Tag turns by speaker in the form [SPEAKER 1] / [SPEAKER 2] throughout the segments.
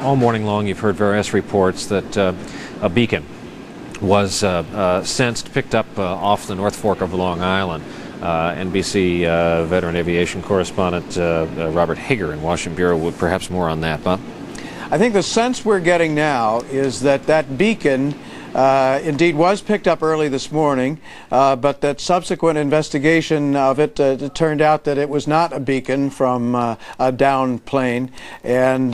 [SPEAKER 1] All morning long, you've heard various reports that a beacon was sensed, picked up off the North Fork of Long Island. NBC veteran aviation correspondent Robert Hager in Washington Bureau would perhaps more on that. Bob?
[SPEAKER 2] I think the sense we're getting now is that that beacon indeed was picked up early this morning, but that subsequent investigation of it, it turned out that it was not a beacon from a downed plane, and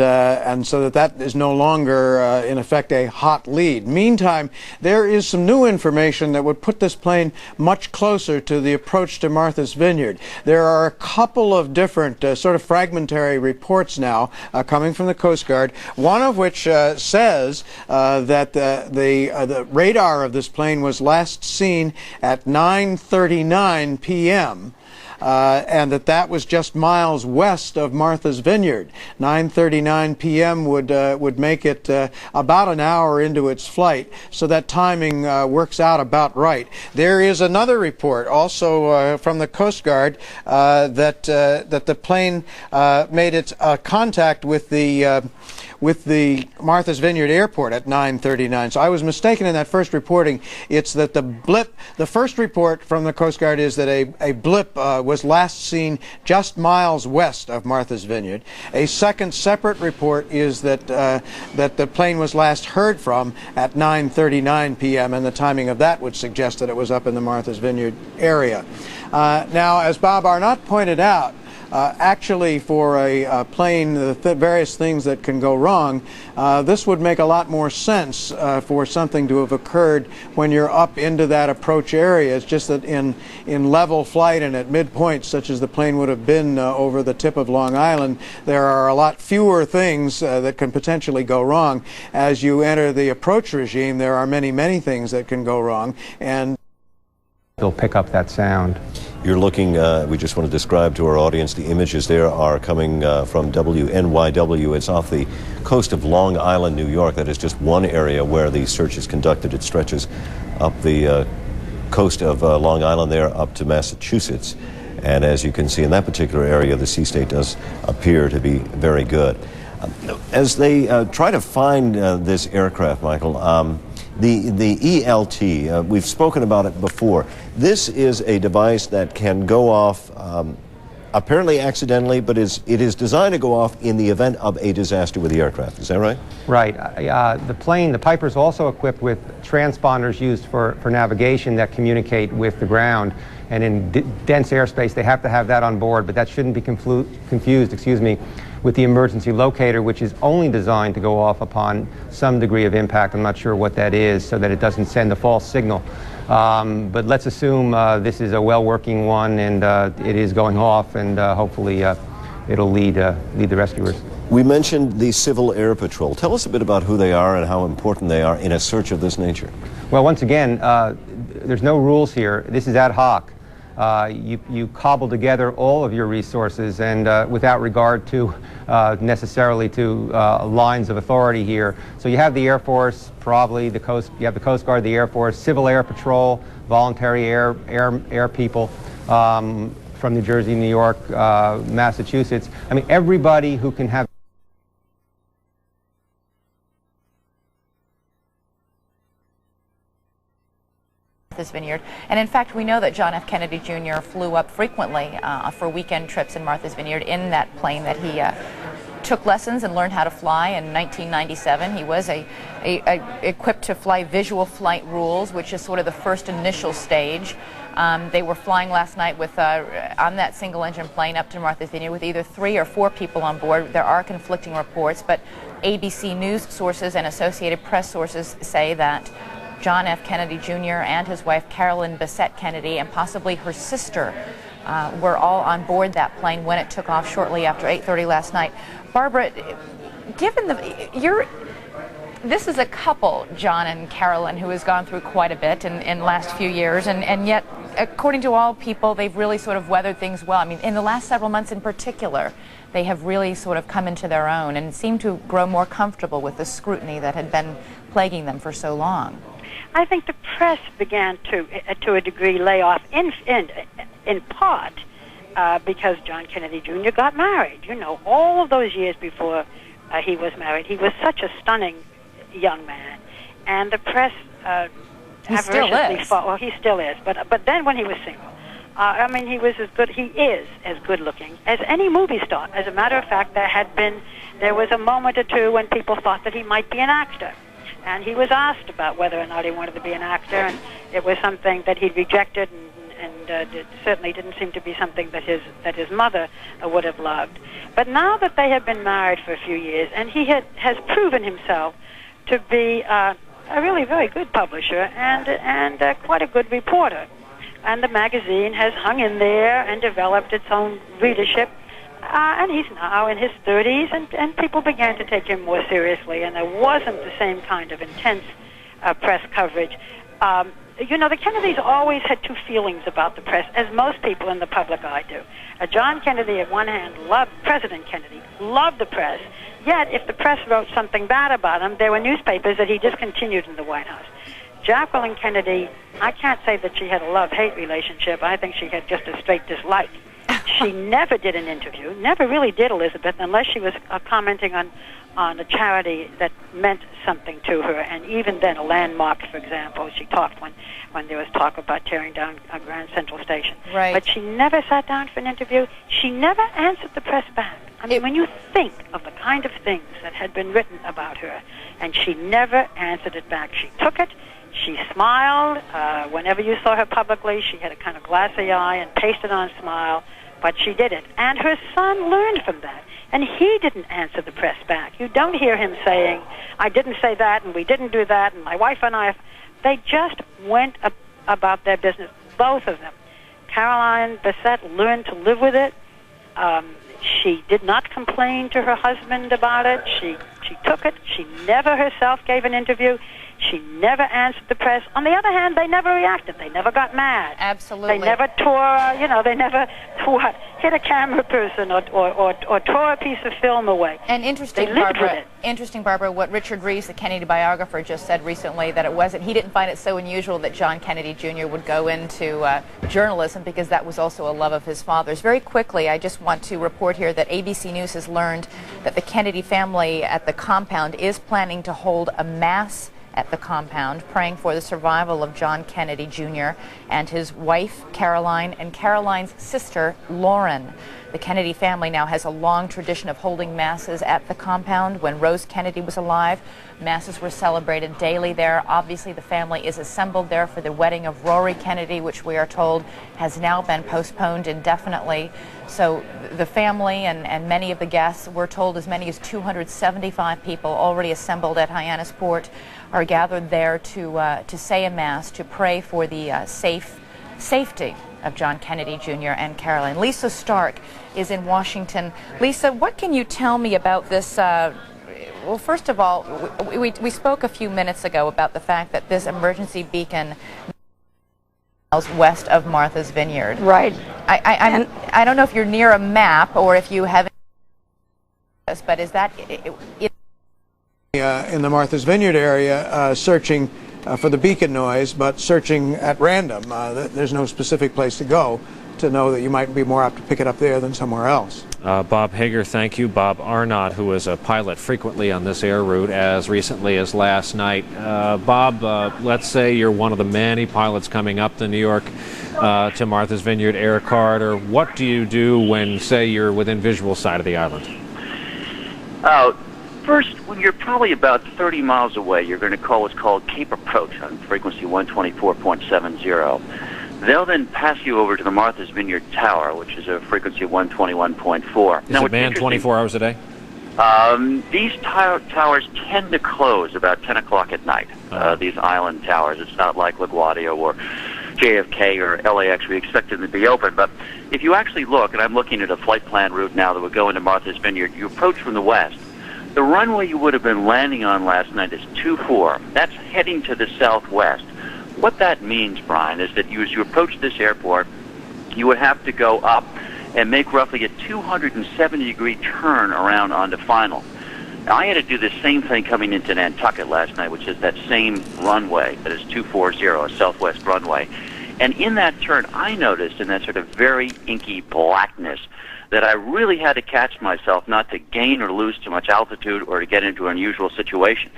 [SPEAKER 2] so that is no longer in effect a hot lead. Meantime, there is some new information that would put this plane much closer to the approach to Martha's Vineyard. There are a couple of different sort of fragmentary reports now coming from the Coast Guard, one of which says that the radar of this plane was last seen at 9:39 p.m. And that was just miles west of Martha's Vineyard. 9:39 p.m. would make it about an hour into its flight, so that timing works out about right. There is another report also from the Coast Guard that the plane made its contact with the Martha's Vineyard Airport at 9:39. So I was mistaken in that first reporting. It's that the first report from the Coast Guard is that a blip was last seen just miles west of Martha's Vineyard. A second separate report is that the plane was last heard from at 9:39 p.m. and the timing of that would suggest that it was up in the Martha's Vineyard area. Now, as Bob Arnott pointed out, actually, for a plane, the various things that can go wrong, this would make a lot more sense for something to have occurred when you're up into that approach area. It's just that in level flight and at midpoints, such as the plane would have been over the tip of Long Island, there are a lot fewer things that can potentially go wrong. As you enter the approach regime, there are many, many things that can go wrong, and
[SPEAKER 3] they'll pick up that sound.
[SPEAKER 4] You're looking, we just want to describe to our audience, the images there are coming from WNYW. It's off the coast of Long Island, New York. That is just one area where the search is conducted. It stretches up the coast of Long Island there up to Massachusetts. And as you can see in that particular area, the sea state does appear to be very good. As they try to find this aircraft, Michael, the ELT, we've spoken about it before. This is a device that can go off apparently accidentally, but it is designed to go off in the event of a disaster with the aircraft. Is that right?
[SPEAKER 3] Right. The Piper is also equipped with transponders used for navigation that communicate with the ground. And in dense airspace, they have to have that on board, but that shouldn't be confused, with the emergency locator, which is only designed to go off upon some degree of impact. I'm not sure what that is, so that it doesn't send a false signal. But let's assume this is a well-working one, and it is going off, and hopefully it'll lead the rescuers.
[SPEAKER 4] We mentioned the Civil Air Patrol. Tell us a bit about who they are and how important they are in a search of this nature.
[SPEAKER 3] Well, once again, there's no rules here. This is ad hoc. You cobble together all of your resources, and without regard to necessarily to lines of authority here. So you have the Air Force, probably the Coast. You have the Coast Guard, the Air Force, Civil Air Patrol, voluntary air people from New Jersey, New York, Massachusetts. I mean, everybody who can have
[SPEAKER 5] this vineyard. And in fact, we know that John F. Kennedy Jr. flew up frequently for weekend trips in Martha's Vineyard in that plane that he took lessons and learned how to fly in 1997. He was equipped to fly visual flight rules, which is sort of the first initial stage. They were flying last night with on that single-engine plane up to Martha's Vineyard with either 3 or 4 people on board. There are conflicting reports, but ABC News sources and Associated Press sources say that John F. Kennedy Jr. and his wife Carolyn Bessette Kennedy and possibly her sister were all on board that plane when it took off shortly after 8:30 last night. Barbara, given this is a couple, John and Carolyn, who has gone through quite a bit in the last few years, and yet, according to all people, they've really sort of weathered things well. I mean, in the last several months in particular, they have really sort of come into their own and seem to grow more comfortable with the scrutiny that had been plaguing them for so long.
[SPEAKER 6] I think the press began to a degree, lay off in part because John Kennedy Jr. got married. You know, all of those years before he was married. He was such a stunning young man, and the press
[SPEAKER 5] He still is.
[SPEAKER 6] Well, he still is, but then when he was single, I mean, he was as good. He is as good looking as any movie star. As a matter of fact, there was a moment or two when people thought that he might be an actor, and he was asked about whether or not he wanted to be an actor, and it was something that he rejected, and it certainly didn't seem to be something that his mother would have loved. But now that they have been married for a few years, and he has proven himself to be a really very good publisher and quite a good reporter. And the magazine has hung in there and developed its own readership. And he's now in his 30s, and people began to take him more seriously, and there wasn't the same kind of intense press coverage. You know, the Kennedys always had two feelings about the press, as most people in the public eye do. John Kennedy, at one hand, President Kennedy loved the press, yet if the press wrote something bad about him, there were newspapers that he discontinued in the White House. Jacqueline Kennedy, I can't say that she had a love-hate relationship. I think she had just a straight dislike. She never did an interview, never really did, Elizabeth, unless she was commenting on a charity that meant something to her, and even then a landmark, for example. She talked when there was talk about tearing down Grand Central Station.
[SPEAKER 5] Right.
[SPEAKER 6] But she never sat down for an interview. She never answered the press back. I mean, when you think of the kind of things that had been written about her, and she never answered it back. She took it. She smiled. Whenever you saw her publicly, she had a kind of glassy eye and pasted on smile, but she did it. And her son learned from that, and he didn't answer the press back. You don't hear him saying, I didn't say that, and we didn't do that, and my wife and I... They just went about their business, both of them. Caroline Bessette learned to live with it. She did not complain to her husband about it. She took it. She never herself gave an interview. She never answered the press. On the other hand, they never reacted. They never got mad.
[SPEAKER 5] Absolutely.
[SPEAKER 6] They never they never hit a camera person or tore a piece of film away.
[SPEAKER 5] And interesting, Barbara, what Richard Reeves, the Kennedy biographer, just said recently, that he didn't find it so unusual that John Kennedy Jr. would go into journalism, because that was also a love of his father's. Very quickly, I just want to report here that ABC News has learned that the Kennedy family at the compound is planning to hold a mass at the compound, praying for the survival of John Kennedy Jr. and his wife, Caroline, and Caroline's sister, Lauren. The Kennedy family now has a long tradition of holding masses at the compound. When Rose Kennedy was alive, masses were celebrated daily there. Obviously, the family is assembled there for the wedding of Rory Kennedy, which we are told has now been postponed indefinitely. So the family and many of the guests, we're told as many as 275 people already assembled at Hyannisport are gathered there to say a mass, to pray for the safety of John Kennedy Jr. and Caroline. Lisa Stark is in Washington. Lisa, what can you tell me about this? Well, first of all, we spoke a few minutes ago about the fact that this emergency beacon miles west of Martha's Vineyard.
[SPEAKER 6] Right.
[SPEAKER 5] I don't know if you're near a map or if you have, but is that
[SPEAKER 2] in the Martha's Vineyard area, searching for the beacon noise, but searching at random. There's no specific place to go to know that you might be more apt to pick it up there than somewhere else.
[SPEAKER 1] Bob Hager, thank you. Bob Arnott, who was a pilot frequently on this air route as recently as last night. Bob, let's say you're one of the many pilots coming up the New York to Martha's Vineyard air corridor. What do you do when, say, you're within visual sight of the island?
[SPEAKER 7] First, when you're probably about 30 miles away, you're going to call what's called Cape Approach on frequency 124.70. They'll then pass you over to the Martha's Vineyard Tower, which is a frequency of 121.4.
[SPEAKER 1] Is it manned 24 hours a day?
[SPEAKER 7] These towers tend to close about 10 o'clock at night, these island towers. It's not like LaGuardia or JFK or LAX. We expect them to be open. But if you actually look, and I'm looking at a flight plan route now that would go into Martha's Vineyard, you approach from the west. The runway you would have been landing on last night is 24. That's heading to the southwest. What that means, Brian, is that as you approach this airport, you would have to go up and make roughly a 270-degree turn around onto final. Now, I had to do the same thing coming into Nantucket last night, which is that same runway that is 240, a southwest runway. And in that turn, I noticed in that sort of very inky blackness that I really had to catch myself not to gain or lose too much altitude or to get into an unusual situation.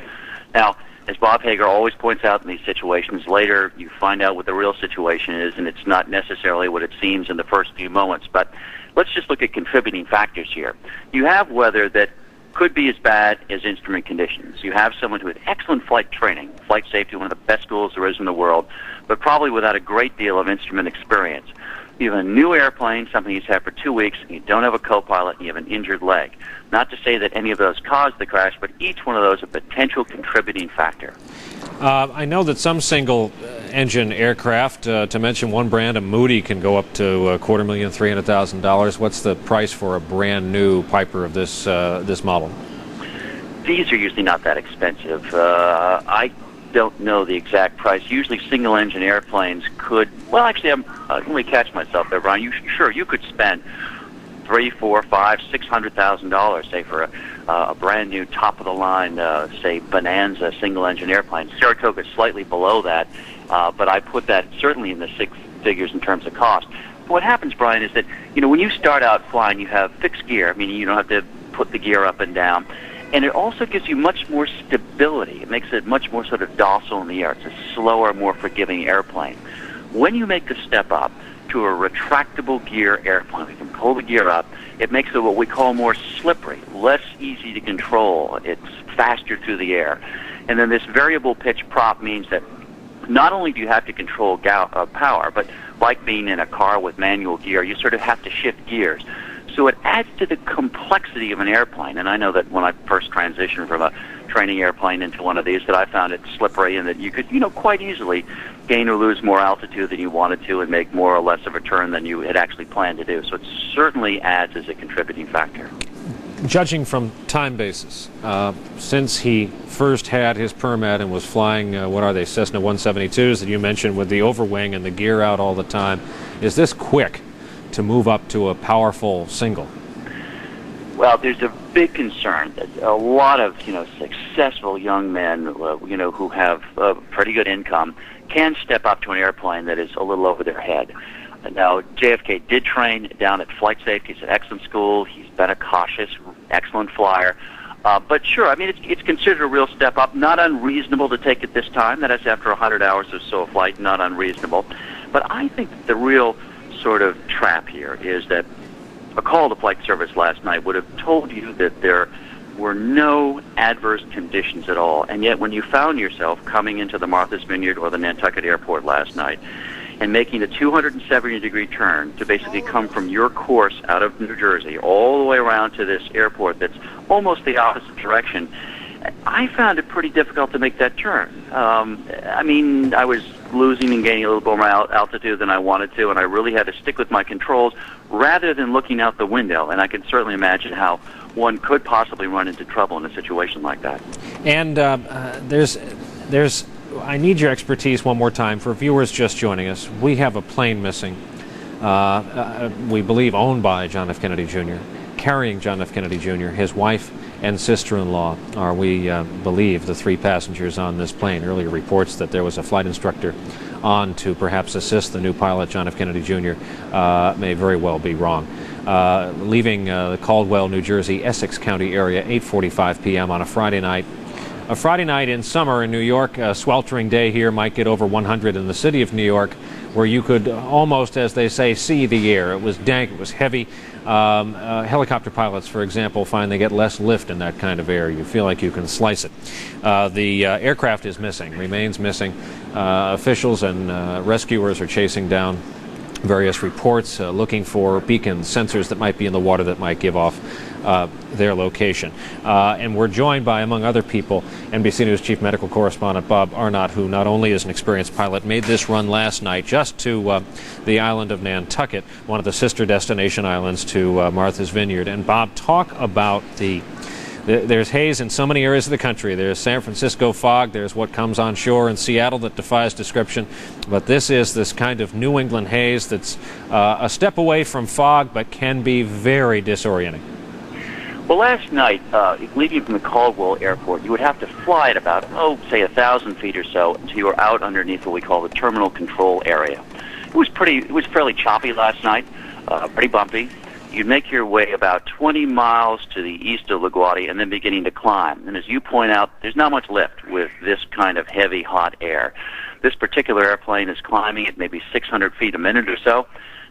[SPEAKER 7] Now, as Bob Hager always points out in these situations, later you find out what the real situation is, and it's not necessarily what it seems in the first few moments. But let's just look at contributing factors here. You have weather that could be as bad as instrument conditions. You have someone who had excellent flight training, flight safety, one of the best schools there is in the world, but probably without a great deal of instrument experience. You have a new airplane, something he's had for 2 weeks, and you don't have a co-pilot, and you have an injured leg. Not to say that any of those caused the crash, but each one of those a potential contributing factor.
[SPEAKER 1] I know that some single-engine aircraft, to mention one brand, a Moody, can go up to $250,000, $300,000. What's the price for a brand new Piper of this model? These
[SPEAKER 7] are usually not that expensive. I don't know the exact price. Usually single-engine airplanes could, well, actually, let me catch myself there, Brian. You could spend $300,000, $400,000, $500,000, $600,000, say, for a brand new top-of-the-line, say, Bonanza single-engine airplane. Saratoga is slightly below that, but I put that certainly in the six figures in terms of cost. What happens, Brian, is that, when you start out flying, you have fixed gear, meaning you don't have to put the gear up and down. And it also gives you much more stability. It makes it much more sort of docile in the air. It's a slower, more forgiving airplane. When you make the step up to a retractable gear airplane, we can pull the gear up, it makes it what we call more slippery, less easy to control. It's faster through the air. And then this variable pitch prop means that not only do you have to control power, but like being in a car with manual gear, you sort of have to shift gears. So it adds to the complexity of an airplane. And I know that when I first transitioned from a training airplane into one of these, that I found it slippery and that you could, quite easily gain or lose more altitude than you wanted to and make more or less of a turn than you had actually planned to do. So it certainly adds as a contributing factor.
[SPEAKER 1] Judging from time basis, since he first had his permit and was flying, Cessna 172s that you mentioned with the overwing and the gear out all the time, is this quick to move up to a powerful single?
[SPEAKER 7] Well, there's a big concern that a lot of, successful young men, who have pretty good income, can step up to an airplane that is a little over their head. Now, JFK did train down at Flight Safety. It's an excellent school. He's been a cautious, excellent flyer. But sure, it's considered a real step up. Not unreasonable to take it this time. That is after 100 hours or so of flight, not unreasonable. But I think that the real sort of trap here is that a call to Flight Service last night would have told you that there were no adverse conditions at all. And yet when you found yourself coming into the Martha's Vineyard or the Nantucket Airport last night and making a 270-degree turn to basically come from your course out of New Jersey all the way around to this airport that's almost the opposite direction, I found it pretty difficult to make that turn. I was losing and gaining a little bit more altitude than I wanted to, and I really had to stick with my controls rather than looking out the window. And I can certainly imagine how one could possibly run into trouble in a situation like that. And
[SPEAKER 1] I need your expertise one more time. For viewers just joining us, we have a plane missing, we believe owned by John F. Kennedy Jr., carrying John F. Kennedy Jr., his wife and sister-in-law are, we believe, the three passengers on this plane. Earlier reports that there was a flight instructor on to perhaps assist the new pilot, John F. Kennedy Jr., may very well be wrong. Leaving the Caldwell, New Jersey, Essex County area, 8:45 p.m. on a Friday night. A Friday night in summer in New York, a sweltering day here, might get over 100 in the city of New York, where you could almost, as they say, see the air. It was dank, it was heavy. Helicopter pilots, for example, find they get less lift in that kind of air. You feel like you can slice it. The aircraft is missing, remains missing. Officials and rescuers are chasing down various reports, looking for beacons, sensors that might be in the water that might give off their location. And we're joined by, among other people, NBC News Chief Medical Correspondent Bob Arnott, who not only is an experienced pilot, made this run last night just to the island of Nantucket, one of the sister destination islands to Martha's Vineyard. And Bob, talk about there's haze in so many areas of the country. There's San Francisco fog. There's what comes on shore in Seattle that defies description. But this is this kind of New England haze that's a step away from fog but can be very disorienting.
[SPEAKER 7] Well, last night, leaving from the Caldwell Airport, you would have to fly at about, say 1,000 feet or so until you were out underneath what we call the terminal control area. It was fairly choppy last night, pretty bumpy. You'd make your way about 20 miles to the east of LaGuardia and then beginning to climb. And as you point out, there's not much lift with this kind of heavy, hot air. This particular airplane is climbing at maybe 600 feet a minute or so.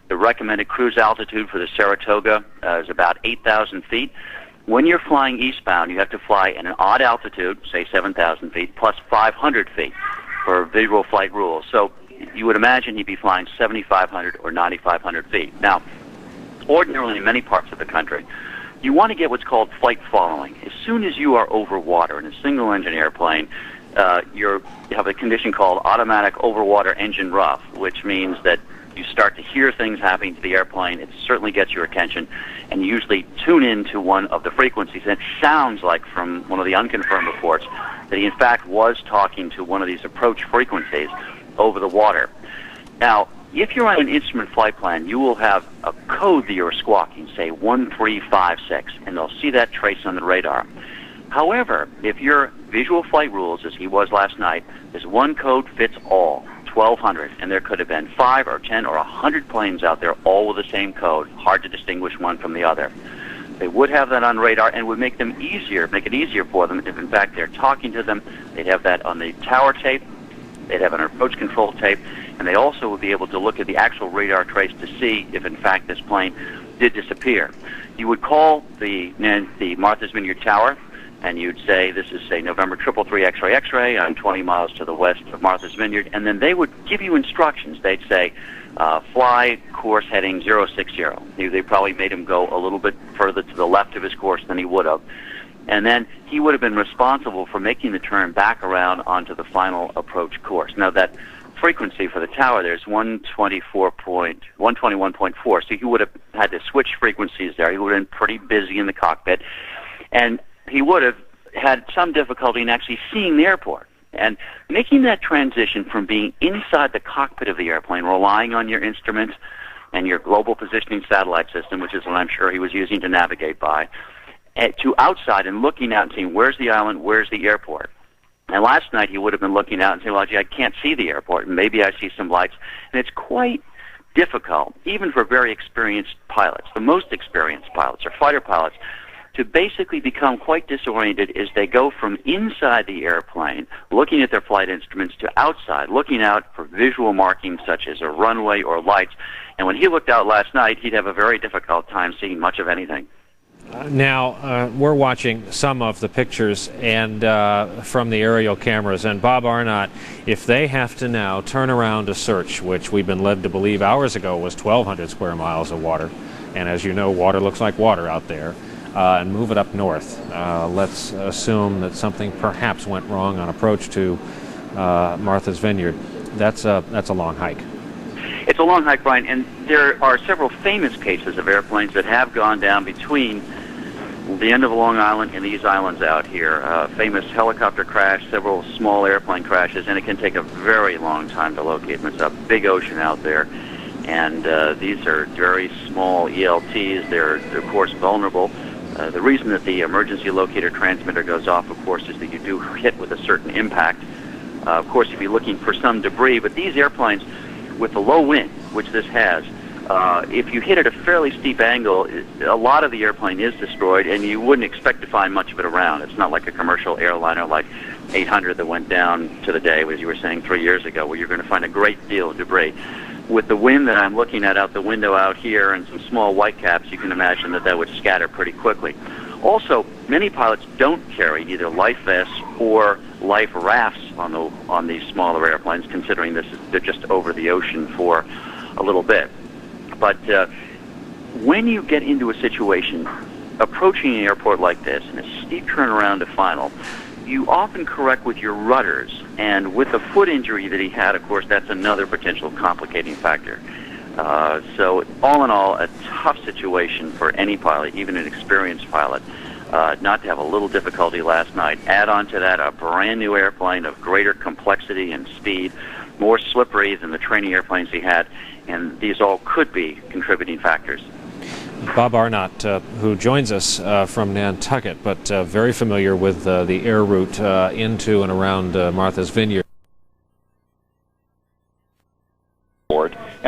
[SPEAKER 7] The recommended cruise altitude for the Saratoga is about 8,000 feet. When you're flying eastbound, you have to fly at an odd altitude, say 7,000 feet, plus 500 feet for visual flight rules. So you would imagine you'd be flying 7,500 or 9,500 feet. Now, ordinarily in many parts of the country, you want to get what's called flight following. As soon as you are over water in a single-engine airplane, you have a condition called automatic overwater engine rough, which means that you start to hear things happening to the airplane. It certainly gets your attention, and you usually tune in to one of the frequencies. And it sounds like, from one of the unconfirmed reports, that he in fact was talking to one of these approach frequencies over the water. Now, if you're on an instrument flight plan, you will have a code that you're squawking, say 1356, and they'll see that trace on the radar. However, if your visual flight rules, as he was last night, is one code fits all, 1,200, and there could have been 5 or 10 or 100 planes out there, all with the same code, hard to distinguish one from the other. They would have that on radar and would make it easier for them if, in fact, they're talking to them. They'd have that on the tower tape. They'd have an approach control tape. And they also would be able to look at the actual radar trace to see if, in fact, this plane did disappear. You would call the Martha's Vineyard Tower, and you'd say, this is, say, November 333 X-ray X-ray. I'm 20 miles to the west of Martha's Vineyard. And then they would give you instructions. They'd say, fly course heading 060. They probably made him go a little bit further to the left of his course than he would have. And then he would have been responsible for making the turn back around onto the final approach course. Now, that frequency for the tower there's 121.4, so he would have had to switch frequencies there. He would have been pretty busy in the cockpit, and he would have had some difficulty in actually seeing the airport. And making that transition from being inside the cockpit of the airplane, relying on your instruments and your global positioning satellite system, which is what I'm sure he was using to navigate by, to outside and looking out and seeing where's the island, where's the airport. And last night he would have been looking out and saying, well, gee, I can't see the airport, and maybe I see some lights. And it's quite difficult, even for very experienced pilots, the most experienced pilots or fighter pilots, to basically become quite disoriented as they go from inside the airplane, looking at their flight instruments, to outside, looking out for visual markings such as a runway or lights. And when he looked out last night, he'd have a very difficult time seeing much of anything.
[SPEAKER 1] Now, we're watching some of the pictures and from the aerial cameras, and Bob Arnott, if they have to now turn around to search, which we've been led to believe hours ago was 1,200 square miles of water, and as you know, water looks like water out there, and move it up north. Let's assume that something perhaps went wrong on approach to Martha's Vineyard. That's a long hike.
[SPEAKER 7] It's a long hike, Brian, and there are several famous cases of airplanes that have gone down between the end of Long Island and these islands out here. Famous helicopter crash, several small airplane crashes, and it can take a very long time to locate them. It's a big ocean out there, and these are very small ELTs. They're of course, vulnerable. The reason that the emergency locator transmitter goes off, of course, is that you do hit with a certain impact. Of course, you'd be looking for some debris, but these airplanes, with the low wind, which this has, if you hit at a fairly steep angle, a lot of the airplane is destroyed, and you wouldn't expect to find much of it around. It's not like a commercial airliner like 800 that went down to the day, as you were saying 3 years ago, where you're going to find a great deal of debris. With the wind that I'm looking at out the window out here and some small white caps, you can imagine that that would scatter pretty quickly. Also, many pilots don't carry either life vests or life rafts on these smaller airplanes, considering they're just over the ocean for a little bit. But when you get into a situation approaching an airport like this, and a steep turnaround to final, you often correct with your rudders. And with the foot injury that he had, of course, that's another potential complicating factor. So all in all, a tough situation for any pilot, even an experienced pilot, not to have a little difficulty last night. Add on to that a brand new airplane of greater complexity and speed, more slippery than the training airplanes he had, and these all could be contributing factors.
[SPEAKER 1] Bob Arnott, who joins us from Nantucket, but very familiar with the air route into and around Martha's Vineyard.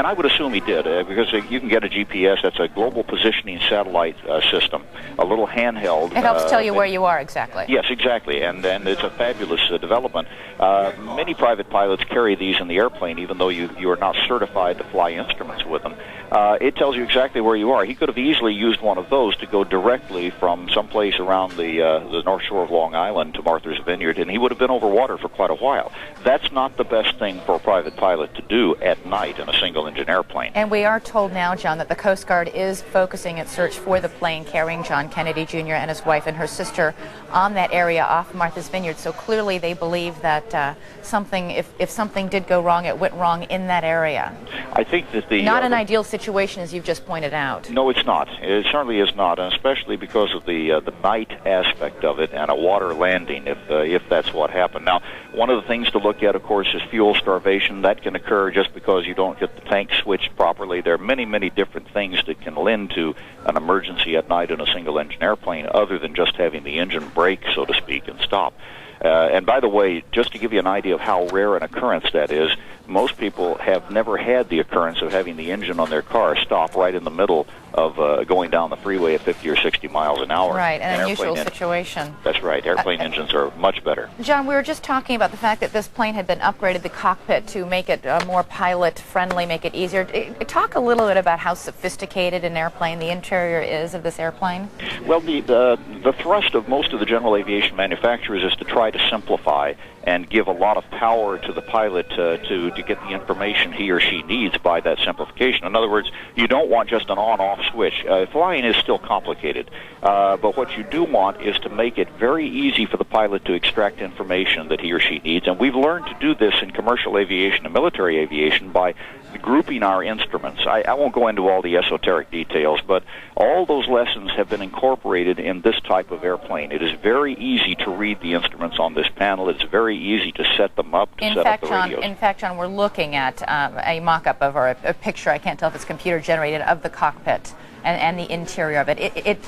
[SPEAKER 8] And I would assume he did, because you can get a GPS. That's a global positioning satellite system, a little handheld.
[SPEAKER 5] It helps tell you where you are exactly.
[SPEAKER 8] Yes, exactly, and it's a fabulous development. Many private pilots carry these in the airplane, even though you are not certified to fly instruments with them. It tells you exactly where you are. He could have easily used one of those to go directly from someplace around the North Shore of Long Island to Martha's Vineyard, and he would have been over water for quite a while. That's not the best thing for a private pilot to do at night in a single-engine airplane.
[SPEAKER 5] And we are told now, John, that the Coast Guard is focusing its search for the plane carrying John Kennedy Jr. and his wife and her sister on that area off Martha's Vineyard. So clearly they believe that if something did go wrong, it went wrong in that area.
[SPEAKER 8] I think that
[SPEAKER 5] not an ideal situation, as you've just pointed out.
[SPEAKER 8] No, it's not. It certainly is not, and especially because of the night aspect of it and a water landing, if that's what happened. Now, one of the things to look at, of course, is fuel starvation. That can occur just because you don't get the tank switched properly. There are many, many different things that can lend to an emergency at night in a single-engine airplane, other than just having the engine break, so to speak, and stop. And by the way, just to give you an idea of how rare an occurrence that is, most people have never had the occurrence of having the engine on their car stop right in the middle of going down the freeway at 50 or 60 miles an hour.
[SPEAKER 5] Right, an unusual situation.
[SPEAKER 8] That's right. Airplane engines are much better.
[SPEAKER 5] John, we were just talking about the fact that this plane had been upgraded, the cockpit, to make it more pilot-friendly, make it easier. Talk a little bit about how sophisticated an airplane the interior is of this airplane.
[SPEAKER 8] Well, the thrust of most of the general aviation manufacturers is to try to simplify and give a lot of power to the pilot to get the information he or she needs by that simplification. In other words, you don't want just an on-off switch. Flying is still complicated, but what you do want is to make it very easy for the pilot to extract information that he or she needs, and we've learned to do this in commercial aviation and military aviation by grouping our instruments. I won't go into all the esoteric details, but all those lessons have been incorporated in this type of airplane. It is very easy to read the instruments on this panel. It's very easy to set them up, to set up the radios.
[SPEAKER 5] In fact, John, we're looking at a mock-up of, or a picture, I can't tell if it's computer-generated, of the cockpit and the interior of it.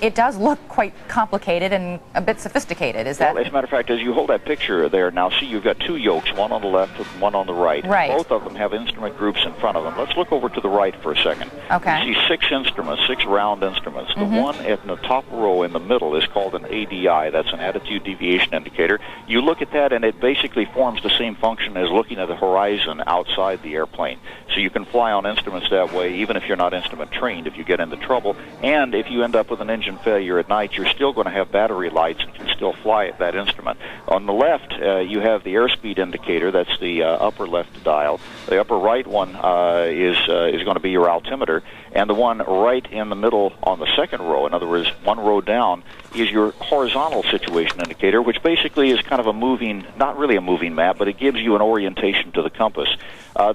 [SPEAKER 5] It does look quite complicated and a bit sophisticated. Is that?
[SPEAKER 8] Well, as a matter of fact, as you hold that picture there, now see you've got two yokes, one on the left and one on the right.
[SPEAKER 5] Right.
[SPEAKER 8] Both of them have instrument groups in front of them. Let's look over to the right for a second.
[SPEAKER 5] Okay.
[SPEAKER 8] You see 6 instruments, 6 round instruments. The one in the top row in the middle is called an ADI. That's an attitude deviation indicator. You look at that and it basically forms the same function as looking at the horizon outside the airplane. So you can fly on instruments that way, even if you're not instrument trained, if you get into trouble. And if you end up with an engine failure at night, you're still going to have battery lights and can still fly at that instrument. On the left, you have the airspeed indicator. That's the upper left dial. The upper right one is going to be your altimeter. And the one right in the middle on the second row, in other words, one row down, is your horizontal situation indicator, which basically is kind of a moving, not really a moving map, but it gives you an orientation to the compass.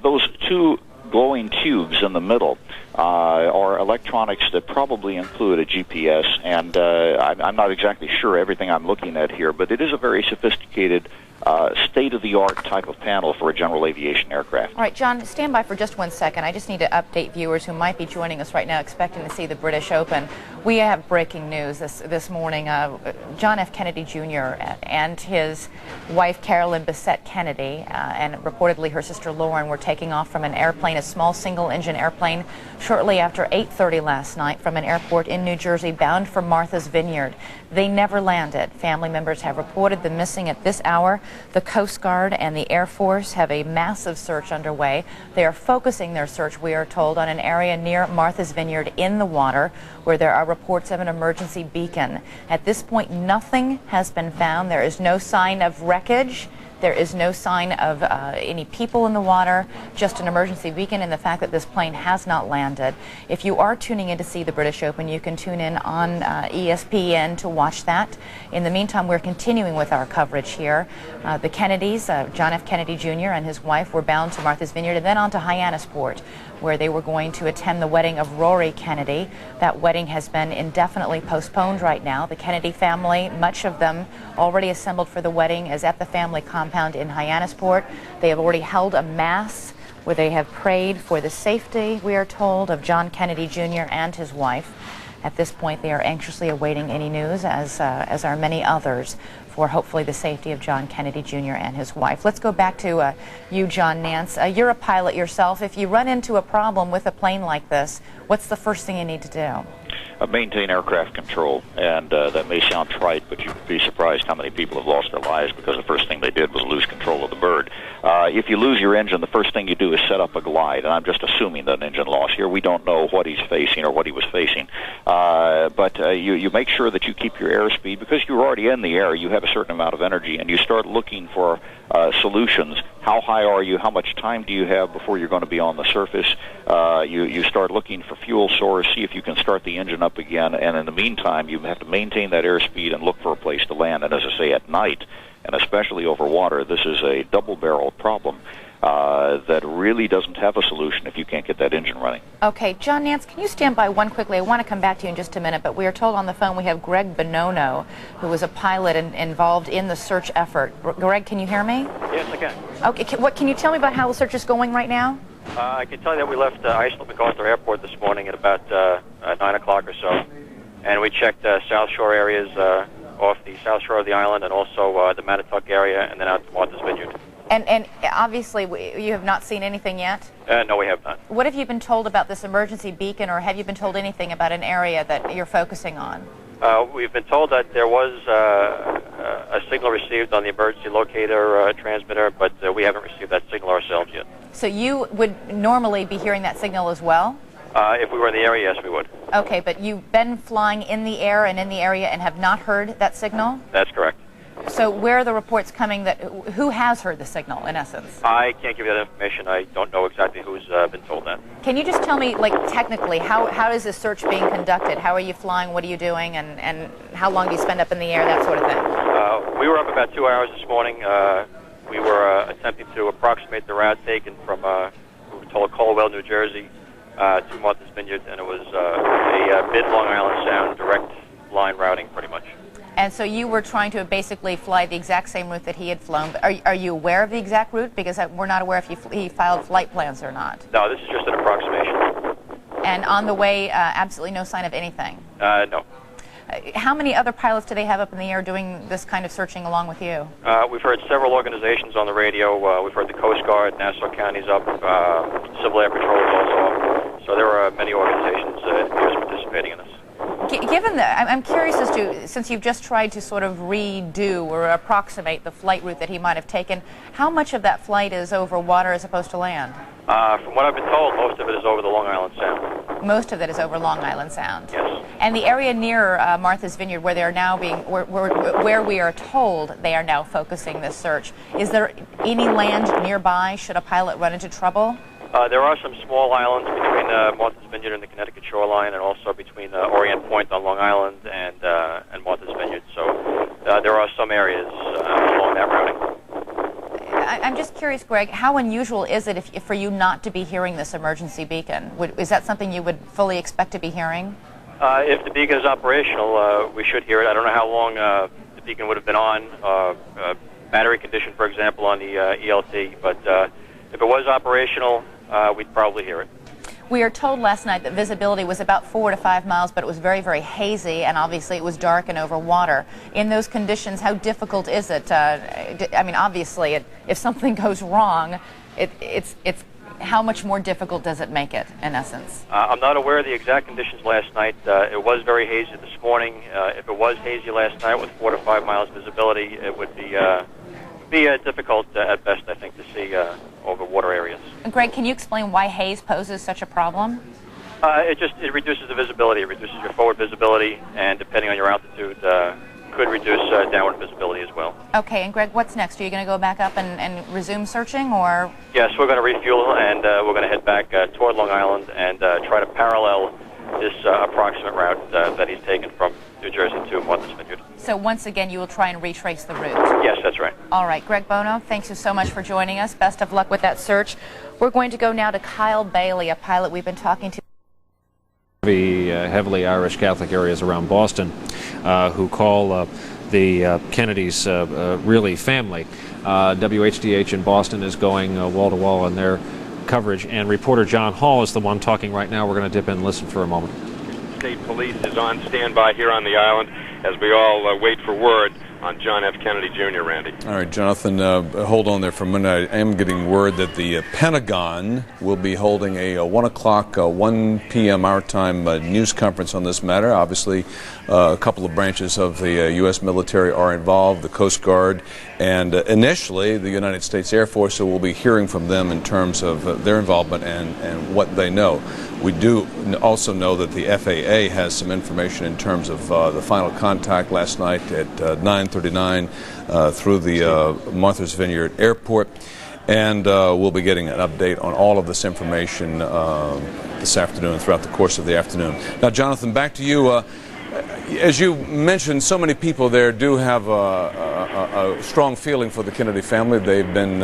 [SPEAKER 8] Those two glowing tubes in the middle are electronics that probably include a GPS, and I'm not exactly sure everything I'm looking at here, but it is a very sophisticated state-of-the-art type of panel for a general aviation aircraft.
[SPEAKER 5] All right, John, stand by for just 1 second. I just need to update viewers who might be joining us right now expecting to see the British Open. We have breaking news this morning. John F. Kennedy Jr. and his wife, Carolyn Bessette Kennedy, and reportedly her sister Lauren, were taking off from an airplane, a small single-engine airplane, shortly after 8:30 last night from an airport in New Jersey, bound for Martha's Vineyard. They never landed. Family members have reported them missing at this hour. The Coast Guard and the Air Force have a massive search underway. They are focusing their search, we are told, on an area near Martha's Vineyard in the water where there are reports of an emergency beacon. At this point, nothing has been found. There is no sign of wreckage. There is no sign of any people in the water, just an emergency beacon, and the fact that this plane has not landed. If you are tuning in to see the British Open, you can tune in on ESPN to watch that. In the meantime, we're continuing with our coverage here. The Kennedys, John F. Kennedy Jr. and his wife, were bound to Martha's Vineyard and then on to Hyannisport, where they were going to attend the wedding of Rory Kennedy. That wedding has been indefinitely postponed right now. The Kennedy family, much of them already assembled for the wedding, is at the family compound in Hyannisport. They have already held a mass where they have prayed for the safety, we are told, of John Kennedy Jr. and his wife. At this point, they are anxiously awaiting any news, as are many others. for hopefully the safety of John Kennedy Jr. and his wife. Let's go back to you, John Nance. You're a pilot yourself. If you run into a problem with a plane like this, what's the first thing you need to do?
[SPEAKER 8] Maintain aircraft control, and that may sound trite, but you'd be surprised how many people have lost their lives because the first thing they did was lose control of the bird. If you lose your engine, the first thing you do is set up a glide, and I'm just assuming that an engine loss here. We don't know what he's facing or what he was facing, but you make sure that you keep your airspeed, because you're already in the air, you have a certain amount of energy, and you start looking for solutions. How high are you? How much time do you have before you're going to be on the surface? You start looking for fuel source, see if you can start the engine up again, and in the meantime, you have to maintain that airspeed and look for a place to land. And as I say, at night, and especially over water, this is a double-barrel problem that really doesn't have a solution if you can't get that engine running.
[SPEAKER 5] Okay, John Nance, can you stand by one quickly? I want to come back to you in just a minute, but we are told on the phone we have Greg Bonono, who was a pilot involved in the search effort. Greg, can you hear me?
[SPEAKER 9] Yes, I can.
[SPEAKER 5] Okay, what can you tell me about how the search is going right now?
[SPEAKER 9] I can tell you that we left Iceland MacArthur Airport this morning at about 9 o'clock or so, and we checked South Shore areas off the South Shore of the island, and also the Manitowoc area, and then out to Martha's Vineyard.
[SPEAKER 5] And obviously, you have not seen anything yet?
[SPEAKER 9] No, we have not.
[SPEAKER 5] What have you been told about this emergency beacon, or have you been told anything about an area that you're focusing on?
[SPEAKER 9] We've been told that there was a signal received on the emergency locator transmitter, but we haven't received that signal ourselves yet.
[SPEAKER 5] So you would normally be hearing that signal as well?
[SPEAKER 9] If we were in the area, yes, we would.
[SPEAKER 5] Okay, but you've been flying in the air and in the area and have not heard that signal?
[SPEAKER 9] That's correct.
[SPEAKER 5] So where are the reports coming that, who has heard the signal, in essence?
[SPEAKER 9] I can't give you that information. I don't know exactly who's been told that.
[SPEAKER 5] Can you just tell me, like, technically, how is this search being conducted? How are you flying? What are you doing? And how long do you spend up in the air, that sort of thing?
[SPEAKER 9] We were up about 2 hours this morning. We were attempting to approximate the route taken from, we were told, Colwell, New Jersey, to Martha's Vineyard, and it was a mid-Long Island Sound direct line routing, pretty much.
[SPEAKER 5] And so you were trying to basically fly the exact same route that he had flown. Are you aware of the exact route? Because we're not aware if he filed flight plans or not.
[SPEAKER 9] No, this is just an approximation.
[SPEAKER 5] And on the way, absolutely no sign of anything?
[SPEAKER 9] No.
[SPEAKER 5] How many other pilots do they have up in the air doing this kind of searching along with you?
[SPEAKER 9] We've heard several organizations on the radio. We've heard the Coast Guard, Nassau County's up, Civil Air Patrol is also up. So there are many organizations participating in this.
[SPEAKER 5] Given that, I'm curious as to, since you've just tried to sort of redo or approximate the flight route that he might have taken, how much of that flight is over water as opposed to land?
[SPEAKER 9] From what I've been told, most of it is over the Long Island Sound.
[SPEAKER 5] Most of it is over Long Island Sound?
[SPEAKER 9] Yes.
[SPEAKER 5] And the area near Martha's Vineyard, where they're now where we are told they are now focusing this search, is there any land nearby should a pilot run into trouble?
[SPEAKER 9] There are some small islands between Martha's Vineyard and the Connecticut shoreline, and also between Orient Point on Long Island and Martha's Vineyard. So there are some areas along that routing.
[SPEAKER 5] I'm just curious, Greg, how unusual is it for you not to be hearing this emergency beacon? Is that something you would fully expect to be hearing?
[SPEAKER 9] If the beacon is operational, we should hear it. I don't know how long the beacon would have been on, battery condition, for example, on the ELT, but if it was operational, we'd probably hear it.
[SPEAKER 5] We are told last night that visibility was about 4 to 5 miles, but it was very, very hazy, and obviously it was dark and over water. In those conditions, how difficult is it? I mean, obviously, if something goes wrong, it's how much more difficult does it make it, in essence?
[SPEAKER 9] I'm not aware of the exact conditions last night. It was very hazy this morning. If it was hazy last night with 4 to 5 miles visibility, it would be difficult at best, I think, to see over water areas.
[SPEAKER 5] Greg, can you explain why haze poses such a problem?
[SPEAKER 9] It reduces the visibility. It reduces your forward visibility, and depending on your altitude, could reduce downward visibility as well.
[SPEAKER 5] Okay, and Greg, what's next? Are you going to go back up and resume searching, or?
[SPEAKER 9] Yes, we're going to refuel, and we're going to head back toward Long Island and try to parallel this approximate route that he's taken from New Jersey to Martha's Vineyard.
[SPEAKER 5] So once again, you will try and retrace the route?
[SPEAKER 9] Yes, that's right.
[SPEAKER 5] All right, Greg Bono, thanks you so much for joining us. Best of luck with that search. We're going to go now to Kyle Bailey, a pilot we've been talking to.
[SPEAKER 1] Heavily Irish Catholic areas around Boston who call the Kennedys really family. WHDH in Boston is going wall-to-wall on their coverage, and reporter John Hall is the one talking right now. We're going to dip in and listen for a moment.
[SPEAKER 10] State Police is on standby here on the island as we all wait for word. on John F. Kennedy Jr., Randy.
[SPEAKER 11] All right, Jonathan, hold on there for a minute. I am getting word that the Pentagon will be holding a 1 o'clock, 1 p.m. our time news conference on this matter. Obviously, a couple of branches of the U.S. military are involved, the Coast Guard, and initially the United States Air Force, so we'll be hearing from them in terms of their involvement and what they know. We do also know that the FAA has some information in terms of the final contact last night at 9:39 through the Martha's Vineyard Airport, and we'll be getting an update on all of this information this afternoon, throughout the course of the afternoon. Now, Jonathan, back to you. As you mentioned, so many people there do have a strong feeling for the Kennedy family. They've been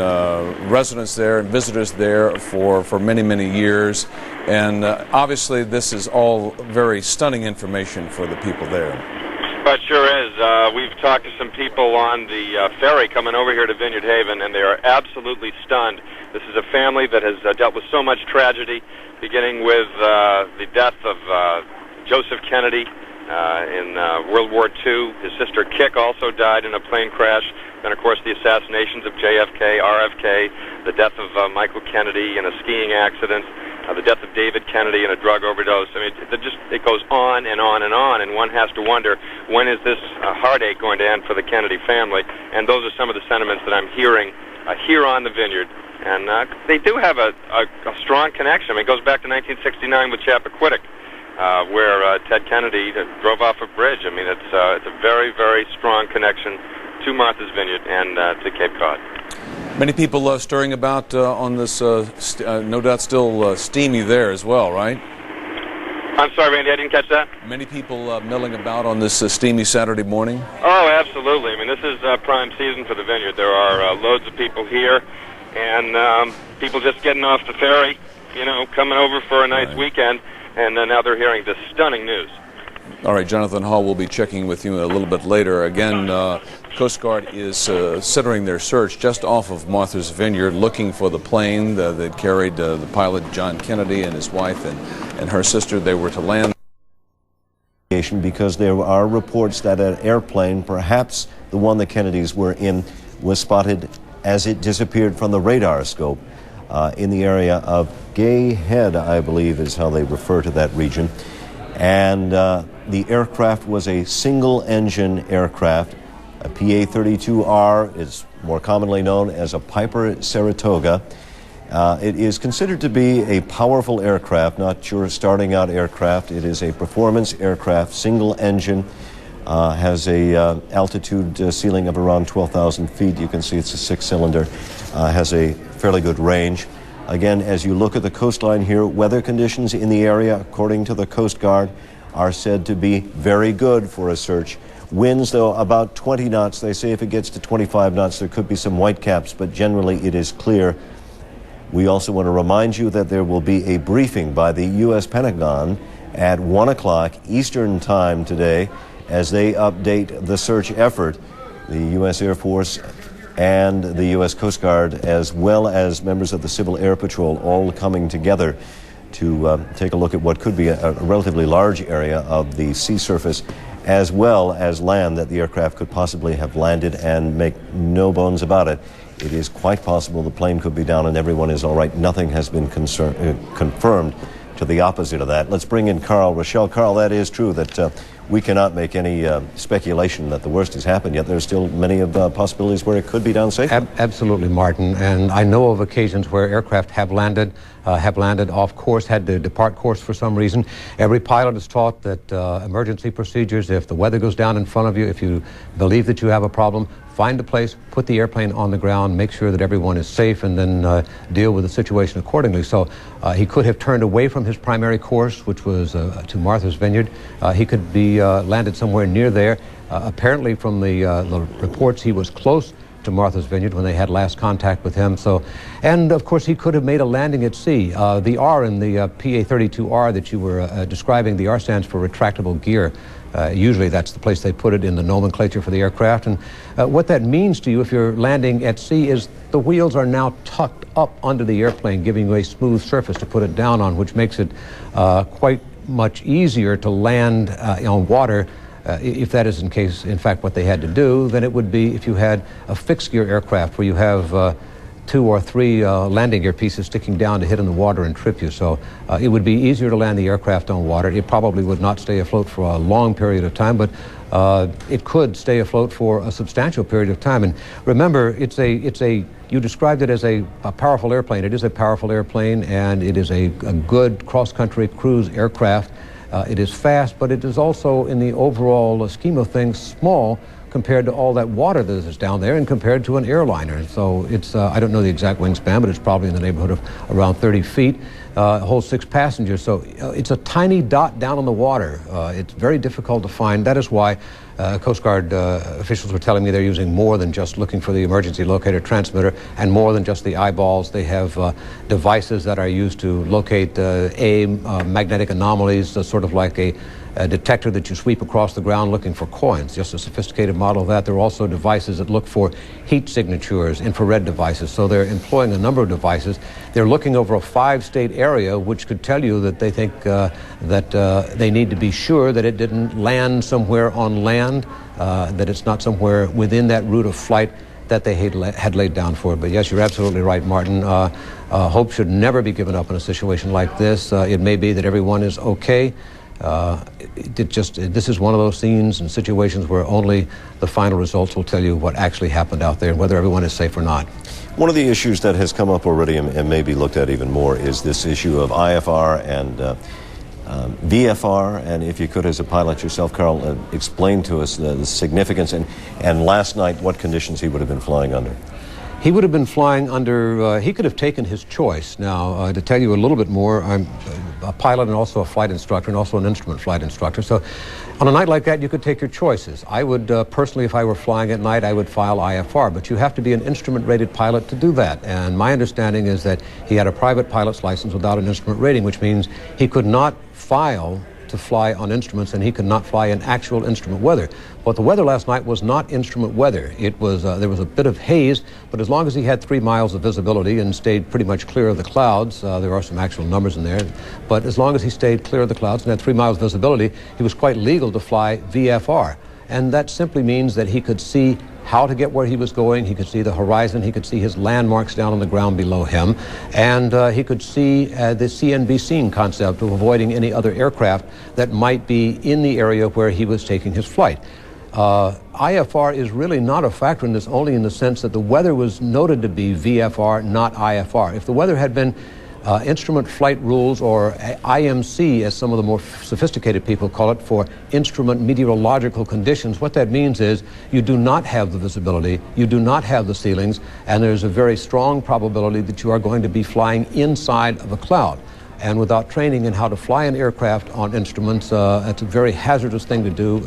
[SPEAKER 11] residents there and visitors there for many, many years. And obviously this is all very stunning information for the people there.
[SPEAKER 10] But sure is. We've talked to some people on the ferry coming over here to Vineyard Haven, and they are absolutely stunned. This is a family that has dealt with so much tragedy, beginning with the death of Joseph Kennedy in World War II. His sister Kick also died in a plane crash. Then, of course, the assassinations of JFK, RFK, the death of Michael Kennedy in a skiing accident, the death of David Kennedy in a drug overdose. I mean, it goes on and on and on, and one has to wonder, when is this heartache going to end for the Kennedy family? And those are some of the sentiments that I'm hearing here on the Vineyard. And they do have a strong connection. I mean, it goes back to 1969 with Chappaquiddick, where Ted Kennedy drove off a bridge. I mean, it's a very, very strong connection to Martha's Vineyard and to Cape Cod.
[SPEAKER 11] Many people stirring about on this, no doubt still steamy there as well, right?
[SPEAKER 10] I'm sorry, Randy, I didn't catch that.
[SPEAKER 11] Many people milling about on this steamy Saturday morning?
[SPEAKER 10] Oh, absolutely. I mean, this is prime season for the Vineyard. There are loads of people here, and people just getting off the ferry, you know, coming over for a nice weekend, and now they're hearing this stunning news.
[SPEAKER 11] All right, Jonathan Hall will be checking with you a little bit later. Again, Coast Guard is centering their search just off of Martha's Vineyard, looking for the plane that carried the pilot John Kennedy and his wife and her sister. They were to land.
[SPEAKER 4] Because there are reports that an airplane, perhaps the one the Kennedys were in, was spotted as it disappeared from the radar scope in the area of Gay Head, I believe is how they refer to that region. And the aircraft was a single-engine aircraft. A PA-32R is more commonly known as a Piper Saratoga. It is considered to be a powerful aircraft, not your starting-out aircraft. It is a performance aircraft, single-engine, has a altitude ceiling of around 12,000 feet. You can see it's a six-cylinder, has a fairly good range. Again, as you look at the coastline here, weather conditions in the area, according to the Coast Guard, are said to be very good for a search. Winds, though, about 20 knots. They say if it gets to 25 knots, there could be some whitecaps, but generally it is clear. We also want to remind you that there will be a briefing by the U.S. Pentagon at 1 o'clock Eastern Time today as they update the search effort. The U.S. Air Force and the U.S. Coast Guard, as well as members of the Civil Air Patrol, all coming together to take a look at what could be a relatively large area of the sea surface, as well as land that the aircraft could possibly have landed. And make no bones about it, it is quite possible the plane could be down and everyone is all right. Nothing has been confirmed to the opposite of that. Let's bring in Carl Rochelle. Carl, that is true that we cannot make any speculation that the worst has happened yet. There's still many of possibilities where it could be down safely.
[SPEAKER 12] Absolutely, Martin. And I know of occasions where aircraft have landed off course, had to depart course for some reason. Every pilot is taught that emergency procedures, if the weather goes down in front of you, if you believe that you have a problem, find a place, put the airplane on the ground, make sure that everyone is safe, and then deal with the situation accordingly. So he could have turned away from his primary course, which was to Martha's Vineyard. He could be landed somewhere near there. Apparently, from the reports, he was close to Martha's Vineyard when they had last contact with him. So, and of course, he could have made a landing at sea. The R in the PA-32R that you were describing, the R stands for retractable gear. Usually that's the place they put it in the nomenclature for the aircraft. And what that means to you if you're landing at sea is the wheels are now tucked up under the airplane, giving you a smooth surface to put it down on, which makes it quite much easier to land on water If that is in fact what they had to do, then it would be if you had a fixed gear aircraft where you have 2 or 3 landing gear pieces sticking down to hit in the water and trip you. So it would be easier to land the aircraft on water. It probably would not stay afloat for a long period of time, but it could stay afloat for a substantial period of time. And remember, you described it as a powerful airplane. It is a powerful airplane, and it is a good cross-country cruise aircraft. It is fast, but it is also, in the overall scheme of things, small compared to all that water that is down there and compared to an airliner. So it's, I don't know the exact wingspan, but it's probably in the neighborhood of around 30 feet. Holds 6 passengers, so it's a tiny dot down on the water. It's very difficult to find. That is why Coast Guard officials were telling me they're using more than just looking for the emergency locator transmitter and more than just the eyeballs. They have devices that are used to locate magnetic anomalies, sort of like a detector that you sweep across the ground looking for coins, just a sophisticated model of that. There are also devices that look for heat signatures, infrared devices. So they're employing a number of devices. They're looking over a 5-state area, which could tell you that they think that they need to be sure that it didn't land somewhere on land, that it's not somewhere within that route of flight that they had laid down for it. But yes, you're absolutely right, Martin. Hope should never be given up in a situation like this. It may be that everyone is okay. This is one of those scenes and situations where only the final results will tell you what actually happened out there and whether everyone is safe or not.
[SPEAKER 4] One of the issues that has come up already and may be looked at even more is this issue of IFR and VFR. And if you could, as a pilot yourself, Carl, explain to us the significance and last night what conditions he would have been flying under.
[SPEAKER 12] He would have been flying under, he could have taken his choice. Now, to tell you a little bit more, I'm a pilot and also a flight instructor and also an instrument flight instructor. So on a night like that, you could take your choices. I would, personally, if I were flying at night, I would file IFR, but you have to be an instrument-rated pilot to do that. And my understanding is that he had a private pilot's license without an instrument rating, which means he could not file to fly on instruments, and he could not fly in actual instrument weather. But the weather last night was not instrument weather. It was there was a bit of haze, but as long as he had 3 miles of visibility and stayed pretty much clear of the clouds, there are some actual numbers in there, but as long as he stayed clear of the clouds and had 3 miles visibility, he was quite legal to fly VFR. And that simply means that he could see how to get where he was going, he could see the horizon, he could see his landmarks down on the ground below him, and he could see the see and be seen concept of avoiding any other aircraft that might be in the area where he was taking his flight. IFR is really not a factor in this, only in the sense that the weather was noted to be VFR, not IFR. If the weather had been instrument flight rules, or IMC, as some of the more sophisticated people call it, for instrument meteorological conditions, what that means is you do not have the visibility, you do not have the ceilings, and there's a very strong probability that you are going to be flying inside of a cloud. And without training in how to fly an aircraft on instruments, it's a very hazardous thing to do.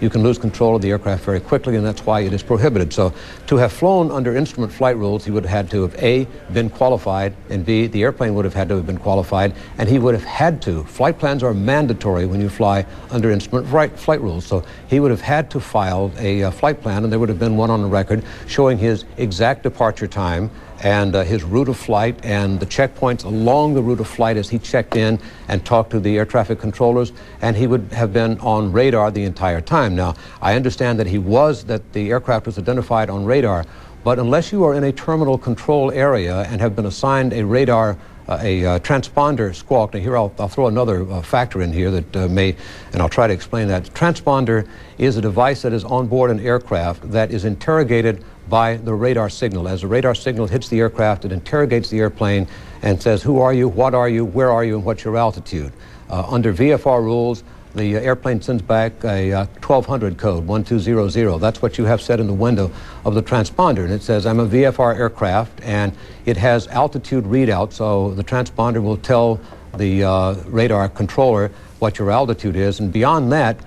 [SPEAKER 12] You can lose control of the aircraft very quickly, and that's why it is prohibited. So to have flown under instrument flight rules, he would have had to have A, been qualified, and B, the airplane would have had to have been qualified, and he would have had to. Flight plans are mandatory when you fly under instrument flight rules. So he would have had to file a flight plan, and there would have been one on the record showing his exact departure time and his route of flight and the checkpoints along the route of flight as he checked in and talked to the air traffic controllers, and he would have been on radar the entire time. Now, I understand that the aircraft was identified on radar, but unless you are in a terminal control area and have been assigned a radar, a transponder squawk. Now here I'll throw another factor in here that and I'll try to explain that. Transponder is a device that is on board an aircraft that is interrogated by the radar signal. As the radar signal hits the aircraft, it interrogates the airplane and says, who are you, what are you, where are you, and what's your altitude. Under VFR rules, the airplane sends back a 1200 code, 1200. That's what you have set in the window of the transponder. And it says, I'm a VFR aircraft, and it has altitude readout, so the transponder will tell the radar controller what your altitude is. And beyond that,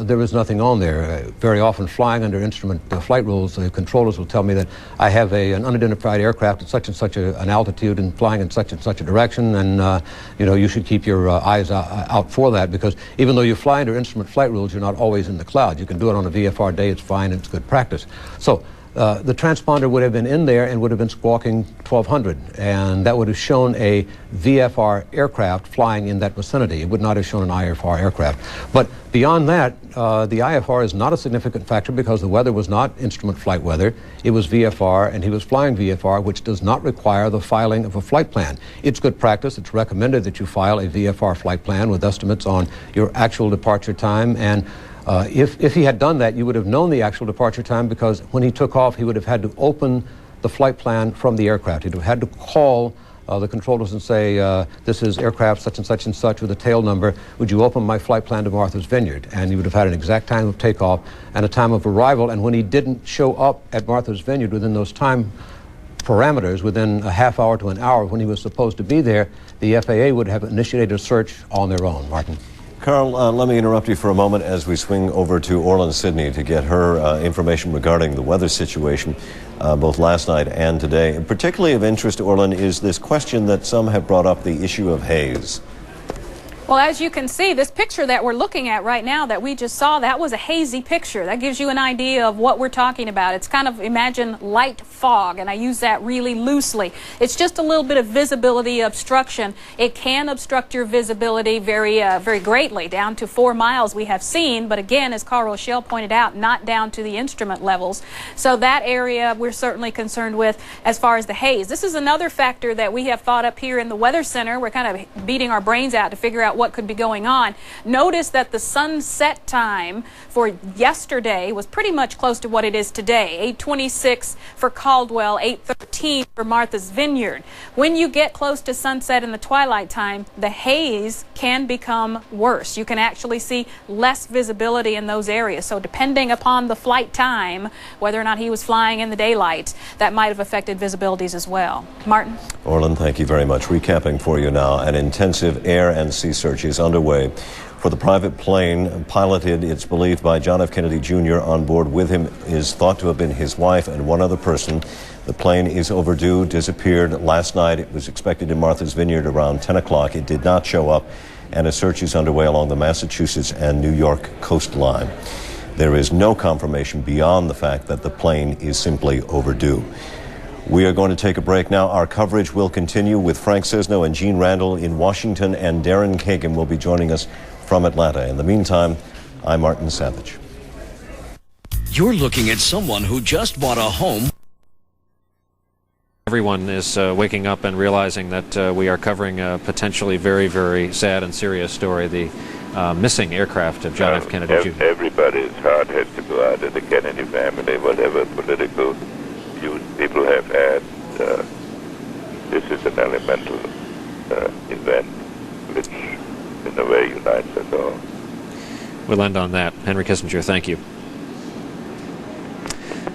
[SPEAKER 12] there is nothing on there. Very often flying under instrument flight rules, the controllers will tell me that I have an unidentified aircraft at such and such an altitude and flying in such and such a direction, and you should keep your eyes out for that, because even though you fly under instrument flight rules, you're not always in the cloud. You can do it on a VFR day, it's fine, and it's good practice. So the transponder would have been in there and would have been squawking 1200, and that would have shown a VFR aircraft flying in that vicinity. It would not have shown an IFR aircraft. But beyond that, the IFR is not a significant factor because the weather was not instrument flight weather. It was VFR, and he was flying VFR, which does not require the filing of a flight plan. It's good practice. It's recommended that you file a VFR flight plan with estimates on your actual departure time, and if he had done that, you would have known the actual departure time, because when he took off, he would have had to open the flight plan from the aircraft. He'd have had to call the controllers and say, this is aircraft such and such with a tail number. Would you open my flight plan to Martha's Vineyard? And he would have had an exact time of takeoff and a time of arrival. And when he didn't show up at Martha's Vineyard within those time parameters, within a half hour to an hour when he was supposed to be there, the FAA would have initiated a search on their own. Martin.
[SPEAKER 4] Carl, let me interrupt you for a moment as we swing over to Orland Sidney to get her information regarding the weather situation both last night and today. And particularly of interest, Orland, is this question that some have brought up, the issue of haze.
[SPEAKER 13] Well, as you can see, this picture that we're looking at right now that we just saw, that was a hazy picture. That gives you an idea of what we're talking about. It's kind of, imagine light fog, and I use that really loosely. It's just a little bit of visibility obstruction. It can obstruct your visibility very greatly, down to 4 miles we have seen, but again, as Carl Rochelle pointed out, not down to the instrument levels. So that area we're certainly concerned with as far as the haze. This is another factor that we have thought up here in the Weather Center. We're kind of beating our brains out to figure out what could be going on. Notice that the sunset time for yesterday was pretty much close to what it is today. 8:26 for Caldwell, 8:13 for Martha's Vineyard. When you get close to sunset in the twilight time, the haze can become worse. You can actually see less visibility in those areas. So depending upon the flight time, whether or not he was flying in the daylight, that might have affected visibilities as well. Martin?
[SPEAKER 4] Orland, thank you very much. Recapping for you now, an intensive air and sea search is underway for the private plane piloted, it's believed, by John F. Kennedy Jr. On board with him is thought to have been his wife and one other person. The plane is overdue, disappeared last night. It was expected in Martha's Vineyard around 10 o'clock. It did not show up, and a search is underway along the Massachusetts and New York coastline. There is no confirmation beyond the fact that the plane is simply overdue. We are going to take a break now. Our coverage will continue with Frank Cisno and Gene Randall in Washington, and Darren Kagan will be joining us from Atlanta. In the meantime, I'm Martin Savage.
[SPEAKER 14] You're looking at someone who just bought a home.
[SPEAKER 1] Everyone is waking up and realizing that we are covering a potentially very, very sad and serious story, the missing aircraft of John F. Kennedy Jr.
[SPEAKER 15] Everybody's heart has to go out to the Kennedy family, whatever political views people have had. This is an elemental event which, in a way, unites us all.
[SPEAKER 1] We'll end on that. Henry Kissinger, thank you.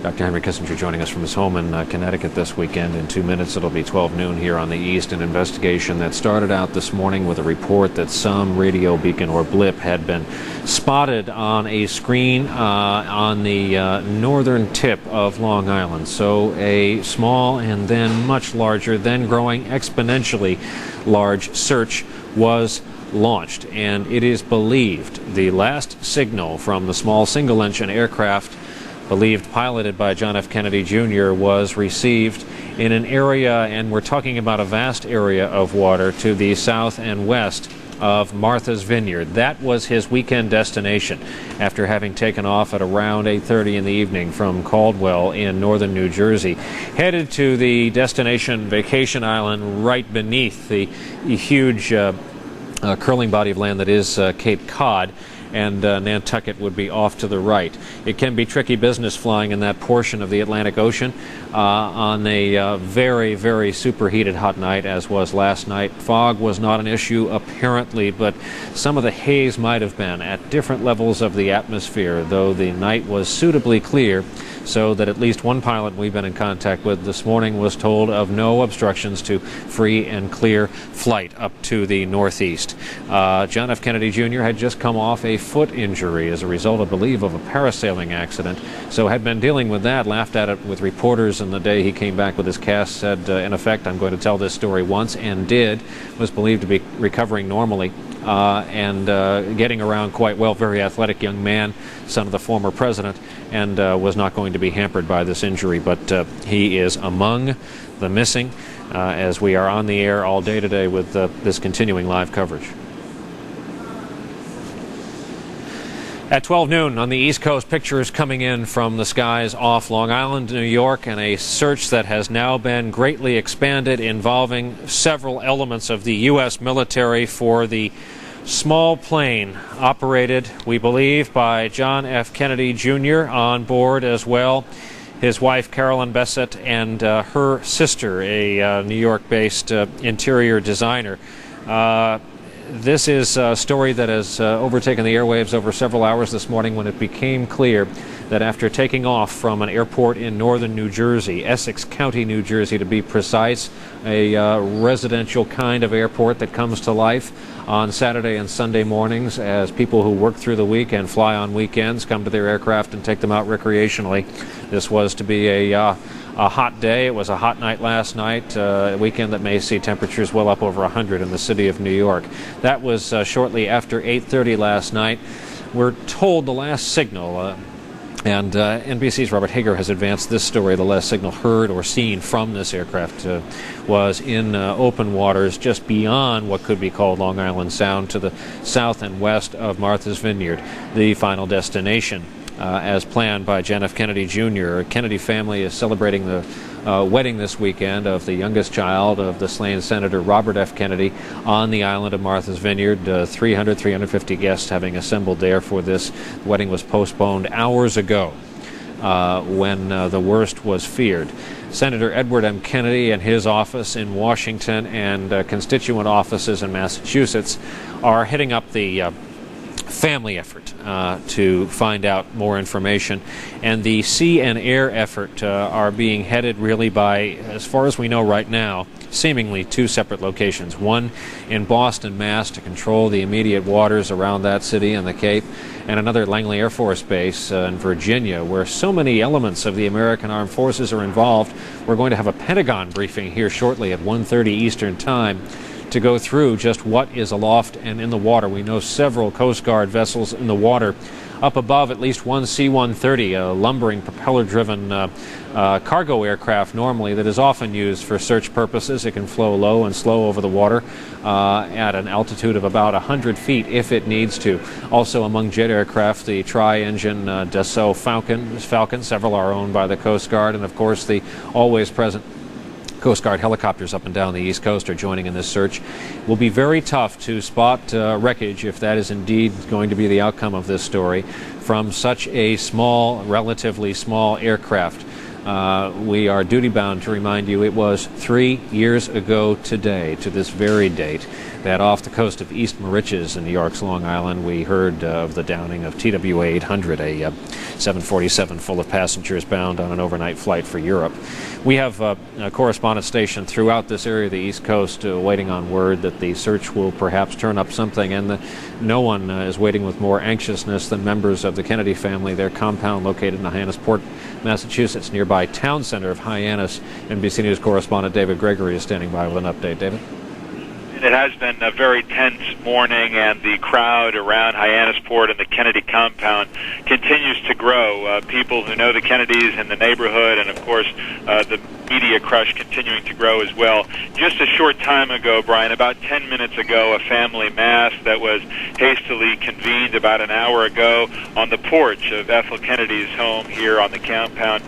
[SPEAKER 1] Dr. Henry Kissinger joining us from his home in Connecticut this weekend. In 2 minutes, it'll be 12 noon here on the East. An investigation that started out this morning with a report that some radio beacon or blip had been spotted on a screen on the northern tip of Long Island. So a small and then much larger, then growing exponentially large search was launched. And it is believed the last signal from the small single-engine aircraft believed piloted by John F. Kennedy Jr. was received in an area, and we're talking about a vast area of water to the south and west of Martha's Vineyard. That was his weekend destination after having taken off at around 8:30 in the evening from Caldwell in northern New Jersey, headed to the destination vacation island right beneath the huge curling body of land that is Cape Cod, and Nantucket would be off to the right. It can be tricky business flying in that portion of the Atlantic Ocean on a very, very superheated hot night, as was last night. Fog was not an issue, apparently, but some of the haze might have been at different levels of the atmosphere, though the night was suitably clear, so that at least one pilot we've been in contact with this morning was told of no obstructions to free and clear flight up to the northeast. John F. Kennedy Jr. had just come off a foot injury as a result, I believe, of a parasailing accident, so had been dealing with that, laughed at it with reporters, and the day he came back with his cast said, in effect, I'm going to tell this story once, and did, was believed to be recovering normally and getting around quite well. Very athletic young man, son of the former president, and was not going to be hampered by this injury. But he is among the missing as we are on the air all day today with this continuing live coverage. At 12 noon on the East Coast, pictures coming in from the skies off Long Island, New York, and a search that has now been greatly expanded involving several elements of the U.S. military for the small plane operated, we believe, by John F. Kennedy Jr. on board as well. His wife, Carolyn Bessette, and her sister, a New York-based interior designer. This is a story that has overtaken the airwaves over several hours this morning when it became clear that after taking off from an airport in northern New Jersey, Essex County, New Jersey to be precise, a residential kind of airport that comes to life on Saturday and Sunday mornings as people who work through the week and fly on weekends come to their aircraft and take them out recreationally. This was to be a hot day. It was a hot night last night, a weekend that may see temperatures well up over 100 in the city of New York. That was shortly after 8:30 last night. We're told the last signal, and NBC's Robert Hager has advanced this story, the last signal heard or seen from this aircraft was in open waters just beyond what could be called Long Island Sound to the south and west of Martha's Vineyard, the final destination. As planned by John F. Kennedy Jr. Kennedy family is celebrating the wedding this weekend of the youngest child of the slain Senator Robert F. Kennedy on the island of Martha's Vineyard. 350 guests having assembled there for this. The wedding was postponed hours ago when the worst was feared. Senator Edward M. Kennedy and his office in Washington and constituent offices in Massachusetts are heading up the family effort to find out more information, and the sea and air effort are being headed really by, as far as we know right now, seemingly two separate locations. One in Boston, Mass, to control the immediate waters around that city and the Cape, and another at Langley Air Force Base in Virginia, where so many elements of the American Armed Forces are involved. We're going to have a Pentagon briefing here shortly at 1:30 Eastern Time to go through just what is aloft and in the water. We know several Coast Guard vessels in the water. Up above, at least one C-130, a lumbering, propeller-driven cargo aircraft normally that is often used for search purposes. It can flow low and slow over the water at an altitude of about 100 feet if it needs to. Also among jet aircraft, the tri-engine Dassault Falcon, several are owned by the Coast Guard, and of course the always present Coast Guard helicopters up and down the East Coast are joining in this search. It will be very tough to spot wreckage, if that is indeed going to be the outcome of this story, from such a small, relatively small aircraft. We are duty-bound to remind you it was 3 years ago today, to this very date, that off the coast of East Moriches in New York's Long Island, we heard of the downing of TWA 800, a 747 full of passengers bound on an overnight flight for Europe. We have a correspondent station throughout this area of the East Coast waiting on word that the search will perhaps turn up something, and no one is waiting with more anxiousness than members of the Kennedy family. Their compound located in Hyannisport, Massachusetts, nearby town center of Hyannis. NBC News correspondent David Gregory is standing by with an update. David?
[SPEAKER 16] It has been a very tense morning, and the crowd around Hyannisport and the Kennedy compound continues to grow. People who know the Kennedys in the neighborhood, and of course the media crush continuing to grow as well. Just a short time ago, Brian, about 10 minutes ago, a family mass that was hastily convened about an hour ago on the porch of Ethel Kennedy's home here on the compound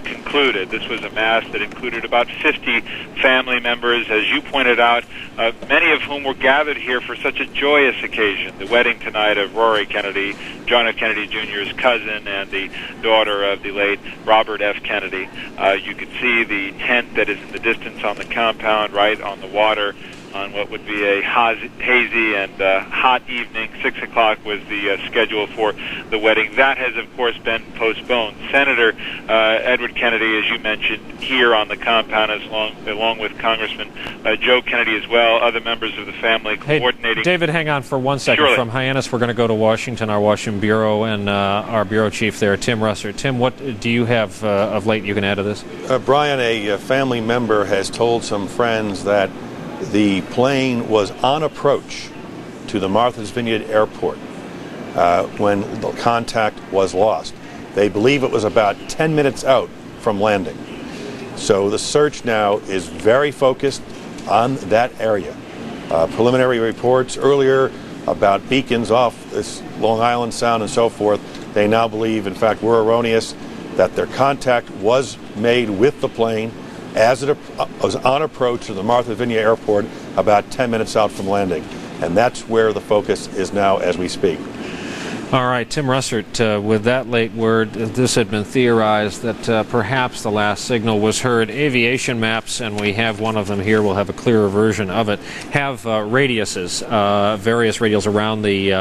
[SPEAKER 16] concluded. This was a mass that included about 50 family members, as you pointed out, many of whom were gathered here for such a joyous occasion, the wedding tonight of Rory Kennedy, John F. Kennedy Jr.'s cousin and the daughter of the late Robert F. Kennedy. You can see the tent that is in the distance on the compound, right on the water, on what would be a hazy and hot evening. 6 o'clock was the schedule for the wedding. That has, of course, been postponed. Senator Edward Kennedy, as you mentioned, here on the compound, along with Congressman Joe Kennedy as well, other members of the family coordinating.
[SPEAKER 1] Hey, David, hang on for 1 second.
[SPEAKER 16] Surely.
[SPEAKER 1] From Hyannis, we're going to go to Washington, our Washington bureau, and our bureau chief there, Tim Russer. Tim, what do you have of late you can add to this?
[SPEAKER 17] Brian, a family member has told some friends that the plane was on approach to the Martha's Vineyard Airport when the contact was lost. They believe it was about 10 minutes out from landing. So the search now is very focused on that area. Preliminary reports earlier about beacons off this Long Island Sound and so forth, they now believe, in fact, were erroneous, that their contact was made with the plane as it was on approach to the Martha's Vineyard Airport about 10 minutes out from landing. And that's where the focus is now as we speak.
[SPEAKER 1] All right, Tim Russert, with that late word, this had been theorized that perhaps the last signal was heard. Aviation maps, and we have one of them here, we'll have a clearer version of it, have radiuses, various radials around the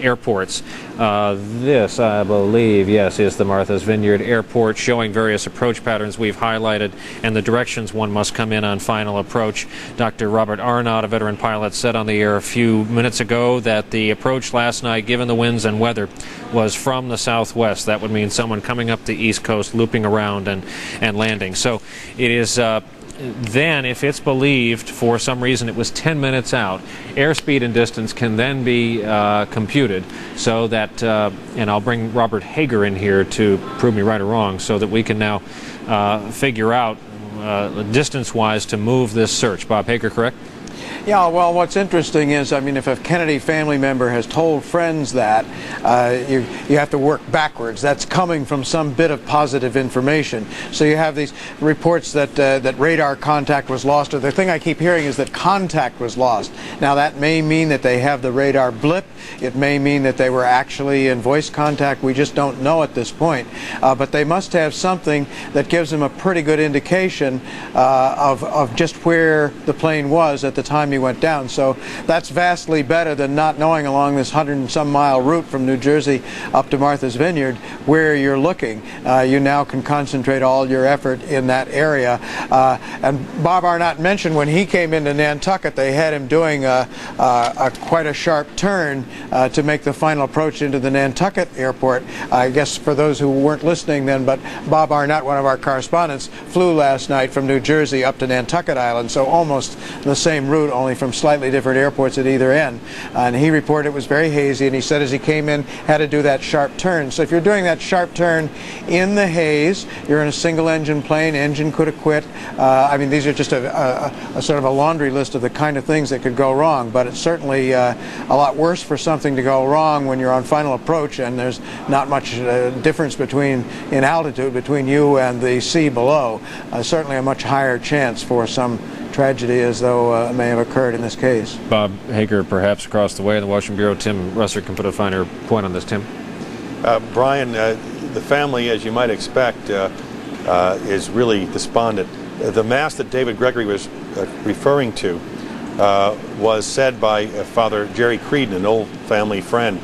[SPEAKER 1] airports. This, I believe, yes, is the Martha's Vineyard Airport, showing various approach patterns we've highlighted and the directions one must come in on final approach. Dr. Robert Arnott, a veteran pilot, said on the air a few minutes ago that the approach last night, given the winds and weather, was from the southwest. That would mean someone coming up the east coast, looping around and landing. So it is then, if it's believed for some reason it was 10 minutes out, airspeed and distance can then be computed so that, and I'll bring Robert Hager in here to prove me right or wrong, so that we can now figure out distance-wise to move this search. Bob Hager, correct?
[SPEAKER 2] Yeah, well, what's interesting is, I mean, if a Kennedy family member has told friends that, you have to work backwards. That's coming from some bit of positive information. So you have these reports that that radar contact was lost, or the thing I keep hearing is that contact was lost. Now, that may mean that they have the radar blip. It may mean that they were actually in voice contact. We just don't know at this point. But they must have something that gives them a pretty good indication of just where the plane was at the time he went down. So that's vastly better than not knowing along this 100 and some mile route from New Jersey up to Martha's Vineyard where you're looking. You now can concentrate all your effort in that area. And Bob Arnott mentioned when he came into Nantucket, they had him doing quite a sharp turn to make the final approach into the Nantucket airport. I guess for those who weren't listening then, but Bob Arnott, one of our correspondents, flew last night from New Jersey up to Nantucket Island, so almost the same route, only from slightly different airports at either end. And he reported it was very hazy, and he said as he came in, had to do that sharp turn. So if you're doing that sharp turn in the haze, you're in a single engine plane, engine could have quit. I mean, these are just a sort of a laundry list of the kind of things that could go wrong, but it's certainly a lot worse for something to go wrong when you're on final approach and there's not much difference in altitude between you and the sea below. Certainly a much higher chance for some tragedy as though it may have occurred in this case.
[SPEAKER 1] Bob Hager, perhaps across the way in the Washington Bureau. Tim Russert can put a finer point on this. Tim?
[SPEAKER 17] Brian, the family, as you might expect, is really despondent. The mass that David Gregory was referring to was said by Father Jerry Creedon, an old family friend,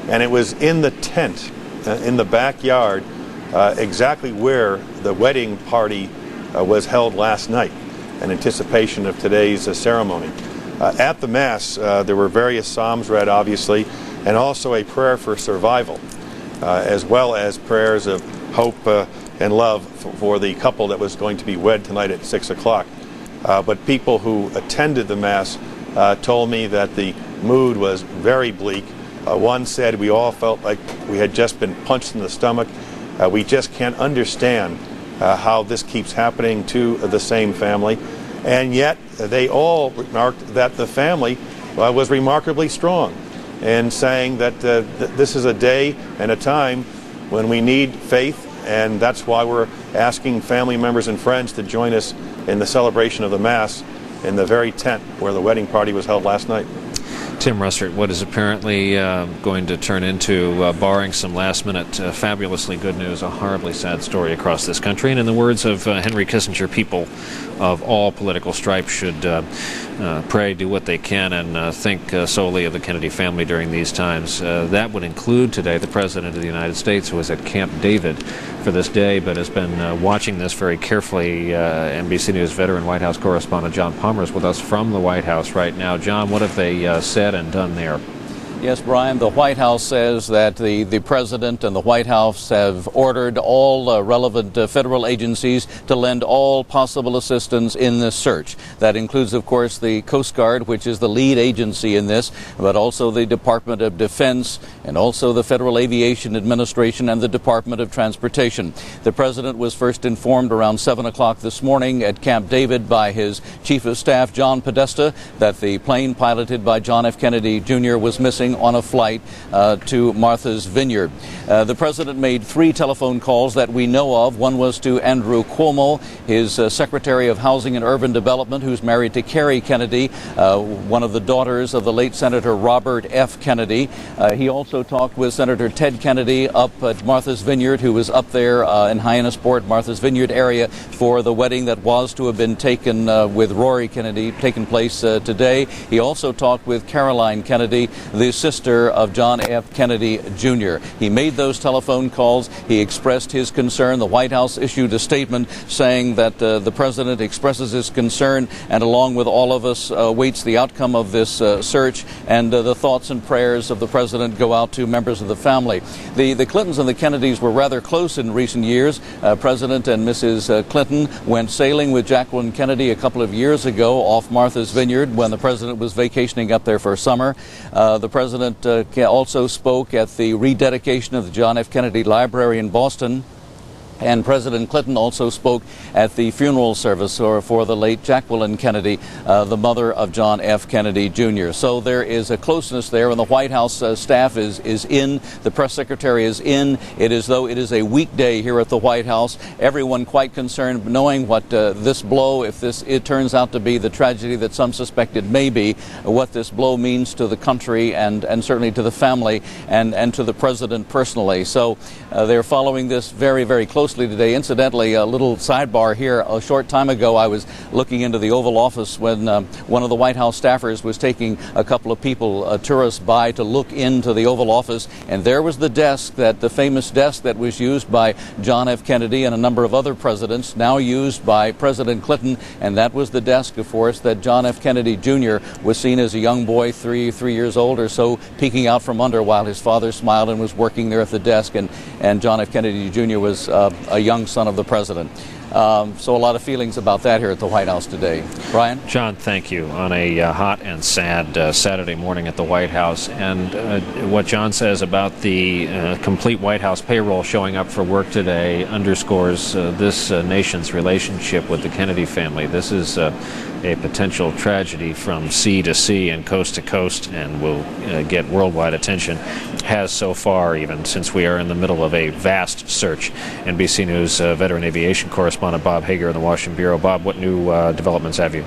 [SPEAKER 17] and it was in the tent in the backyard exactly where the wedding party was held last night in anticipation of today's ceremony. At the Mass, there were various psalms read, obviously, and also a prayer for survival, as well as prayers of hope and love for the couple that was going to be wed tonight at 6 o'clock. But people who attended the Mass told me that the mood was very bleak. One said we all felt like we had just been punched in the stomach. We just can't understand how this keeps happening to the same family. And yet they all remarked that the family was remarkably strong, and saying that this is a day and a time when we need faith, and that's why we're asking family members and friends to join us in the celebration of the Mass in the very tent where the wedding party was held last night.
[SPEAKER 1] Tim Russert, what is apparently going to turn into, barring some last-minute fabulously good news, a horribly sad story across this country. And in the words of Henry Kissinger, people of all political stripes should pray, do what they can, and think solely of the Kennedy family during these times. That would include today the President of the United States, who is at Camp David for this day, but has been watching this very carefully. NBC News veteran White House correspondent John Palmer is with us from the White House right now. John, what have they said and done there?
[SPEAKER 18] Yes, Brian, the White House says that the President and the White House have ordered all relevant federal agencies to lend all possible assistance in this search. That includes, of course, the Coast Guard, which is the lead agency in this, but also the Department of Defense and also the Federal Aviation Administration and the Department of Transportation. The President was first informed around 7 o'clock this morning at Camp David by his Chief of Staff, John Podesta, that the plane piloted by John F. Kennedy Jr. was missing on a flight to Martha's Vineyard. The President made 3 telephone calls that we know of. One was to Andrew Cuomo, his Secretary of Housing and Urban Development, who's married to Kerry Kennedy, one of the daughters of the late Senator Robert F. Kennedy. He also talked with Senator Ted Kennedy up at Martha's Vineyard, who was up there in Hyannisport, Martha's Vineyard area, for the wedding that was to have been taken with Rory Kennedy, taken place today. He also talked with Caroline Kennedy, the sister of John F. Kennedy Jr. He made those telephone calls. He expressed his concern. The White House issued a statement saying that the President expresses his concern and along with all of us waits the outcome of this search, and the thoughts and prayers of the President go out to members of the family. The Clintons and the Kennedys were rather close in recent years. President and Mrs. Clinton went sailing with Jacqueline Kennedy a couple of years ago off Martha's Vineyard when the President was vacationing up there for summer. The President also spoke at the rededication of the John F. Kennedy Library in Boston. And President Clinton also spoke at the funeral service for the late Jacqueline Kennedy, the mother of John F. Kennedy Jr. So there is a closeness there, and the White House staff is in. The press secretary is in. It is though it is a weekday here at the White House. Everyone quite concerned, knowing what this blow, if it turns out to be the tragedy that some suspect it may be, what this blow means to the country and certainly to the family and to the President personally. So they're following this very, very closely today. Incidentally, a little sidebar here. A short time ago, I was looking into the Oval Office when one of the White House staffers was taking a couple of people, tourists, by to look into the Oval Office, and there was the desk, the famous desk that was used by John F. Kennedy and a number of other presidents, now used by President Clinton, and that was the desk, of course, that John F. Kennedy Jr. was seen as a young boy, three years old or so, peeking out from under while his father smiled and was working there at the desk, and John F. Kennedy Jr. was a young son of the President. So a lot of feelings about that here at the White House today. Brian?
[SPEAKER 1] John, thank you. On a hot and sad Saturday morning at the White House. And what John says about the complete White House payroll showing up for work today underscores this nation's relationship with the Kennedy family. This is a potential tragedy from sea to sea and coast to coast, and will get worldwide attention, has so far, even since we are in the middle of a vast search. NBC News veteran aviation correspondent Bob Hager in the Washington Bureau. Bob, what new developments have you?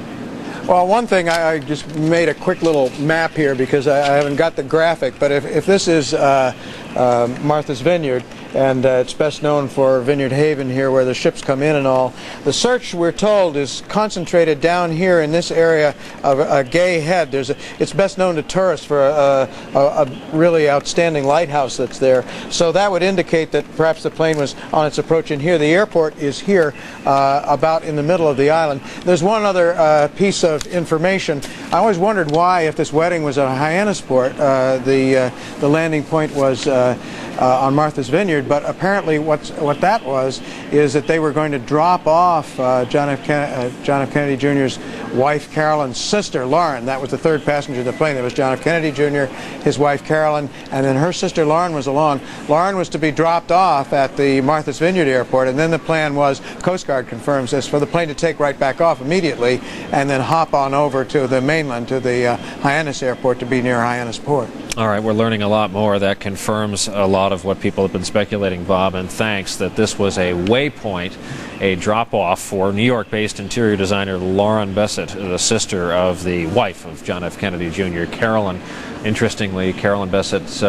[SPEAKER 2] Well, one thing, I just made a quick little map here because I haven't got the graphic, but if this is Martha's Vineyard, and it's best known for Vineyard Haven here where the ships come in and all. The search, we're told, is concentrated down here in this area of a Gay Head. It's best known to tourists for a really outstanding lighthouse that's there. So that would indicate that perhaps the plane was on its approach in here. The airport is here about in the middle of the island. There's one other piece of information. I always wondered why, if this wedding was at Hyannisport, the landing point was on Martha's Vineyard, but apparently what that was is that they were going to drop off John F. Kennedy Jr.'s wife Carolyn's sister Lauren. That was the third passenger in the plane. There was John F. Kennedy Jr., his wife Carolyn, and then her sister Lauren was along. Lauren was to be dropped off at the Martha's Vineyard airport, and then the plan was, Coast Guard confirms this, for the plane to take right back off immediately and then hop on over to the mainland, to the Hyannis airport, to be near Hyannis Port.
[SPEAKER 1] All right, we're learning a lot more. That confirms a lot of what people have been speculating, Bob, and thanks that this was a waypoint, a drop-off for New York-based interior designer Lauren Bessette, the sister of the wife of John F. Kennedy Jr., Carolyn. Interestingly, Carolyn Bessette's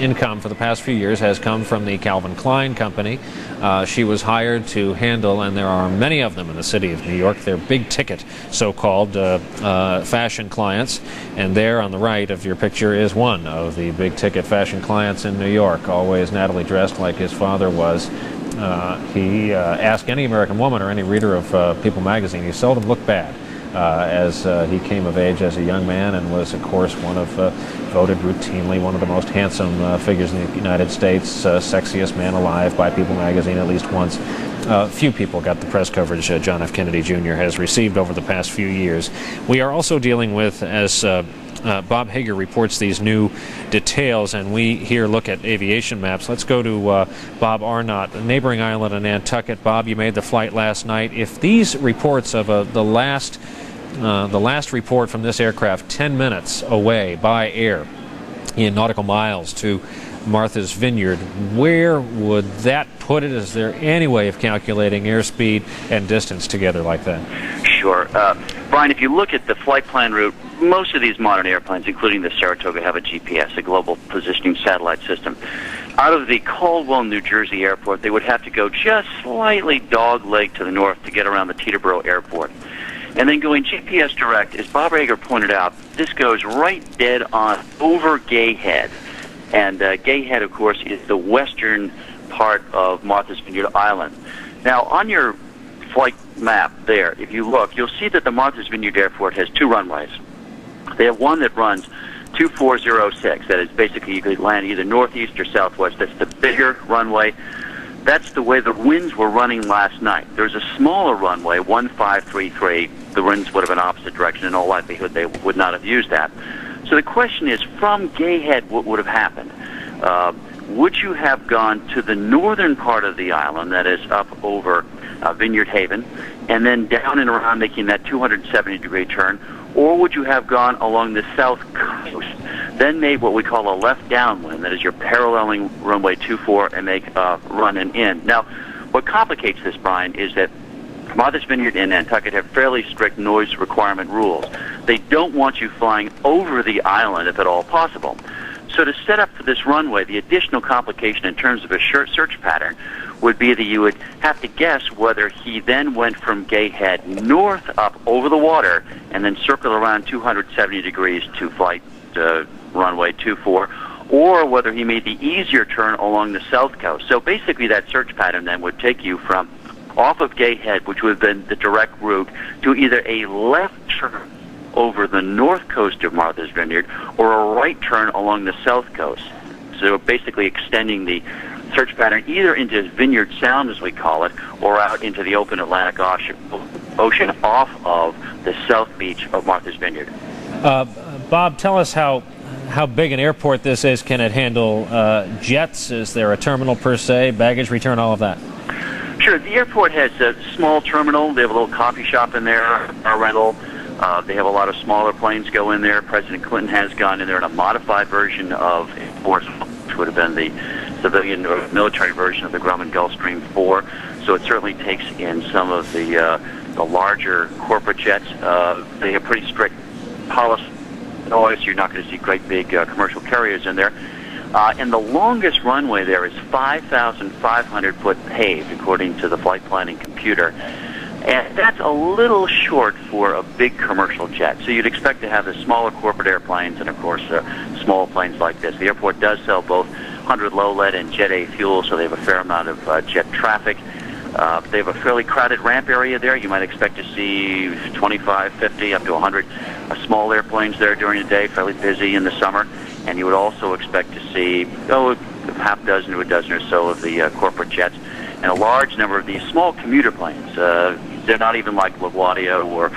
[SPEAKER 1] income for the past few years has come from the Calvin Klein company. She was hired to handle, and there are many of them in the city of New York, they're big-ticket, so-called fashion clients. And there on the right of your picture is one of the big-ticket fashion clients in New York, always nattily dressed like his father was. He asked any American woman or any reader of People magazine, he seldom looked bad. as he came of age as a young man and was, of course, voted routinely one of the most handsome figures in the United States, sexiest man alive by People magazine at least once. Few people got the press coverage John F. Kennedy Jr. has received over the past few years. We are also dealing with, as Bob Hager reports these new details, and we here look at aviation maps. Let's go to Bob Arnott, a neighboring island in Nantucket. Bob, you made the flight last night. If these reports of the last report from this aircraft 10 minutes away by air in nautical miles to Martha's Vineyard, where would that put it? Is there any way of calculating airspeed and distance together like that?
[SPEAKER 7] Sure. Brian, if you look at the flight plan route, most of these modern airplanes, including the Saratoga, have a GPS, a global positioning satellite system. Out of the Caldwell, New Jersey airport, they would have to go just slightly dogleg to the north to get around the Teterboro airport. And then going GPS direct, as Bob Hager pointed out, this goes right dead on over Gay Head. And Gay Head, of course, is the western part of Martha's Vineyard Island. Now, on your flight map there, if you look, you'll see that the Martha's Vineyard Airport has two runways. They have one that runs 2406. That is basically you could land either northeast or southwest. That's the bigger runway. That's the way the winds were running last night. There's a smaller runway, 1533. The winds would have been opposite direction. In all likelihood, they would not have used that. So the question is, from Gay Head, what would have happened? Would you have gone to the northern part of the island, that is up over Vineyard Haven, and then down and around making that 270-degree turn, or would you have gone along the south coast, then made what we call a left downwind, that is you're paralleling runway 24 and make a run and in. Now, what complicates this, Brian, is that Martha's Vineyard and Nantucket have fairly strict noise requirement rules. They don't want you flying over the island if at all possible. So to set up for this runway, the additional complication in terms of a search pattern would be that you would have to guess whether he then went from Gay Head north up over the water and then circle around 270 degrees to flight runway 24, or whether he made the easier turn along the south coast. So basically that search pattern then would take you from off of Gay Head, which would have been the direct route, to either a left turn over the north coast of Martha's Vineyard or a right turn along the south coast. So basically extending the search pattern either into Vineyard Sound, as we call it, or out into the open Atlantic Ocean off of the south beach of Martha's Vineyard.
[SPEAKER 1] Bob, tell us how big an airport this is. Can it handle jets? Is there a terminal per se, baggage return, all of that?
[SPEAKER 7] Sure. The airport has a small terminal. They have a little coffee shop in there, a rental. They have a lot of smaller planes go in there. President Clinton has gone in there in a modified version of Force, which would have been the civilian or military version of the Grumman Gulfstream 4. So it certainly takes in some of the larger corporate jets. They have pretty strict policy. Noise. You're not going to see great big commercial carriers in there. And the longest runway there is 5,500 foot paved, according to the flight planning computer. And that's a little short for a big commercial jet. So you'd expect to have the smaller corporate airplanes and, of course, small planes like this. The airport does sell both 100 low-lead and Jet A fuel, so they have a fair amount of jet traffic. They have a fairly crowded ramp area there. You might expect to see 25, 50, up to 100 small airplanes there during the day, fairly busy in the summer. And you would also expect to see a half dozen to a dozen or so of the corporate jets, and a large number of these small commuter planes. They're not even like LaGuardia or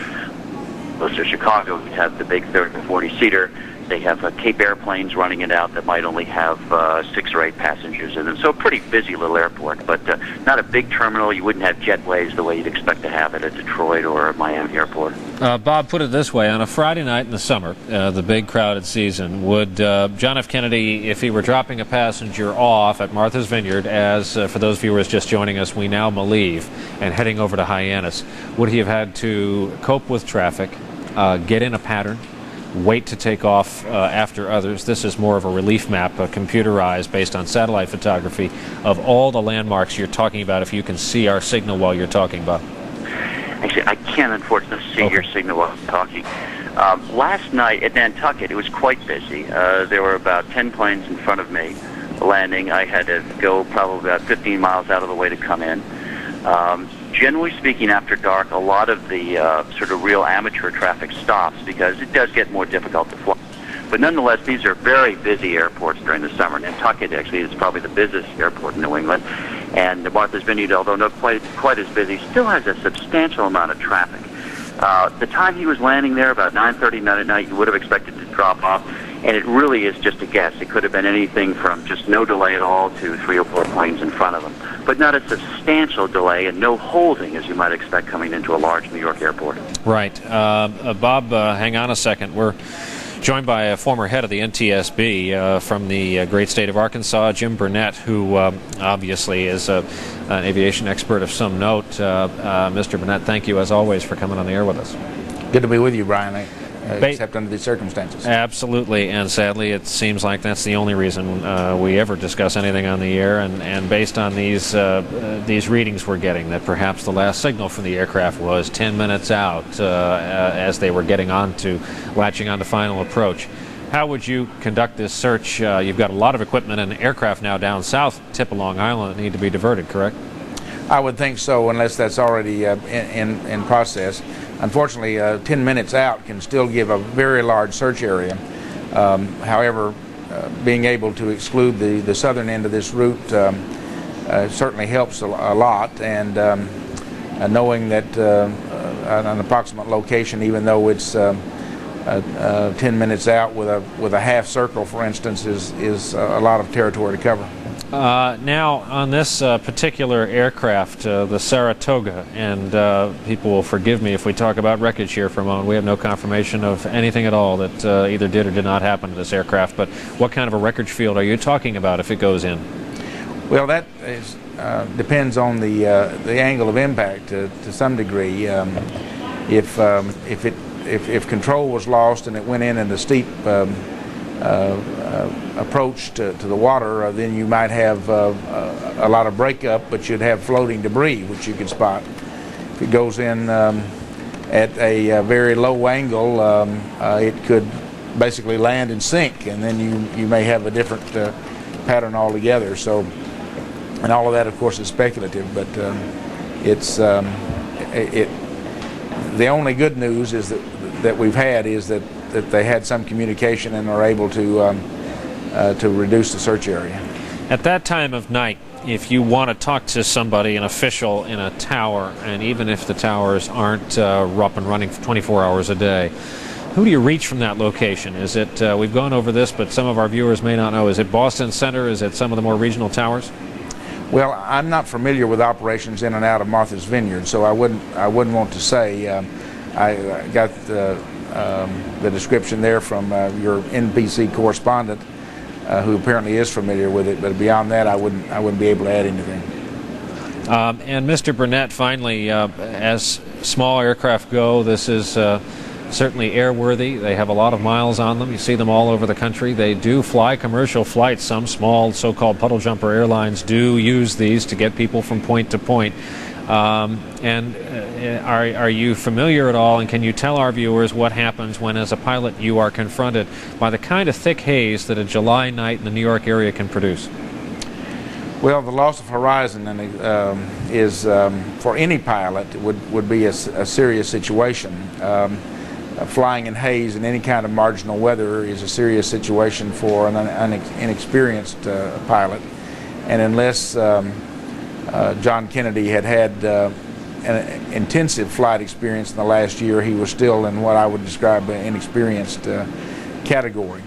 [SPEAKER 7] Chicago. You have the big 30 or 40-seater. They have Cape airplanes running it out that might only have 6 or 8 passengers in them. So a pretty busy little airport, but not a big terminal. You wouldn't have jetways the way you'd expect to have it at Detroit or Miami airport.
[SPEAKER 1] Bob, put it this way. On a Friday night in the summer, the big crowded season, would John F. Kennedy, if he were dropping a passenger off at Martha's Vineyard, as for those viewers just joining us, we now believe, and heading over to Hyannis, would he have had to cope with traffic, get in a pattern, wait to take off after others? This is more of a relief map, computerized based on satellite photography of all the landmarks you're talking about, if you can see our signal while you're talking, Bob.
[SPEAKER 7] Actually, I can't, unfortunately, see your signal while I'm talking. Last night at Nantucket, it was quite busy. There were about 10 planes in front of me landing. I had to go probably about 15 miles out of the way to come in. generally speaking, after dark, a lot of the sort of real amateur traffic stops because it does get more difficult to fly. But nonetheless, these are very busy airports during the summer. Nantucket actually is probably the busiest airport in New England. And Martha's Vineyard, although not quite as busy, still has a substantial amount of traffic. The time he was landing there, about 9:30 at night, you would have expected to drop off. And it really is just a guess. It could have been anything from just no delay at all to 3 or 4 planes in front of him. But not a substantial delay and no holding, as you might expect coming into a large New York airport.
[SPEAKER 1] Right. Bob, hang on a second. We're joined by a former head of the NTSB from the great state of Arkansas, Jim Burnett, who obviously is an aviation expert of some note. Mr. Burnett, thank you as always for coming on the air with us.
[SPEAKER 19] Good to be with you, Brian, except under these circumstances.
[SPEAKER 1] Absolutely, and sadly it seems like that's the only reason we ever discuss anything on the air, and based on these readings we're getting, that perhaps the last signal from the aircraft was 10 minutes out as they were latching on to final approach. How would you conduct this search? You've got a lot of equipment and aircraft now down south, tip of Long Island, that need to be diverted, correct?
[SPEAKER 19] I would think so, unless that's already in process. Unfortunately, 10 minutes out can still give a very large search area. However, being able to exclude the southern end of this route certainly helps a lot, and knowing that an approximate location, even though it's 10 minutes out with a half circle, for instance, is a lot of territory to cover.
[SPEAKER 1] Now, on this particular aircraft, the Saratoga, and people will forgive me if we talk about wreckage here for a moment. We have no confirmation of anything at all that either did or did not happen to this aircraft, but what kind of a wreckage field are you talking about if it goes in?
[SPEAKER 19] Well, that depends on the angle of impact to some degree. If control was lost and it went in a steep approach to the water, then you might have a lot of breakup, but you'd have floating debris which you could spot. If it goes in at a very low angle, it could basically land and sink, and then you may have a different pattern altogether. So, and all of that, of course, is speculative, but the only good news is that we've had is that they had some communication and are able to reduce the search area.
[SPEAKER 1] At that time of night, if you want to talk to somebody, an official in a tower, and even if the towers aren't up and running for 24 hours a day, who do you reach from that location? Is it, we've gone over this, but some of our viewers may not know, is it Boston Center? Is it some of the more regional towers?
[SPEAKER 19] Well, I'm not familiar with operations in and out of Martha's Vineyard, so I wouldn't want to say. I got the description there from your NBC correspondent, who apparently is familiar with it, but beyond that, I wouldn't be able to add anything.
[SPEAKER 1] And Mr. Burnett, finally, as small aircraft go, this is certainly airworthy. They have a lot of miles on them. You see them all over the country. They do fly commercial flights. Some small so-called puddle jumper airlines do use these to get people from point to point. Are you familiar at all, and can you tell our viewers what happens when, as a pilot, you are confronted by the kind of thick haze that a July night in the New York area can produce?
[SPEAKER 19] Well, the loss of horizon is, for any pilot, would be a serious situation. Flying in haze in any kind of marginal weather is a serious situation for an inexperienced pilot, and unless John Kennedy had an intensive flight experience in the last year, he was still in what I would describe an inexperienced category.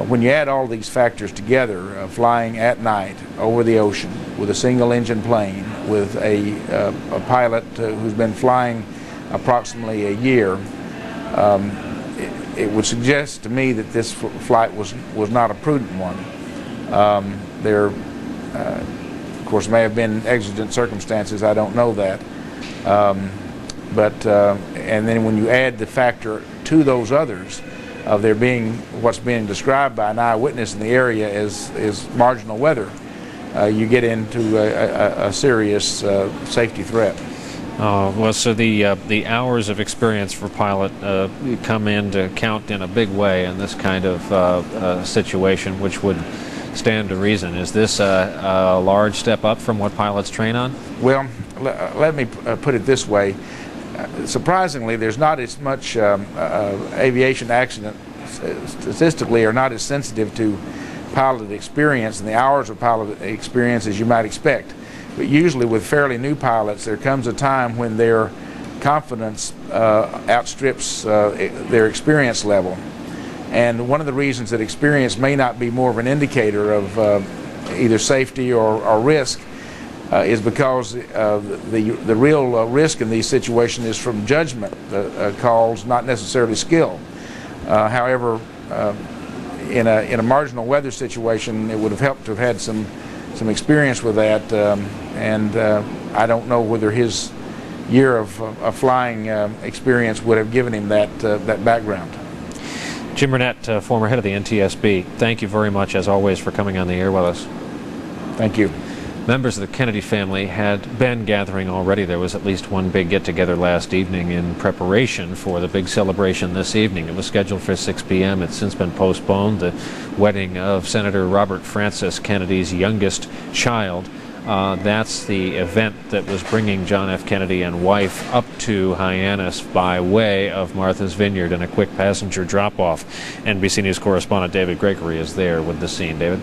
[SPEAKER 19] When you add all these factors together, flying at night over the ocean with a single engine plane, with a pilot who's been flying approximately a year, it would suggest to me that this flight was not a prudent one. There, of course, may have been exigent circumstances. I don't know that. And then when you add the factor to those others of there being what's being described by an eyewitness in the area as marginal weather, you get into a serious safety threat.
[SPEAKER 1] Well, so the hours of experience for pilot come into count in a big way in this kind of situation, which would stand to reason. Is this a large step up from what pilots train on?
[SPEAKER 19] Well, let me put it this way. Surprisingly, there's not as much aviation accident statistically are not as sensitive to pilot experience and the hours of pilot experience as you might expect. But usually with fairly new pilots, there comes a time when their confidence outstrips their experience level. And one of the reasons that experience may not be more of an indicator of either safety or risk is because the real risk in these situations is from judgment calls, not necessarily skill. However, in a marginal weather situation, it would have helped to have had some experience with that, and I don't know whether his year of flying experience would have given him that background.
[SPEAKER 1] Jim Burnett, former head of the NTSB, thank you very much, as always, for coming on the air with us.
[SPEAKER 19] Thank you.
[SPEAKER 1] Members of the Kennedy family had been gathering already. There was at least one big get-together last evening in preparation for the big celebration this evening. It was scheduled for 6 p.m. It's since been postponed. The wedding of Senator Robert Francis Kennedy's youngest child. That's the event that was bringing John F. Kennedy and wife up to Hyannis by way of Martha's Vineyard in a quick passenger drop-off. NBC News correspondent David Gregory is there with the scene. David?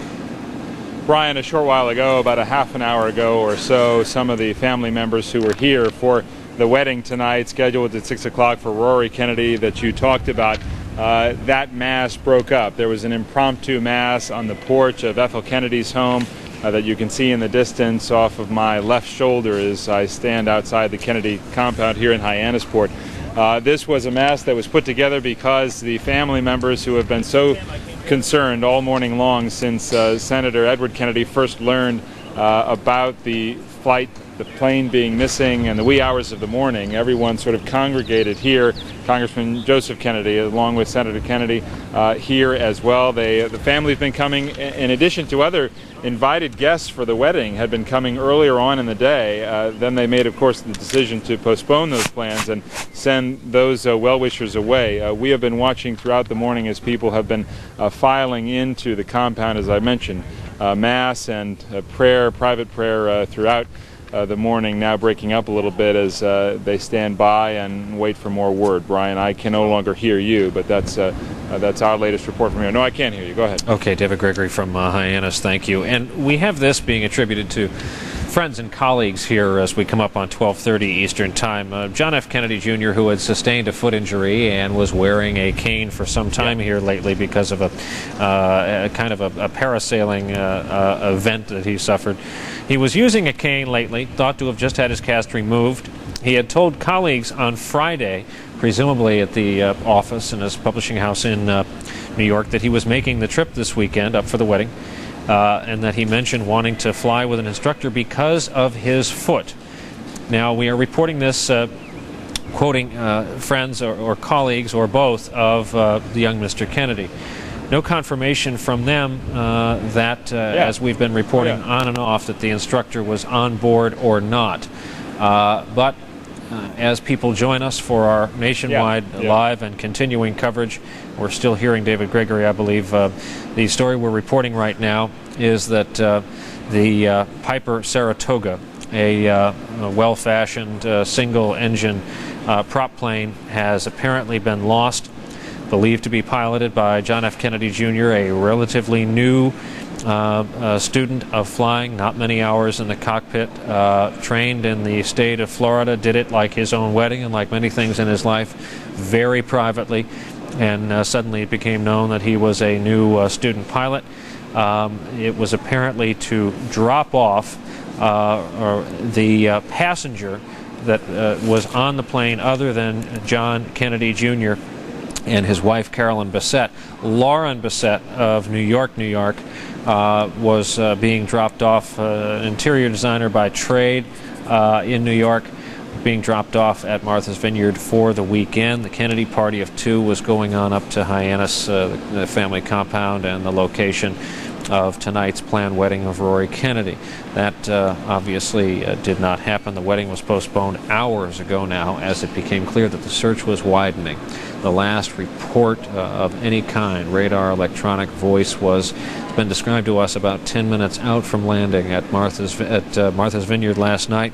[SPEAKER 20] Brian, a short while ago, about a half an hour ago or so, some of the family members who were here for the wedding tonight, scheduled at 6 o'clock for Rory Kennedy that you talked about, that mass broke up. There was an impromptu mass on the porch of Ethel Kennedy's home that you can see in the distance off of my left shoulder as I stand outside the Kennedy compound here in Hyannisport. This was a mass that was put together because the family members who have been so concerned all morning long since Senator Edward Kennedy first learned about the flight, the plane being missing, and the wee hours of the morning. Everyone sort of congregated here. Congressman Joseph Kennedy, along with Senator Kennedy, here as well. The family's been coming, in addition to other invited guests for the wedding, had been coming earlier on in the day. Then they made, of course, the decision to postpone those plans and send those well-wishers away. We have been watching throughout the morning as people have been filing into the compound, as I mentioned. Mass and prayer, private prayer throughout the morning, now breaking up a little bit as they stand by and wait for more word. Brian, I can no longer hear you, but that's our latest report from here. No, I can't hear you. Go ahead.
[SPEAKER 1] Okay, David Gregory from Hyannis, thank you. And we have this being attributed to friends and colleagues here as we come up on 12:30 Eastern Time. John F. Kennedy Jr., who had sustained a foot injury and was wearing a cane for some time here lately because of a kind of a parasailing event that he suffered. He was using a cane lately, thought to have just had his cast removed. He had told colleagues on Friday, presumably at the office in his publishing house in New York, that he was making the trip this weekend up for the wedding, and that he mentioned wanting to fly with an instructor because of his foot. Now, we are reporting this quoting friends or colleagues or both of the young Mr. Kennedy. No confirmation from them that, as we've been reporting on and off, that the instructor was on board or not. But as people join us for our nationwide live and continuing coverage, we're still hearing David Gregory, I believe. The story we're reporting right now is that the Piper Saratoga, a well-fashioned single-engine prop plane, has apparently been lost, believed to be piloted by John F. Kennedy Jr., a relatively new student of flying, not many hours in the cockpit, trained in the state of Florida, did it like his own wedding and like many things in his life, very privately, and suddenly it became known that he was a new student pilot. It was apparently to drop off the passenger that was on the plane other than John Kennedy Jr. and his wife, Carolyn Bessette. Lauren Bessette of New York, was being dropped off, interior designer by trade in New York, being dropped off at Martha's Vineyard for the weekend. The Kennedy party of two was going on up to Hyannis, the family compound, and the location of tonight's planned wedding of Rory Kennedy. That obviously did not happen. The wedding was postponed hours ago now as it became clear that the search was widening. The last report of any kind, radar, electronic, voice, was been described to us about 10 minutes out from landing at Martha's Vineyard last night.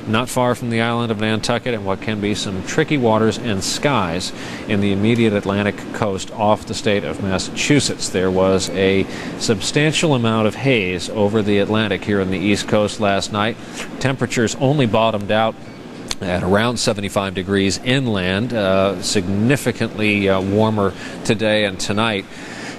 [SPEAKER 1] not far from the island of Nantucket and what can be some tricky waters and skies in the immediate Atlantic coast off the state of Massachusetts. There was a substantial amount of haze over the Atlantic here on the East Coast last night. Temperatures only bottomed out at around 75 degrees inland, significantly warmer today and tonight.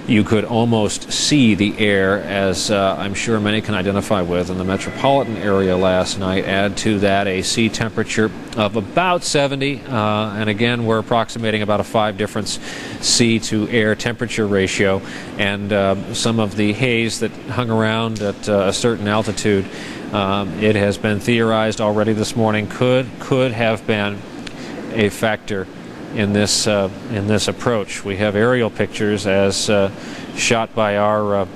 [SPEAKER 1] You could almost see the air, as I'm sure many can identify with, in the metropolitan area last night. Add to that a sea temperature of about 70, and again, we're approximating about a 5 difference sea to air temperature ratio, and some of the haze that hung around at a certain altitude, it has been theorized already this morning, could have been a factor in this approach. We have aerial pictures as shot by our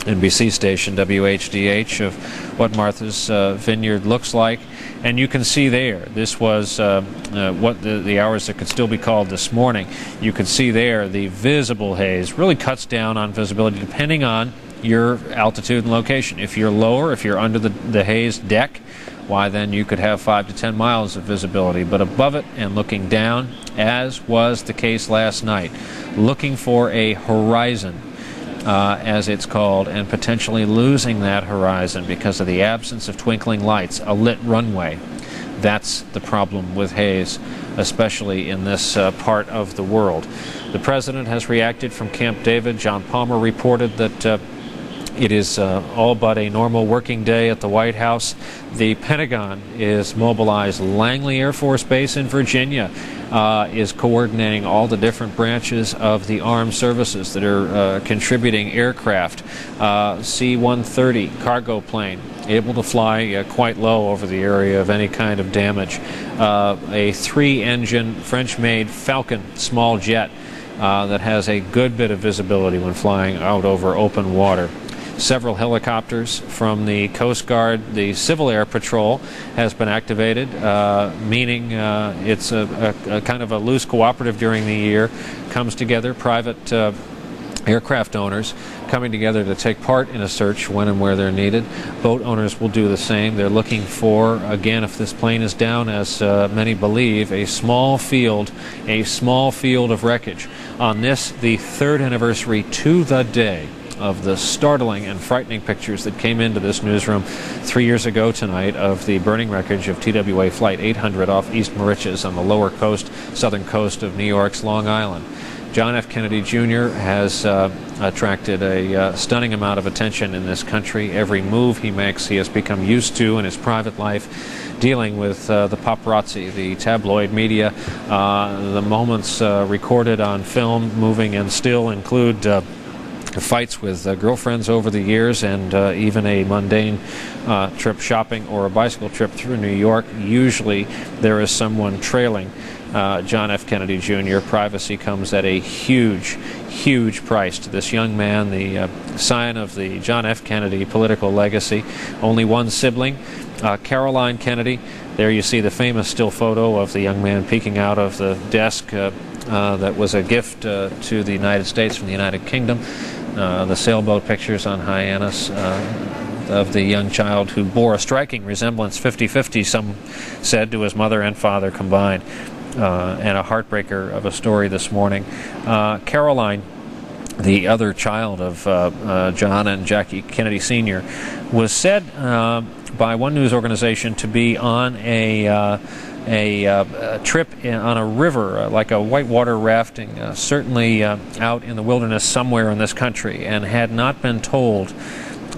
[SPEAKER 1] NBC station WHDH of what Martha's Vineyard looks like, and you can see there. This was what the hours that could still be called this morning. You can see there the visible haze really cuts down on visibility depending on your altitude and location. If you're lower, if you're under the haze deck, why then you could have 5 to 10 miles of visibility. But above it and looking down, as was the case last night, looking for a horizon, as it's called, and potentially losing that horizon because of the absence of twinkling lights, a lit runway. That's the problem with haze, especially in this part of the world. The president has reacted from Camp David. John Palmer reported that it is all but a normal working day at the White House. The Pentagon is mobilized. Langley Air Force Base in Virginia is coordinating all the different branches of the armed services that are contributing aircraft. C-130 cargo plane, able to fly quite low over the area of any kind of damage. A 3-engine French-made Falcon small jet that has a good bit of visibility when flying out over open water. Several helicopters from the Coast Guard. The Civil Air Patrol has been activated, meaning it's a kind of a loose cooperative during the year. Comes together, private aircraft owners coming together to take part in a search when and where they're needed. Boat owners will do the same. They're looking for, again, if this plane is down, as many believe, a small field of wreckage. On this, the 3rd anniversary to the day of the startling and frightening pictures that came into this newsroom 3 years ago tonight of the burning wreckage of TWA Flight 800 off East Moriches on the lower coast, southern coast of New York's Long Island. John F. Kennedy Jr. has attracted a stunning amount of attention in this country. Every move he makes, he has become used to in his private life, dealing with the paparazzi, the tabloid media. The moments recorded on film, moving and still, include fights with girlfriends over the years, and even a mundane trip shopping or a bicycle trip through New York. Usually there is someone trailing John F. Kennedy Jr. Privacy comes at a huge, huge price to this young man, the scion of the John F. Kennedy political legacy. Only one sibling, Caroline Kennedy. There you see the famous still photo of the young man peeking out of the desk that was a gift to the United States from the United Kingdom. The sailboat pictures on Hyannis of the young child who bore a striking resemblance, 50-50, some said, to his mother and father combined. And a heartbreaker of a story this morning. Caroline, the other child of John and Jackie Kennedy Sr., was said by one news organization to be on a trip on a river, like a whitewater rafting, certainly out in the wilderness somewhere in this country, and had not been told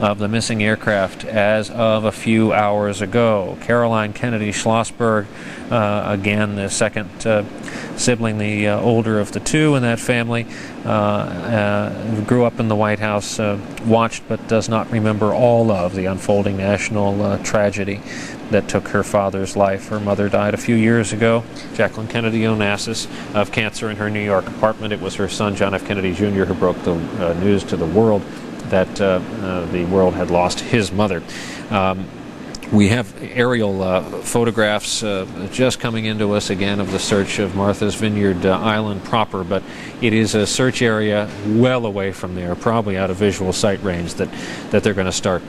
[SPEAKER 1] of the missing aircraft as of a few hours ago. Caroline Kennedy Schlossberg, again the second sibling, the older of the two in that family, grew up in the White House, watched but does not remember all of the unfolding national tragedy that took her father's life. Her mother died a few years ago, Jacqueline Kennedy Onassis, of cancer in her New York apartment. It was her son, John F. Kennedy Jr., who broke the news to the world that the world had lost his mother. We have aerial photographs just coming into us again of the search of Martha's Vineyard Island proper, but it is a search area well away from there, probably out of visual sight range that they're going to start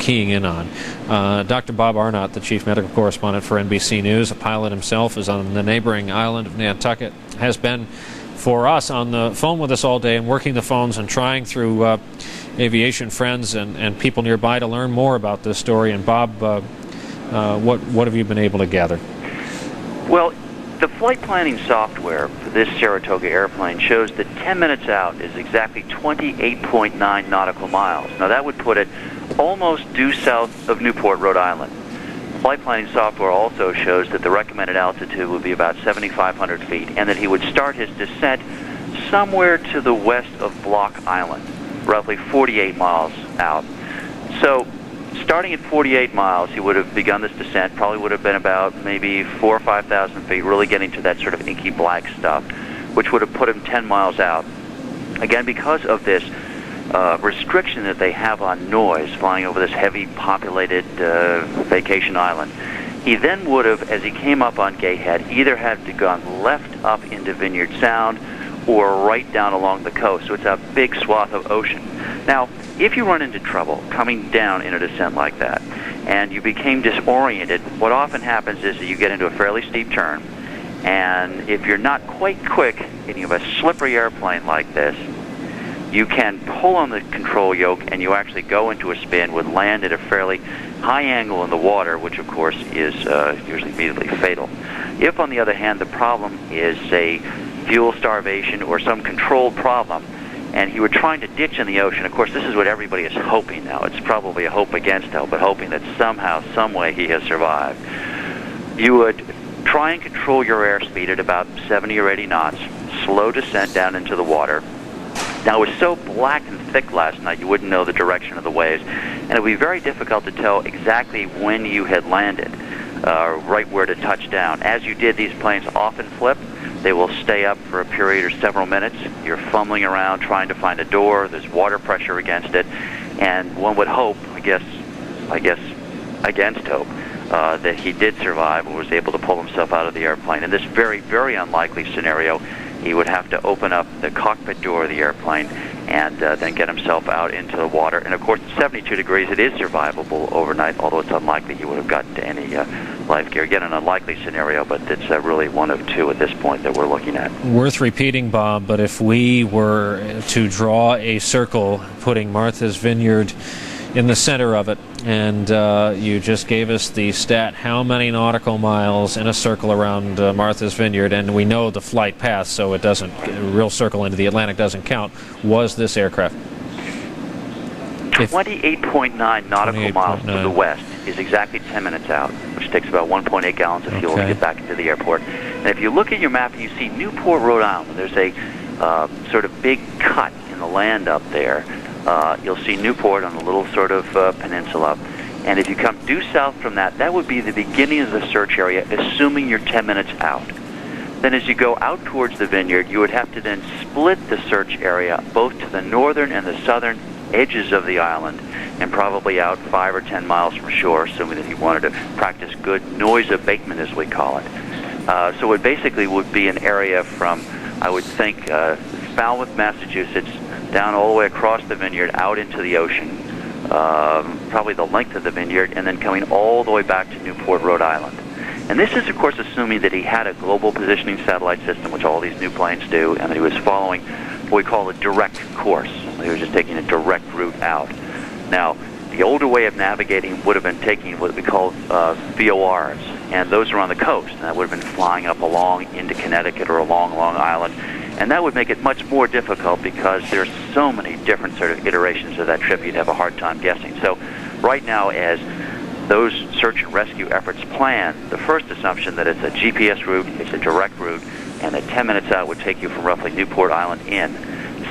[SPEAKER 1] keying in on. Dr. Bob Arnott, the chief medical correspondent for NBC News, a pilot himself, is on the neighboring island of Nantucket, has been for us on the phone with us all day and working the phones and trying through aviation friends and people nearby to learn more about this story. And Bob, what have you been able to gather?
[SPEAKER 7] Well, the flight planning software for this Saratoga airplane shows that 10 minutes out is exactly 28.9 nautical miles. Now that would put it almost due south of Newport, Rhode Island. Flight planning software also shows that the recommended altitude would be about 7,500 feet and that he would start his descent somewhere to the west of Block Island, roughly 48 miles out. So starting at 48 miles, he would have begun this descent, probably would have been about maybe 4,000 or 5,000 feet, really getting to that sort of inky black stuff, which would have put him 10 miles out. Again, because of this restriction that they have on noise flying over this heavy populated vacation island, he then would have, as he came up on Gay Head, either had to gone left up into Vineyard Sound or right down along the coast. So it's a big swath of ocean. Now, if you run into trouble coming down in a descent like that and you became disoriented, what often happens is that you get into a fairly steep turn, and if you're not quite quick and you have a slippery airplane like this, you can pull on the control yoke and you actually go into a spin, would land at a fairly high angle in the water, which of course is usually immediately fatal. If, on the other hand, the problem is, say, fuel starvation or some controlled problem, and he were trying to ditch in the ocean, of course this is what everybody is hoping now. It's probably a hope against hope, but hoping that somehow, some way he has survived. You would try and control your airspeed at about 70 or 80 knots, slow descent down into the water. Now, it was so black and thick last night you wouldn't know the direction of the waves, and it would be very difficult to tell exactly when you had landed, right where to touch down. As you did, these planes often flip. They will stay up for a period of several minutes. You're fumbling around trying to find a door. There's water pressure against it, and one would hope, I guess against hope, that he did survive and was able to pull himself out of the airplane. In this very, very unlikely scenario, he would have to open up the cockpit door of the airplane and then get himself out into the water. And of course, at 72 degrees, it is survivable overnight, although it's unlikely he would have gotten to any life gear. Again, an unlikely scenario, but it's really one of two at this point that we're looking at.
[SPEAKER 1] Worth repeating, Bob, but if we were to draw a circle putting Martha's Vineyard in the center of it, and you just gave us the stat, how many nautical miles in a circle around Martha's Vineyard, and we know the flight path, so it doesn't, a real circle into the Atlantic doesn't count, was this aircraft?
[SPEAKER 7] 28.9 nautical miles to the west is exactly 10 minutes out, which takes about 1.8 gallons of fuel to get back into the airport. And if you look at your map and you see Newport, Rhode Island, there's a sort of big cut in the land up there. You'll see Newport on a little sort of peninsula. And if you come due south from that, that would be the beginning of the search area, assuming you're 10 minutes out. Then as you go out towards the vineyard, you would have to then split the search area both to the northern and the southern edges of the island, and probably out 5 or 10 miles from shore, assuming that you wanted to practice good noise abatement, as we call it. So it basically would be an area from, I would think, Falmouth, Massachusetts, down all the way across the vineyard, out into the ocean, probably the length of the vineyard, and then coming all the way back to Newport, Rhode Island. And this is, of course, assuming that he had a global positioning satellite system, which all these new planes do, and that he was following what we call a direct course. He was just taking a direct route out. Now, the older way of navigating would have been taking what we call VORs, and those are on the coast, and that would have been flying up along into Connecticut or along Long Island. And that would make it much more difficult because there's so many different sort of iterations of that trip you'd have a hard time guessing. So right now, as those search and rescue efforts plan, the first assumption that it's a GPS route, it's a direct route, and that 10 minutes out would take you from roughly Newport Island in.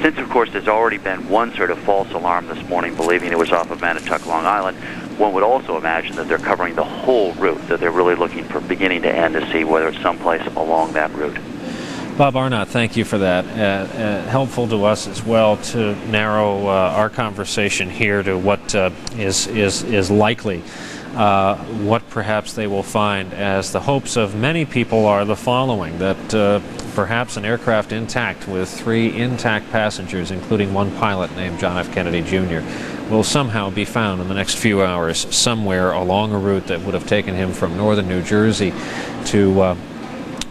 [SPEAKER 7] Since, of course, there's already been one sort of false alarm this morning believing it was off of Manituck, Long Island, one would also imagine that they're covering the whole route, that they're really looking from beginning to end to see whether it's someplace along that route.
[SPEAKER 1] Bob Arnott, thank you for that. Helpful to us as well to narrow our conversation here to what is likely. What perhaps they will find, as the hopes of many people are the following, that perhaps an aircraft intact with 3 intact passengers, including one pilot named John F. Kennedy Jr., will somehow be found in the next few hours somewhere along a route that would have taken him from northern New Jersey to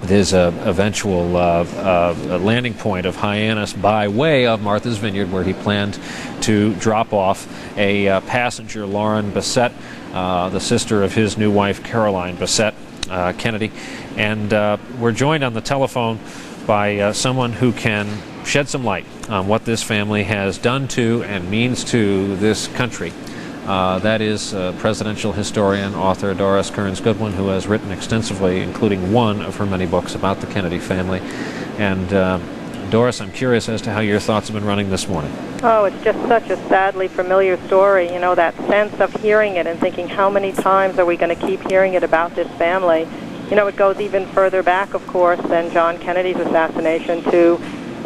[SPEAKER 1] his eventual landing point of Hyannis by way of Martha's Vineyard, where he planned to drop off a passenger, Lauren Bassett, the sister of his new wife, Caroline Bassett Kennedy. And we're joined on the telephone by someone who can shed some light on what this family has done to and means to this country. That is presidential historian, author Doris Kearns Goodwin, who has written extensively, including one of her many books about the Kennedy family. And Doris, I'm curious as to how your thoughts have been running this morning.
[SPEAKER 2] Oh, it's just such a sadly familiar story. You know, that sense of hearing it and thinking, how many times are we going to keep hearing it about this family? You know, it goes even further back, of course, than John Kennedy's assassination to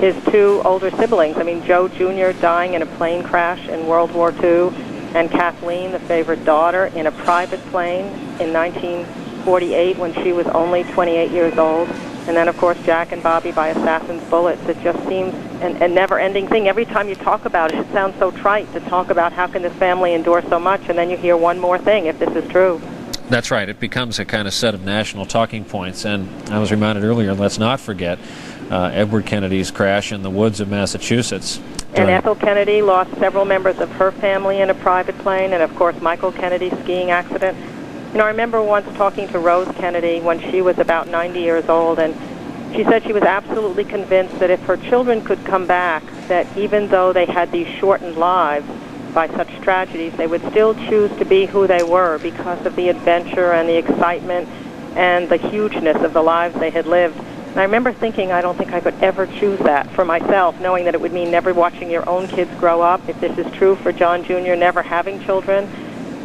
[SPEAKER 2] his 2 older siblings. I mean, Joe Jr. dying in a plane crash in World War II, and Kathleen, the favorite daughter, in a private plane in 1948 when she was only 28 years old. And then, of course, Jack and Bobby by assassin's bullets. It just seems a never-ending thing. Every time you talk about it, it sounds so trite to talk about how can this family endure so much, and then you hear one more thing, if this is true.
[SPEAKER 1] That's right. It becomes a kind of set of national talking points. And I was reminded earlier, let's not forget Edward Kennedy's crash in the woods of Massachusetts.
[SPEAKER 2] And Ethel Kennedy lost several members of her family in a private plane, and of course Michael Kennedy's skiing accident. You know, I remember once talking to Rose Kennedy when she was about 90 years old, and she said she was absolutely convinced that if her children could come back, that even though they had these shortened lives by such tragedies, they would still choose to be who they were because of the adventure and the excitement and the hugeness of the lives they had lived. And I remember thinking, I don't think I could ever choose that for myself, knowing that it would mean never watching your own kids grow up. If this is true for John Jr., never having children.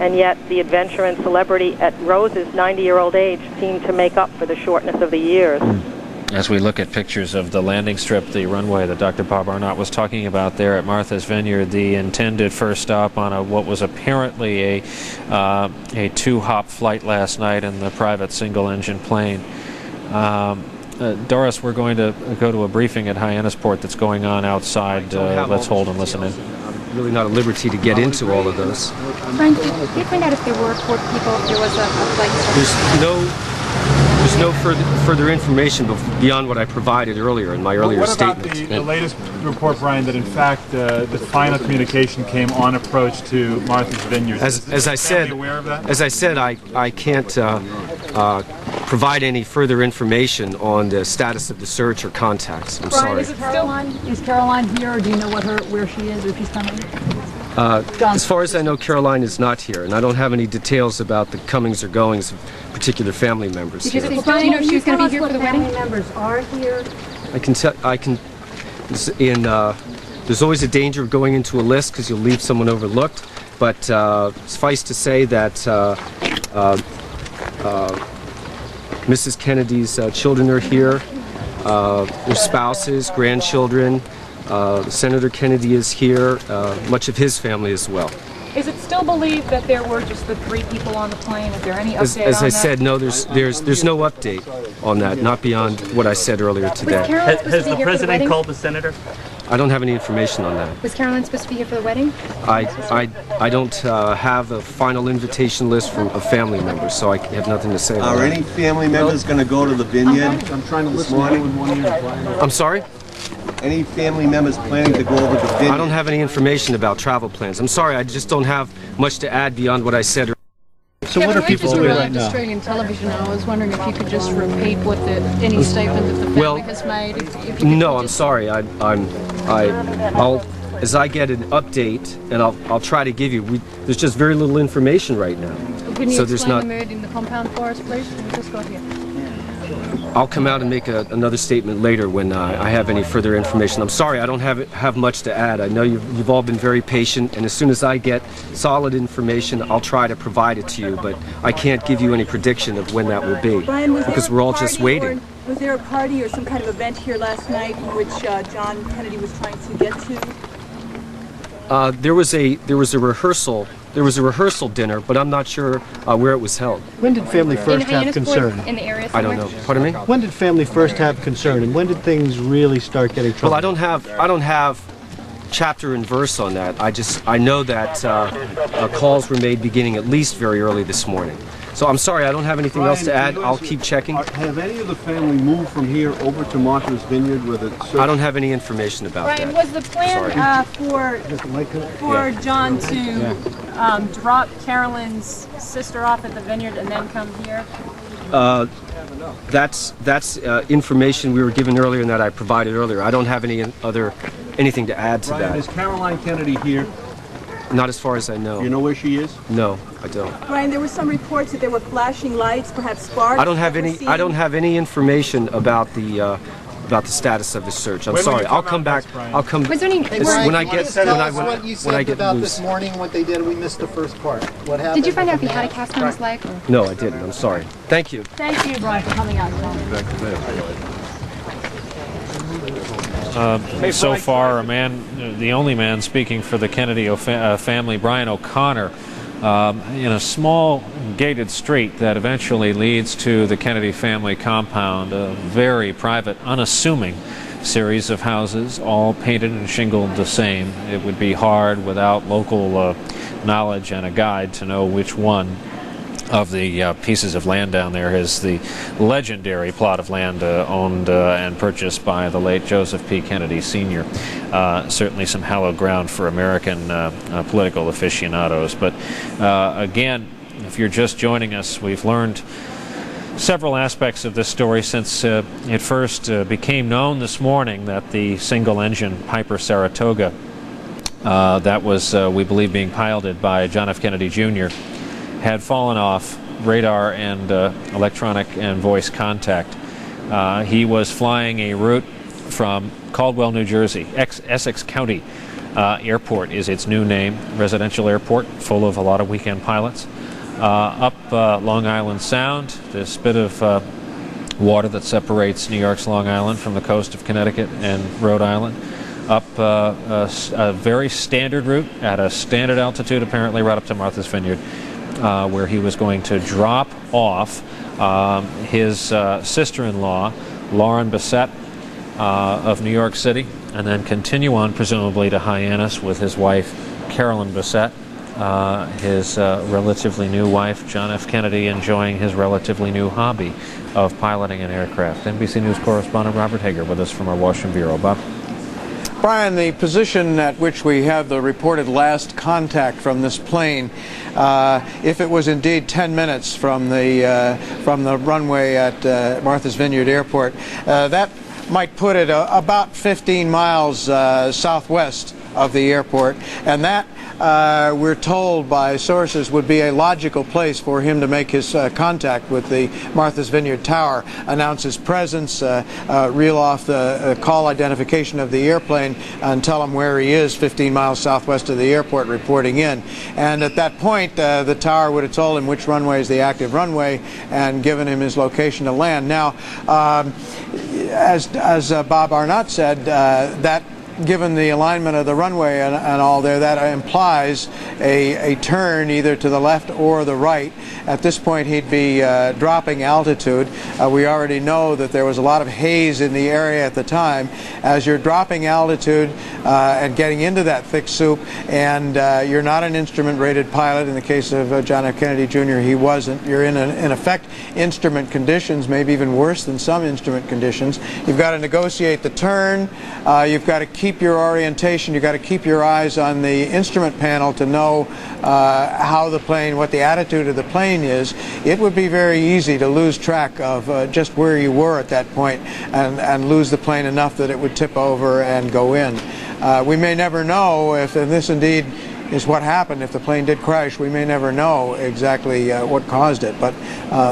[SPEAKER 2] And yet the adventure and celebrity at Rose's 90-year-old age seemed to make up for the shortness of the years.
[SPEAKER 1] As we look at pictures of the landing strip, the runway that Dr. Bob Arnott was talking about there at Martha's Vineyard, the intended first stop on what was apparently a 2-hop flight last night in the private single-engine plane. Doris, we're going to go to a briefing at Hyannisport that's going on outside. Let's hold and listen in.
[SPEAKER 21] I'm really not at liberty to get into all of those.
[SPEAKER 22] Frank, did you find out if there were 4 people, if there was a flight?
[SPEAKER 21] There's no further information beyond what I provided earlier in my earlier statement.
[SPEAKER 20] What about the latest report, Brian, that in fact the final communication came on approach to Martha's Vineyard?
[SPEAKER 21] As I said, I can't provide any further information on the status of the search or contacts. I'm
[SPEAKER 23] Brian,
[SPEAKER 21] sorry.
[SPEAKER 23] Is Caroline here, or do you know where she is, or if she's coming?
[SPEAKER 21] As far as I know, Caroline is not here, and I don't have any details about the comings or goings of particular family members here.
[SPEAKER 23] Do you know if she was going to be here for the wedding?
[SPEAKER 22] Family members are here.
[SPEAKER 21] There's always a danger of going into a list because you'll leave someone overlooked, but suffice to say that Mrs. Kennedy's children are here, their spouses, grandchildren. Senator Kennedy is here, much of his family as well.
[SPEAKER 23] Is it still believed that there were just the 3 people on the plane? Is there any update on that?
[SPEAKER 21] As I said, no, there's no update on that, not beyond what I said earlier today.
[SPEAKER 24] Has the president called the senator?
[SPEAKER 21] I don't have any information on that.
[SPEAKER 22] Was Caroline supposed to be here for the wedding?
[SPEAKER 21] I don't have a final invitation list from a family members, so I have nothing to say about
[SPEAKER 25] Are
[SPEAKER 21] that.
[SPEAKER 25] any family members going to go to the vineyard this morning?
[SPEAKER 21] I'm sorry?
[SPEAKER 25] Any family members planning to go over the vineyard?
[SPEAKER 21] I don't have any information about travel plans. I'm sorry, I just don't have much to add beyond what I said earlier.
[SPEAKER 24] So what are people doing right now?
[SPEAKER 23] Australian television. I was wondering if you could just repeat what any statement that the family has made. If you
[SPEAKER 21] No, I'm sorry. I'll as I get an update, and I'll try to give you. There's just very little information right now.
[SPEAKER 23] Can you
[SPEAKER 21] so there's
[SPEAKER 23] explain
[SPEAKER 21] not.
[SPEAKER 23] the mood in the compound for us, please? We just got here.
[SPEAKER 21] I'll come out and make another statement later when I have any further information. I'm sorry, I don't have much to add. I know you've all been very patient, and as soon as I get solid information, I'll try to provide it to you, but I can't give you any prediction of when that will be,
[SPEAKER 3] Brian,
[SPEAKER 21] because we're all just waiting.
[SPEAKER 3] Was there a party or some kind of event here last night in which John Kennedy was trying to get to?
[SPEAKER 21] There was a rehearsal. There was a rehearsal dinner, but I'm not sure where it was held.
[SPEAKER 24] When did family first have concern?
[SPEAKER 22] In the area
[SPEAKER 21] I don't know. Pardon me?
[SPEAKER 24] When did family first have concern, and when did things really start getting trouble?
[SPEAKER 21] Well, I don't have chapter and verse on that. I know that calls were made beginning at least very early this morning. So I'm sorry, I don't have anything else to add. I'll keep checking.
[SPEAKER 25] Have any of the family moved from here over to Martha's Vineyard with it?
[SPEAKER 21] I don't have any information about
[SPEAKER 22] Brian,
[SPEAKER 21] that.
[SPEAKER 22] was the plan for John to drop Carolyn's sister off at the vineyard and then come here?
[SPEAKER 21] That's information we were given earlier and that I provided earlier. I don't have anything to add to that.
[SPEAKER 25] Is Caroline Kennedy here?
[SPEAKER 21] Not as far as I know.
[SPEAKER 25] You know where she is?
[SPEAKER 21] No, I don't.
[SPEAKER 3] Brian, there were some reports that there were flashing lights, perhaps sparks.
[SPEAKER 21] I don't have any information about the status of the search. I'm sorry. I'll come back. I'll come
[SPEAKER 22] Was there any
[SPEAKER 21] when I get
[SPEAKER 24] what you said about
[SPEAKER 21] loose.
[SPEAKER 24] this morning, what they did. We missed the first part. What happened?
[SPEAKER 22] Did you find out if he had a cast on his leg?
[SPEAKER 21] No, I didn't. I'm sorry. Thank you.
[SPEAKER 22] Thank you, Brian, for coming out.
[SPEAKER 1] So far, the only man speaking for the Kennedy family, Brian O'Connor, in a small gated street that eventually leads to the Kennedy family compound, a very private, unassuming series of houses, all painted and shingled the same. It would be hard without local knowledge and a guide to know which one of the pieces of land down there is the legendary plot of land owned and purchased by the late Joseph P. Kennedy Sr. Certainly some hallowed ground for American political aficionados. But again, if you're just joining us, we've learned several aspects of this story since it first became known this morning that the single-engine Piper Saratoga that was, we believe, being piloted by John F. Kennedy Jr. had fallen off radar and electronic and voice contact. He was flying a route from Caldwell, New Jersey. Essex County Airport is its new name, residential airport full of a lot of weekend pilots. Up Long Island Sound, this bit of water that separates New York's Long Island from the coast of Connecticut and Rhode Island. Up a very standard route at a standard altitude, apparently right up to Martha's Vineyard, where he was going to drop off his sister-in-law, Lauren Bissett, of New York City, and then continue on, presumably, to Hyannis with his wife, Carolyn Bissett, his relatively new wife, John F. Kennedy, enjoying his relatively new hobby of piloting an aircraft. NBC News correspondent Robert Hager with us from our Washington Bureau. Bob?
[SPEAKER 2] Brian, the position at which we have the reported last contact from this plane, if it was indeed 10 minutes from the runway at Martha's Vineyard Airport, that might put it about 15 miles southwest of the airport, and that we're told by sources would be a logical place for him to make his contact with the Martha's Vineyard Tower, announce his presence, reel off the call identification of the airplane, and tell him where he is 15 miles southwest of the airport reporting in. And at that point, the tower would have told him which runway is the active runway and given him his location to land. Now, as Bob Arnott said, that given the alignment of the runway and all there, that implies a turn either to the left or the right. At this point, he'd be dropping altitude. We already know that there was a lot of haze in the area at the time. As you're dropping altitude and getting into that thick soup, and you're not an instrument-rated pilot, in the case of John F. Kennedy Jr., he wasn't. You're in effect, instrument conditions, maybe even worse than some instrument conditions. You've got to negotiate the turn. You've got to keep your orientation. You've got to keep your eyes on the instrument panel to know how the plane, what the attitude of the plane is. It would be very easy to lose track of just where you were at that point and lose the plane enough that it would tip over and go in. We may never know if this indeed is what happened if the plane did crash. We may never know exactly what caused it, but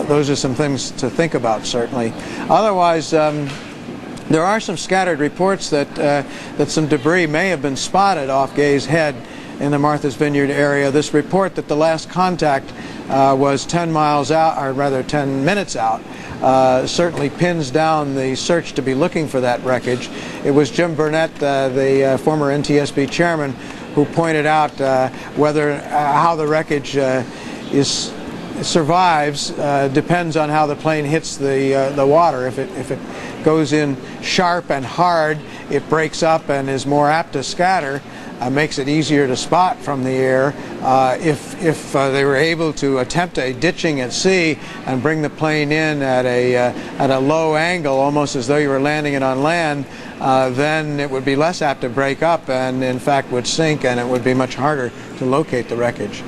[SPEAKER 2] those are some things to think about, certainly. Otherwise, there are some scattered reports that some debris may have been spotted off Gay's Head in the Martha's Vineyard area. This report that the last contact was 10 miles out, or rather 10 minutes out, certainly pins down the search to be looking for that wreckage. It was Jim Burnett, the former NTSB chairman, who pointed out how the wreckage survives depends on how the plane hits the water. If it goes in sharp and hard, it breaks up and is more apt to scatter. Makes it easier to spot from the air. If they were able to attempt a ditching at sea and bring the plane in at a low angle, almost as though you were landing it on land, then it would be less apt to break up and in fact would sink, and it would be much harder to locate the wreckage.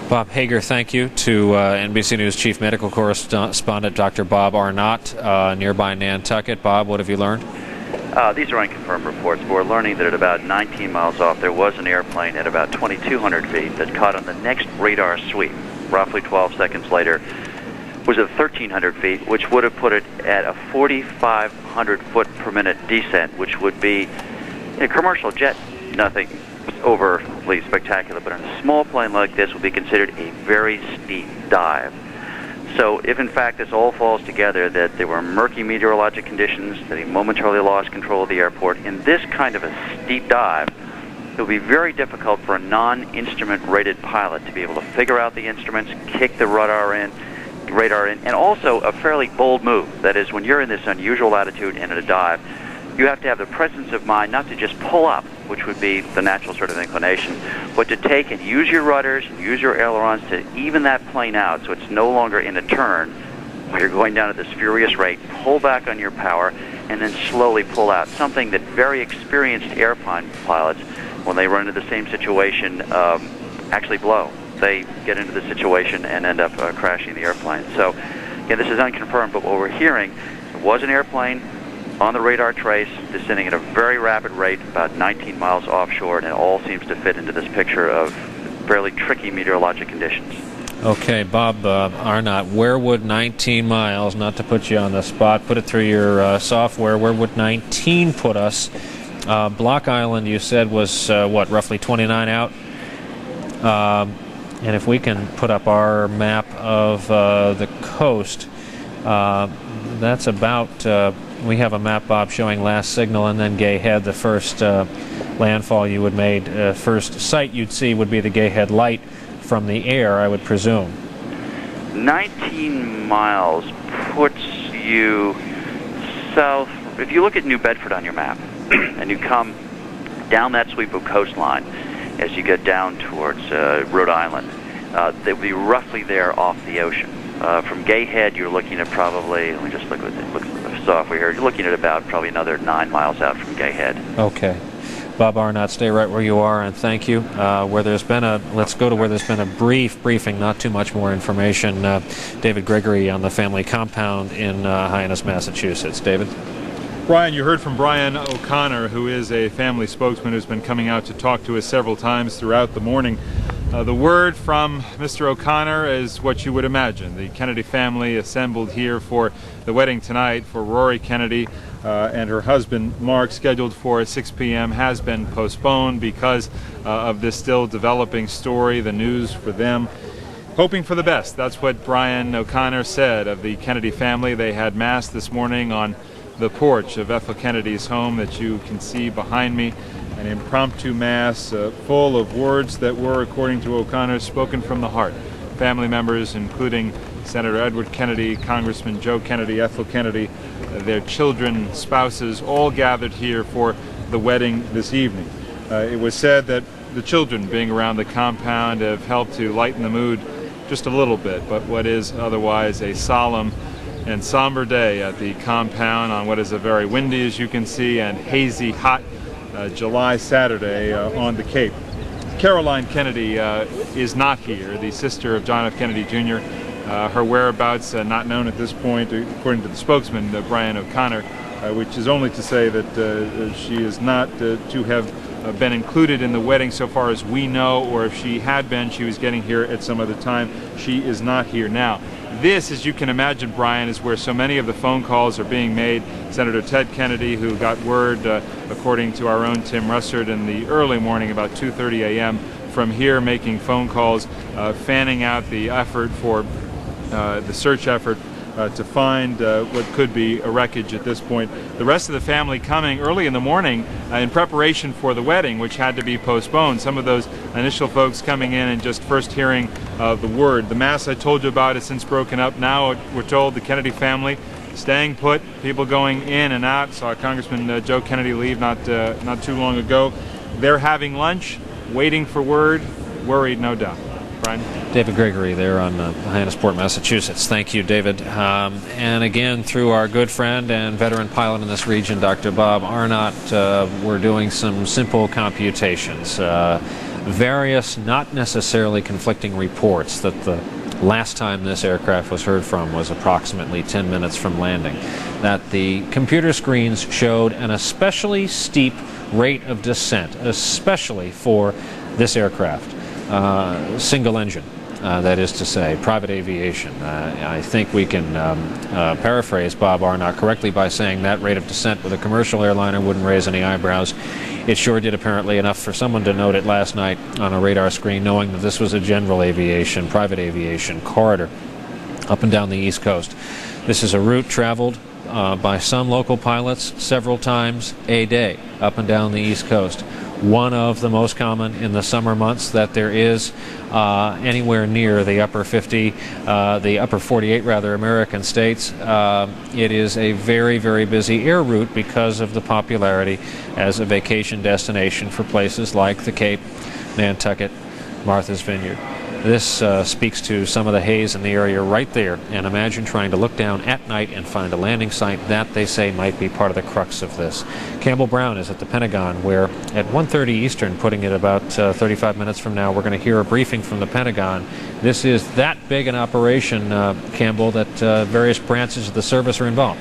[SPEAKER 1] Bob Hager, thank you. To NBC News Chief Medical Correspondent Dr. Bob Arnott, nearby Nantucket. Bob, what have you learned?
[SPEAKER 7] These are unconfirmed reports, but we're learning that at about 19 miles off, there was an airplane at about 2,200 feet that caught on the next radar sweep. Roughly 12 seconds later, was at 1,300 feet, which would have put it at a 4,500 foot per minute descent, which would be a commercial jet, nothing overly spectacular, but in a small plane like this would be considered a very steep dive. So if in fact this all falls together, that there were murky meteorologic conditions, that he momentarily lost control of the airport, in this kind of a steep dive, it would be very difficult for a non-instrument rated pilot to be able to figure out the instruments, kick the radar in, and also a fairly bold move. That is, when you're in this unusual altitude and at a dive, you have to have the presence of mind not to just pull up, which would be the natural sort of inclination, but to take and use your rudders, use your ailerons to even that plane out so it's no longer in a turn where you're going down at this furious rate, pull back on your power, and then slowly pull out. Something that very experienced airplane pilots, when they run into the same situation, actually blow. They get into the situation and end up crashing the airplane. So, yeah, this is unconfirmed, but what we're hearing, it was an airplane on the radar trace, descending at a very rapid rate, about 19 miles offshore, and it all seems to fit into this picture of fairly tricky meteorologic conditions.
[SPEAKER 1] Okay, Bob Arnott, where would 19 miles, not to put you on the spot, put it through your software, where would 19 put us? Block Island, you said, was, roughly 29 out? And if we can put up our map of the coast, that's about... we have a map, Bob, showing last signal and then Gay Head, the first landfall you would made. First sight you'd see would be the Gay Head light from the air, I would presume.
[SPEAKER 7] 19 miles puts you south. If you look at New Bedford on your map and you come down that sweep of coastline as you get down towards Rhode Island, they would be roughly there off the ocean. From Gay Head, you're looking at probably, let me just look at the software here, you're looking at about probably another 9 miles out from Gay Head.
[SPEAKER 1] Okay. Bob Arnott, stay right where you are, and thank you. Let's go to where there's been a briefing, not too much more information. David Gregory on the family compound in Hyannis, Massachusetts. David?
[SPEAKER 20] Brian, you heard from Brian O'Connor, who is a family spokesman who's been coming out to talk to us several times throughout the morning. The word from Mr. O'Connor is what you would imagine. The Kennedy family assembled here for the wedding tonight for Rory Kennedy and her husband Mark, scheduled for 6 p.m., has been postponed because of this still developing story, the news for them. Hoping for the best. That's what Brian O'Connor said of the Kennedy family. They had mass this morning on the porch of Ethel Kennedy's home that you can see behind me. An impromptu mass full of words that were, according to O'Connor, spoken from the heart. Family members, including Senator Edward Kennedy, Congressman Joe Kennedy, Ethel Kennedy, their children, spouses, all gathered here for the wedding this evening. It was said that the children being around the compound have helped to lighten the mood just a little bit, but what is otherwise a solemn and somber day at the compound on what is a very windy, as you can see, and hazy, hot July Saturday on the Cape. Caroline Kennedy is not here, the sister of John F. Kennedy Jr. Her whereabouts not known at this point, according to the spokesman, Brian O'Connor, which is only to say that she is not to have been included in the wedding so far as we know, or if she had been, she was getting here at some other time. She is not here now. This, as you can imagine, Brian, is where so many of the phone calls are being made. Senator Ted Kennedy, who got word, according to our own Tim Russert, in the early morning, about 2:30 a.m., from here making phone calls, fanning out the effort for the search effort to find what could be a wreckage at this point. The rest of the family coming early in the morning in preparation for the wedding, which had to be postponed. Some of those initial folks coming in and just first hearing the word. The mass I told you about has since broken up. Now we're told the Kennedy family staying put, people going in and out. Saw Congressman Joe Kennedy leave not too long ago. They're having lunch, waiting for word, worried no doubt. Brian?
[SPEAKER 1] David Gregory there on Hyannisport, Massachusetts. Thank you, David. And again, through our good friend and veteran pilot in this region, Dr. Bob Arnott, we're doing some simple computations. Various, not necessarily conflicting reports that the last time this aircraft was heard from was approximately 10 minutes from landing. That the computer screens showed an especially steep rate of descent, especially for this aircraft. Single engine, that is to say, private aviation. I think we can paraphrase Bob Arnott correctly by saying that rate of descent with a commercial airliner wouldn't raise any eyebrows. It sure did, apparently, enough for someone to note it last night on a radar screen, knowing that this was a general aviation, private aviation corridor up and down the East Coast. This is a route traveled by some local pilots several times a day up and down the East Coast. One of the most common in the summer months that there is anywhere near the upper 48 rather, American states. It is a very, very busy air route because of the popularity as a vacation destination for places like the Cape, Nantucket, Martha's Vineyard. This speaks to some of the haze in the area right there, and imagine trying to look down at night and find a landing site. That, they say, might be part of the crux of this. Campbell Brown is at the Pentagon, where at 1:30 Eastern, putting it about 35 minutes from now, we're going to hear a briefing from the Pentagon. This is that big an operation, Campbell, that various branches of the service are involved.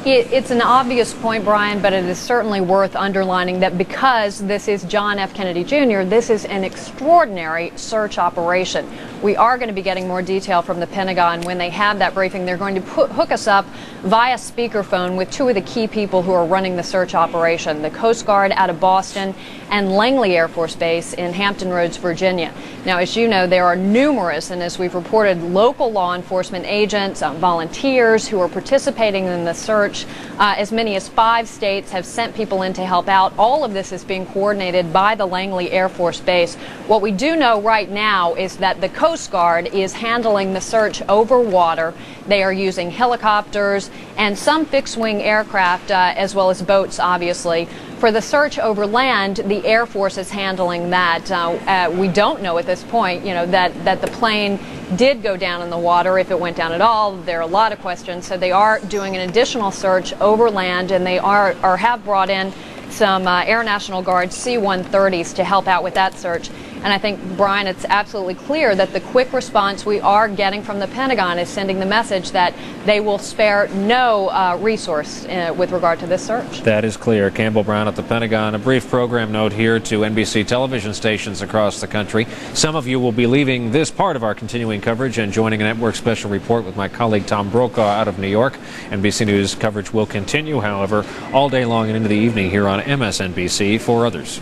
[SPEAKER 5] It's an obvious point, Brian, but it is certainly worth underlining that because this is John F. Kennedy Jr., this is an extraordinary search operation. We are going to be getting more detail from the Pentagon when they have that briefing. They're going to hook us up via speakerphone with two of the key people who are running the search operation, the Coast Guard out of Boston and Langley Air Force Base in Hampton Roads, Virginia. Now, as you know, there are numerous, and as we've reported, local law enforcement agents, volunteers who are participating in the search. As many as 5 states have sent people in to help out. All of this is being coordinated by the Langley Air Force Base. What we do know right now is that the Coast Guard is handling the search over water. They are using helicopters and some fixed-wing aircraft, as well as boats, obviously. For the search over land, the Air Force is handling that. We don't know at this point, that the plane did go down in the water, if it went down at all. There are a lot of questions. So they are doing an additional search over land, and they have brought in some Air National Guard C-130s to help out with that search. And I think, Brian, it's absolutely clear that the quick response we are getting from the Pentagon is sending the message that they will spare no resource with regard to this search.
[SPEAKER 1] That is clear. Campbell Brown at the Pentagon. A brief program note here to NBC television stations across the country. Some of you will be leaving this part of our continuing coverage and joining a network special report with my colleague Tom Brokaw out of New York. NBC News coverage will continue, however, all day long and into the evening here on MSNBC for others.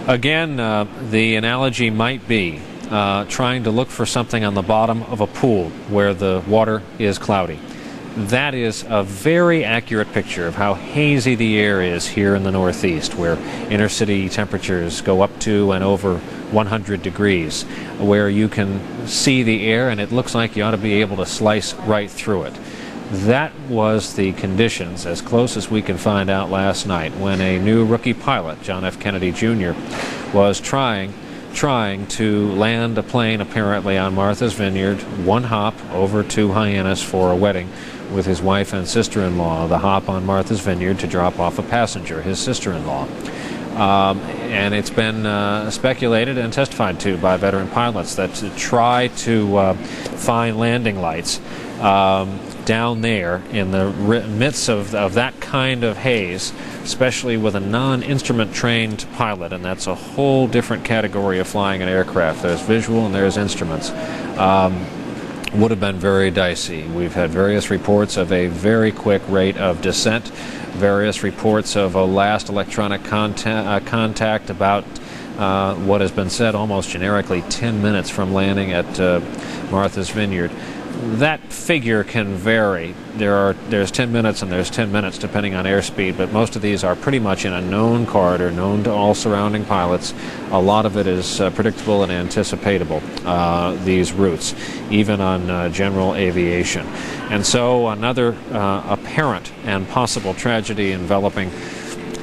[SPEAKER 1] Again, the analogy might be trying to look for something on the bottom of a pool where the water is cloudy. That is a very accurate picture of how hazy the air is here in the Northeast, where inner city temperatures go up to and over 100 degrees, where you can see the air and it looks like you ought to be able to slice right through it. That was the conditions, as close as we can find out last night, when a new rookie pilot, John F. Kennedy Jr., was trying to land a plane apparently on Martha's Vineyard, one hop over to Hyannis for a wedding with his wife and sister-in-law, the hop on Martha's Vineyard to drop off a passenger, his sister-in-law. And it's been speculated and testified to by veteran pilots that to try to find landing lights down there in the midst of that kind of haze, especially with a non-instrument trained pilot, and that's a whole different category of flying an aircraft. There's visual and there's instruments. Would have been very dicey. We've had various reports of a very quick rate of descent, various reports of a last electronic contact about what has been said almost generically 10 minutes from landing at Martha's Vineyard. That figure can vary. There's 10 minutes and there's 10 minutes depending on airspeed, but most of these are pretty much in a known corridor, known to all surrounding pilots. A lot of it is predictable and anticipatable, these routes, even on general aviation. And so another apparent and possible tragedy enveloping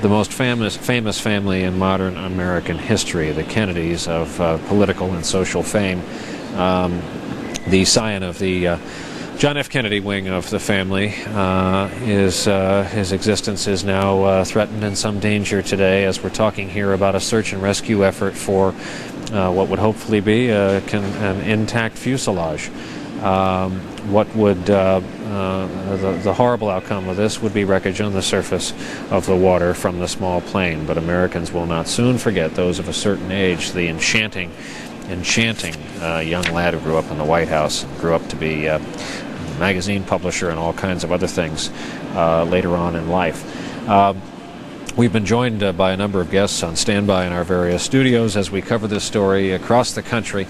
[SPEAKER 1] the most famous family in modern American history, the Kennedys of political and social fame. The scion of the John F. Kennedy wing of the family, his existence is now threatened and some danger today as we're talking here about a search and rescue effort for what would hopefully be an intact fuselage. What would the horrible outcome of this would be wreckage on the surface of the water from the small plane, but Americans will not soon forget, those of a certain age, the enchanting young lad who grew up in the White House and grew up to be a magazine publisher and all kinds of other things later on in life. We've been joined by a number of guests on standby in our various studios as we cover this story across the country.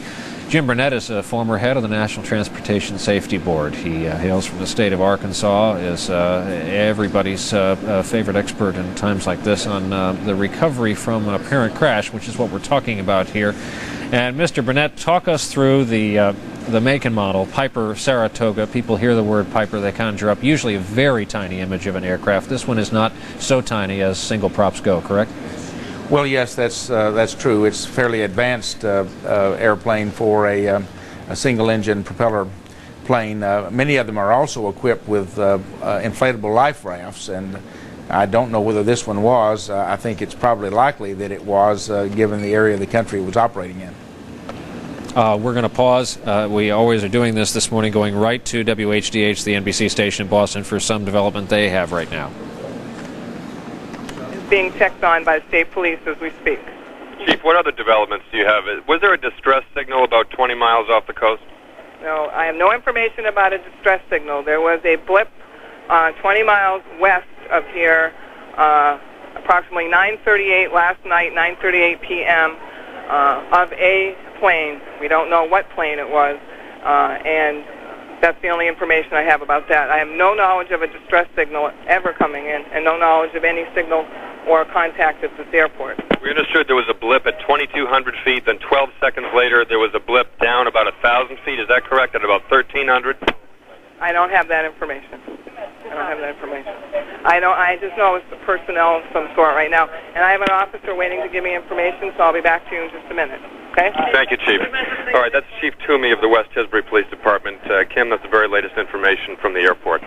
[SPEAKER 1] Jim Burnett is a former head of the National Transportation Safety Board. He hails from the state of Arkansas, is everybody's favorite expert in times like this on the recovery from an apparent crash, which is what we're talking about here. And Mr. Burnett, talk us through the make and model, Piper Saratoga. People hear the word Piper, they conjure up usually a very tiny image of an aircraft. This one is not so tiny as single props go, correct?
[SPEAKER 19] Well, yes, that's true. It's a fairly advanced airplane for a single-engine propeller plane. Many of them are also equipped with inflatable life rafts, and I don't know whether this one was. I think it's probably likely that it was, given the area of the country it was operating in.
[SPEAKER 1] We're going to pause. We always are doing this morning, going right to WHDH, the NBC station in Boston, for some development they have right now.
[SPEAKER 6] Being checked on by state police as we speak.
[SPEAKER 8] Chief, what other developments do you have? Was there a distress signal about 20 miles off the coast?
[SPEAKER 6] No, I have no information about a distress signal. There was a blip 20 miles west of here, approximately 9:38 last night, 9:38 p.m., of a plane. We don't know what plane it was, and that's the only information I have about that. I have no knowledge of a distress signal ever coming in, and no knowledge of any signal or contact at this airport.
[SPEAKER 8] We understood there was a blip at 2,200 feet, then 12 seconds later there was a blip down about 1,000 feet. Is that correct? At about 1,300?
[SPEAKER 6] I don't have that information. I just know it's personnel of some sort right now. And I have an officer waiting to give me information, so I'll be back to you in just a minute. Okay?
[SPEAKER 8] Thank you, Chief. All right, that's Chief Toomey of the West Tisbury Police Department. Kim, that's the very latest information from the airport.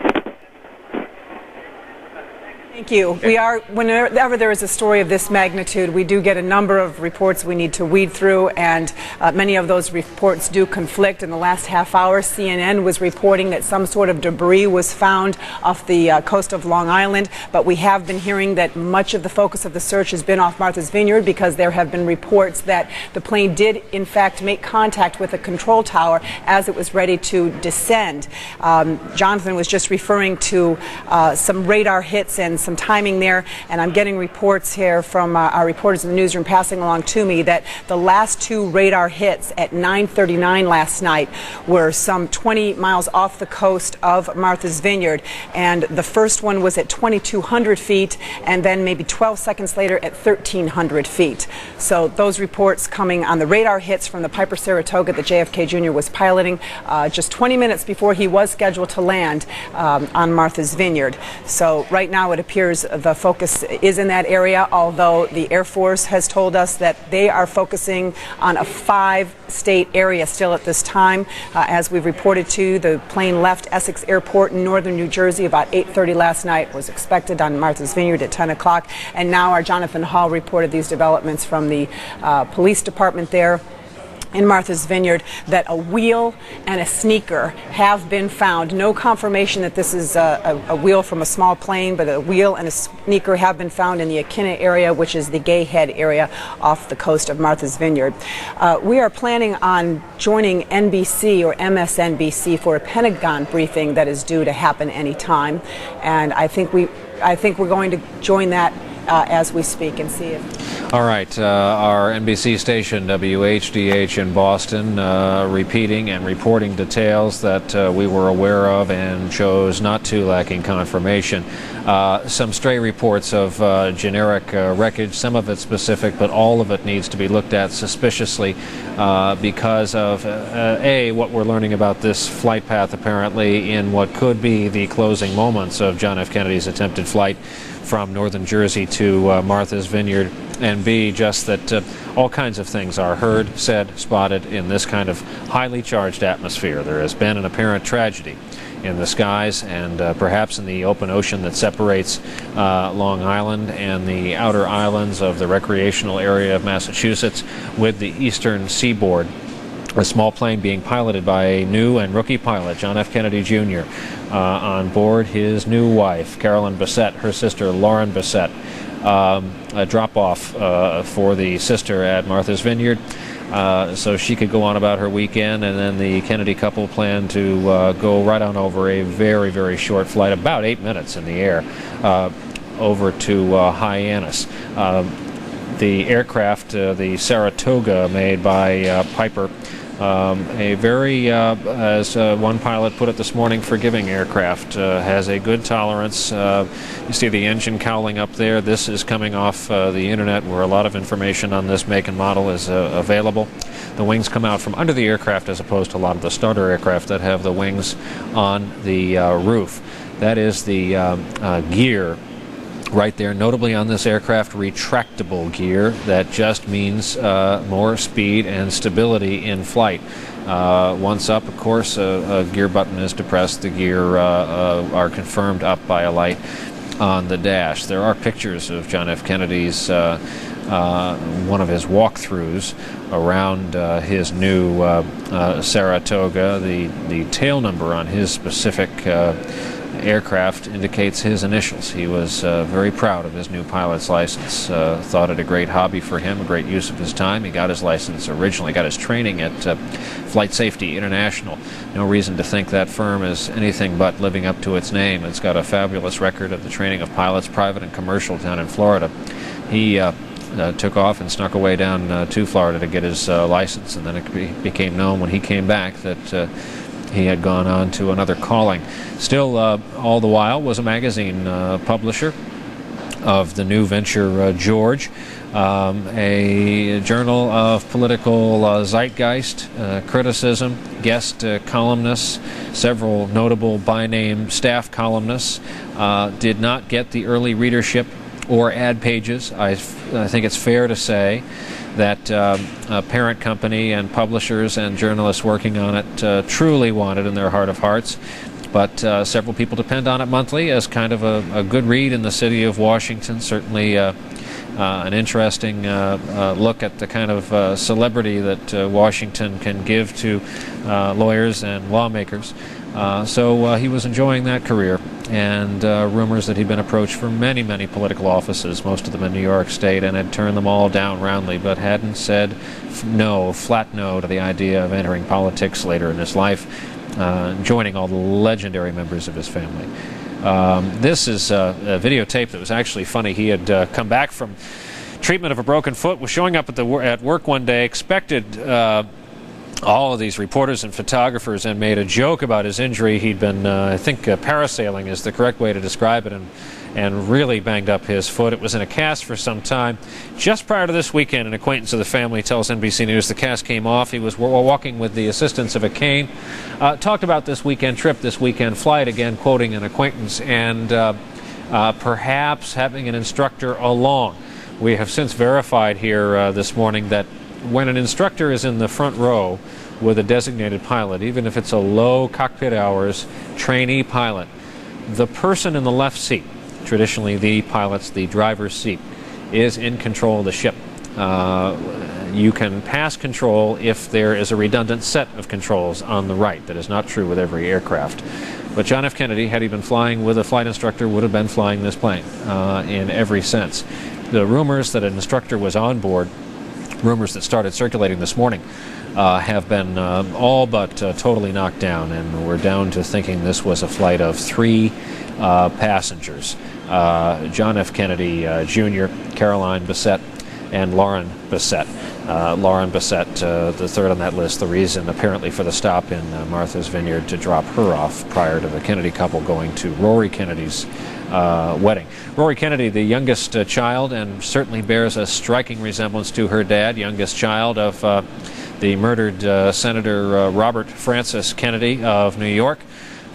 [SPEAKER 9] Thank you. We are, whenever there is a story of this magnitude, we do get a number of reports we need to weed through, and many of those reports do conflict. In the last half hour, CNN was reporting that some sort of debris was found off the coast of Long Island, but we have been hearing that much of the focus of the search has been off Martha's Vineyard because there have been reports that the plane did, in fact, make contact with a control tower as it was ready to descend. Jonathan was just referring to some radar hits and some timing there, and I'm getting reports here from our reporters in the newsroom passing along to me that the last two radar hits at 9:39 last night were some 20 miles off the coast of Martha's Vineyard, and the first one was at 2,200 feet, and then maybe 12 seconds later at 1,300 feet. So those reports coming on the radar hits from the Piper Saratoga that JFK Jr. was piloting just 20 minutes before he was scheduled to land on Martha's Vineyard. So right now it appears the focus is in that area, although the Air Force has told us that they are focusing on a 5-state area still at this time. As we've reported to you, the plane left Essex Airport in northern New Jersey about 8:30 last night, was expected on Martha's Vineyard at 10 o'clock, and now our Jonathan Hall reported these developments from the police department there. in Martha's Vineyard that a wheel and a sneaker have been found. No confirmation that this is a wheel from a small plane, but a wheel and a sneaker have been found in the Akina area, which is the Gay Head area off the coast of Martha's Vineyard. We are planning on joining NBC or MSNBC for a Pentagon briefing that is due to happen any time, and I think we're going to join that as we speak and see if.
[SPEAKER 1] All right, our NBC station, WHDH in Boston, repeating and reporting details that we were aware of and chose not to, lacking confirmation. Some stray reports of generic wreckage, some of it specific, but all of it needs to be looked at suspiciously because of, A, what we're learning about this flight path apparently in what could be the closing moments of John F. Kennedy's attempted flight from northern Jersey to Martha's Vineyard, and B, just that all kinds of things are heard, said, spotted in this kind of highly charged atmosphere. There has been an apparent tragedy in the skies and perhaps in the open ocean that separates Long Island and the outer islands of the recreational area of Massachusetts with the eastern seaboard. A small plane being piloted by a new and rookie pilot, John F. Kennedy Jr., on board his new wife, Carolyn Bessette, her sister, Lauren Bessette. A drop-off for the sister at Martha's Vineyard so she could go on about her weekend, and then the Kennedy couple planned to go right on over a very, very short flight, about 8 minutes in the air, over to Hyannis. The aircraft, the Saratoga, made by Piper, a very, as one pilot put it this morning, forgiving aircraft, has a good tolerance. You see the engine cowling up there. This is coming off the internet where a lot of information on this make and model is available. The wings come out from under the aircraft as opposed to a lot of the starter aircraft that have the wings on the roof. That is the gear right there, notably on this aircraft, retractable gear that just means more speed and stability in flight. Once up, of course, a gear button is depressed. The gear are confirmed up by a light on the dash. There are pictures of John F. Kennedy's one of his walkthroughs around his new Saratoga. The tail number on his specific aircraft indicates his initials. He was very proud of his new pilot's license, thought it a great hobby for him, a great use of his time. He got his license originally, got his training at Flight Safety International. No reason to think that firm is anything but living up to its name. It's got a fabulous record of the training of pilots, private and commercial, down in Florida. He took off and snuck away down to Florida to get his license, and then it became known when he came back that he had gone on to another calling. Still, all the while, was a magazine publisher of the new venture, George, a journal of political zeitgeist, criticism, guest columnists, several notable by-name staff columnists. Did not get the early readership or ad pages. I think it's fair to say that parent company and publishers and journalists working on it truly want it in their heart of hearts. But several people depend on it monthly as kind of a good read in the city of Washington. Certainly an interesting look at the kind of celebrity that Washington can give to lawyers and lawmakers. So he was enjoying that career, and rumors that he'd been approached for many, many political offices, most of them in New York State, and had turned them all down roundly, but hadn't said no, flat no, to the idea of entering politics later in his life, joining all the legendary members of his family. This is a videotape that was actually funny. He had come back from treatment of a broken foot, was showing up at work one day, expected all of these reporters and photographers, and made a joke about his injury. He'd been, I think, parasailing is the correct way to describe it, and really banged up his foot. It was in a cast for some time. Just prior to this weekend, an acquaintance of the family tells NBC News the cast came off. He was walking with the assistance of a cane. Talked about this weekend trip, this weekend flight, again quoting an acquaintance, and perhaps having an instructor along. We have since verified here this morning that when an instructor is in the front row with a designated pilot, even if it's a low cockpit hours trainee pilot, the person in the left seat, traditionally the pilot's, the driver's seat, is in control of the ship. You can pass control if there is a redundant set of controls on the right. That is not true with every aircraft. But John F. Kennedy, had he been flying with a flight instructor, would have been flying this plane in every sense. The rumors that an instructor was on board, rumors that started circulating this morning, have been all but totally knocked down, and we're down to thinking this was a flight of 3 passengers. John F. Kennedy Jr., Caroline Bessette, and Lauren Bessette. Lauren Bessette, the third on that list, the reason apparently for the stop in Martha's Vineyard to drop her off prior to the Kennedy couple going to Rory Kennedy's wedding. Rory Kennedy, the youngest child, and certainly bears a striking resemblance to her dad, youngest child of the murdered Senator Robert Francis Kennedy of New York,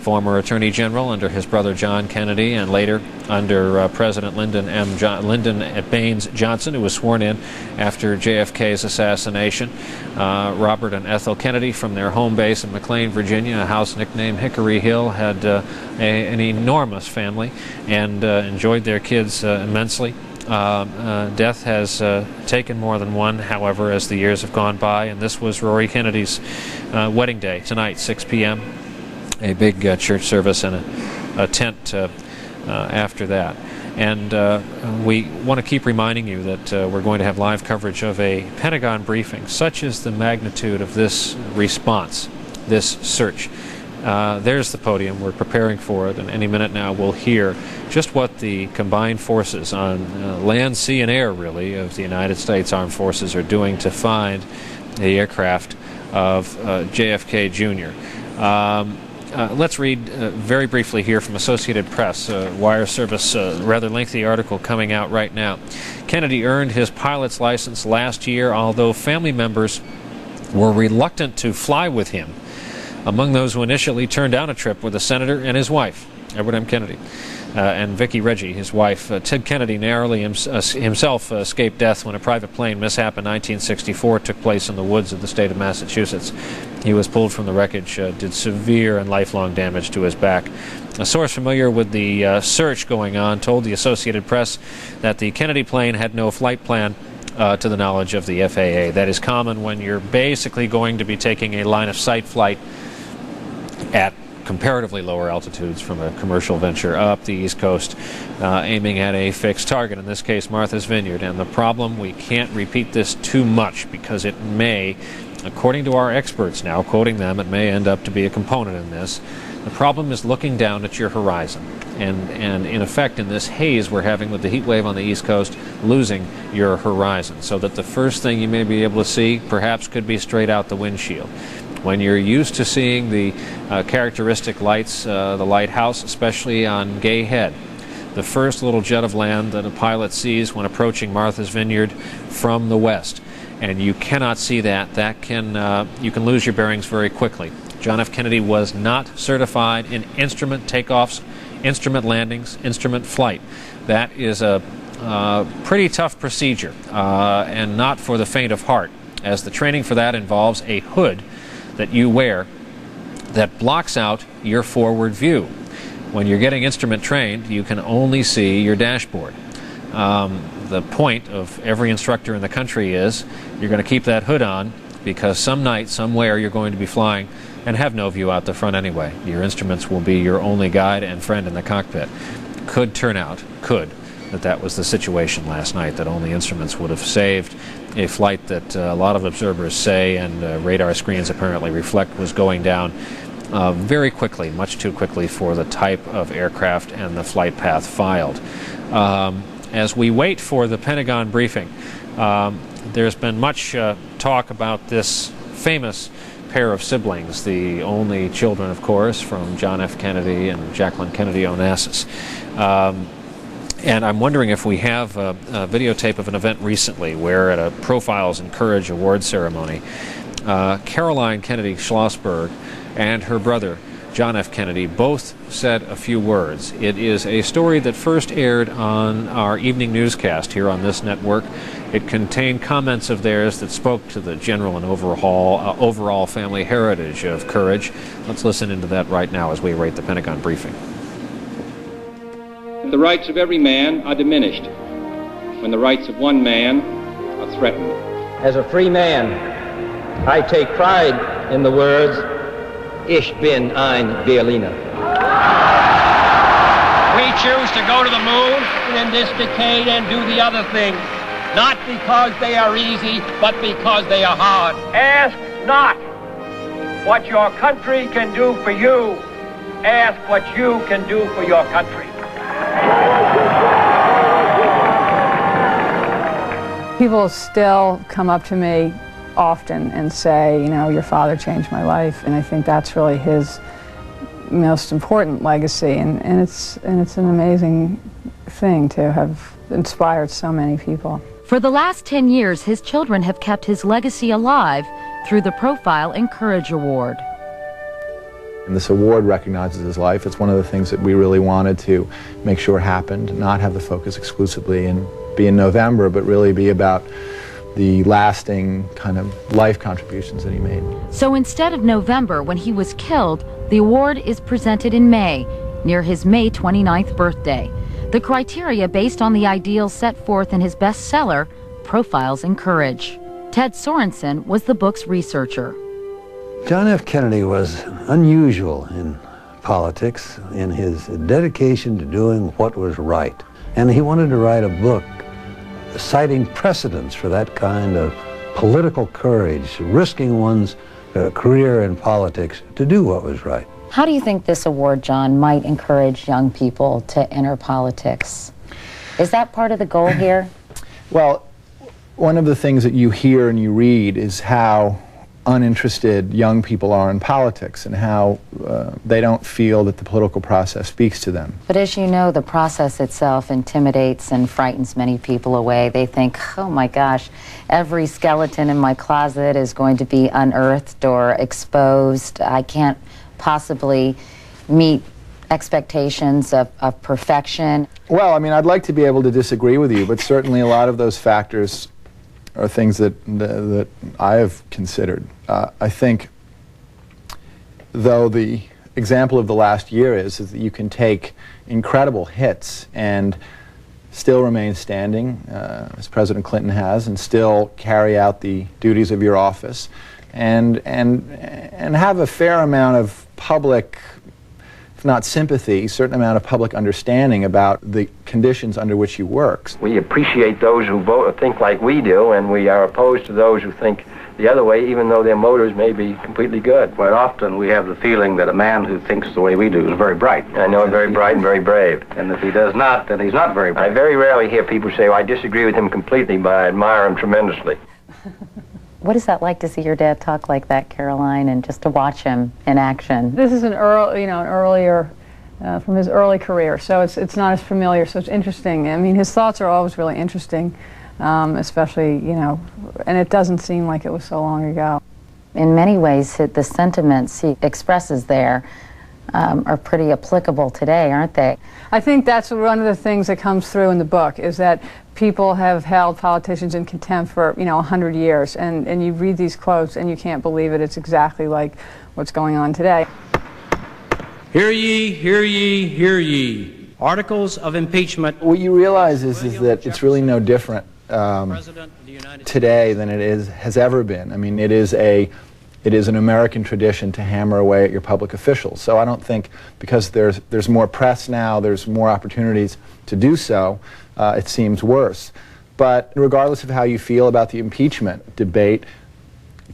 [SPEAKER 1] former Attorney General under his brother John Kennedy, and later under President Lyndon Baines Johnson, who was sworn in after JFK's assassination. Robert and Ethel Kennedy, from their home base in McLean, Virginia, a house nicknamed Hickory Hill, had an enormous family and enjoyed their kids immensely. Death has taken more than one, however, as the years have gone by, and this was Rory Kennedy's wedding day tonight, 6 p.m., a big church service and a tent after that. And we want to keep reminding you that we're going to have live coverage of a Pentagon briefing. Such is the magnitude of this response, this search. There's the podium. We're preparing for it, and any minute now we'll hear just what the combined forces on land, sea, and air, really, of the United States Armed Forces are doing to find the aircraft of JFK Jr. Let's read very briefly here from Associated Press, wire service, rather lengthy article coming out right now. Kennedy earned his pilot's license last year, although family members were reluctant to fly with him. Among those who initially turned down a trip were the senator and his wife, Edward M. Kennedy, and Vicki Reggie, his wife. Ted Kennedy narrowly himself escaped death when a private plane mishap in 1964 took place in the woods of the state of Massachusetts. He was pulled from the wreckage, did severe and lifelong damage to his back. A source familiar with the search going on told the Associated Press that the Kennedy plane had no flight plan to the knowledge of the FAA. That is common when you're basically going to be taking a line-of-sight flight at comparatively lower altitudes from a commercial venture up the East Coast, aiming at a fixed target, in this case Martha's Vineyard. And the problem, we can't repeat this too much because it may, according to our experts now, quoting them, it may end up to be a component in this. The problem is looking down at your horizon. And in effect, in this haze we're having with the heat wave on the East Coast, losing your horizon. So that the first thing you may be able to see perhaps could be straight out the windshield. When you're used to seeing the characteristic lights, the lighthouse, especially on Gay Head, the first little jet of land that a pilot sees when approaching Martha's Vineyard from the west, and you cannot see that, you can lose your bearings very quickly. John F. Kennedy was not certified in instrument takeoffs, instrument landings, instrument flight. That is a pretty tough procedure, and not for the faint of heart, as the training for that involves a hood that you wear that blocks out your forward view. When you're getting instrument trained, you can only see your dashboard. The point of every instructor in the country is you're going to keep that hood on because some night, somewhere, you're going to be flying and have no view out the front anyway. Your instruments will be your only guide and friend in the cockpit. Could turn out, that was the situation last night, that only instruments would have saved a flight that a lot of observers say, and radar screens apparently reflect, was going down very quickly, much too quickly for the type of aircraft and the flight path filed. As we wait for the Pentagon briefing, there's been much talk about this famous pair of siblings, the only children, of course, from John F. Kennedy and Jacqueline Kennedy Onassis. And I'm wondering if we have a videotape of an event recently where at a Profiles in Courage award ceremony, Caroline Kennedy Schlossberg and her brother, John F. Kennedy, both said a few words. It is a story that first aired on our evening newscast here on this network. It contained comments of theirs that spoke to the general and overall family heritage of courage. Let's listen into that right now as we await the Pentagon briefing.
[SPEAKER 4] The rights of every man are diminished when the rights of one man are threatened. As a free man, I take pride in the words, Ich bin ein Berliner. We choose to go to the moon in this decade and do the other thing, not because they are easy, but because they are hard. Ask not what your country can do for you. Ask what you can do for your country.
[SPEAKER 22] People still come up to me often and say, you know, your father changed my life, and I think that's really his most important legacy, and it's an amazing thing to have inspired so many people.
[SPEAKER 10] For the last 10 years, his children have kept his legacy alive through the Profile and Courage Award.
[SPEAKER 11] And this award recognizes his life. It's one of the things that we really wanted to make sure happened, not have the focus exclusively and be in November, but really be about the lasting kind of life contributions that he made.
[SPEAKER 10] So instead of November, when he was killed, the award is presented in May, near his May 29th birthday. The criteria based on the ideals set forth in his bestseller, Profiles in Courage. Ted Sorensen was the book's researcher.
[SPEAKER 12] John F. Kennedy was unusual in politics in his dedication to doing what was right. And he wanted to write a book citing precedents for that kind of political courage, risking one's career in politics to do what was right.
[SPEAKER 13] How do you think this award, John, might encourage young people to enter politics? Is that part of the goal here?
[SPEAKER 11] Well, one of the things that you hear and you read is how uninterested young people are in politics and how they don't feel that the political process speaks to them.
[SPEAKER 13] But as you know, the process itself intimidates and frightens many people away. They think, oh my gosh, every skeleton in my closet is going to be unearthed or exposed. I can't possibly meet expectations of perfection.
[SPEAKER 11] Well, I mean, I'd like to be able to disagree with you, but certainly a lot of those factors are things that I have considered. I think, though, the example of the last year is that you can take incredible hits and still remain standing, as President Clinton has, and still carry out the duties of your office, and have a fair amount of public, if not sympathy, a certain amount of public understanding about the conditions under which he works.
[SPEAKER 4] We appreciate those who think like we do, and we are opposed to those who think the other way, even though their motives may be completely good. Quite often we have the feeling that a man who thinks the way we do is very bright. I know, very bright and very brave. And if he does not, then he's not very bright. I very rarely hear people say, well, I disagree with him completely, but I admire him tremendously.
[SPEAKER 13] What is that like to see your dad talk like that, Caroline, and just to watch him in action?
[SPEAKER 22] This is an earlier, from his early career, so it's not as familiar, so it's interesting. I mean, his thoughts are always really interesting, especially, and it doesn't seem like it was so long ago.
[SPEAKER 13] In many ways, the sentiments he expresses there are pretty applicable today, aren't they?
[SPEAKER 22] I think that's one of the things that comes through in the book, is that people have held politicians in contempt for, 100 years, and you read these quotes and you can't believe it. It's exactly like what's going on today.
[SPEAKER 26] Hear ye, hear ye, hear ye. Articles of impeachment.
[SPEAKER 11] What you realize is that it's really no different today than it has ever been. I mean, it is an American tradition to hammer away at your public officials. So I don't think because there's more press now, there's more opportunities to do so, it seems worse. But regardless of how you feel about the impeachment debate,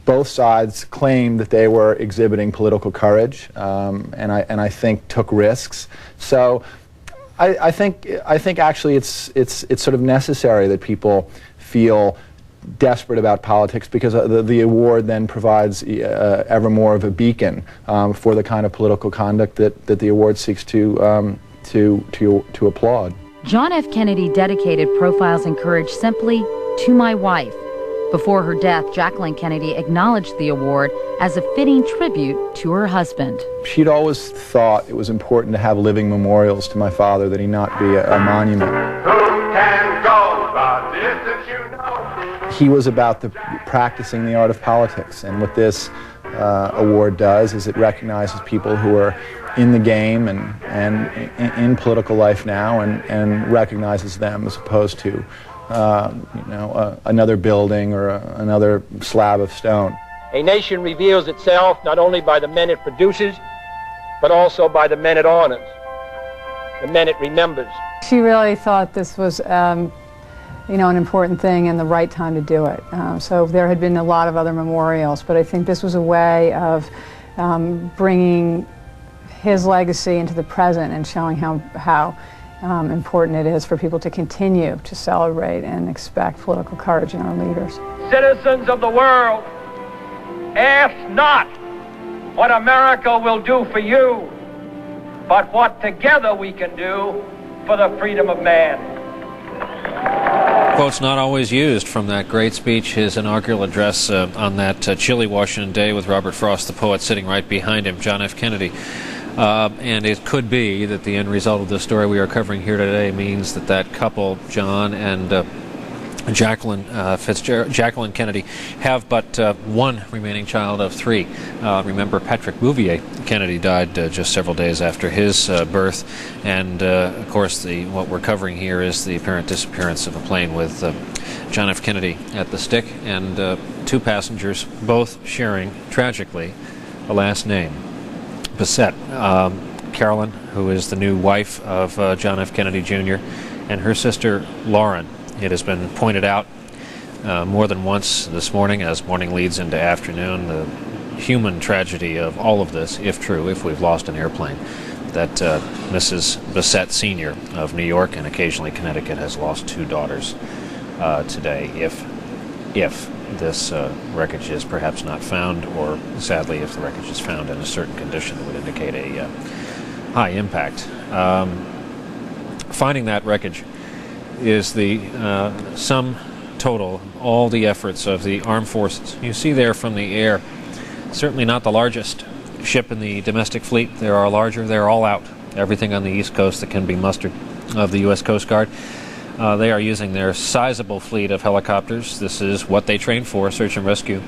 [SPEAKER 11] both sides claimed that they were exhibiting political courage, and I think took risks. So I think actually it's sort of necessary that people feel desperate about politics, because the award then provides ever more of a beacon for the kind of political conduct that the award seeks to applaud.
[SPEAKER 10] John F. Kennedy dedicated Profiles in Courage simply to my wife. Before her death, Jacqueline Kennedy acknowledged the award as a fitting tribute to her husband.
[SPEAKER 11] She'd always thought it was important to have living memorials to my father, that he not be a monument. He was about practicing the art of politics, and what this award does is it recognizes people who are in the game and in political life now, and recognizes them as opposed to another building or another slab of stone.
[SPEAKER 14] A nation reveals itself not only by the men it produces, but also by the men it honors, the men it remembers.
[SPEAKER 22] She really thought this was, an important thing and the right time to do it. So there had been a lot of other memorials, but I think this was a way of bringing his legacy into the present and showing how important it is for people to continue to celebrate and expect political courage in our leaders.
[SPEAKER 14] Citizens of the world, ask not what America will do for you, but what together we can do for the freedom of man.
[SPEAKER 1] Quotes not always used from that great speech, his inaugural address on that chilly Washington day with Robert Frost, the poet, sitting right behind him, John F. Kennedy. And it could be that the end result of the story we are covering here today means that that couple, John and Jacqueline Kennedy, have but one remaining child of three. Remember, Patrick Bouvier Kennedy died just several days after his birth, and of course what we're covering here is the apparent disappearance of a plane with John F. Kennedy at the stick and two passengers, both sharing, tragically, a last name, Bissett. Carolyn, who is the new wife of John F. Kennedy Jr., and her sister Lauren. It has been pointed out more than once this morning, as morning leads into afternoon, the human tragedy of all of this, if true, if we've lost an airplane, that Mrs. Bissett Sr. of New York and occasionally Connecticut has lost two daughters today, if this wreckage is perhaps not found, or sadly if the wreckage is found in a certain condition that would indicate a high impact. Finding that wreckage is the sum total of all the efforts of the armed forces. You see there from the air, certainly not the largest ship in the domestic fleet. There are larger. They're all out. Everything on the East Coast that can be mustered of the U.S. Coast Guard. They are using their sizable fleet of helicopters. This is what they train for, search and rescue.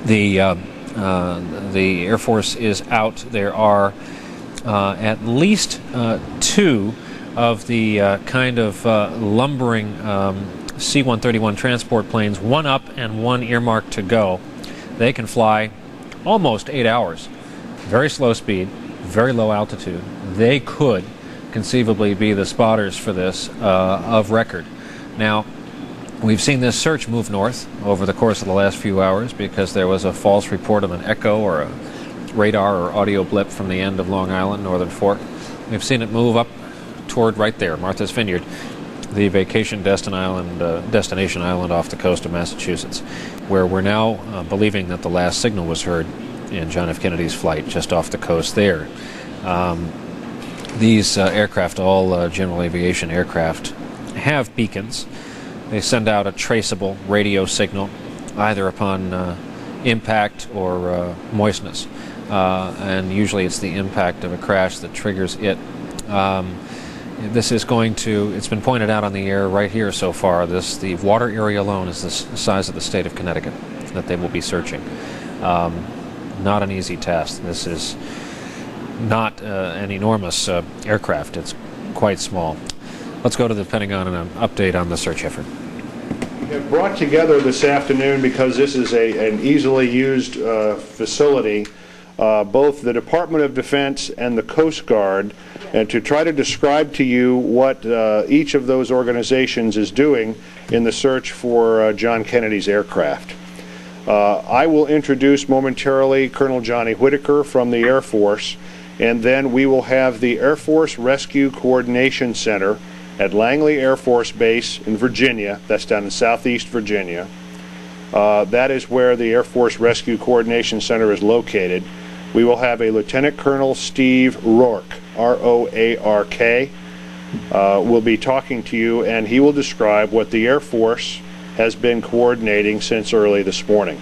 [SPEAKER 1] The Air Force is out. There are at least two of the kind of lumbering C-131 transport planes, one up and one earmarked to go. They can fly almost 8 hours. Very slow speed, very low altitude. They could conceivably be the spotters for this of record. Now, we've seen this search move north over the course of the last few hours because there was a false report of an echo or a radar or audio blip from the end of Long Island, Northern Fork. We've seen it move up toward right there, Martha's Vineyard, the vacation destination island off the coast of Massachusetts, where we're now believing that the last signal was heard in John F. Kennedy's flight just off the coast there. These aircraft, all general aviation aircraft, have beacons. They send out a traceable radio signal either upon impact or moistness, and usually it's the impact of a crash that triggers it. This is going to, it's been pointed out on the air right here so far, the water area alone is the size of the state of Connecticut that they will be searching. Not an easy task. This is not an enormous aircraft. It's quite small. Let's go to the Pentagon and an update on the search effort.
[SPEAKER 15] We have brought together this afternoon, because this is an easily used facility, both the Department of Defense and the Coast Guard, and to try to describe to you what each of those organizations is doing in the search for John Kennedy's aircraft. I will introduce momentarily Colonel Johnny Whitaker from the Air Force, and then we will have the Air Force Rescue Coordination Center at Langley Air Force Base in Virginia. That's down in southeast Virginia. That is where the Air Force Rescue Coordination Center is located. We will have a Lieutenant Colonel Steve Rourke, R-O-A-R-K, will be talking to you, and he will describe what the Air Force has been coordinating since early this morning.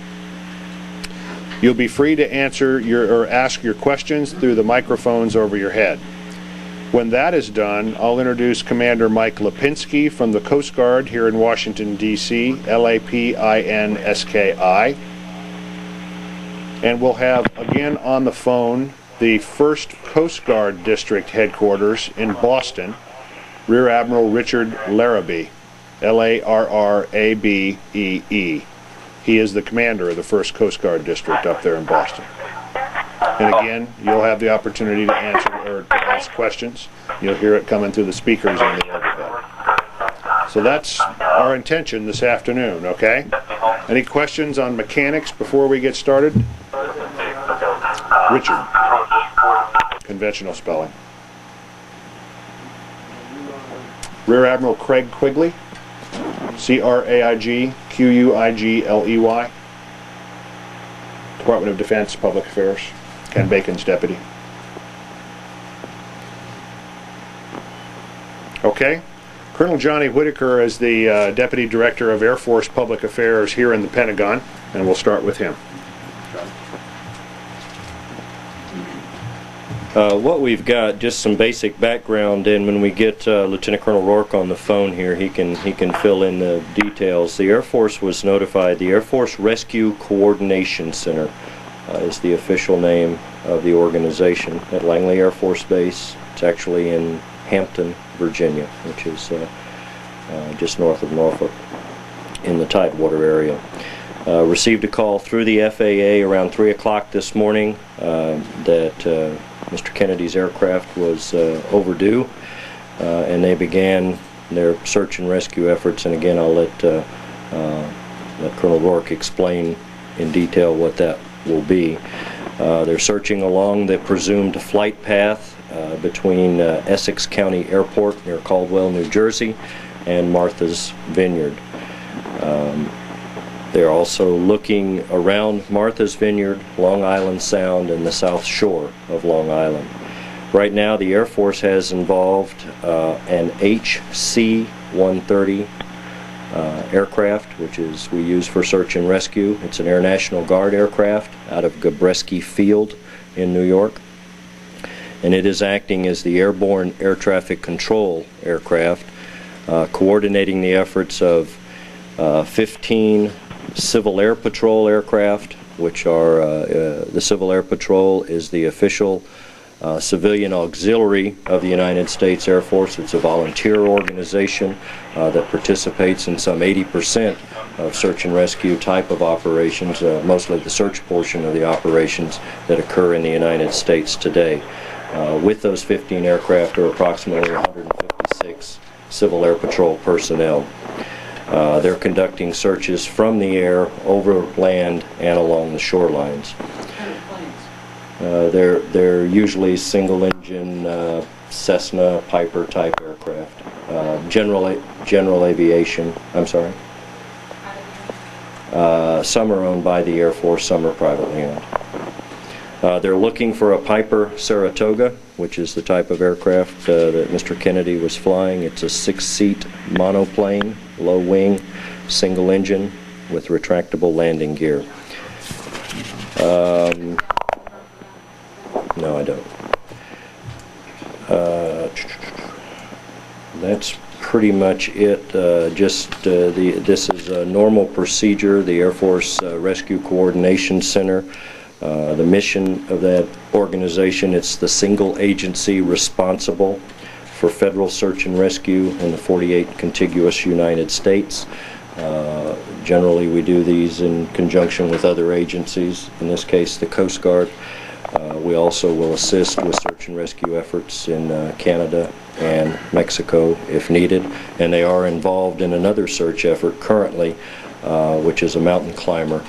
[SPEAKER 15] You'll be free to answer or ask your questions through the microphones over your head. When that is done, I'll introduce Commander Mike Lipinski from the Coast Guard here in Washington, D.C., L-A-P-I-N-S-K-I. And we'll have, again on the phone, the 1st Coast Guard District Headquarters in Boston, Rear Admiral Richard Larrabee. Larrabee. He is the commander of the 1st Coast Guard District up there in Boston. And again, you'll have the opportunity to answer or to ask questions. You'll hear it coming through the speakers on the overhead. So that's our intention this afternoon, okay? Any questions on mechanics before we get started? Richard. Conventional spelling. Rear Admiral Craig Quigley. Craigquigley. Department of Defense, Public Affairs. Ken Bacon's deputy. Okay. Colonel Johnny Whitaker is the Deputy Director of Air Force Public Affairs here in the Pentagon, and we'll start with him.
[SPEAKER 3] What we've got, just some basic background, and when we get Lieutenant Colonel Rourke on the phone here, he can fill in the details. The Air Force was notified. The Air Force Rescue Coordination Center is the official name of the organization at Langley Air Force Base. It's actually in Hampton, Virginia, which is just north of Norfolk in the Tidewater area. Received a call through the FAA around 3 o'clock this morning that Mr. Kennedy's aircraft was overdue, and they began their search and rescue efforts. And again, I'll let Colonel Rourke explain in detail what that will be. They're searching along the presumed flight path between Essex County Airport near Caldwell, New Jersey, and Martha's Vineyard. They're also looking around Martha's Vineyard, Long Island Sound, and the South Shore of Long Island. Right now, the Air Force has involved an HC-130 aircraft, which is we use for search and rescue. It's an Air National Guard aircraft out of Gabreski Field in New York, and it is acting as the airborne air traffic control aircraft, coordinating the efforts of 15 Civil Air Patrol aircraft, which are the Civil Air Patrol is the official civilian auxiliary of the United States Air Force. It's a volunteer organization that participates in some 80% of search and rescue type of operations, mostly the search portion of the operations that occur in the United States today. With those 15 aircraft are approximately 156 Civil Air Patrol personnel. They're conducting searches from the air, over land, and along the shorelines. They're usually single-engine Cessna, Piper type aircraft. General aviation. I'm sorry. Some are owned by the Air Force, some are privately owned. They're looking for a Piper Saratoga, which is the type of aircraft that Mr. Kennedy was flying. It's a 6-seat monoplane, low wing, single engine with retractable landing gear. No, I don't. That's pretty much it. This is a normal procedure. The Air Force Rescue Coordination Center. The mission of that organization, it's the single agency responsible for federal search and rescue in the 48 contiguous United States. Generally, we do these in conjunction with other agencies, in this case the Coast Guard. We also will assist with search and rescue efforts in Canada and Mexico if needed, and they are involved in another search effort currently, which is a mountain climber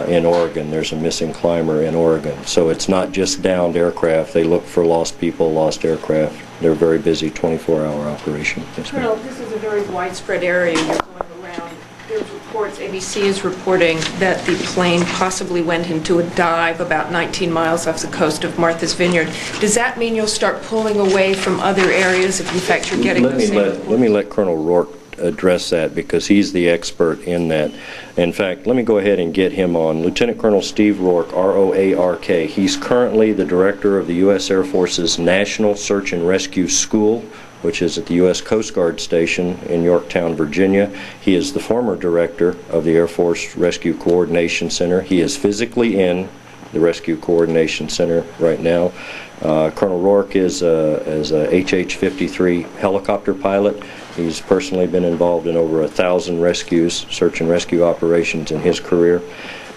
[SPEAKER 3] in Oregon. There's a missing climber in Oregon. So it's not just downed aircraft. They look for lost people, lost aircraft. They're a very busy 24-hour operation. Yes,
[SPEAKER 16] Colonel, this is a very widespread area you're going around. There's reports, ABC is reporting that the plane possibly went into a dive about 19 miles off the coast of Martha's Vineyard. Does that mean you'll start pulling away from other areas if in fact you're getting those same reports?
[SPEAKER 3] Let me let Colonel Rourke address that, because he's the expert in that. In fact, let me go ahead and get him on. Lieutenant Colonel Steve Rourke, R-O-A-R-K. He's currently the director of the U.S. Air Force's National Search and Rescue School, which is at the U.S. Coast Guard Station in Yorktown, Virginia. He is the former director of the Air Force Rescue Coordination Center. He is physically in the Rescue Coordination Center right now. Colonel Rourke is a HH-53 helicopter pilot. He's personally been involved in over 1,000 rescues, search and rescue operations in his career.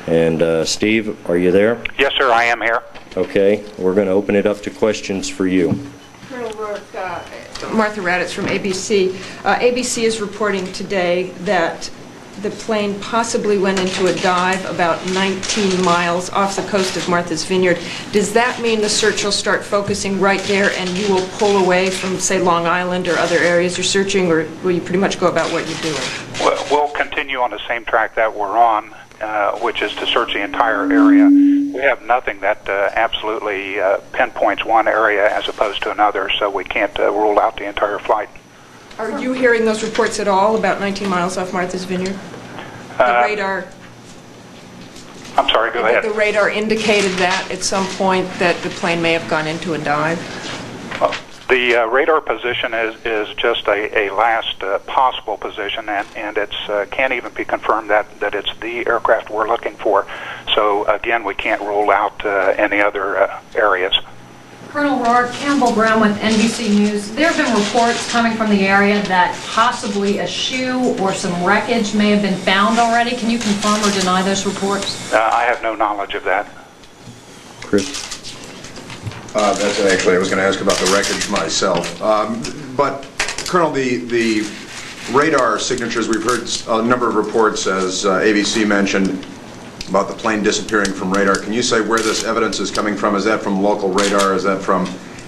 [SPEAKER 3] And Steve, are you there?
[SPEAKER 17] Yes, sir, I am here.
[SPEAKER 3] Okay, we're going to open it up to questions for you.
[SPEAKER 16] Colonel Rourke, Martha Raddatz from ABC. ABC is reporting today that the plane possibly went into a dive about 19 miles off the coast of Martha's Vineyard. Does that mean the search will start focusing right there and you will pull away from, say, Long Island or other areas you're searching, or will you pretty much go about what you're doing?
[SPEAKER 17] We'll continue on the same track that we're on, which is to search the entire area. We have nothing that absolutely pinpoints one area as opposed to another, so we can't rule out the entire flight.
[SPEAKER 16] Are you hearing those reports at all about 19 miles off Martha's Vineyard? The radar...
[SPEAKER 17] I'm sorry, go ahead.
[SPEAKER 16] The radar indicated that at some point that the plane may have gone into a dive?
[SPEAKER 17] The radar position is just a last possible position, and it's can't even be confirmed that it's the aircraft we're looking for. So, again, we can't rule out any other areas.
[SPEAKER 5] Colonel Rourke, Campbell Brown with NBC News. There have been reports coming from the area that possibly a shoe or some wreckage may have been found already. Can you confirm or deny those reports?
[SPEAKER 17] I have no knowledge of that.
[SPEAKER 3] Chris?
[SPEAKER 18] That's actually, I was going to ask about the wreckage myself. But, Colonel, the radar signatures, we've heard a number of reports, as ABC mentioned, about the plane disappearing from radar. Can you say where this evidence is coming from? Is that from local radar? Is that from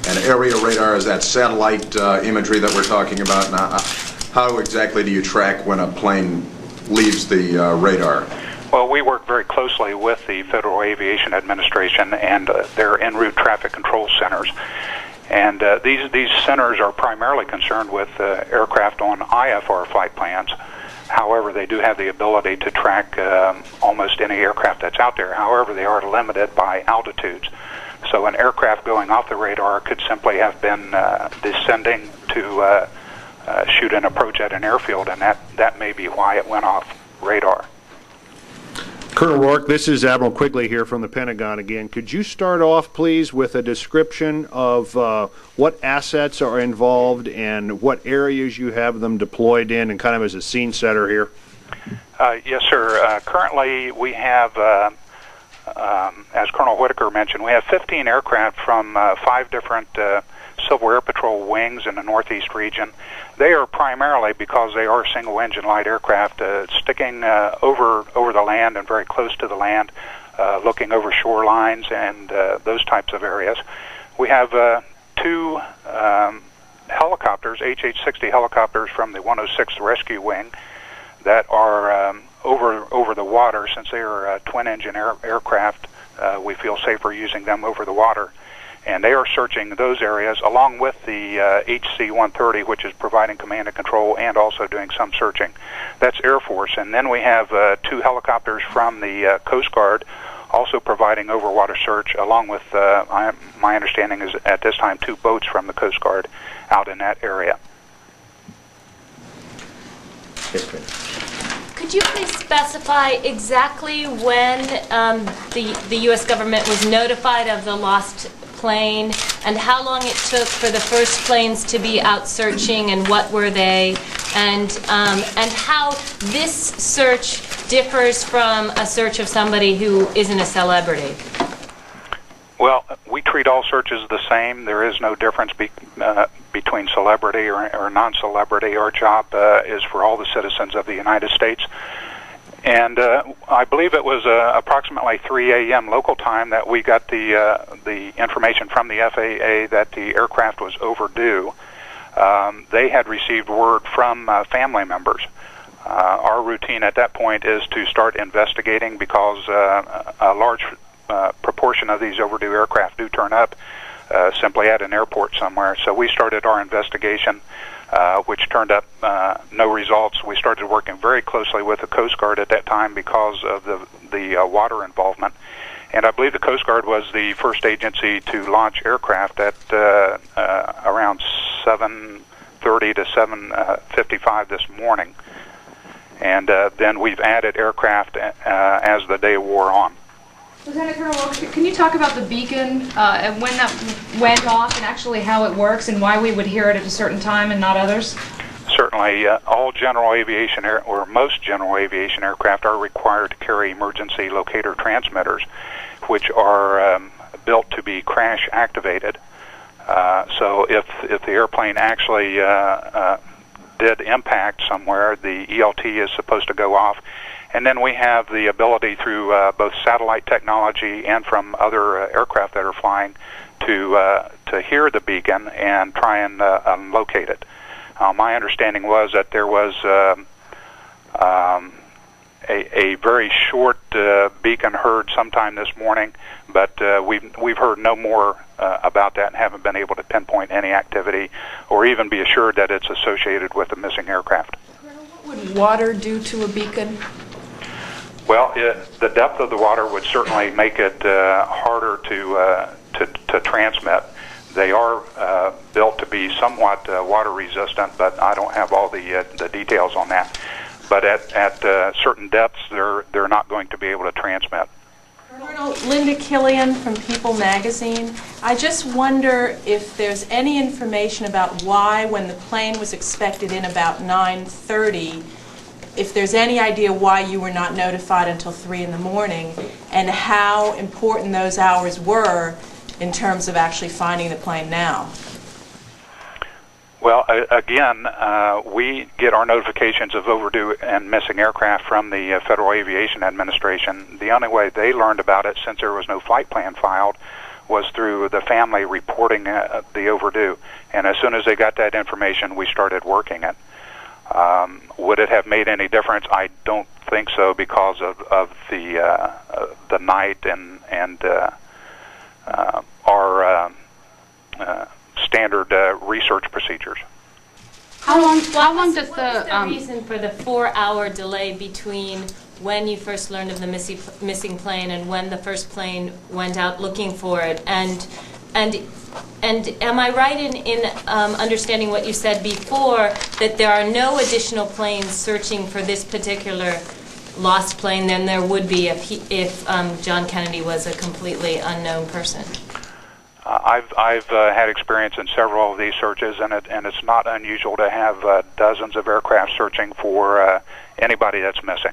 [SPEAKER 18] an area radar? Is that satellite imagery that we're talking about? Now, how exactly do you track when a plane leaves the radar?
[SPEAKER 17] Well, we work very closely with the Federal Aviation Administration and their en route traffic control centers. And these centers are primarily concerned with aircraft on IFR flight plans. However, they do have the ability to track almost any aircraft that's out there. However, they are limited by altitudes. So an aircraft going off the radar could simply have been descending to shoot an approach at an airfield, and that may be why it went off radar.
[SPEAKER 15] Colonel Rourke, this is Admiral Quigley here from the Pentagon again. Could you start off, please, with a description of what assets are involved and what areas you have them deployed in, and kind of as a scene setter here?
[SPEAKER 17] Yes, sir. Currently, we have, as Colonel Whitaker mentioned, we have 15 aircraft from 5 different Civil Air Patrol wings in the Northeast region. They are primarily, because they are single-engine light aircraft, sticking over the land and very close to the land, looking over shorelines and those types of areas. We have 2 helicopters, HH-60 helicopters from the 106th Rescue Wing that are over the water. Since they are twin-engine aircraft, we feel safer using them over the water. And they are searching those areas along with the HC-130, which is providing command and control and also doing some searching. That's Air Force. And then we have 2 helicopters from the Coast Guard also providing overwater search, along with, my understanding is at this time, 2 boats from the Coast Guard out in that area.
[SPEAKER 21] Could you please specify exactly when the U.S. government was notified of the lost plane, and how long it took for the first planes to be out searching, and what were they, and how this search differs from a search of somebody who isn't a celebrity?
[SPEAKER 17] Well, we treat all searches the same. There is no difference between celebrity or non-celebrity. Our job is for all the citizens of the United States. And I believe it was approximately 3 a.m. local time that we got the information from the FAA that the aircraft was overdue. They had received word from family members. Our routine at that point is to start investigating, because a large proportion of these overdue aircraft do turn up simply at an airport somewhere. So we started our investigation, which turned up no results. We started working very closely with the Coast Guard at that time because of the water involvement. And I believe the Coast Guard was the first agency to launch aircraft at around 7:30 to 7:55 this morning. And then we've added aircraft as the day wore on.
[SPEAKER 2] Lieutenant Colonel Wilkes, can you talk about the beacon and when that went off and actually how it works and why we would hear it at a certain time and not others?
[SPEAKER 17] Certainly, all general aviation or most general aviation aircraft are required to carry emergency locator transmitters, which are built to be crash activated. So if the airplane actually did impact somewhere, the ELT is supposed to go off. And then we have the ability through both satellite technology and from other aircraft that are flying to hear the beacon and try and locate it. My understanding was that there was a very short beacon heard sometime this morning, but we've heard no more about that and haven't been able to pinpoint any activity or even be assured that it's associated with the missing aircraft.
[SPEAKER 16] What would water do to a beacon?
[SPEAKER 17] Well, the depth of the water would certainly make it harder to transmit. They are built to be somewhat water resistant, but I don't have all the details on that. But at certain depths, they're not going to be able to transmit.
[SPEAKER 16] Colonel, Linda Killian from People magazine. I just wonder if there's any information about why, when the plane was expected in about 9:30, if there's any idea why you were not notified until 3 in the morning, and how important those hours were in terms of actually finding the plane now.
[SPEAKER 17] Well, again, we get our notifications of overdue and missing aircraft from the Federal Aviation Administration. The only way they learned about it, since there was no flight plan filed, was through the family reporting the overdue. And as soon as they got that information, we started working it. Would it have made any difference? I don't think so, because of the night and our standard research procedures.
[SPEAKER 2] How long does
[SPEAKER 21] what was the reason for the 4-hour delay between when you first learned of the missing plane and when the first plane went out looking for it? And am I right in understanding what you said before, that there are no additional planes searching for this particular lost plane than there would be if John Kennedy was a completely unknown person?
[SPEAKER 17] I've had experience in several of these searches, and it's not unusual to have dozens of aircraft searching for anybody that's missing.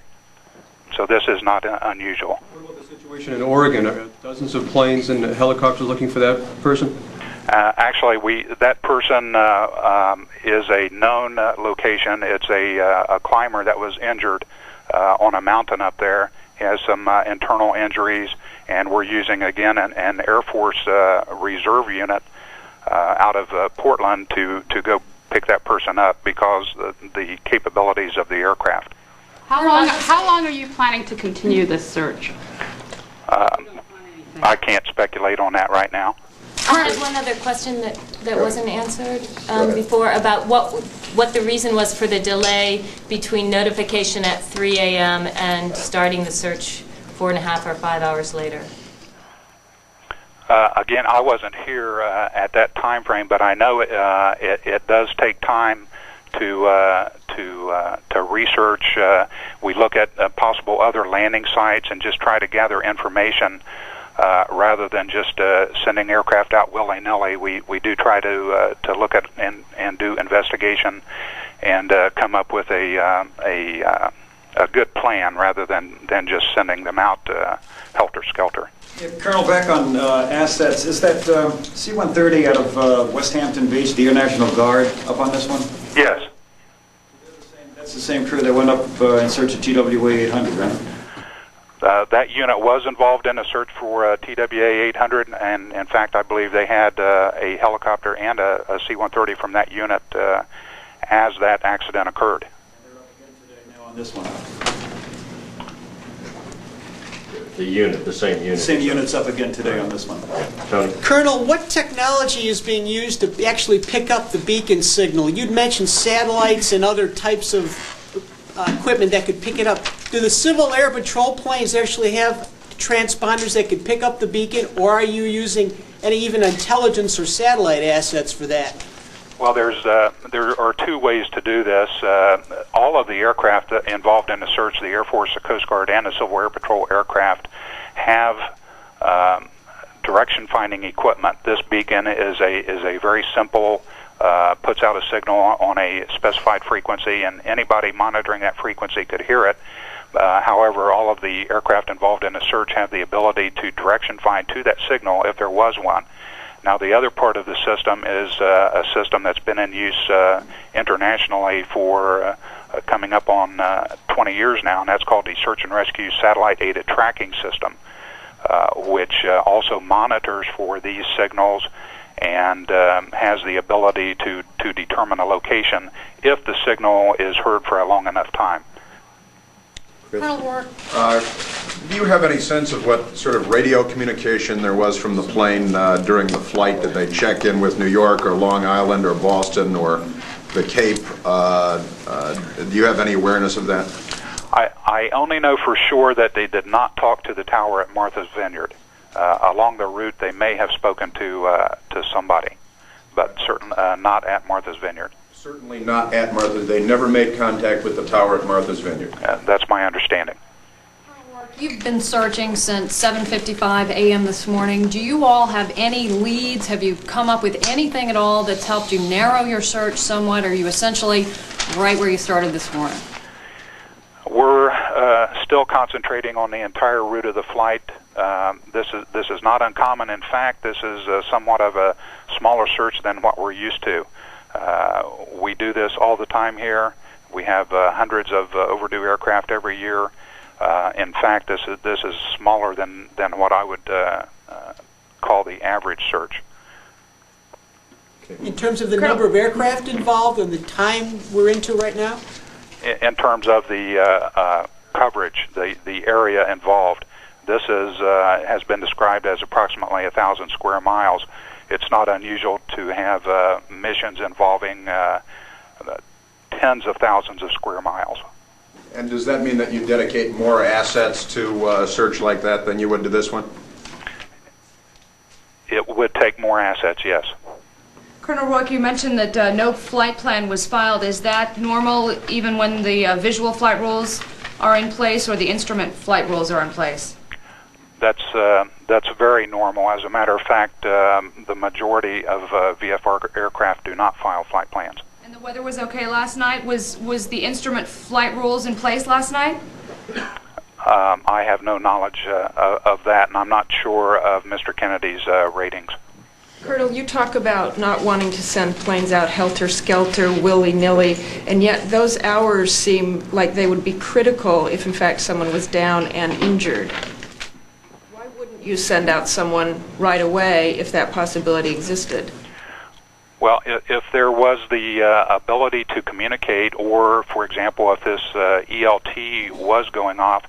[SPEAKER 17] So this is not unusual.
[SPEAKER 7] What about the situation in Oregon? Are dozens of planes and helicopters looking for that person?
[SPEAKER 17] Actually, that person is a known location. It's a climber that was injured on a mountain up there. He has some internal injuries, and we're using, again, an Air Force reserve unit out of Portland to go pick that person up because the capabilities of the aircraft.
[SPEAKER 2] How long are you planning to continue this search?
[SPEAKER 17] I can't speculate on that right now.
[SPEAKER 21] I had one other question that wasn't answered before about what the reason was for the delay between notification at 3 a.m. and starting the search 4.5 or 5 hours later.
[SPEAKER 17] Again, I wasn't here at that time frame, but I know it does take time to research. We look at possible other landing sites and just try to gather information. Rather than just sending aircraft out willy-nilly, we do try to look at and do investigation and come up with a good plan rather than just sending them out helter-skelter.
[SPEAKER 20] Yeah, Colonel, back on assets, is that C-130 out of West Hampton Beach, the Air National Guard, up on this one?
[SPEAKER 17] Yes.
[SPEAKER 20] That's the same crew that went up in search of TWA 800, right?
[SPEAKER 17] That unit was involved in a search for TWA 800, and in fact, I believe they had a helicopter and a C-130 from that unit as that accident occurred.
[SPEAKER 20] And they're up again today now on this one.
[SPEAKER 3] The same unit.
[SPEAKER 20] Same unit's up again today on this one.
[SPEAKER 3] Tony?
[SPEAKER 23] Colonel, what technology is being used to actually pick up the beacon signal? You'd mentioned satellites and other types of equipment that could pick it up. Do the Civil Air Patrol planes actually have transponders that could pick up the beacon, or are you using any even intelligence or satellite assets for that?
[SPEAKER 17] Well, there are two ways to do this. All of the aircraft involved in the search, the Air Force, the Coast Guard, and the Civil Air Patrol aircraft, have direction finding equipment. This beacon is a very simple, puts out a signal on a specified frequency, and anybody monitoring that frequency could hear it. However, all of the aircraft involved in the search have the ability to direction find to that signal if there was one. Now, the other part of the system is a system that's been in use internationally for coming up on 20 years now, and that's called the Search and Rescue Satellite-Aided Tracking System, which also monitors for these signals and has the ability to determine a location if the signal is heard for a long enough time.
[SPEAKER 18] Do you have any sense of what sort of radio communication there was from the plane during the flight? Did they check in with New York or Long Island or Boston or the Cape? Do you have any awareness of that?
[SPEAKER 17] I only know for sure that they did not talk to the tower at Martha's Vineyard. Along the route, they may have spoken to somebody, but certainly not at Martha's Vineyard.
[SPEAKER 18] Certainly not at Martha's. They never made contact with the tower at Martha's Vineyard.
[SPEAKER 17] That's my understanding.
[SPEAKER 5] You've been searching since 7:55 a.m. this morning. Do you all have any leads? Have you come up with anything at all that's helped you narrow your search somewhat? Or are you essentially right where you started this morning?
[SPEAKER 17] We're still concentrating on the entire route of the flight. This is not uncommon. In fact, this is somewhat of a smaller search than what we're used to. We do this all the time here. We have hundreds of overdue aircraft every year. In fact, this is smaller than what I would call the average search.
[SPEAKER 23] In terms of the number of aircraft involved and the time we're into right now?
[SPEAKER 17] In terms of the coverage, the area involved, this has been described as approximately 1,000 square miles. It's not unusual to have missions involving tens of thousands of square miles.
[SPEAKER 18] And does that mean that you dedicate more assets to a search like that than you would to this one?
[SPEAKER 17] It would take more assets, yes.
[SPEAKER 2] Colonel Rourke, you mentioned that no flight plan was filed. Is that normal even when the visual flight rules are in place or the instrument flight rules are in place?
[SPEAKER 17] That's very normal. As a matter of fact, the majority of VFR aircraft do not file flight plans.
[SPEAKER 2] And the weather was okay last night? Was the instrument flight rules in place last night?
[SPEAKER 17] I have no knowledge of that, and I'm not sure of Mr. Kennedy's ratings.
[SPEAKER 16] Colonel, you talk about not wanting to send planes out helter-skelter, willy-nilly, and yet those hours seem like they would be critical if, in fact, someone was down and injured. Why wouldn't you send out someone right away if that possibility existed?
[SPEAKER 17] Well, if there was the ability to communicate, or, for example, if this ELT was going off,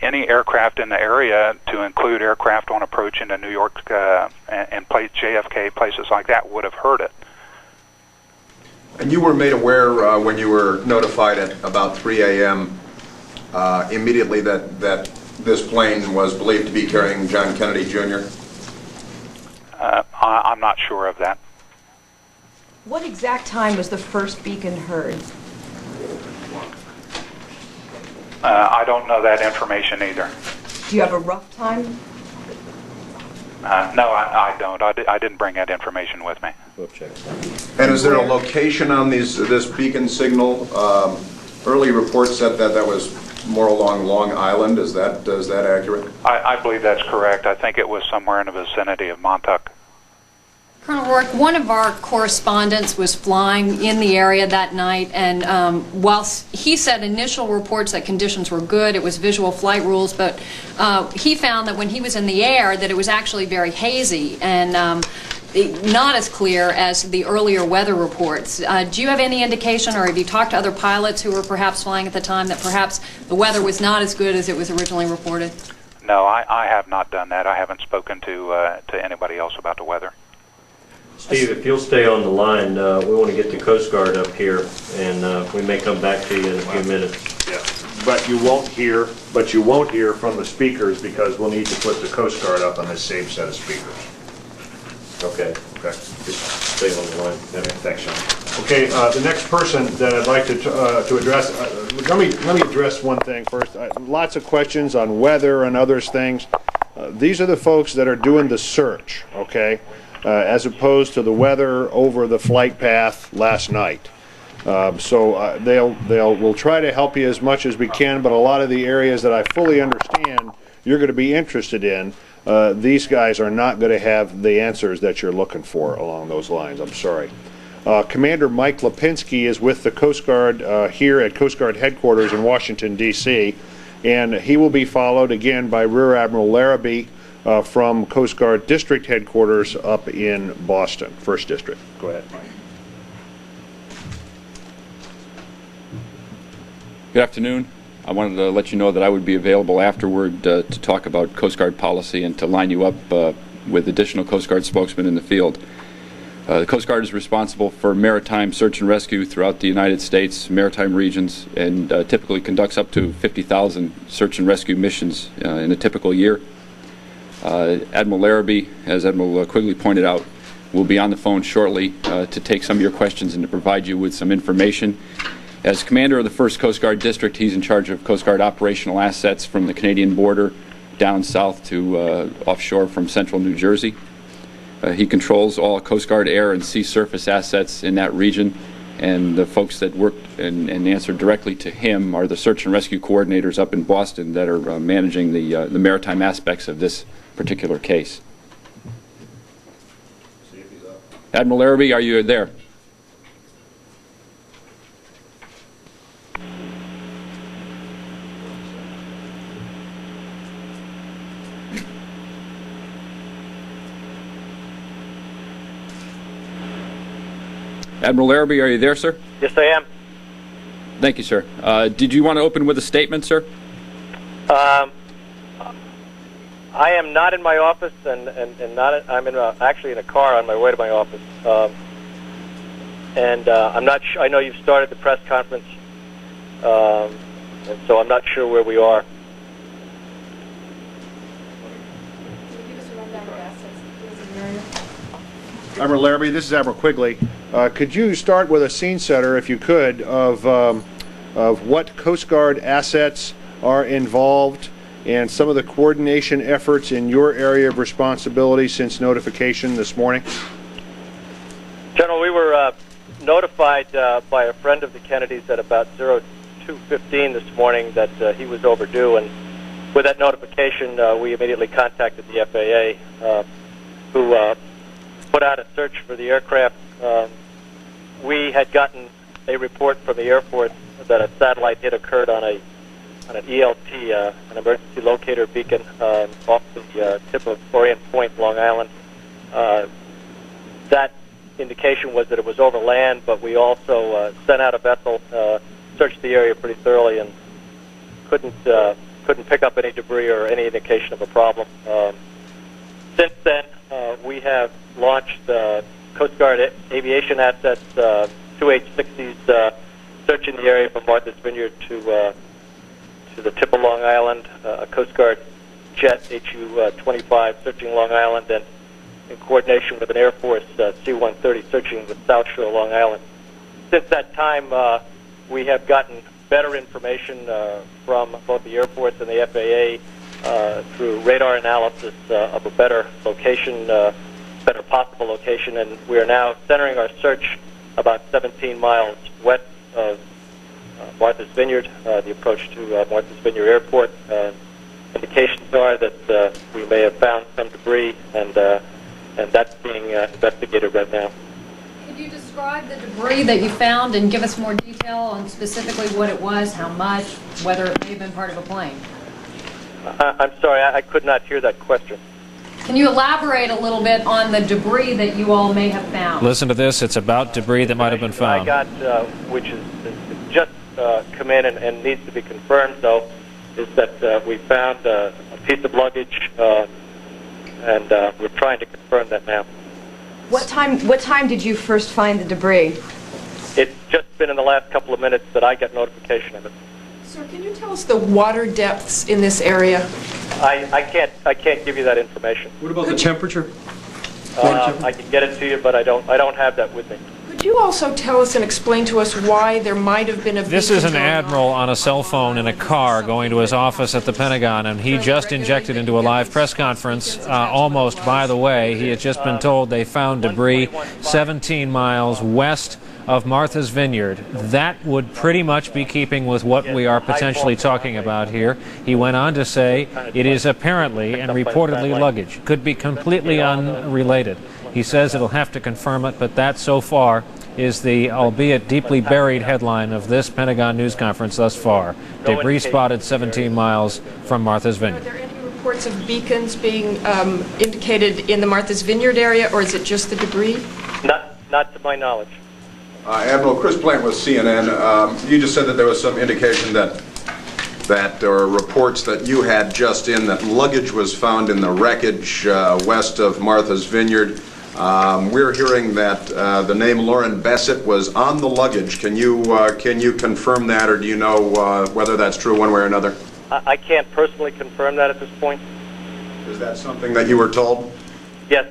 [SPEAKER 17] any aircraft in the area, to include aircraft on approach into New York and JFK, places like that, would have heard it.
[SPEAKER 18] And you were made aware when you were notified at about 3 a.m. Immediately that this plane was believed to be carrying John Kennedy Jr.?
[SPEAKER 17] I'm not sure of that.
[SPEAKER 2] What exact time was the first beacon heard?
[SPEAKER 17] I don't know that information either.
[SPEAKER 2] Do you have a rough time?
[SPEAKER 17] No, I don't. I didn't bring that information with me.
[SPEAKER 18] And is there a location on this beacon signal? Early reports said that was more along Long Island. Is that accurate?
[SPEAKER 17] I believe that's correct. I think it was somewhere in the vicinity of Montauk.
[SPEAKER 5] Colonel Rourke, one of our correspondents was flying in the area that night, and whilst he said initial reports that conditions were good, it was visual flight rules, but he found that when he was in the air that it was actually very hazy and not as clear as the earlier weather reports. Do you have any indication, or have you talked to other pilots who were perhaps flying at the time, that perhaps the weather was not as good as it was originally reported?
[SPEAKER 17] No, I have not done that. I haven't spoken to anybody else about the weather.
[SPEAKER 3] Steve, if you'll stay on the line, we want to get the Coast Guard up here, and we may come back to you in a few minutes.
[SPEAKER 15] Yeah, but you won't hear from the speakers because we'll need to put the Coast Guard up on this same set of speakers.
[SPEAKER 3] Okay.
[SPEAKER 15] Okay.
[SPEAKER 3] Just stay on the line.
[SPEAKER 15] Okay, thanks, Sean. Okay, the next person that I'd like to address, let me address one thing first. Lots of questions on weather and other things. these are the folks that are doing the search, okay, as opposed to the weather over the flight path last night. We'll try to help you as much as we can, but a lot of the areas that I fully understand you're going to be interested in, these guys are not going to have the answers that you're looking for along those lines. I'm sorry. Commander Mike Lipinski is with the Coast Guard here at Coast Guard headquarters in Washington, D.C., and he will be followed again by Rear Admiral Larrabee from Coast Guard District headquarters up in Boston, 1st District. Go ahead, Mike.
[SPEAKER 6] Good afternoon. I wanted to let you know that I would be available afterward to talk about Coast Guard policy and to line you up with additional Coast Guard spokesmen in the field. The Coast Guard is responsible for maritime search and rescue throughout the United States, maritime regions, and typically conducts up to 50,000 search and rescue missions in a typical year. Admiral Larrabee, as Admiral Quigley pointed out, will be on the phone shortly to take some of your questions and to provide you with some information. As commander of the 1st Coast Guard District, he's in charge of Coast Guard operational assets from the Canadian border down south to offshore from central New Jersey. He controls all Coast Guard air and sea surface assets in that region, and the folks that work and answer directly to him are the search and rescue coordinators up in Boston that are managing the maritime aspects of this particular case. Admiral Larrabee, are you there? Admiral Larrabee, are you there, sir?
[SPEAKER 8] Yes, I am.
[SPEAKER 6] Thank you, sir. Did you want to open with a statement, sir?
[SPEAKER 8] I am not in my office, and I'm actually in a car on my way to my office. I'm not sure. I know you've started the press conference, and so I'm not sure where we are.
[SPEAKER 15] Admiral Larrabee, this is Admiral Quigley. Could you start with a scene setter, if you could, of what Coast Guard assets are involved and some of the coordination efforts in your area of responsibility since notification this morning?
[SPEAKER 8] General, we were notified by a friend of the Kennedys at about 02:15 this morning that he was overdue, and with that notification, we immediately contacted the FAA, who put out a search for the aircraft. We had gotten a report from the Air Force that a satellite hit occurred on an ELT, an emergency locator beacon, off the tip of Orient Point, Long Island. That indication was that it was over land, but we also sent out a vessel, searched the area pretty thoroughly, and couldn't pick up any debris or any indication of a problem. Since then, we have launched Coast Guard aviation assets, 2 H-60s, searching the area from Martha's Vineyard to the tip of Long Island, a Coast Guard jet, HU-25, searching Long Island, and in coordination with an Air Force C-130 searching the South Shore of Long Island. Since that time, we have gotten better information from both the Air Force and the FAA through radar analysis of a better location, better possible location, and we are now centering our search about 17 miles west of Martha's Vineyard, the approach to Martha's Vineyard Airport. Indications are that we may have found some debris, and that's being investigated right now.
[SPEAKER 5] Could you describe the debris that you found and give us more detail on specifically what it was, how much, whether it may have been part of a plane?
[SPEAKER 8] I'm sorry, I could not hear that question.
[SPEAKER 5] Can you elaborate a little bit on the debris that you all may have found?
[SPEAKER 1] Listen to this. It's about debris that might have been found.
[SPEAKER 8] I got, which is just come in and needs to be confirmed, though, is that we found a piece of luggage, and we're trying to confirm that now.
[SPEAKER 2] What time did you first find the debris?
[SPEAKER 8] It's just been in the last couple of minutes that I got notification of it.
[SPEAKER 16] Sir, can you tell us the water depths in this area?
[SPEAKER 8] I can't give you that information.
[SPEAKER 7] What about the temperature?
[SPEAKER 8] I can get it to you, but I don't have that with me.
[SPEAKER 16] you also tell us and explain to us why there might have been a
[SPEAKER 1] This is an admiral on a cell phone in a car going to his office at the Pentagon, and he just injected into a live press conference, almost by the way. He had just been told they found debris 17 miles west of Martha's Vineyard. That would pretty much be keeping with what we are potentially talking about here. He went on to say it is apparently and reportedly luggage. Could be completely unrelated. He says it'll have to confirm it, but that so far is the, albeit deeply buried, headline of this Pentagon news conference thus far. Debris spotted 17 miles from Martha's Vineyard.
[SPEAKER 16] Are there any reports of beacons being indicated in the Martha's Vineyard area, or is it just the debris?
[SPEAKER 8] Not to my knowledge.
[SPEAKER 18] Admiral, Chris Plant with CNN. You just said that there was some indication that or reports that you had just in that luggage was found in the wreckage west of Martha's Vineyard. We're hearing that the name Lauren Bassett was on the luggage. Can you confirm that, or do you know whether that's true one way or another?
[SPEAKER 8] I can't personally confirm that at this point.
[SPEAKER 18] Is that something that you were told?
[SPEAKER 8] Yes.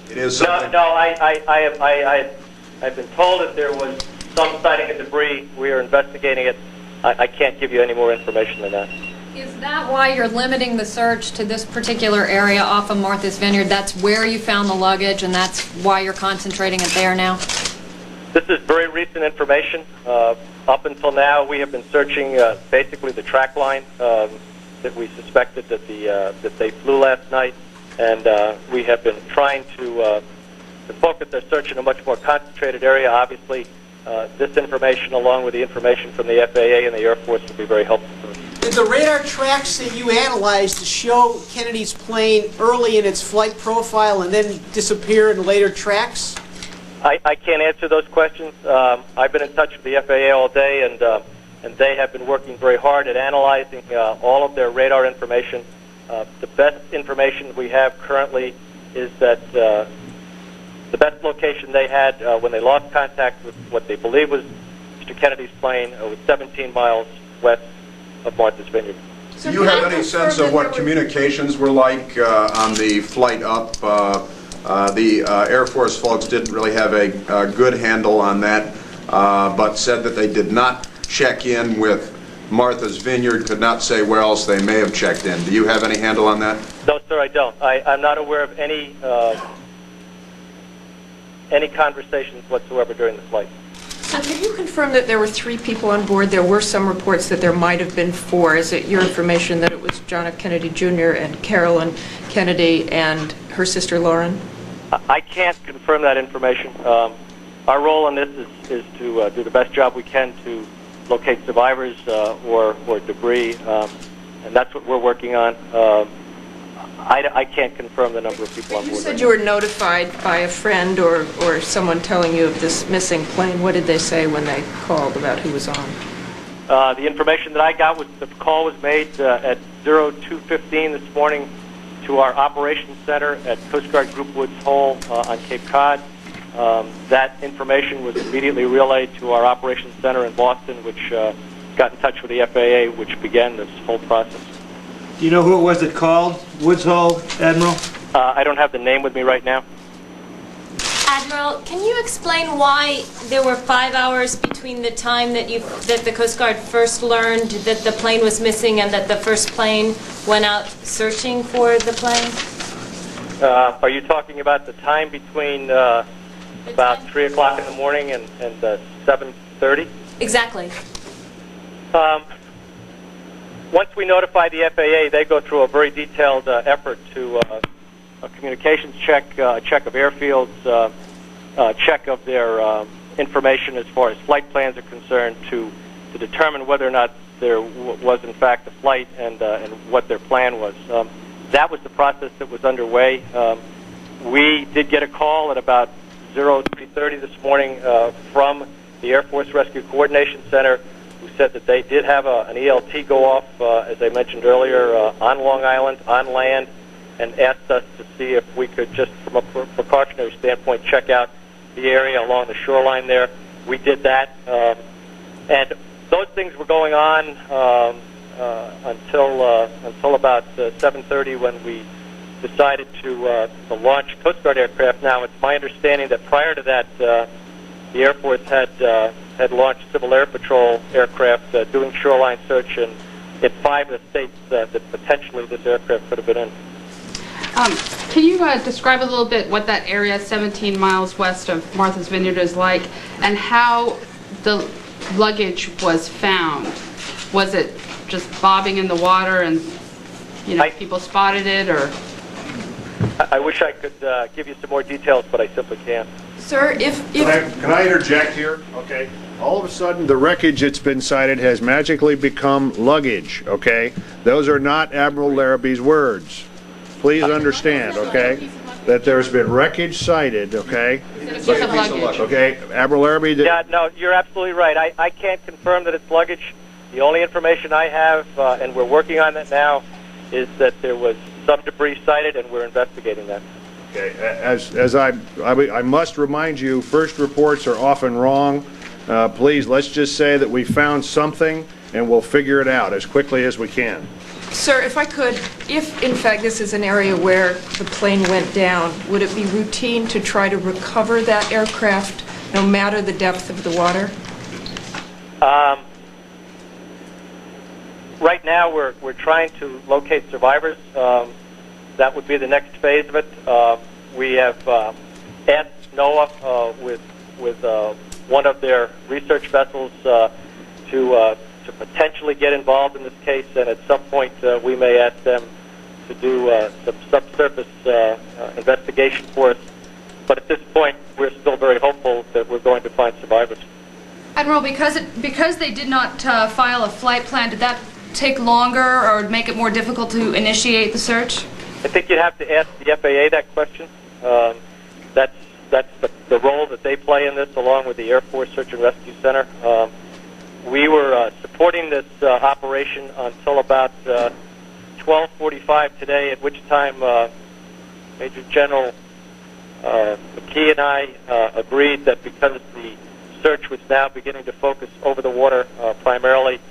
[SPEAKER 18] It is something?
[SPEAKER 8] No, I've been told that there was some sighting of debris. We are investigating it. I can't give you any more information than that.
[SPEAKER 5] Is that why you're limiting the search to this particular area off of Martha's Vineyard? That's where you found the luggage, and that's why you're concentrating it there now?
[SPEAKER 8] This is very recent information. Up until now, we have been searching basically the track line that we suspected that they flew last night, and we have been trying to focus our search in a much more concentrated area. Obviously, this information, along with the information from the FAA and the Air Force, will be very helpful to us.
[SPEAKER 23] Did the radar tracks that you analyzed show Kennedy's plane early in its flight profile and then disappear in later tracks?
[SPEAKER 8] I can't answer those questions. I've been in touch with the FAA all day, and they have been working very hard at analyzing all of their radar information. The best information we have currently is that the best location they had when they lost contact with what they believe was Mr. Kennedy's plane was 17 miles west of Martha's Vineyard.
[SPEAKER 18] Do you have any sense of what communications were like on the flight up? The Air Force folks didn't really have a good handle on that, but said that they did not check in with Martha's Vineyard, could not say where else they may have checked in. Do you have any handle on that?
[SPEAKER 8] No, sir, I don't. I'm not aware of any conversations whatsoever during the flight.
[SPEAKER 16] So can you confirm that there were 3 people on board? There were some reports that there might have been 4. Is it your information that it was John F. Kennedy Jr. and Carolyn Kennedy and her sister Lauren?
[SPEAKER 8] I can't confirm that information. Our role in this is to do the best job we can to locate survivors or debris, and that's what we're working on. I can't confirm the number of people on board.
[SPEAKER 16] You said you were notified by a friend or someone telling you of this missing plane. What did they say when they called about who was on?
[SPEAKER 8] The information that I got was the call was made at 02:15 this morning to our operations center at Coast Guard Group Woods Hole on Cape Cod. That information was immediately relayed to our operations center in Boston, which got in touch with the FAA, which began this whole process.
[SPEAKER 4] Do you know who it was that called? Woods Hole, Admiral?
[SPEAKER 8] I don't have the name with me right now.
[SPEAKER 21] Admiral, can you explain why there were 5 hours between the time that the Coast Guard first learned that the plane was missing and that the first plane went out searching for the plane?
[SPEAKER 8] Are you talking about the time between about 3 o'clock in the morning and 7:30?
[SPEAKER 21] Exactly.
[SPEAKER 8] Once we notify the FAA, they go through a very detailed effort to a communications check, check of airfields, check of their information as far as flight plans are concerned to determine whether or not there was in fact a flight and what their plan was. That was the process that was underway. We did get a call at about 03:30 this morning from the Air Force Rescue Coordination Center, who said that they did have an ELT go off, as I mentioned earlier, on Long Island, on land, and asked us to see if we could just, from a precautionary standpoint, check out the area along the shoreline there. We did that, and those things were going on until about 7:30 when we decided to launch Coast Guard aircraft. Now, it's my understanding that prior to that, the Air Force had launched Civil Air Patrol aircraft doing shoreline search in 5 of the states that potentially this aircraft could have been in.
[SPEAKER 9] Can you describe a little bit what that area 17 miles west of Martha's Vineyard is like, and how the luggage was found? Was it just bobbing in the water and people spotted it, or?
[SPEAKER 8] I wish I could give you some more details, but I simply can't.
[SPEAKER 16] Sir,
[SPEAKER 15] Can I interject here? Okay. All of a sudden, the wreckage that's been cited has magically become luggage, okay? Those are not Admiral Larrabee's words. Please understand, okay, that there's been wreckage cited, okay? Okay, Admiral Larrabee...
[SPEAKER 8] Yeah, no, you're absolutely right. I can't confirm that it's luggage. The only information I have, and we're working on that now, is that there was some debris cited, and we're investigating that.
[SPEAKER 15] Okay, as I must remind you, first reports are often wrong. Please, let's just say that we found something, and we'll figure it out as quickly as we can.
[SPEAKER 16] Sir, if I could, if in fact this is an area where the plane went down, would it be routine to try to recover that aircraft no matter the depth of the water?
[SPEAKER 8] Right now we're trying to locate survivors. That would be the next phase of it. We have asked NOAA with one of their research vessels to potentially get involved in this case, and at some point we may ask them to do some subsurface investigation for us. But at this point, we're still very hopeful that we're going to find survivors.
[SPEAKER 2] Admiral, because they did not file a flight plan, did that take longer or make it more difficult to initiate the search?
[SPEAKER 8] I think you'd have to ask the FAA that question. That's the role that they play in this, along with the Air Force Search and Rescue Center. We were supporting this operation until about 12:45 today, at which time Major General McKee and I agreed that because the search was now beginning to focus over the water primarily,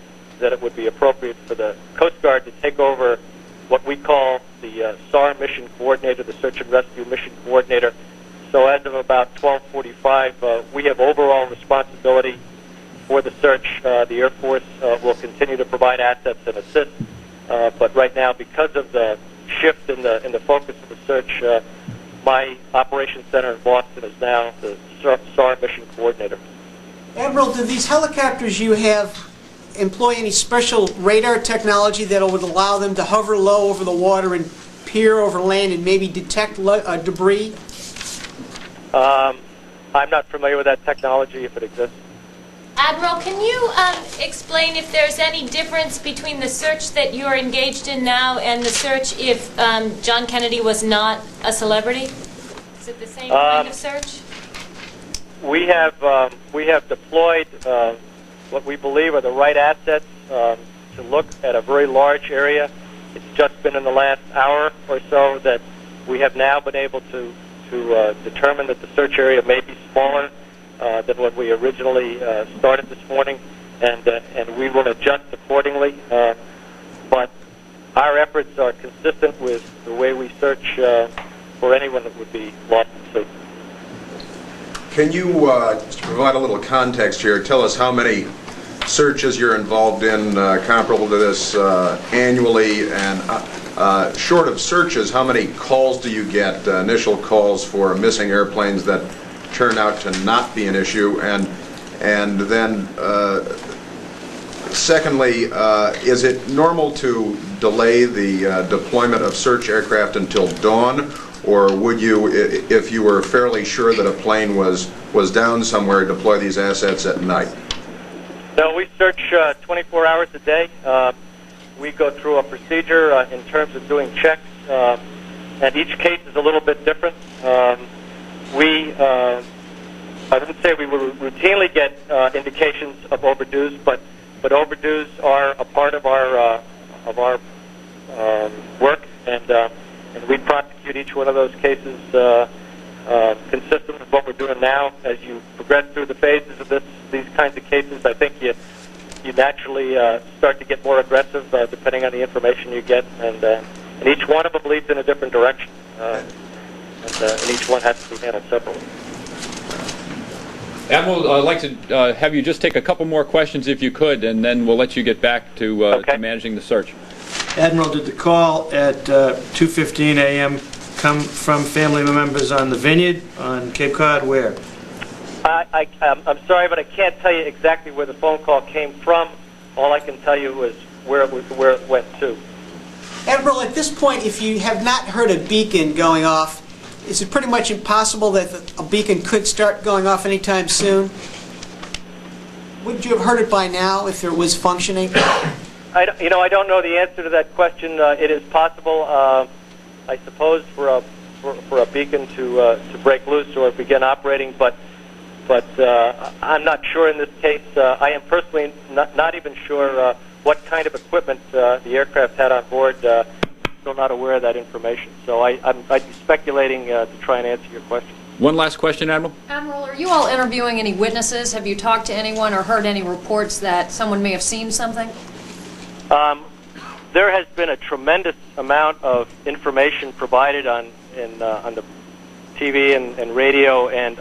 [SPEAKER 8] that it would be appropriate for the Coast Guard to take over what we call the SAR mission coordinator, the Search and Rescue mission coordinator. So as of about 12:45, we have overall responsibility for the search. The Air Force will continue to provide assets and assist, but right now, because of the shift in the focus of the search, my operations center in Boston is now the SAR mission coordinator.
[SPEAKER 23] Admiral, do these helicopters you have employ any special radar technology that would allow them to hover low over the water and peer over land and maybe detect debris?
[SPEAKER 8] I'm not familiar with that technology, if it exists.
[SPEAKER 21] Admiral, can you explain if there's any difference between the search that you're engaged in now and the search if John Kennedy was not a celebrity? Is it the same kind of search?
[SPEAKER 8] We have deployed what we believe are the right assets to look at a very large area. It's just been in the last hour or so that we have now been able to determine that the search area may be smaller than what we originally started this morning, and we will adjust accordingly. But our efforts are consistent with the way we search for anyone that would be lost at sea.
[SPEAKER 18] Can you, to provide a little context here, tell us how many searches you're involved in comparable to this annually, and short of searches, how many calls do you get, initial calls for missing airplanes that turn out to not be an issue? And then secondly, is it normal to delay the deployment of search aircraft until dawn, or would you, if you were fairly sure that a plane was down somewhere, deploy these assets at night?
[SPEAKER 8] No, we search 24 hours a day. We go through a procedure in terms of doing checks, and each case is a little bit different. I wouldn't say we will routinely get indications of overdues, but overdues are a part of our work, and we prosecute each one of those cases consistent with what we're doing now. As you progress through the phases of these kinds of cases, I think you naturally start to get more aggressive depending on the information you get, and each one of them leads in a different direction, and each one has to be handled separately.
[SPEAKER 6] Admiral, I'd like to have you just take a couple more questions if you could, and then we'll let you get back to managing the search.
[SPEAKER 4] Admiral, did the call at 2:15 a.m. come from family members on the Vineyard, on Cape Cod, where?
[SPEAKER 8] I'm sorry, but I can't tell you exactly where the phone call came from. All I can tell you is where it went to.
[SPEAKER 23] Admiral, at this point, if you have not heard a beacon going off, is it pretty much impossible that a beacon could start going off anytime soon? Wouldn't you have heard it by now if it was functioning?
[SPEAKER 8] I don't know the answer to that question. It is possible, I suppose, for a beacon to break loose or begin operating, but I'm not sure in this case. I am personally not even sure what kind of equipment the aircraft had on board. Still not aware of that information. So I'd be speculating to try and answer your question.
[SPEAKER 6] One last question, Admiral.
[SPEAKER 5] Admiral, are you all interviewing any witnesses? Have you talked to anyone or heard any reports that someone may have seen something?
[SPEAKER 8] There has been a tremendous amount of information provided on the TV and radio, and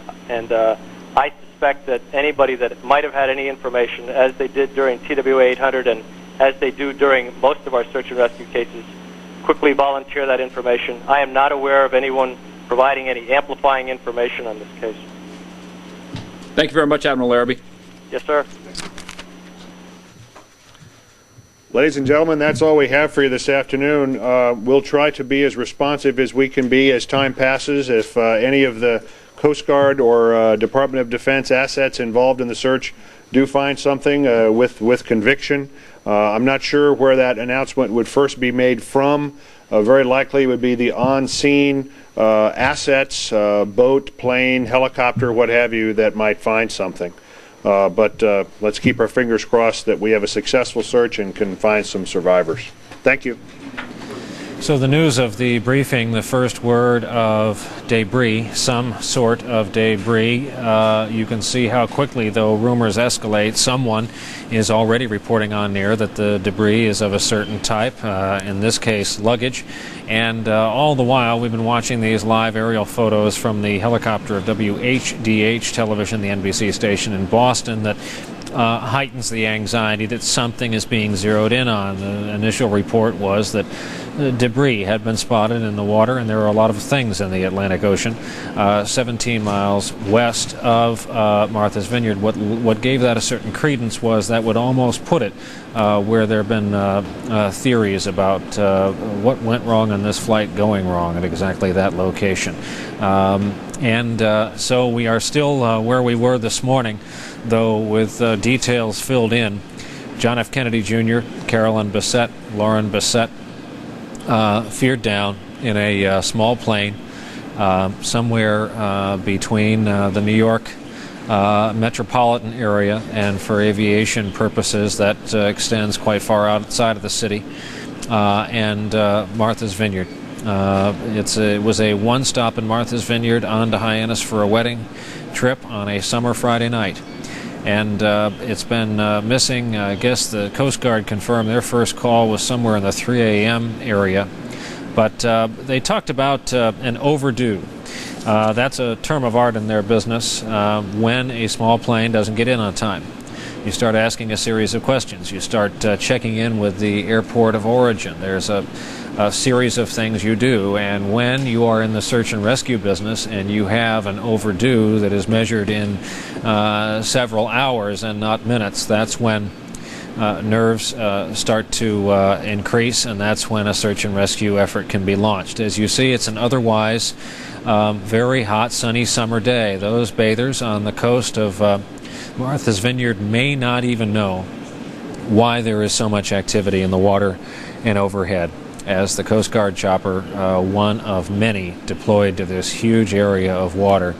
[SPEAKER 8] I suspect that anybody that might have had any information, as they did during TWA 800 and as they do during most of our search and rescue cases, quickly volunteer that information. I am not aware of anyone providing any amplifying information on this case.
[SPEAKER 6] Thank you very much, Admiral Larrabee.
[SPEAKER 8] Yes, sir.
[SPEAKER 15] Ladies and gentlemen, that's all we have for you this afternoon. We'll try to be as responsive as we can be as time passes. If any of the Coast Guard or Department of Defense assets involved in the search do find something with conviction, I'm not sure where that announcement would first be made from. Very likely it would be the on-scene assets, boat, plane, helicopter, what have you, that might find something. But let's keep our fingers crossed that we have a successful search and can find some survivors. Thank you.
[SPEAKER 1] So the news of the briefing, the first word of debris, some sort of debris. You can see how quickly, though rumors escalate, someone is already reporting on near that the debris is of a certain type, in this case luggage. And all the while we've been watching these live aerial photos from the helicopter of WHDH television, the NBC station in Boston, that heightens the anxiety that something is being zeroed in on. The initial report was that debris had been spotted in the water, and there are a lot of things in the Atlantic Ocean, 17 miles west of Martha's Vineyard. What gave that a certain credence was that would almost put it where there have been theories about what went wrong on this flight going wrong at exactly that location. So we are still where we were this morning, though with details filled in. John F. Kennedy Jr., Carolyn Bessette, Lauren Bessette, feared down in a small plane somewhere between the New York metropolitan area, and for aviation purposes that extends quite far outside of the city, and Martha's Vineyard. It was a one-stop in Martha's Vineyard on to Hyannis for a wedding trip on a summer Friday night. And it's been missing. I guess the Coast Guard confirmed their first call was somewhere in the 3 a.m. area. But they talked about an overdue. That's a term of art in their business when a small plane doesn't get in on time. You start asking a series of questions. You start checking in with the airport of origin. There's a series of things you do, and when you are in the search and rescue business and you have an overdue that is measured in several hours and not minutes, that's when nerves start to increase, and that's when a search and rescue effort can be launched. As you see, it's an otherwise very hot, sunny summer day. Those bathers on the coast of Martha's Vineyard may not even know why there is so much activity in the water and overhead, as the Coast Guard chopper, one of many deployed to this huge area of water,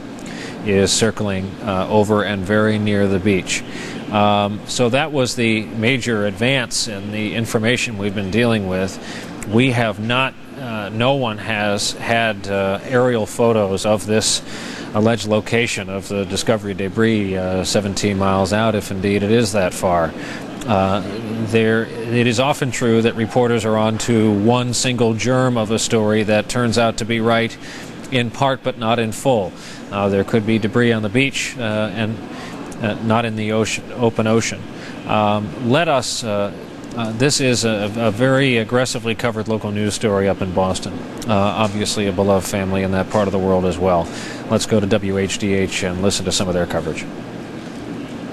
[SPEAKER 1] is circling over and very near the beach. So that was the major advance in the information we've been dealing with. We have not, no one has had aerial photos of this alleged location of the discovery debris 17 miles out, if indeed it is that far. It is often true that reporters are on to one single germ of a story that turns out to be right, in part but not in full. There could be debris on the beach and not in the open ocean. This is a very aggressively covered local news story up in Boston. Obviously a beloved family in that part of the world as well. Let's go to WHDH and listen to some of their coverage.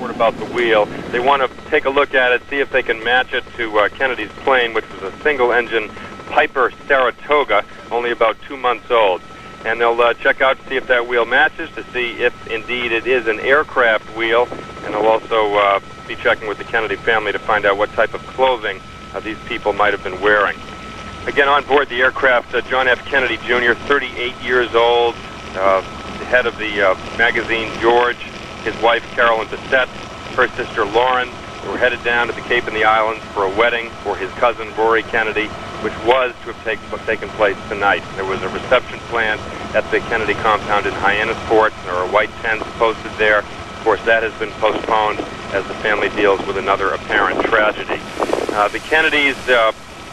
[SPEAKER 12] About the wheel. They want to take a look at it, see if they can match it to Kennedy's plane, which was a single-engine Piper Saratoga, only about 2 months old. And they'll check out to see if that wheel matches, to see if indeed it is an aircraft wheel. And they'll also be checking with the Kennedy family to find out what type of clothing these people might have been wearing. Again, on board the aircraft, John F. Kennedy Jr., 38 years old, the head of the magazine George, his wife Carolyn Bessette, her sister Lauren, who were headed down to the Cape and the Islands for a wedding for his cousin Rory Kennedy, which was to have taken place tonight. There was a reception planned at the Kennedy compound in Hyannisport. There are white tents posted there. Of course, that has been postponed as the family deals with another apparent tragedy. The Kennedys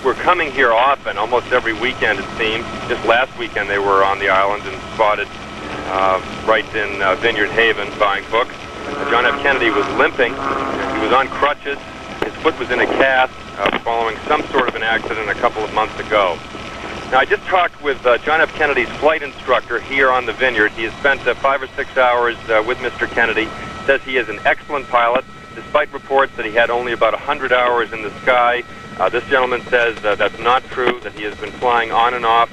[SPEAKER 12] were coming here often, almost every weekend it seemed. Just last weekend they were on the island and spotted right in Vineyard Haven buying books. John F. Kennedy was limping. He was on crutches. His foot was in a cast following some sort of an accident a couple of months ago. Now, I just talked with John F. Kennedy's flight instructor here on the Vineyard. He has spent 5 or 6 hours with Mr. Kennedy. Says he is an excellent pilot, despite reports that he had only about 100 hours in the sky. This gentleman says that's not true, that he has been flying on and off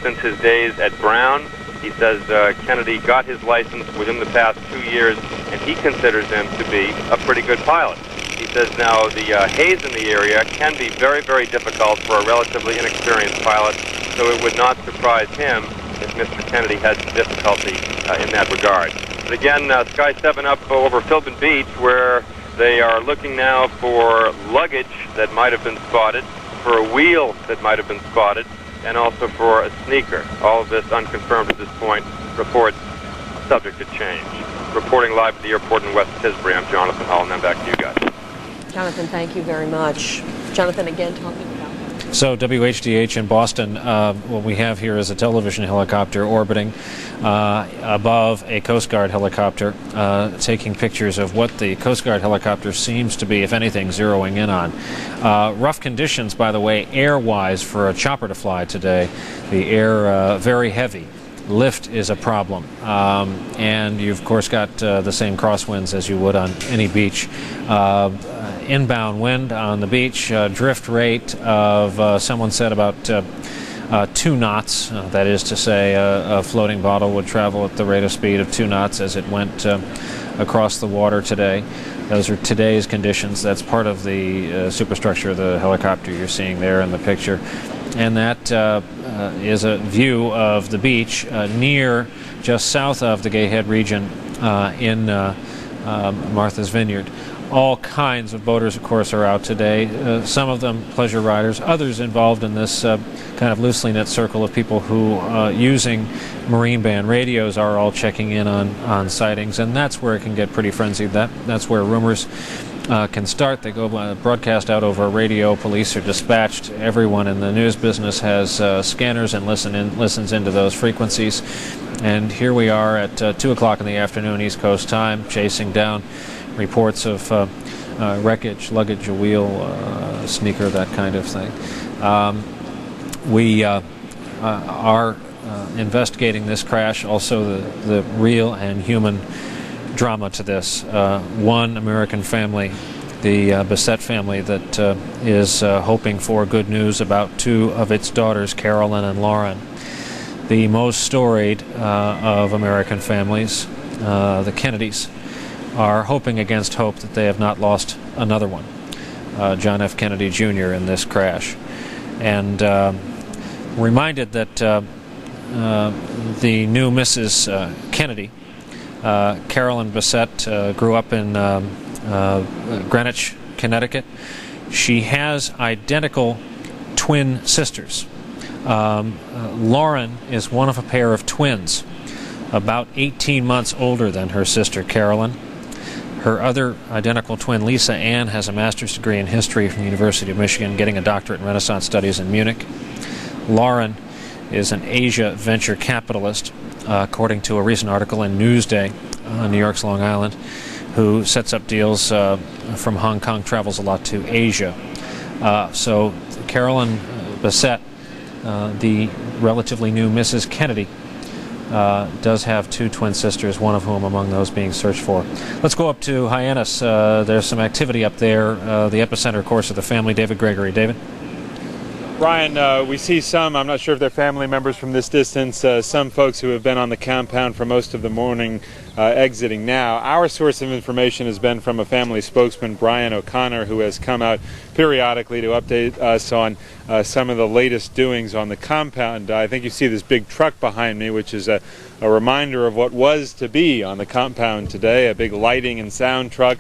[SPEAKER 12] since his days at Brown. He says Kennedy got his license within the past 2 years, and he considers him to be a pretty good pilot. He says now the haze in the area can be very, very difficult for a relatively inexperienced pilot, so it would not surprise him if Mr. Kennedy had some difficulty in that regard. But again, Sky 7 up over Philbin Beach, where they are looking now for luggage that might have been spotted, for a wheel that might have been spotted, and also for a sneaker. All of this unconfirmed at this point. Reports subject to change. Reporting live at the airport in West Tisbury, I'm Jonathan Hall, and then back to you guys.
[SPEAKER 13] Jonathan, thank you very much. Jonathan, again, talking about...
[SPEAKER 1] So WHDH in Boston, what we have here is a television helicopter orbiting above a Coast Guard helicopter, taking pictures of what the Coast Guard helicopter seems to be, if anything, zeroing in on. Rough conditions, by the way, air-wise for a chopper to fly today. The air very heavy. Lift is a problem. And you've, of course, got the same crosswinds as you would on any beach. Inbound wind on the beach, drift rate of, someone said, about 2 knots. That is to say, a floating bottle would travel at the rate of speed of 2 knots as it went across the water today. Those are today's conditions. That's part of the superstructure of the helicopter you're seeing there in the picture. And that is a view of the beach near, just south of the Gay Head region in Martha's Vineyard. All kinds of boaters, of course, are out today. Some of them pleasure riders, others involved in this kind of loosely knit circle of people who, using marine band radios, are all checking in on sightings, and that's where it can get pretty frenzied. That's where rumors can start. They go broadcast out over radio. Police are dispatched. Everyone in the news business has scanners and listens into those frequencies. And here we are at 2 o'clock in the afternoon, East Coast time, chasing down reports of wreckage, luggage, a wheel, sneaker, that kind of thing. We are investigating this crash, also the real and human drama to this. One American family, the Bessette family, that is hoping for good news about 2 of its daughters, Carolyn and Lauren. The most storied of American families, the Kennedys, are hoping against hope that they have not lost another one, John F. Kennedy Jr., in this crash. And reminded that the new Mrs. Kennedy, Carolyn Bessette, grew up in Greenwich, Connecticut. She has identical twin sisters. Lauren is one of a pair of twins, about 18 months older than her sister Carolyn. Her other identical twin, Lisa Ann, has a master's degree in history from the University of Michigan, getting a doctorate in Renaissance studies in Munich. Lauren is an Asia venture capitalist, according to a recent article in Newsday on New York's Long Island, who sets up deals from Hong Kong, travels a lot to Asia. So Carolyn Bessette, the relatively new Mrs. Kennedy, does have two twin sisters, one of whom among those being searched for. Let's go up to Hyannis. There's some activity up there. The epicenter, of course, of the family. David Gregory. David?
[SPEAKER 10] Brian, we see some, I'm not sure if they're family members from this distance, some folks who have been on the compound for most of the morning exiting now. Our source of information has been from a family spokesman, Brian O'Connor, who has come out periodically to update us on some of the latest doings on the compound. I think you see this big truck behind me, which is a reminder of what was to be on the compound today, a big lighting and sound truck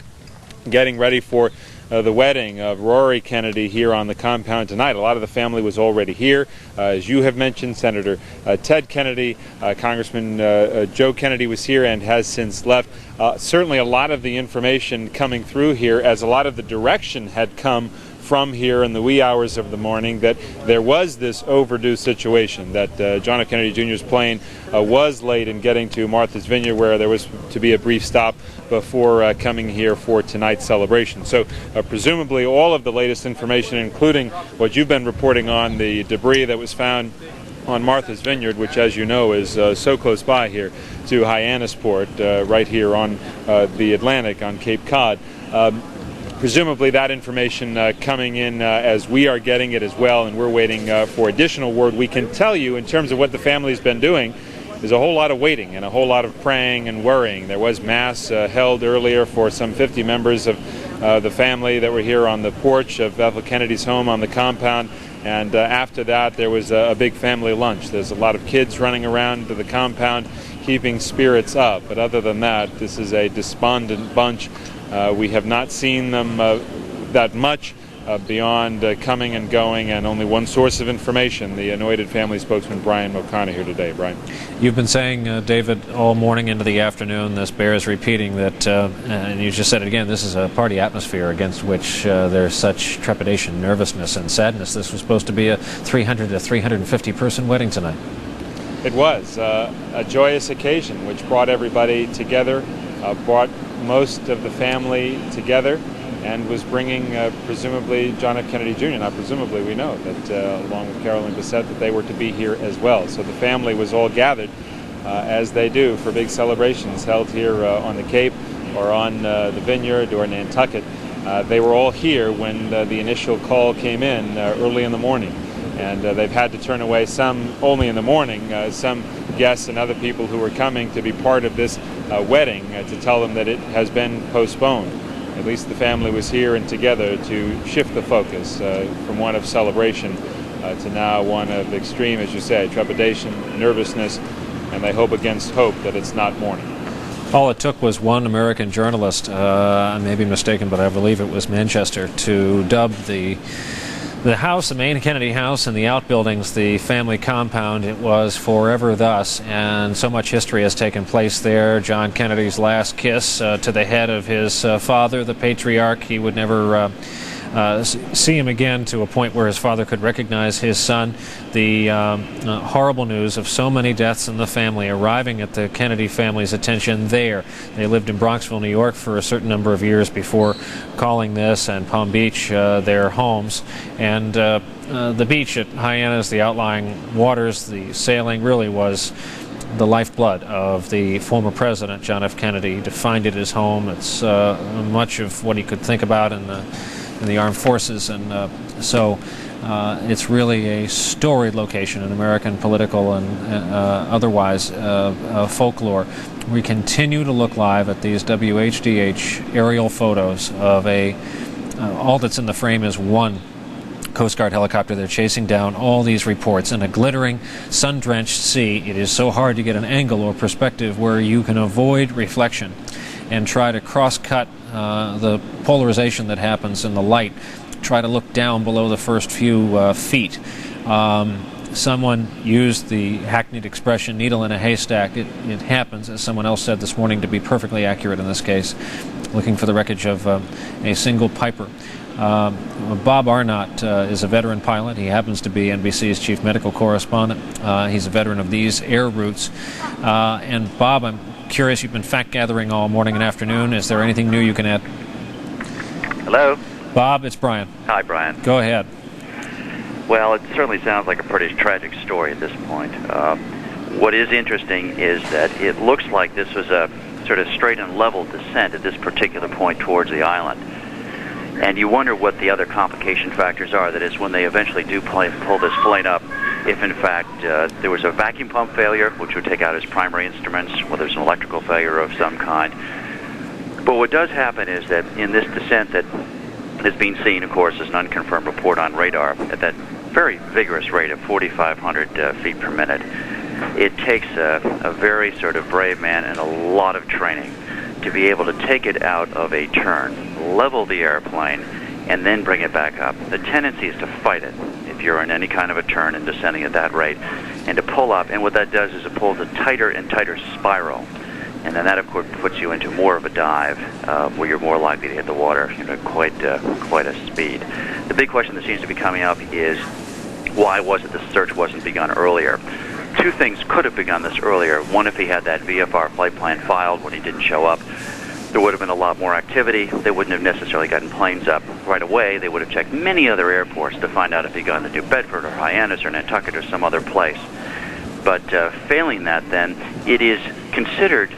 [SPEAKER 10] getting ready for the wedding of Rory Kennedy here on the compound tonight. A lot of the family was already here. As you have mentioned, Senator Ted Kennedy, Congressman Joe Kennedy was here and has since left. Certainly a lot of the information coming through here, as a lot of the direction had come from here in the wee hours of the morning, that there was this overdue situation, that John F. Kennedy Jr.'s plane was late in getting to Martha's Vineyard, where there was to be a brief stop before coming here for tonight's celebration. So presumably all of the latest information, including what you've been reporting on, the debris that was found on Martha's Vineyard, which, as you know, is so close by here to Hyannisport, right here on the Atlantic on Cape Cod. Presumably that information coming in as we are getting it as well, and we're waiting for additional word. We can tell you, in terms of what the family's been doing, there's a whole lot of waiting and a whole lot of praying and worrying. There was Mass held earlier for some 50 members of the family that were here on the porch of Bethel Kennedy's home on the compound, and after that there was a big family lunch. There's a lot of kids running around to the compound keeping spirits up, but other than that, this is a despondent bunch. We have not seen them that much beyond coming and going, and only one source of information, the anointed family spokesman Brian O'Connor here today. Brian?
[SPEAKER 1] You've been saying, David, all morning into the afternoon, this bears repeating that, and you just said it again, this is a party atmosphere against which there's such trepidation, nervousness, and sadness. This was supposed to be a 300 to 350 person wedding tonight.
[SPEAKER 10] It was a joyous occasion which brought everybody together, brought most of the family together, and was bringing presumably John F. Kennedy Jr. Not presumably, we know that along with Carolyn Bessette that they were to be here as well. So the family was all gathered as they do for big celebrations held here on the Cape or on the Vineyard or Nantucket. They were all here when the initial call came in early in the morning. And they've had to turn away some only in the morning, some guests and other people who were coming to be part of this wedding to tell them that it has been postponed. At least the family was here and together to shift the focus from one of celebration to now one of extreme, as you say, trepidation, nervousness, and they hope against hope that it's not mourning.
[SPEAKER 1] All it took was one American journalist, I may be mistaken, but I believe it was Manchester, to dub the house, the main Kennedy house, and the outbuildings, the family compound. It was forever thus, and so much history has taken place there. John Kennedy's last kiss to the head of his father, the patriarch. He would never see him again, to a point where his father could recognize his son. The horrible news of so many deaths in the family arriving at the Kennedy family's attention there. They lived in Bronxville, New York for a certain number of years before calling this and Palm Beach their homes. And the beach at Hyannis, the outlying waters, the sailing really was the lifeblood of the former president, John F. Kennedy. He defined it as home. It's much of what he could think about in the armed forces, and so it's really a storied location in American political and otherwise folklore. We continue to look live at these WHDH aerial photos of all that's in the frame is one Coast Guard helicopter. They're chasing down all these reports in a glittering, sun-drenched sea. It is so hard to get an angle or perspective where you can avoid reflection and try to cross-cut the polarization that happens in the light. Try to look down below the first few feet. Someone used the hackneyed expression, needle in a haystack. It happens, as someone else said this morning, to be perfectly accurate in this case, looking for the wreckage of a single Piper. Bob Arnott is a veteran pilot. He happens to be NBC's chief medical correspondent. He's a veteran of these air routes. And Bob, I'm curious, you've been fact gathering all morning and afternoon. Is there anything new you can add?
[SPEAKER 11] Hello?
[SPEAKER 1] Bob, it's Brian.
[SPEAKER 11] Hi, Brian.
[SPEAKER 1] Go ahead.
[SPEAKER 11] Well, it certainly sounds like a pretty tragic story at this point. What is interesting is that it looks like this was a sort of straight and level descent at this particular point towards the island. And you wonder what the other complication factors are. That is, when they eventually do pull this plane up, if in fact there was a vacuum pump failure, which would take out his primary instruments, whether there's an electrical failure of some kind. But what does happen is that in this descent that has been seen, of course, as an unconfirmed report on radar, at that very vigorous rate of 4,500 feet per minute, it takes a very sort of brave man and a lot of training to be able to take it out of a turn, level the airplane, and then bring it back up. The tendency is to fight it if you're in any kind of a turn and descending at that rate, and to pull up. And what that does is it pulls a tighter and tighter spiral. And then that, of course, puts you into more of a dive where you're more likely to hit the water at quite a speed. The big question that seems to be coming up is, why was it the search wasn't begun earlier? Two things could have begun this earlier. One, if he had that VFR flight plan filed when he didn't show up, there would have been a lot more activity. They wouldn't have necessarily gotten planes up right away. They would have checked many other airports to find out if he'd gone to New Bedford or Hyannis or Nantucket or some other place. But failing that, then, it is considered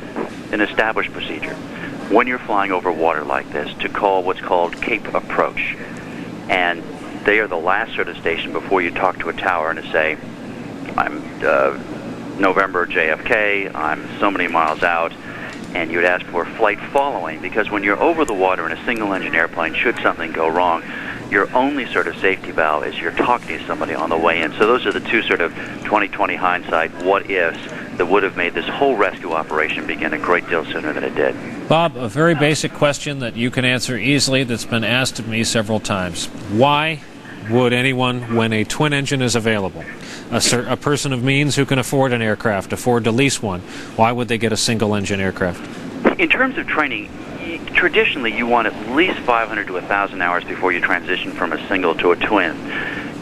[SPEAKER 11] an established procedure when you're flying over water like this to call what's called Cape Approach. And they are the last sort of station before you talk to a tower and to say, I'm November JFK, I'm so many miles out, and you'd ask for flight following, because when you're over the water in a single-engine airplane, should something go wrong, your only sort of safety valve is you're talking to somebody on the way in. So those are the two sort of 20/20 hindsight what-ifs that would have made this whole rescue operation begin a great deal sooner than it did.
[SPEAKER 1] Bob, a very basic question that you can answer easily that's been asked of me several times. Why would anyone, when a twin engine is available, a person of means who can afford an aircraft, afford to lease one, why would they get a single engine aircraft?
[SPEAKER 11] In terms of training, traditionally you want at least 500 to 1,000 hours before you transition from a single to a twin.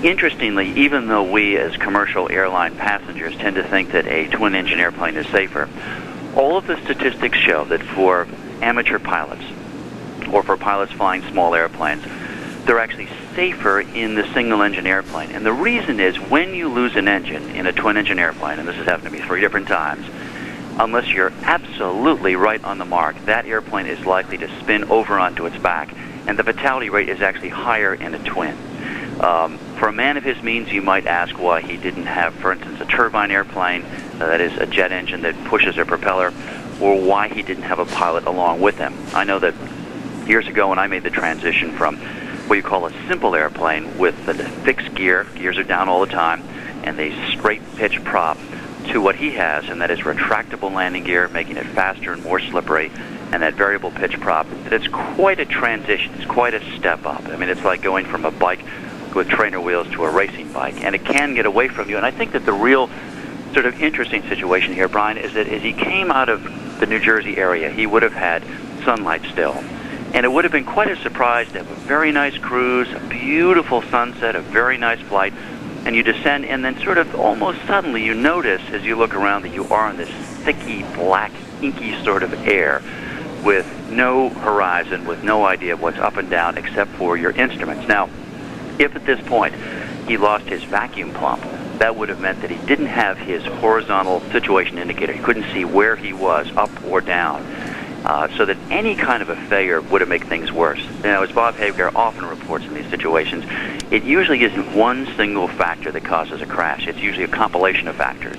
[SPEAKER 11] Interestingly, even though we as commercial airline passengers tend to think that a twin engine airplane is safer, all of the statistics show that for amateur pilots or for pilots flying small airplanes, they're actually safer in the single-engine airplane. And the reason is when you lose an engine in a twin-engine airplane, and this has happened to me 3 different times, unless you're absolutely right on the mark, that airplane is likely to spin over onto its back, and the fatality rate is actually higher in a twin. For a man of his means, you might ask why he didn't have, for instance, a turbine airplane, that is a jet engine that pushes a propeller, or why he didn't have a pilot along with him. I know that years ago when I made the transition from what you call a simple airplane with the fixed gears are down all the time, and the straight pitch prop, to what he has, and that is retractable landing gear, making it faster and more slippery, and that variable pitch prop, that it's quite a transition. It's quite a step up. I mean, it's like going from a bike with trainer wheels to a racing bike, and it can get away from you. And I think that the real sort of interesting situation here, Brian, is that as he came out of the New Jersey area, he would have had sunlight still. And it would have been quite a surprise to have a very nice cruise, a beautiful sunset, a very nice flight, and you descend, and then sort of almost suddenly you notice as you look around that you are in this thicky, black, inky sort of air with no horizon, with no idea of what's up and down except for your instruments. Now, if at this point he lost his vacuum pump, that would have meant that he didn't have his horizontal situation indicator. He couldn't see where he was, up or down. So that any kind of a failure would have made things worse. Now, as Bob Hager often reports in these situations, it usually isn't one single factor that causes a crash. It's usually a compilation of factors.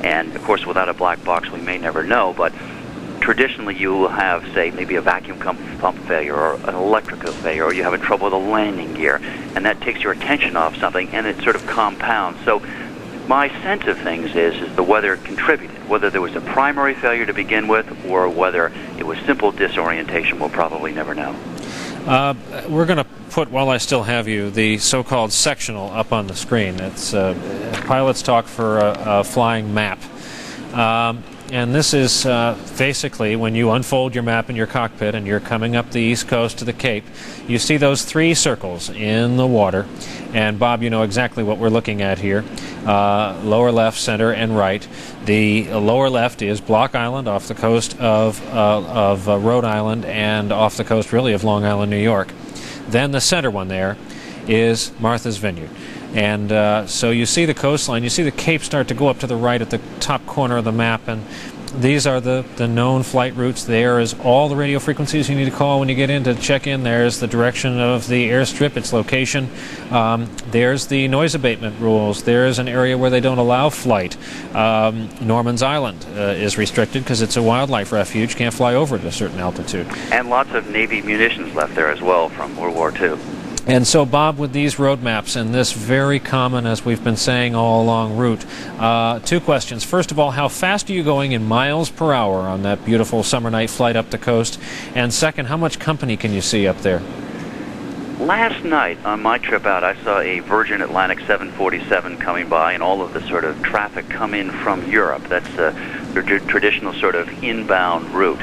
[SPEAKER 11] And, of course, without a black box, we may never know, but traditionally you will have, say, maybe a vacuum pump failure or an electrical failure, or you have trouble with a landing gear, and that takes your attention off something, and it sort of compounds. So my sense of things is the weather contributed. Whether there was a primary failure to begin with or whether it was simple disorientation, we'll probably never know.
[SPEAKER 1] We're going to put, while I still have you, the so-called sectional up on the screen. It's pilots talk for a flying map. and this is basically when you unfold your map in your cockpit and you're coming up the east coast to the Cape, you see those 3 circles in the water. And Bob, you know exactly what we're looking at here. Lower left, center, and right. The lower left is Block Island off the coast of Rhode Island and off the coast really of Long Island, New York. Then the center one there is Martha's Vineyard. And so you see the coastline, you see the Cape start to go up to the right at the top corner of the map, and these are the known flight routes. There is all the radio frequencies you need to call when you get in to check in. There's the direction of the airstrip, its location. There's the noise abatement rules. There's an area where they don't allow flight. Norman's Island is restricted because it's a wildlife refuge. Can't fly over at a certain altitude.
[SPEAKER 11] And lots of Navy munitions left there as well from World War II.
[SPEAKER 1] And so, Bob, with these road maps and this very common, as we've been saying all along, route, 2 questions. First of all, how fast are you going in miles per hour on that beautiful summer night flight up the coast? And second, how much company can you see up there?
[SPEAKER 11] Last night on my trip out, I saw a Virgin Atlantic 747 coming by, and all of the sort of traffic come in from Europe. That's the traditional sort of inbound route.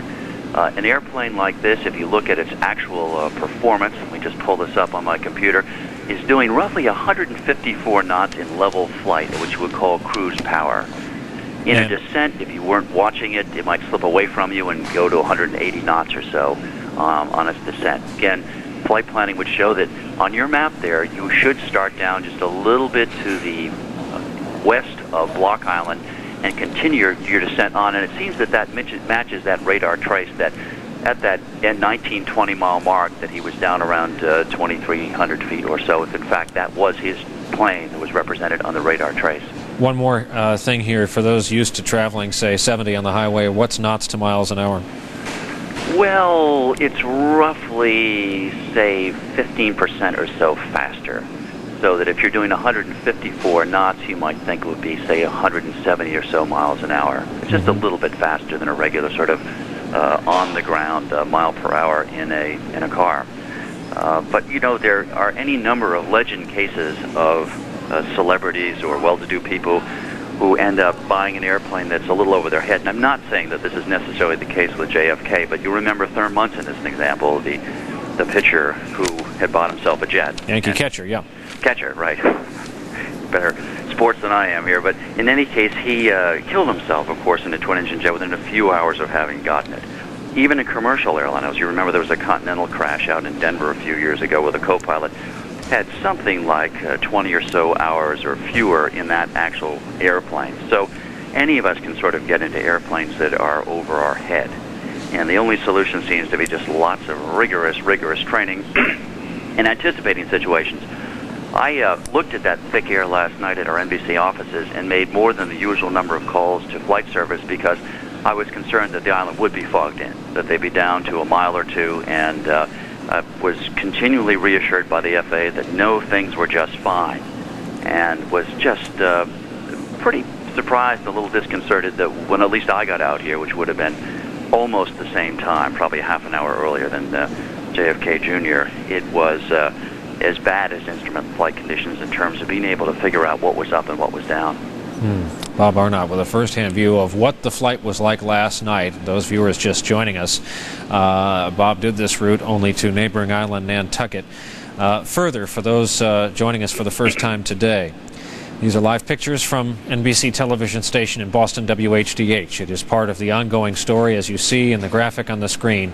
[SPEAKER 11] An airplane like this, if you look at its actual performance, and we just pull this up on my computer, is doing roughly 154 knots in level flight, which we would call cruise power. In a descent, if you weren't watching it, it might slip away from you and go to 180 knots or so on its descent. Again, flight planning would show that on your map there, you should start down just a little bit to the west of Block Island and continue your descent on, and it seems that matches that radar trace that at that 19-20 mile mark that he was down around 2,300 feet or so. If in fact that was his plane that was represented on the radar trace.
[SPEAKER 1] One more thing here for those used to traveling, say 70 on the highway. What's knots to miles an hour?
[SPEAKER 11] Well, it's roughly, say, 15% or so faster. So that if you're doing 154 knots, you might think it would be, say, 170 or so miles an hour. It's just a little bit faster than a regular sort of on-the-ground mile per hour in a car. But, you know, there are any number of legend cases of celebrities or well-to-do people who end up buying an airplane that's a little over their head. And I'm not saying that this is necessarily the case with JFK, but you remember Thurman Munson as an example, the pitcher who had bought himself a jet.
[SPEAKER 1] Yankee catcher, yeah.
[SPEAKER 11] Catcher, right. Better sports than I am here. But in any case, he killed himself, of course, in a twin-engine jet within a few hours of having gotten it. Even in commercial airlines, you remember there was a Continental crash out in Denver a few years ago where the co-pilot had something like 20 or so hours or fewer in that actual airplane. So any of us can sort of get into airplanes that are over our head. And the only solution seems to be just lots of rigorous training and anticipating situations. I looked at that thick air last night at our NBC offices and made more than the usual number of calls to flight service because I was concerned that the island would be fogged in, that they'd be down to a mile or two, and I was continually reassured by the FAA that no, things were just fine, and was just pretty surprised and a little disconcerted that when at least I got out here, which would have been almost the same time, probably half an hour earlier than JFK Jr., it was as bad as instrument flight conditions in terms of being able to figure out what was up and what was down.
[SPEAKER 1] Bob Arnott with a first-hand view of what the flight was like last night. Those viewers just joining us, Bob did this route only to neighboring island Nantucket. Further, for those joining us for the first time today, these are live pictures from NBC television station in Boston, WHDH. It is part of the ongoing story, as you see in the graphic on the screen.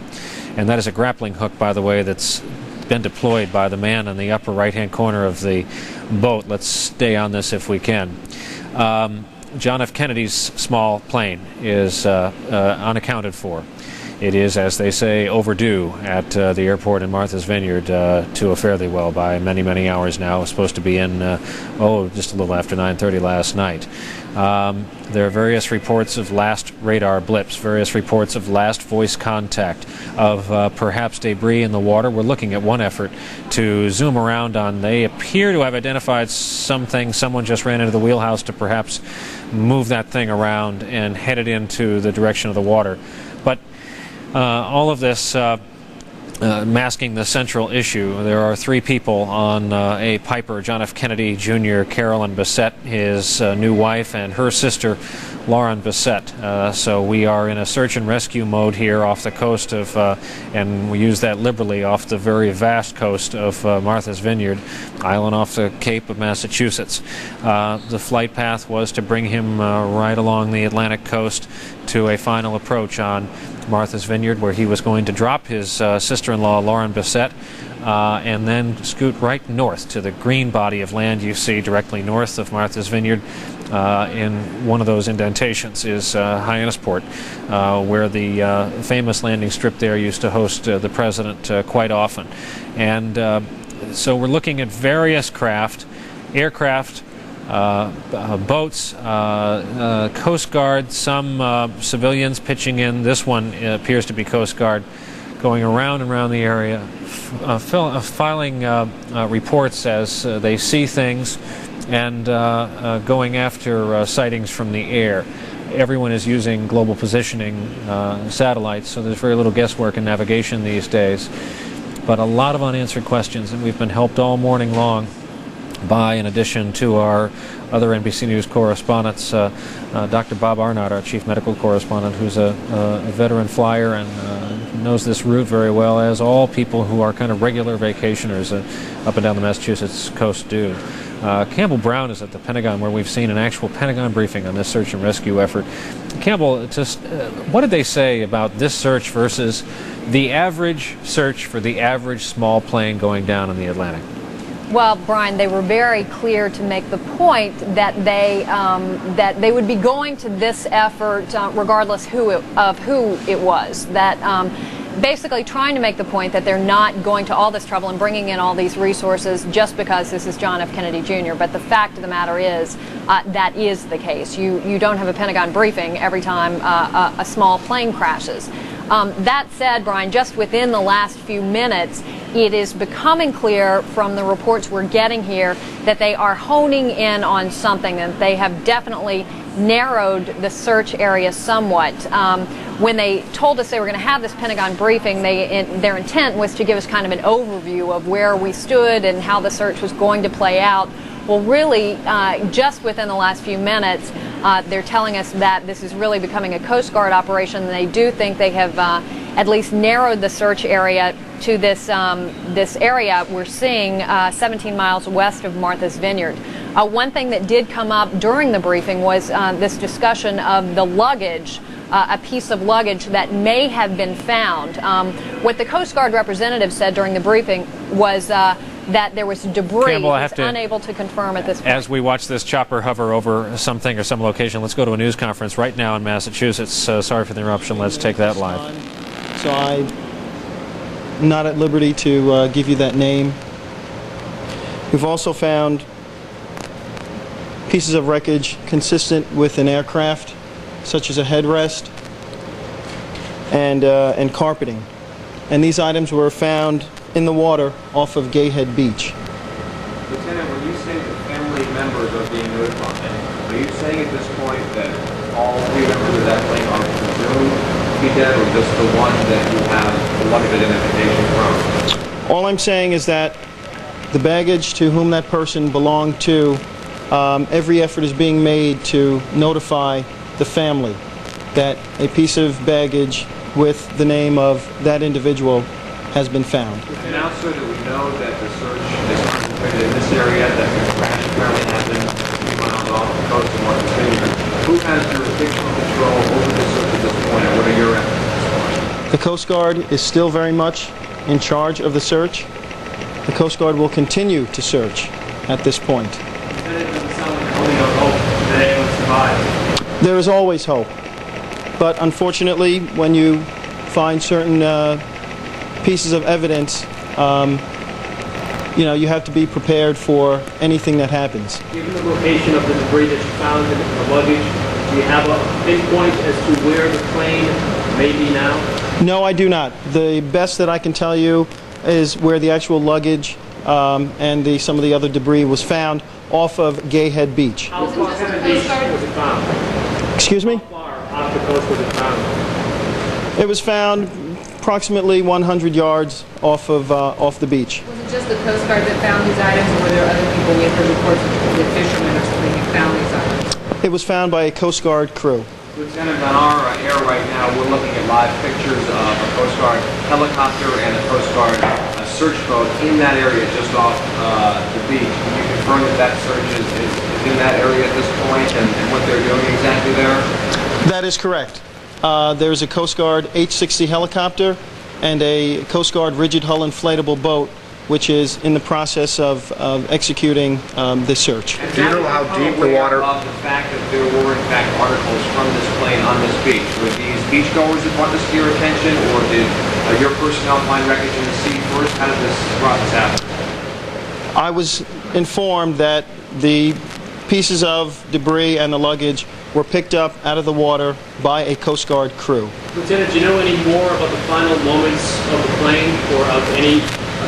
[SPEAKER 1] And that is a grappling hook, by the way, that's been deployed by the man in the upper right-hand corner of the boat. Let's stay on this if we can. John F. Kennedy's small plane is unaccounted for. It is, as they say, overdue at the airport in Martha's Vineyard to a fairly well by many, many hours now. It was supposed to be in, just a little after 9:30 last night. There are various reports of last radar blips, various reports of last voice contact, of perhaps debris in the water. We're looking at one effort to zoom around on. They appear to have identified something. Someone just ran into the wheelhouse to perhaps move that thing around and head it into the direction of the water. But all of this masking the central issue. There are 3 people on a Piper, John F. Kennedy Jr., Carolyn Bessette, his new wife, and her sister, Lauren Bessette. So we are in a search and rescue mode here off the coast of, and we use that liberally, off the very vast coast of Martha's Vineyard Island off the Cape of Massachusetts. The flight path was to bring him right along the Atlantic coast to a final approach on Martha's Vineyard, where he was going to drop his sister-in-law, Lauren Bessette, and then scoot right north to the green body of land you see directly north of Martha's Vineyard. In one of those indentations is Hyannisport, where the famous landing strip there used to host the president quite often. And so we're looking at various craft, aircraft, boats, Coast Guard, some civilians pitching in. This one appears to be Coast Guard, going around and around the area, filing reports as they see things, and going after sightings from the air. Everyone is using global positioning satellites, so there's very little guesswork in navigation these days. But a lot of unanswered questions, and we've been helped all morning long by, in addition to our other NBC News correspondents, Dr. Bob Arnott, our chief medical correspondent, who's a veteran flyer and knows this route very well, as all people who are kind of regular vacationers up and down the Massachusetts coast do. Campbell Brown is at the Pentagon, where we've seen an actual Pentagon briefing on this search and rescue effort. Campbell, just what did they say about this search versus the average search for the average small plane going down in the Atlantic?
[SPEAKER 5] Well, Brian, they were very clear to make the point that they would be going to this effort regardless of who it was. That basically trying to make the point that they're not going to all this trouble and bringing in all these resources just because this is John F. Kennedy Jr. But the fact of the matter is that is the case. You don't have a Pentagon briefing every time a small plane crashes. That said, Brian, just within the last few minutes, it is becoming clear from the reports we're getting here that they are honing in on something, that they have definitely narrowed the search area somewhat. When they told us they were going to have this Pentagon briefing, their intent was to give us kind of an overview of where we stood and how the search was going to play out. Well, really, just within the last few minutes, they're telling us that this is really becoming a Coast Guard operation, and they do think they have at least narrowed the search area to this area we're seeing 17 miles west of Martha's Vineyard. One thing that did come up during the briefing was this discussion of the luggage, a piece of luggage that may have been found. What the Coast Guard representative said during the briefing was that there was debris.
[SPEAKER 1] Campbell,
[SPEAKER 5] He's unable to confirm at this point.
[SPEAKER 1] As we watch this chopper hover over something or some location, let's go to a news conference right now in Massachusetts. Sorry for the interruption. Let's take that live.
[SPEAKER 14] So I'm not at liberty to give you that name. We've also found pieces of wreckage consistent with an aircraft, such as a headrest and carpeting. And these items were found in the water off of Gayhead Beach.
[SPEAKER 19] Lieutenant, when you say the family members are being notified, are you saying at this point that all 3 members of that plane are presumed to be dead, or just the one that you have the luggage identification from?
[SPEAKER 14] All I'm saying is that the baggage to whom that person belonged to, every effort is being made to notify the family that a piece of baggage with the name of that individual has been found.
[SPEAKER 19] Now, sir, that we know that the search is concentrated in this area, that the crash apparently happened a few miles off the coast of Martha's Vineyard, who has jurisdictional control over the search at this point, and what are your efforts?
[SPEAKER 14] The Coast Guard is still very much in charge of the search. The Coast Guard will continue to search at this point.
[SPEAKER 19] It doesn't sound like only no hope that anyone survives.
[SPEAKER 14] There is always hope, but unfortunately, when you find certain pieces of evidence, you have to be prepared for anything that happens.
[SPEAKER 19] Given the location of the debris that you found in the luggage, do you have a pinpoint as to where the plane may be now?
[SPEAKER 14] No, I do not. The best that I can tell you is where the actual luggage and some of the other debris was found off of Gayhead Beach.
[SPEAKER 19] How far from the beach was it found?
[SPEAKER 14] Excuse me?
[SPEAKER 19] How far off the coast was it found?
[SPEAKER 14] It was found Approximately 100 yards off the beach.
[SPEAKER 21] Was it just the Coast Guard that found these items, or were there other people? We have heard reports of the fishermen or something who found these items.
[SPEAKER 14] It was found by a Coast Guard crew.
[SPEAKER 19] Lieutenant, on our air right now, we're looking at live pictures of a Coast Guard helicopter and a Coast Guard search boat in that area just off the beach. Can you confirm that that search is in that area at this point and what they're doing exactly there?
[SPEAKER 14] That is correct. There's a Coast Guard H-60 helicopter and a Coast Guard rigid hull inflatable boat, which is in the process of executing this search.
[SPEAKER 19] Do you know how deep the water? Of the fact that there were in fact articles from this plane on this beach. Were these beachgoers that brought this to your attention, or did your personnel find wreckage in the sea first? How did this process happen?
[SPEAKER 14] I was informed that the pieces of debris and the luggage were picked up out of the water by a Coast Guard crew.
[SPEAKER 17] Lieutenant, do you know any more about the final moments of the plane, or of any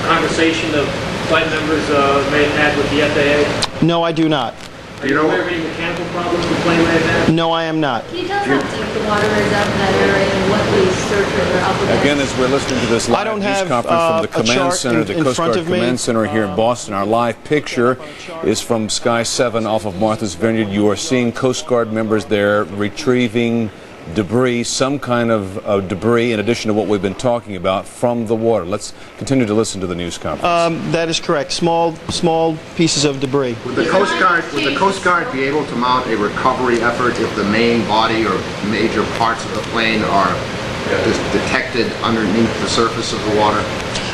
[SPEAKER 17] conversation the flight members may have had with the FAA?
[SPEAKER 14] No, I do not.
[SPEAKER 17] Are you aware of any mechanical problems the plane may have had?
[SPEAKER 14] No, I am not.
[SPEAKER 21] Can you tell us how deep the water is out in that area and what these searchers are up against?
[SPEAKER 20] Again, as we're listening to this live news conference from the Command Center, the Coast Guard Command Center here in Boston, our live picture is from Sky 7 off of Martha's Vineyard. You are seeing Coast Guard members there retrieving debris, some kind of debris, in addition to what we've been talking about, from the water. Let's continue to listen to the news conference.
[SPEAKER 14] That is correct. Small pieces of debris.
[SPEAKER 22] Would the Coast Guard be able to mount a recovery effort if the main body or major parts of the plane are detected underneath the surface of the water?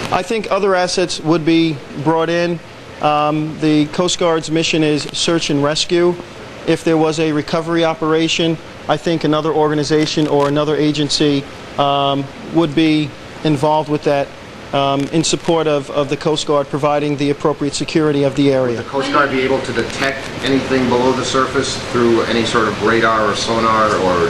[SPEAKER 14] I think other assets would be brought in. The Coast Guard's mission is search and rescue. If there was a recovery operation, I think another organization or another agency would be involved with that in support of the Coast Guard providing the appropriate security of the area.
[SPEAKER 22] Would the Coast Guard be able to detect anything below the surface through any sort of radar or sonar or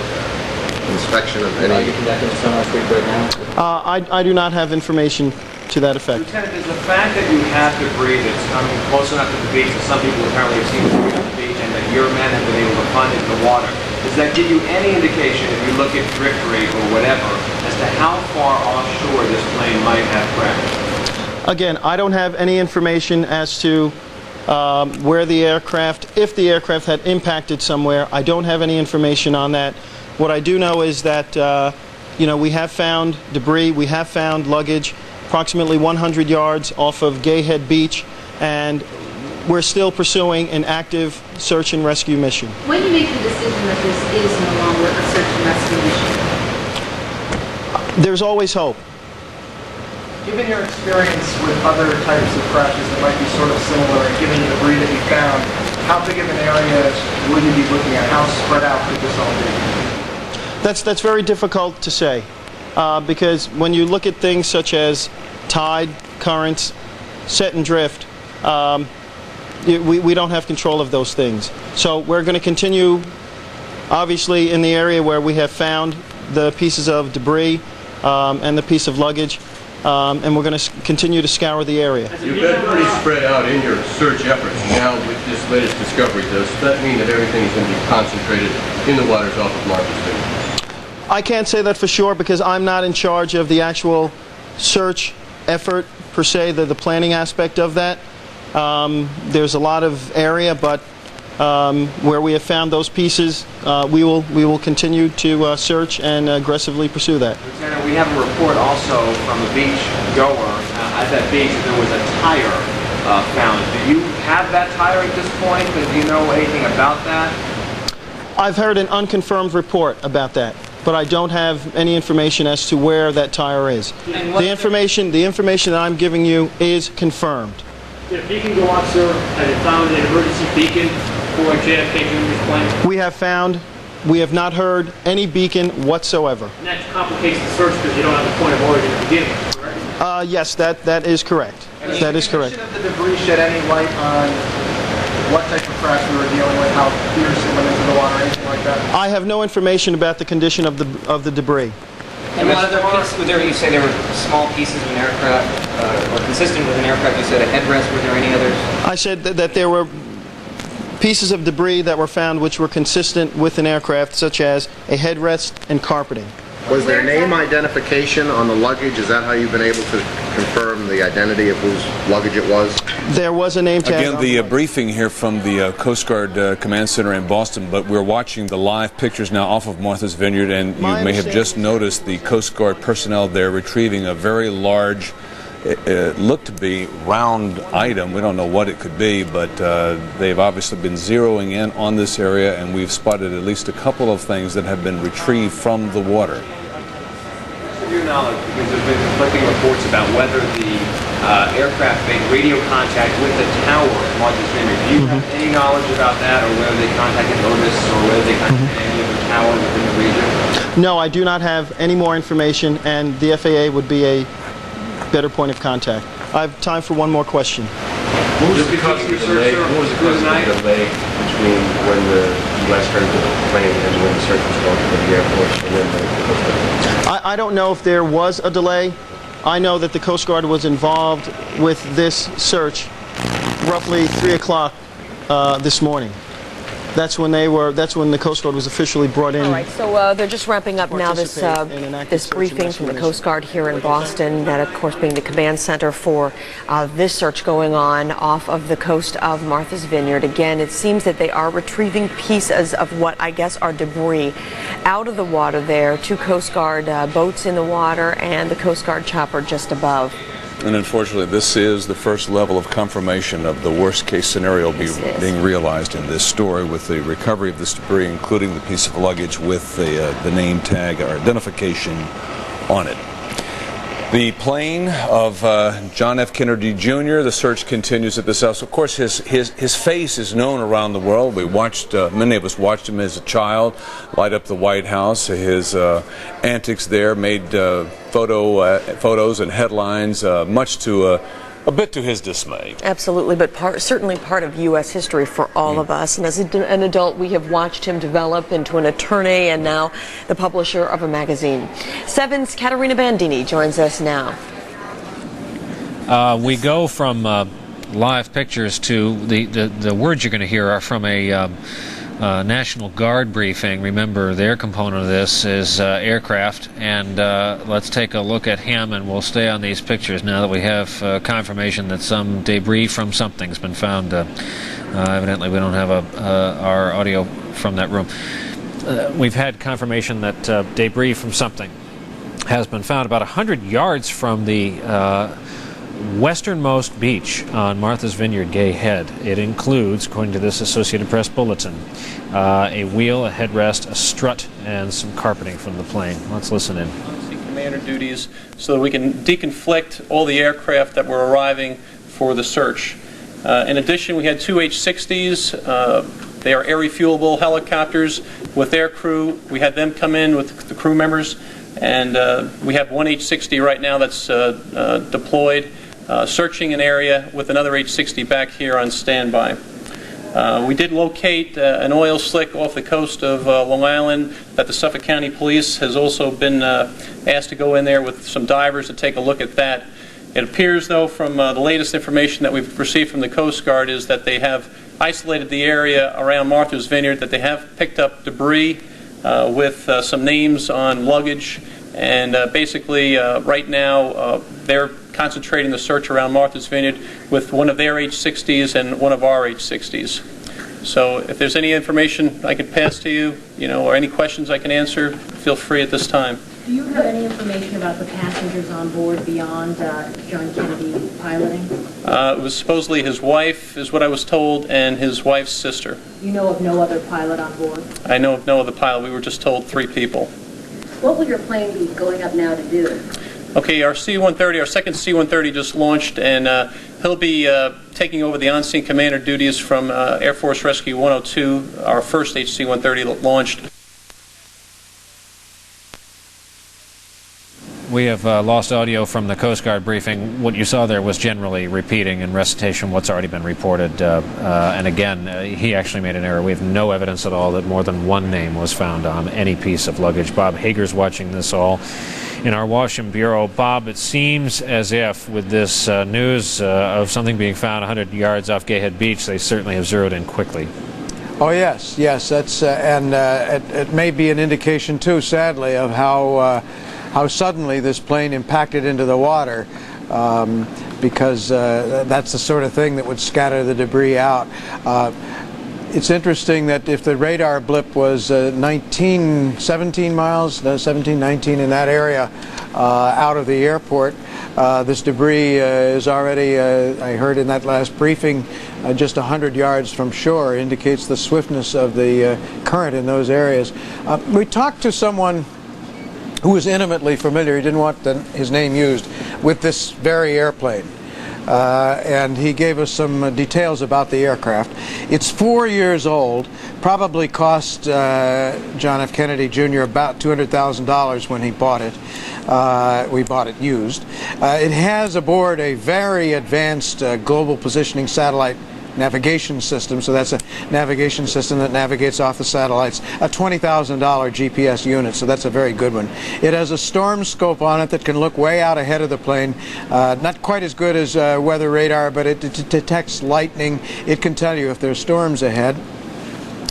[SPEAKER 22] inspection of any? Are you conducting a sonar sweep right now?
[SPEAKER 14] I do not have information to that effect.
[SPEAKER 19] Lieutenant, is the fact that you have debris that's coming close enough to the beach that some people apparently have seen debris on the beach and that your men have been able to find it in the water, does that give you any indication, if you look at drift rate or whatever, as to how far offshore this plane might have crashed?
[SPEAKER 14] Again, I don't have any information as to where the aircraft, if the aircraft had impacted somewhere. I don't have any information on that. What I do know is that we have found debris, we have found luggage approximately 100 yards off of Gayhead Beach, and we're still pursuing an active search and rescue mission.
[SPEAKER 21] When you make the decision that this is no longer a search and rescue mission?
[SPEAKER 14] There's always hope.
[SPEAKER 24] Given your experience with other types of crashes that might be sort of similar, and given the debris that you found, how big of an area would you be looking at? How spread out could this all be?
[SPEAKER 14] That's very difficult to say, because when you look at things such as tide, currents, set and drift, we don't have control of those things. So we're going to continue, obviously, in the area where we have found the pieces of debris and the piece of luggage, and we're going to continue to scour the area.
[SPEAKER 7] You've been pretty spread out in your search efforts. Now, with this latest discovery, does that mean that everything is going to be concentrated in the waters off of Martha's Vineyard?
[SPEAKER 14] I can't say that for sure because I'm not in charge of the actual search effort per se, the planning aspect of that. There's a lot of area, but where we have found those pieces, we will continue to search and aggressively pursue that.
[SPEAKER 19] Lieutenant, we have a report also from a beach goer at that beach that there was a tire found. Do you have that tire at this point? Do you know anything about that?
[SPEAKER 14] I've heard an unconfirmed report about that, but I don't have any information as to where that tire is. The information that I'm giving you is confirmed.
[SPEAKER 17] Did a beacon go off, sir? Have you found an emergency beacon for JFK Jr.'s plane?
[SPEAKER 14] We have not heard any beacon whatsoever.
[SPEAKER 17] And that complicates the search because you don't have the point of origin to begin with, correct?
[SPEAKER 14] Yes, that is correct. That is correct.
[SPEAKER 24] Did the condition of the debris shed any light on what type of crash we were dealing with, how fierce it went into the water, anything like that?
[SPEAKER 14] I have no information about the condition of the debris.
[SPEAKER 25] And one other piece, you say there were small pieces of an aircraft, or consistent with an aircraft. You said a headrest. Were there any others?
[SPEAKER 14] I said that there were pieces of debris that were found which were consistent with an aircraft, such as a headrest and carpeting.
[SPEAKER 22] Was there name identification on the luggage? Is that how you've been able to confirm the identity of whose luggage it was?
[SPEAKER 14] There was a name tag.
[SPEAKER 20] Again, the briefing here from the Coast Guard Command Center in Boston, but we're watching the live pictures now off of Martha's Vineyard, and you may have just noticed the Coast Guard personnel there retrieving a very large, it looked to be round item. We don't know what it could be, but they've obviously been zeroing in on this area, and we've spotted at least a couple of things that have been retrieved from the water.
[SPEAKER 25] To your knowledge, because there have been conflicting reports about whether the aircraft made radio contact with the tower at Martha's Vineyard. Do you have any knowledge about that, or whether they contacted Otis, or whether they contacted any other tower within the region?
[SPEAKER 14] No, I do not have any more information, and the FAA would be a better point of contact. I have time for one more question.
[SPEAKER 7] What was the cause of the delay between when the U.S. turned to the plane and when the search was going for the Air Force and then the Coast Guard?
[SPEAKER 14] I don't know if there was a delay. I know that the Coast Guard was involved with this search roughly 3 o'clock this morning. That's when the Coast Guard was officially brought in.
[SPEAKER 13] All right, so they're just wrapping up now this briefing from the Coast Guard here in Boston, that of course being the command center for this search going on off of the coast of Martha's Vineyard. Again, it seems that they are retrieving pieces of what I guess are debris out of the water there. 2 Coast Guard boats in the water and the Coast Guard chopper just above.
[SPEAKER 20] And unfortunately, this is the first level of confirmation of the worst-case scenario being realized in this story, with the recovery of this debris, including the piece of luggage with the name tag or identification on it. The plane of John F. Kennedy Jr., the search continues at this house. Of course, his face is known around the world. We watched, many of us watched him as a child light up the White House. His antics there made photos and headlines, much to a bit to his dismay.
[SPEAKER 13] Absolutely, but certainly part of U.S. history for all of us. And as an adult, we have watched him develop into an attorney and now the publisher of a magazine. 7's Caterina Bandini joins us now.
[SPEAKER 1] We go from live pictures to the words you're going to hear are from a National Guard briefing. Remember, their component of this is aircraft, and let's take a look at him, and we'll stay on these pictures now that we have confirmation that some debris from something's been found. Evidently, we don't have our audio from that room. We've had confirmation that debris from something has been found about 100 yards from the westernmost beach on Martha's Vineyard Gay Head. It includes, according to this Associated Press bulletin, a wheel, a headrest, a strut, and some carpeting from the plane. Let's listen in.
[SPEAKER 2] Commander duties so that we can deconflict all the aircraft that were arriving for the search. In addition, we had 2 H-60s. They are air-refuelable helicopters with their crew. We had them come in with the crew members, and we have 1 H-60 right now that's deployed, searching an area with another H-60 back here on standby. We did locate an oil slick off the coast of Long Island that the Suffolk County Police has also been asked to go in there with some divers to take a look at that. It appears, though, from the latest information that we've received from the Coast Guard is that they have isolated the area around Martha's Vineyard, that they have picked up debris with some names on luggage, and basically right now they're concentrating the search around Martha's Vineyard with one of their H-60s and one of our H-60s. So if there's any information I could pass to you, or any questions I can answer, feel free at this time.
[SPEAKER 3] Do you have any information about the passengers on board beyond John Kennedy piloting?
[SPEAKER 2] It was supposedly his wife, is what I was told, and his wife's sister.
[SPEAKER 3] You know of no other pilot on board?
[SPEAKER 2] I know of no other pilot. We were just told 3 people.
[SPEAKER 3] What will your plane be going up now to do?
[SPEAKER 2] Okay, our C-130, our second C-130 just launched, and he'll be taking over the on-scene commander duties from Air Force Rescue 102, our first HC-130 launched.
[SPEAKER 1] We have lost audio from the Coast Guard briefing. What you saw there was generally repeating in recitation what's already been reported. And again, he actually made an error. We have no evidence at all that more than one name was found on any piece of luggage. Bob Hager's watching this all in our Washington Bureau. Bob, it seems as if with this news of something being found 100 yards off Gay Head Beach, they certainly have zeroed in quickly.
[SPEAKER 4] Oh yes, yes. That's and it may be an indication too, sadly, of how suddenly this plane impacted into the water, because that's the sort of thing that would scatter the debris out. It's interesting that if the radar blip was 17 miles, 19 in that area out of the airport, this debris is already, I heard in that last briefing, just 100 yards from shore. Indicates the swiftness of the current in those areas. We talked to someone who was intimately familiar, he didn't want his name used, with this very airplane. And he gave us some details about the aircraft. It's 4 years old, probably cost John F. Kennedy Jr. about $200,000 when he bought it. We bought it used. It has aboard a very advanced global positioning satellite navigation system, so that's a navigation system that navigates off the satellites, a $20,000 GPS unit, so that's a very good one. It has a storm scope on it that can look way out ahead of the plane, not quite as good as weather radar, but it detects lightning. It can tell you if there's storms ahead.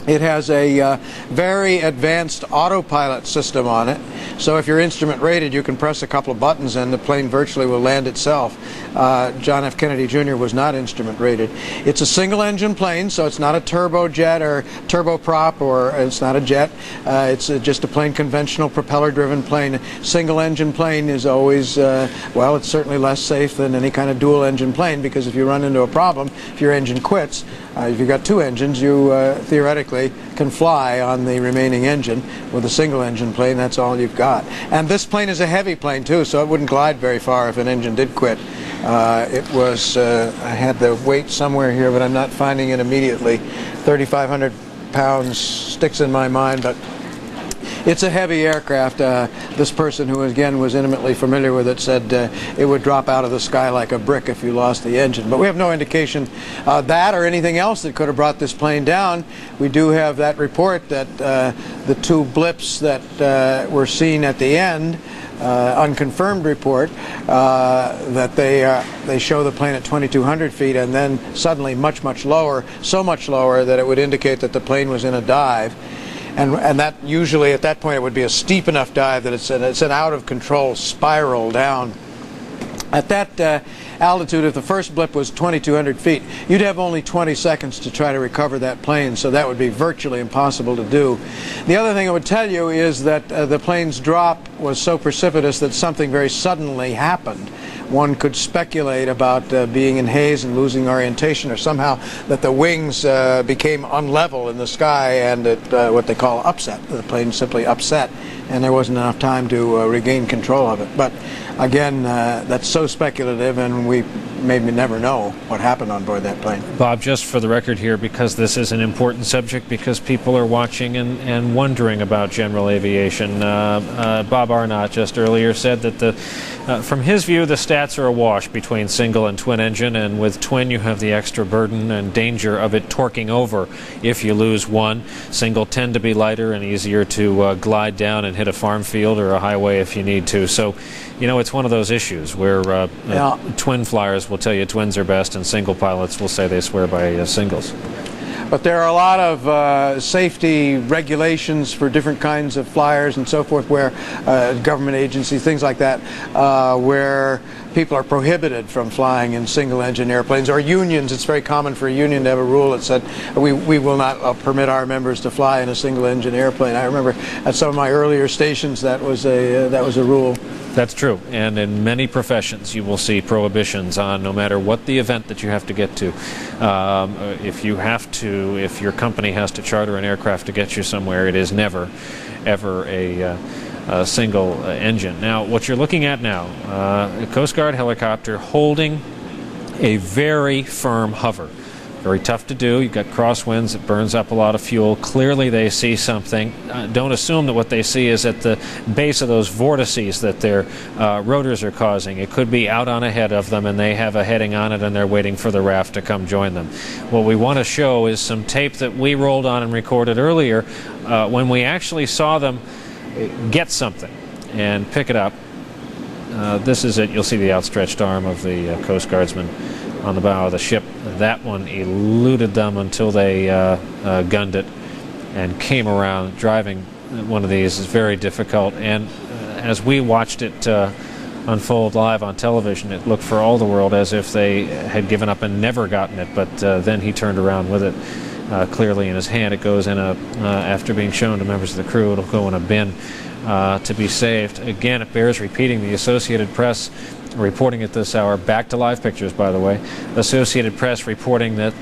[SPEAKER 4] It has a very advanced autopilot system on it, so if you're instrument rated, you can press a couple of buttons and the plane virtually will land itself. John F. Kennedy Jr. was not instrument rated. It's a single engine plane, so it's not a turbojet or turboprop, or it's not a jet. It's just a plain conventional propeller driven plane. Single engine plane is always, well, it's certainly less safe than any kind of dual engine plane, because if you run into a problem, if your engine quits, if you've got two engines, you theoretically can fly on the remaining engine. With a single engine plane, that's all you've got. And this plane is a heavy plane too, so it wouldn't glide very far if an engine did quit. It was, I had the weight somewhere here, but I'm not finding it immediately. 3,500 pounds sticks in my mind, but it's a heavy aircraft. This person, who again was intimately familiar with it, said it would drop out of the sky like a brick if you lost the engine. But we have no indication that or anything else that could have brought this plane down. We do have that report that the two blips that were seen at the end, unconfirmed report, that they show the plane at 2,200 feet and then suddenly much lower, so much lower that it would indicate that the plane was in a dive. And that usually at that point it would be a steep enough dive that it's an out of control spiral down. At that altitude, if the first blip was 2,200 feet, you'd have only 20 seconds to try to recover that plane, so that would be virtually impossible to do. The other thing I would tell you is that the plane's drop was so precipitous that something very suddenly happened. One could speculate about being in haze and losing orientation, or somehow that the wings became unlevel in the sky and what they call upset. The plane simply upset, and there wasn't enough time to regain control of it. But again, that's so speculative, and we maybe never know what happened on board that plane.
[SPEAKER 1] Bob, just for the record here, because this is an important subject, because people are watching and wondering about general aviation, Bob Arnott just earlier said that from his view, the stats are awash between single and twin engine, and with twin you have the extra burden and danger of it torquing over if you lose one. Single tend to be lighter and easier to glide down and hit a farm field or a highway if you need to. So, you know, it's one of those issues where twin flyers will tell you twins are best, and single pilots will say they swear by singles.
[SPEAKER 4] But there are a lot of safety regulations for different kinds of flyers and so forth, where government agencies, things like that, where people are prohibited from flying in single-engine airplanes, or unions. It's very common for a union to have a rule that said we will not permit our members to fly in a single-engine airplane. I remember at some of my earlier stations that was a rule.
[SPEAKER 1] That's true, and in many professions you will see prohibitions on no matter what the event that you have to get to. If your company has to charter an aircraft to get you somewhere, it is never, ever a single engine. Now, what you're looking at now, a Coast Guard helicopter holding a very firm hover. Very tough to do. You've got crosswinds. It burns up a lot of fuel. Clearly they see something. Don't assume that what they see is at the base of those vortices that their rotors are causing. It could be out on ahead of them and they have a heading on it and they're waiting for the raft to come join them. What we want to show is some tape that we rolled on and recorded earlier when we actually saw them get something and pick it up. This is it. You'll see the outstretched arm of the Coast Guardsman on the bow of the ship. That one eluded them until they gunned it and came around. Driving one of these is very difficult, and as we watched it unfold live on television, it looked for all the world as if they had given up and never gotten it, but then he turned around with it clearly in his hand. It goes in after being shown to members of the crew, it'll go in a bin to be saved. Again, it bears repeating, the Associated Press reporting at this hour, back to live pictures by the way, Associated Press reporting that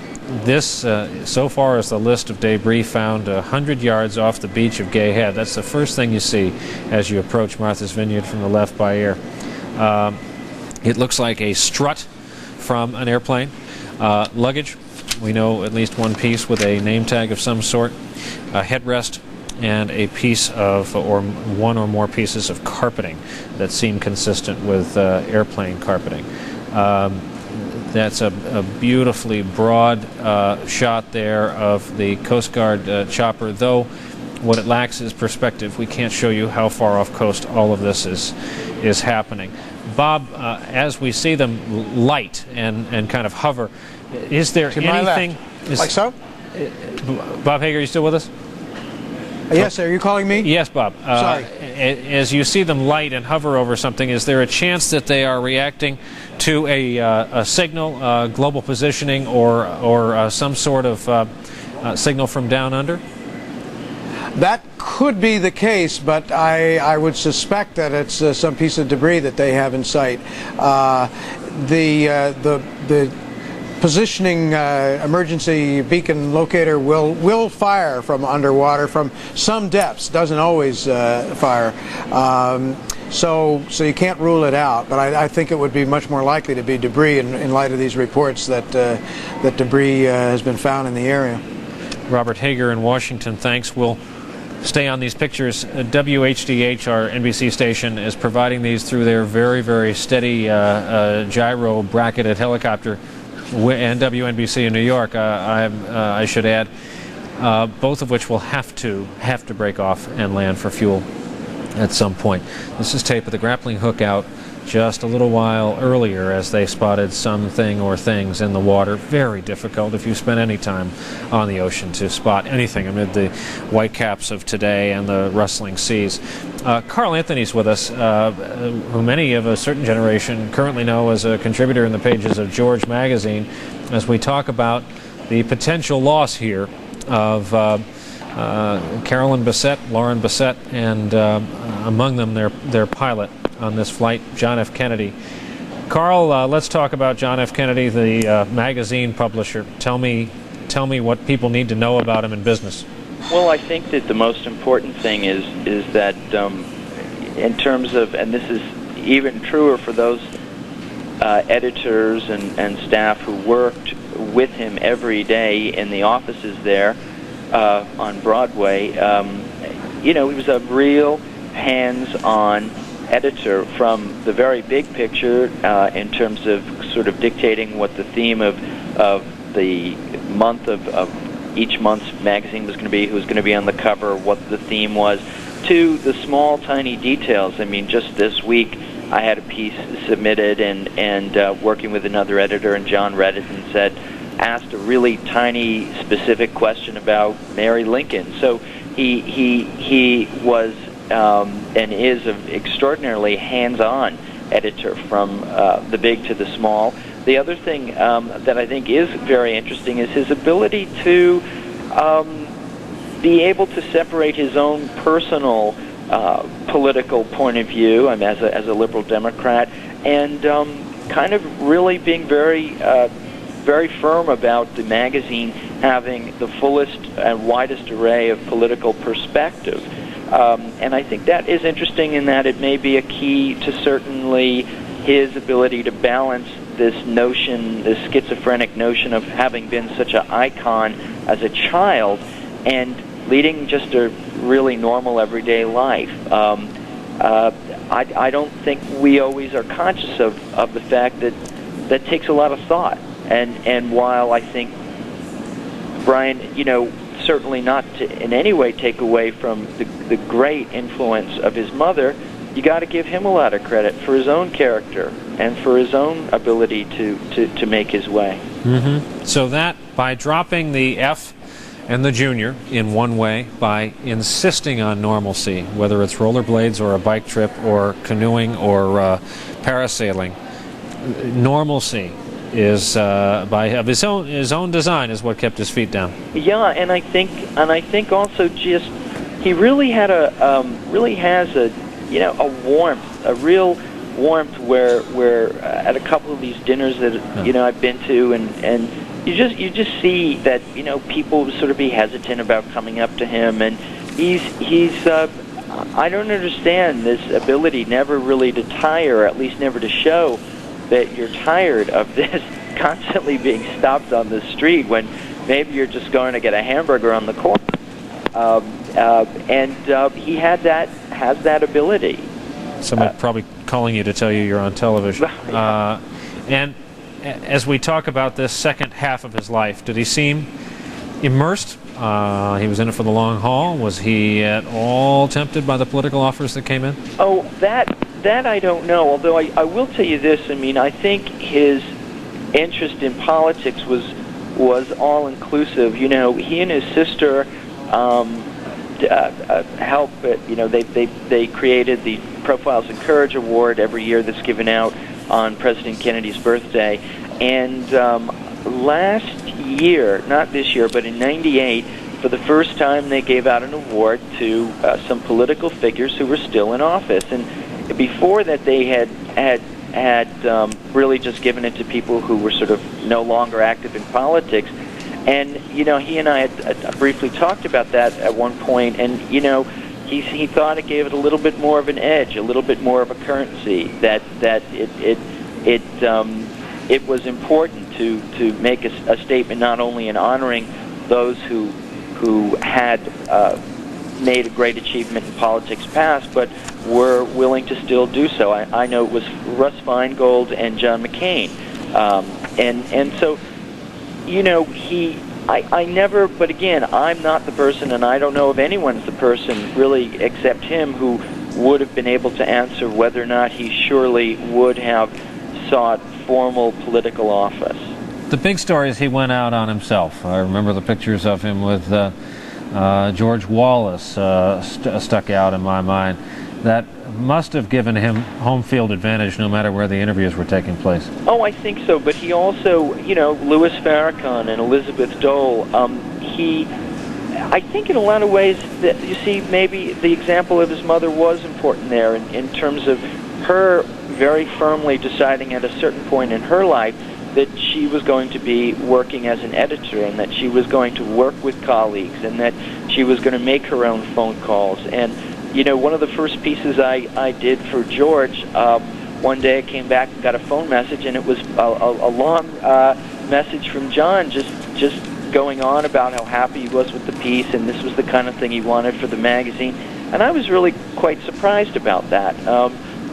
[SPEAKER 1] this, so far as the list of debris found 100 yards off the beach of Gay Head. That's the first thing you see as you approach Martha's Vineyard from the left by air. It looks like a strut from an airplane. Luggage, we know at least one piece with a name tag of some sort, a headrest, and a piece of, or one or more pieces of carpeting that seem consistent with airplane carpeting. That's a beautifully broad shot there of the Coast Guard chopper, though what it lacks is perspective. We can't show you how far off coast all of this is happening. Bob, as we see them light and kind of hover, is there anything...
[SPEAKER 4] Like so?
[SPEAKER 1] Bob Hager, are you still with us?
[SPEAKER 4] Yes, are you calling me?
[SPEAKER 1] Yes, Bob.
[SPEAKER 4] Sorry.
[SPEAKER 1] As you see them light and hover over something, is there a chance that they are reacting to a signal, global positioning, or some sort of signal from down under?
[SPEAKER 4] That could be the case, but I would suspect that it's some piece of debris that they have in sight. The positioning emergency beacon locator will fire from underwater from some depths. Doesn't always fire, so you can't rule it out. But I think it would be much more likely to be debris in light of these reports that that debris has been found in the area.
[SPEAKER 1] Robert Hager in Washington, thanks. We'll stay on these pictures. WHDH, our NBC station, is providing these through their very, very steady gyro bracketed helicopter, and WNBC in New York, I should add, both of which will have to break off and land for fuel at some point. This is tape of the grappling hook out just a little while earlier as they spotted something or things in the water. Very difficult if you spend any time on the ocean to spot anything amid the whitecaps of today and the rustling seas. Carl Anthony's with us, who many of a certain generation currently know as a contributor in the pages of George magazine, as we talk about the potential loss here of Carolyn Bessette, Lauren Bessette, and among them their pilot on this flight, John F. Kennedy. Carl, let's talk about John F. Kennedy, the magazine publisher. Tell me what people need to know about him in business.
[SPEAKER 6] Well, I think that the most important thing is that in terms of, and this is even truer for those editors and staff who worked with him every day in the offices there on Broadway, he was a real hands-on editor from the very big picture in terms of sort of dictating what the theme of the month of each month's magazine was going to be, who was going to be on the cover, what the theme was, to the small, tiny details. I mean, just this week I had a piece submitted and working with another editor, and John read it and asked a really tiny, specific question about Mary Lincoln. So he was and is an extraordinarily hands-on editor from the big to the small. The other thing that I think is very interesting is his ability to be able to separate his own personal political point of view, as a liberal Democrat, and kind of really being very firm about the magazine having the fullest and widest array of political perspective. And I think that is interesting in that it may be a key to certainly his ability to balance this notion, this schizophrenic notion of having been such an icon as a child and leading just a really normal everyday life. I don't think we always are conscious of the fact that takes a lot of thought. And while I think, Brian, certainly not to in any way take away from the great influence of his mother, you got to give him a lot of credit for his own character and for his own ability to make his way.
[SPEAKER 1] Mm-hmm. So that, by dropping the F and the junior in one way, by insisting on normalcy, whether it's rollerblades or a bike trip or canoeing or parasailing, normalcy is of his own design is what kept his feet down.
[SPEAKER 6] Yeah, and I think also just he really has a warmth, a real warmth where at a couple of these dinners that I've been to, and you just see that people sort of be hesitant about coming up to him, and he's I don't understand this ability never really to tire, at least never to show that you're tired of this constantly being stopped on the street when maybe you're just going to get a hamburger on the corner. And he has that ability.
[SPEAKER 1] Someone probably calling you to tell you you're on television. And as we talk about this second half of his life, did he seem immersed? He was in it for the long haul. Was he at all tempted by the political offers that came in?
[SPEAKER 6] Oh, that I don't know. Although I will tell you this. I mean, I think his interest in politics was all inclusive. He and his sister helped. They created the Profiles in Courage Award every year that's given out on President Kennedy's birthday. And last year, not this year, but in '98, for the first time they gave out an award to some political figures who were still in office. And before that, they had really just given it to people who were sort of no longer active in politics. And he and I had briefly talked about that at one point, and he thought it gave it a little bit more of an edge, a little bit more of a currency. That it was important to make a statement not only in honoring those who had made a great achievement in politics past, but were willing to still do so. I know it was Russ Feingold and John McCain, and so I never. But again, I'm not the person, and I don't know if anyone's the person really except him who would have been able to answer whether or not he surely would have sought formal political office.
[SPEAKER 1] The big story is he went out on himself. I remember the pictures of him with George Wallace stuck out in my mind. That must have given him home field advantage no matter where the interviews were taking place.
[SPEAKER 6] Oh, I think so. But he also, Louis Farrakhan and Elizabeth Dole, I think in a lot of ways that, you see, maybe the example of his mother was important there in terms of her very firmly deciding at a certain point in her life that she was going to be working as an editor, and that she was going to work with colleagues, and that she was going to make her own phone calls. And one of the first pieces I did for George, one day I came back and got a phone message, and it was a long message from John just going on about how happy he was with the piece, and this was the kind of thing he wanted for the magazine. And I was really quite surprised about that.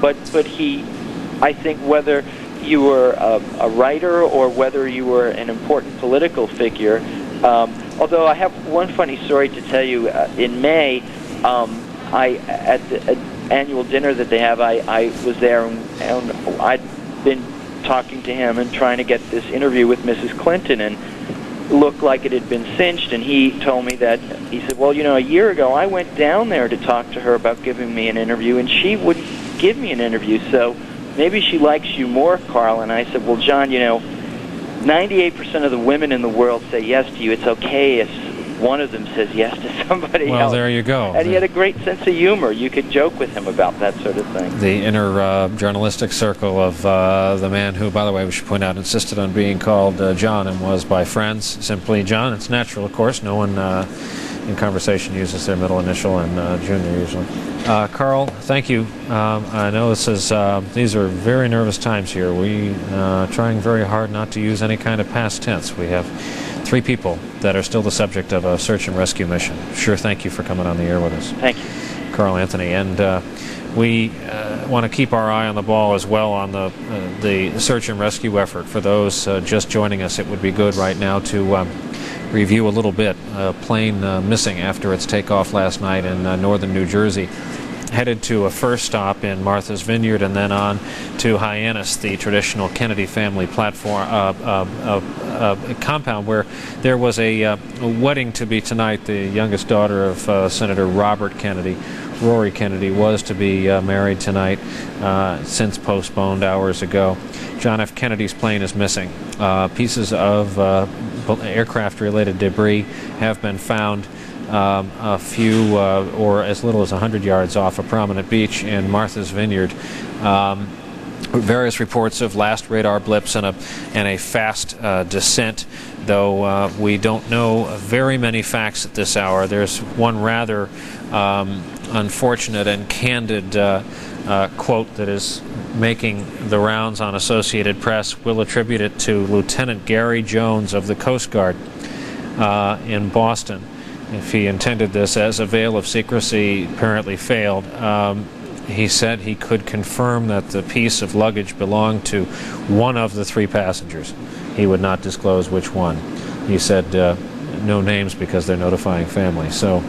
[SPEAKER 6] But he, I think, whether you were a writer or whether you were an important political figure, although I have one funny story to tell you. In May, at the annual dinner that they have, I was there, and I'd been talking to him and trying to get this interview with Mrs. Clinton, and it looked like it had been cinched. And he told me that, he said, well, a year ago I went down there to talk to her about giving me an interview, and she wouldn't give me an interview, so maybe she likes you more, Carl. And I said, well, John, 98% of the women in the world say yes to you. It's okay if one of them says yes to somebody else.
[SPEAKER 1] Well, there you go.
[SPEAKER 6] And he had a great sense of humor. You could joke with him about that sort of thing.
[SPEAKER 1] The inner journalistic circle of the man who, by the way, we should point out, insisted on being called John, and was by friends simply John. It's natural, of course. No one in conversation uses their middle initial, and junior usually. Carl, thank you. I know these are very nervous times here. We trying very hard not to use any kind of past tense. We have 3 people that are still the subject of a search and rescue mission. Sure, thank you for coming on the air with us.
[SPEAKER 6] Thank you.
[SPEAKER 1] Carl Anthony. And we want to keep our eye on the ball as well on the search and rescue effort. For those just joining us, it would be good right now to review a little bit. A plane missing after its takeoff last night in northern New Jersey headed to a first stop in Martha's Vineyard and then on to Hyannis, the traditional Kennedy family platform compound, where there was a wedding to be tonight. The youngest daughter of Senator Robert Kennedy, Rory Kennedy, was to be married tonight, since postponed hours ago. John F. Kennedy's plane is missing. Pieces of aircraft-related debris have been found a few or as little as 100 yards off a prominent beach in Martha's Vineyard. Various reports of last radar blips and a fast descent, though we don't know very many facts at this hour. There's one rather unfortunate and candid quote that is making the rounds on Associated Press. We'll attribute it to Lieutenant Gary Jones of the Coast Guard in Boston. If he intended this as a veil of secrecy, apparently failed. He said he could confirm that the piece of luggage belonged to one of the 3 passengers. He would not disclose which one. He said no names because they're notifying family. So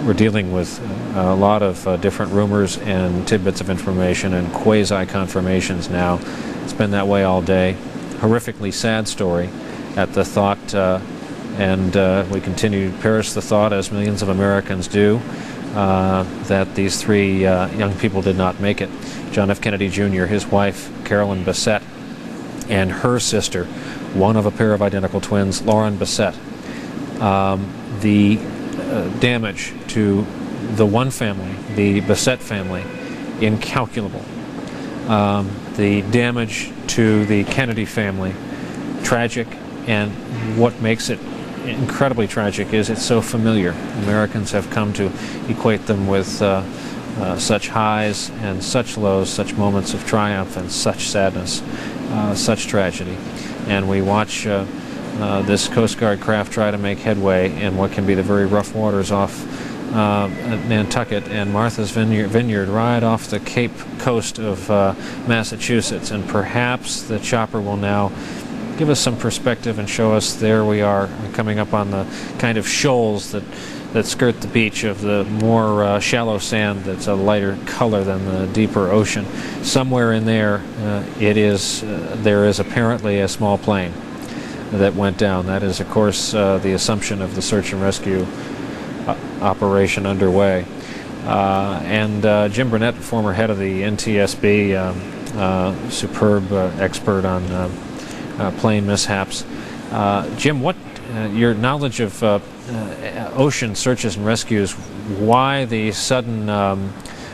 [SPEAKER 1] we're dealing with a lot of different rumors and tidbits of information and quasi-confirmations now. It's been that way all day. Horrifically sad story at the thought, and we continue to perish the thought, as millions of Americans do, that these 3 young people did not make it. John F. Kennedy Jr., his wife, Carolyn Bessette, and her sister, one of a pair of identical twins, Lauren Bessette. The damage to the one family, the Bessette family, incalculable. The damage to the Kennedy family, tragic, and what makes it incredibly tragic is it's so familiar. Americans have come to equate them with such highs and such lows, such moments of triumph and such sadness, such tragedy. And we watch this Coast Guard craft try to make headway in what can be the very rough waters off Nantucket and Martha's Vineyard, right off the Cape Coast of Massachusetts. And perhaps the chopper will now give us some perspective and show us there we are coming up on the kind of shoals that skirt the beach of the more shallow sand that's a lighter color than the deeper ocean. Somewhere in there there is apparently a small plane that went down. That is, of course, the assumption of the search and rescue operation underway. And Jim Burnett, former head of the NTSB, superb expert on plane mishaps. Jim, what your knowledge of ocean searches and rescues, why the sudden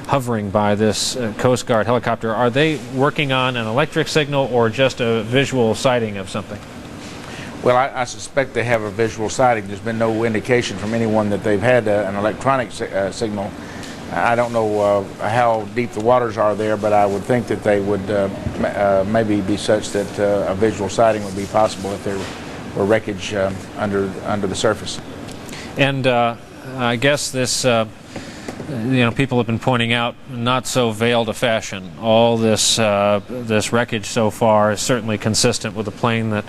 [SPEAKER 1] hovering by this Coast Guard helicopter? Are they working on an electric signal or just a visual sighting of something?
[SPEAKER 8] Well, I suspect they have a visual sighting. There's been no indication from anyone that they've had an electronic signal. I don't know how deep the waters are there, but I would think that they would maybe be such that a visual sighting would be possible if there were wreckage under the surface. And
[SPEAKER 1] I guess this, people have been pointing out, not so veiled a fashion. All this wreckage so far is certainly consistent with a plane that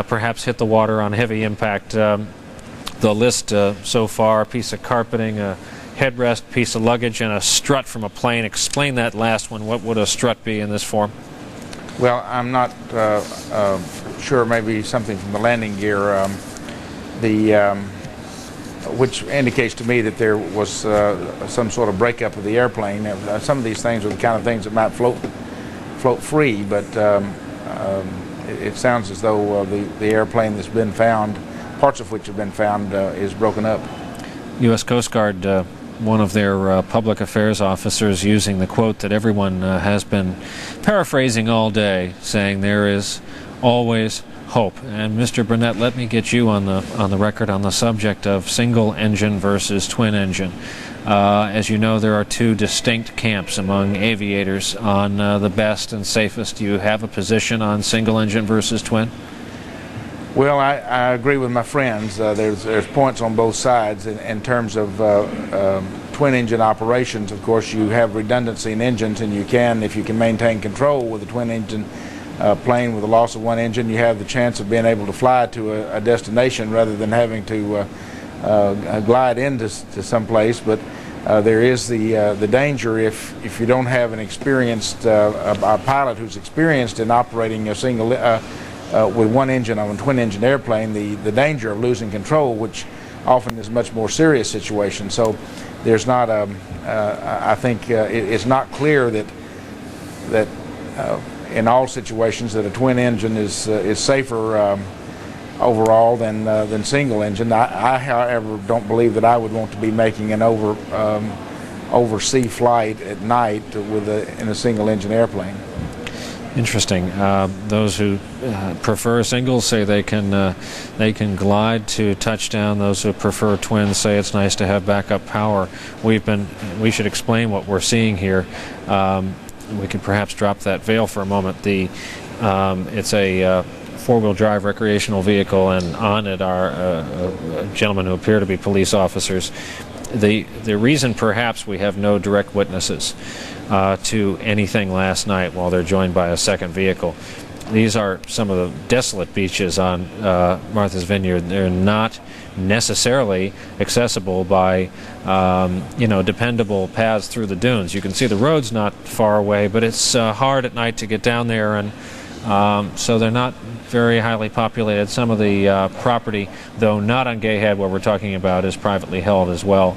[SPEAKER 1] perhaps hit the water on heavy impact. The list so far: a piece of carpeting, a headrest, piece of luggage, and a strut from a plane. Explain that last one. What would a strut be in this form?
[SPEAKER 8] Well, I'm not sure. Maybe something from the landing gear, which indicates to me that there was some sort of breakup of the airplane. Some of these things are the kind of things that might float free, but it sounds as though the airplane that's been found, parts of which have been found, is broken up.
[SPEAKER 1] U.S. Coast Guard, one of their public affairs officers, using the quote that everyone has been paraphrasing all day, saying there is always hope. And Mr. Burnett, let me get you on the record on the subject of single engine versus twin engine. As you know, there are 2 distinct camps among aviators on the best and safest. Do you have a position on single engine versus twin?
[SPEAKER 8] Well, I agree with my friends. There's points on both sides. In terms of twin engine operations, of course, you have redundancy in engines, and if you can maintain control with a twin engine plane with the loss of one engine, you have the chance of being able to fly to a destination rather than having to glide into some place. But there is the danger if you don't have an experienced a pilot who's experienced in operating a single with one engine on a twin-engine airplane, the danger of losing control, which often is a much more serious situation. So there's not I think it's not clear that in all situations that a twin engine is safer overall than single engine. I, however, don't believe that I would want to be making an oversea flight at night in a single engine airplane.
[SPEAKER 1] Interesting. Those who prefer singles say they can glide to touchdown. Those who prefer twins say it's nice to have backup power. We should explain what we're seeing here. We could perhaps drop that veil for a moment. It's a four-wheel drive recreational vehicle, and on it are gentlemen who appear to be police officers. The reason perhaps we have no direct witnesses to anything last night while they're joined by a second vehicle. These are some of the desolate beaches on Martha's Vineyard. They're not necessarily accessible by dependable paths through the dunes. You can see the road's not far away, but it's hard at night to get down there, and so they're not very highly populated. Some of the property, though not on Gay Head where we're talking about, is privately held as well.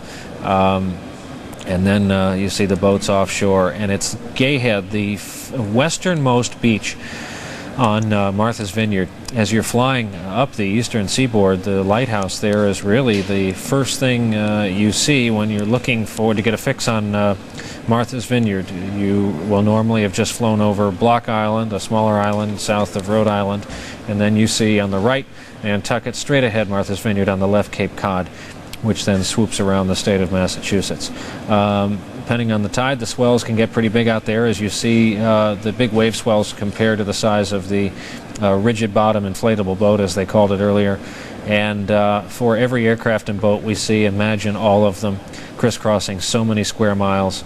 [SPEAKER 1] And then you see the boats offshore, and it's Gay Head, the westernmost beach on Martha's Vineyard. As you're flying up the eastern seaboard, the lighthouse there is really the first thing you see when you're looking to get a fix on Martha's Vineyard. You will normally have just flown over Block Island, a smaller island south of Rhode Island, and then you see on the right Nantucket, straight ahead Martha's Vineyard, on the left Cape Cod, which then swoops around the state of Massachusetts. Depending on the tide, the swells can get pretty big out there, as you see the big wave swells compared to the size of the rigid bottom inflatable boat, as they called it earlier. And for every aircraft and boat we see, imagine all of them crisscrossing so many square miles.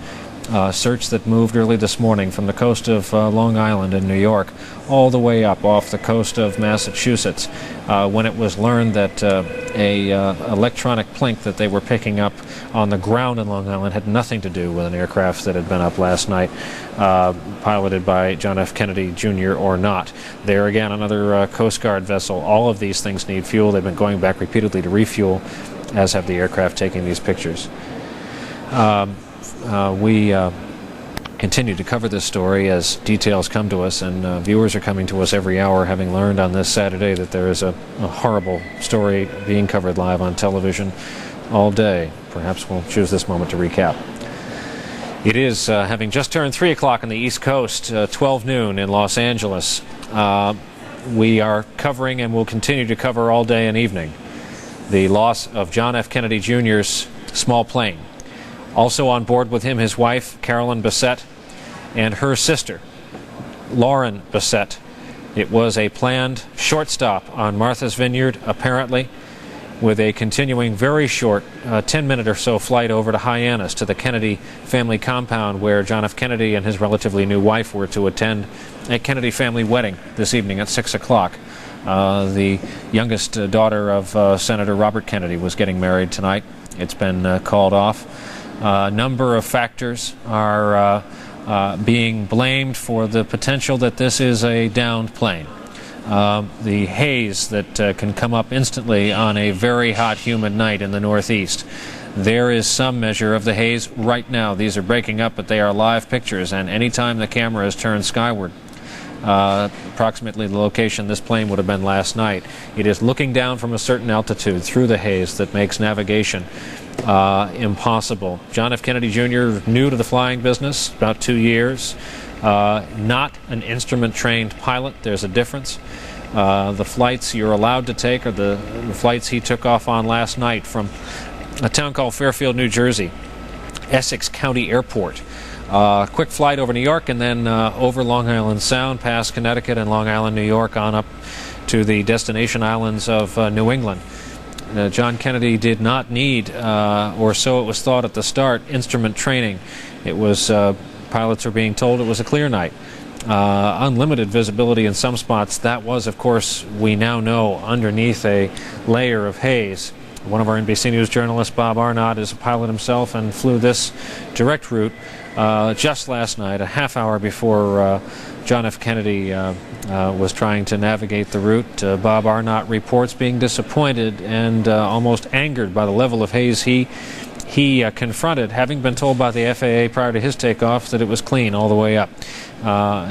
[SPEAKER 1] Search that moved early this morning from the coast of Long Island in New York all the way up off the coast of Massachusetts, when it was learned that a electronic plink that they were picking up on the ground in Long Island had nothing to do with an aircraft that had been up last night, piloted by John F. Kennedy Jr. or not. There again, another Coast Guard vessel. All of these things need fuel. They've been going back repeatedly to refuel, as have the aircraft taking these pictures. We continue to cover this story as details come to us, and viewers are coming to us every hour, having learned on this Saturday that there is a horrible story being covered live on television all day. Perhaps we'll choose this moment to recap. It is having just turned 3 o'clock on the East Coast, 12 noon in Los Angeles. We are covering and will continue to cover all day and evening the loss of John F. Kennedy Jr.'s small plane. Also on board with him, his wife, Carolyn Bessette, and her sister, Lauren Bessette. It was a planned short stop on Martha's Vineyard, apparently, with a continuing very short 10-minute or so flight over to Hyannis, to the Kennedy family compound, where John F. Kennedy and his relatively new wife were to attend a Kennedy family wedding this evening at 6 o'clock. The youngest daughter of Senator Robert Kennedy was getting married tonight. It's been called off. A number of factors are being blamed for the potential that this is a downed plane. The haze that can come up instantly on a very hot, humid night in the Northeast. There is some measure of the haze right now. These are breaking up, but they are live pictures, and anytime the camera is turned skyward, approximately the location this plane would have been last night, it is looking down from a certain altitude through the haze that makes navigation impossible. John F. Kennedy Jr., new to the flying business, about 2 years, not an instrument-trained pilot. There's a difference. The flights you're allowed to take are the flights he took off on last night from a town called Fairfield, New Jersey, Essex County Airport. Quick flight over New York, and then over Long Island Sound, past Connecticut and Long Island, New York, on up to the destination islands of New England. John Kennedy did not need, or so it was thought at the start, instrument training. It was, pilots were being told it was a clear night. Unlimited visibility in some spots. That was, of course, we now know, underneath a layer of haze. One of our NBC News journalists, Bob Arnott, is a pilot himself and flew this direct route just last night, a half hour before John F. Kennedy was trying to navigate the route. Bob Arnott reports being disappointed and almost angered by the level of haze he confronted, having been told by the FAA prior to his takeoff that it was clean all the way up.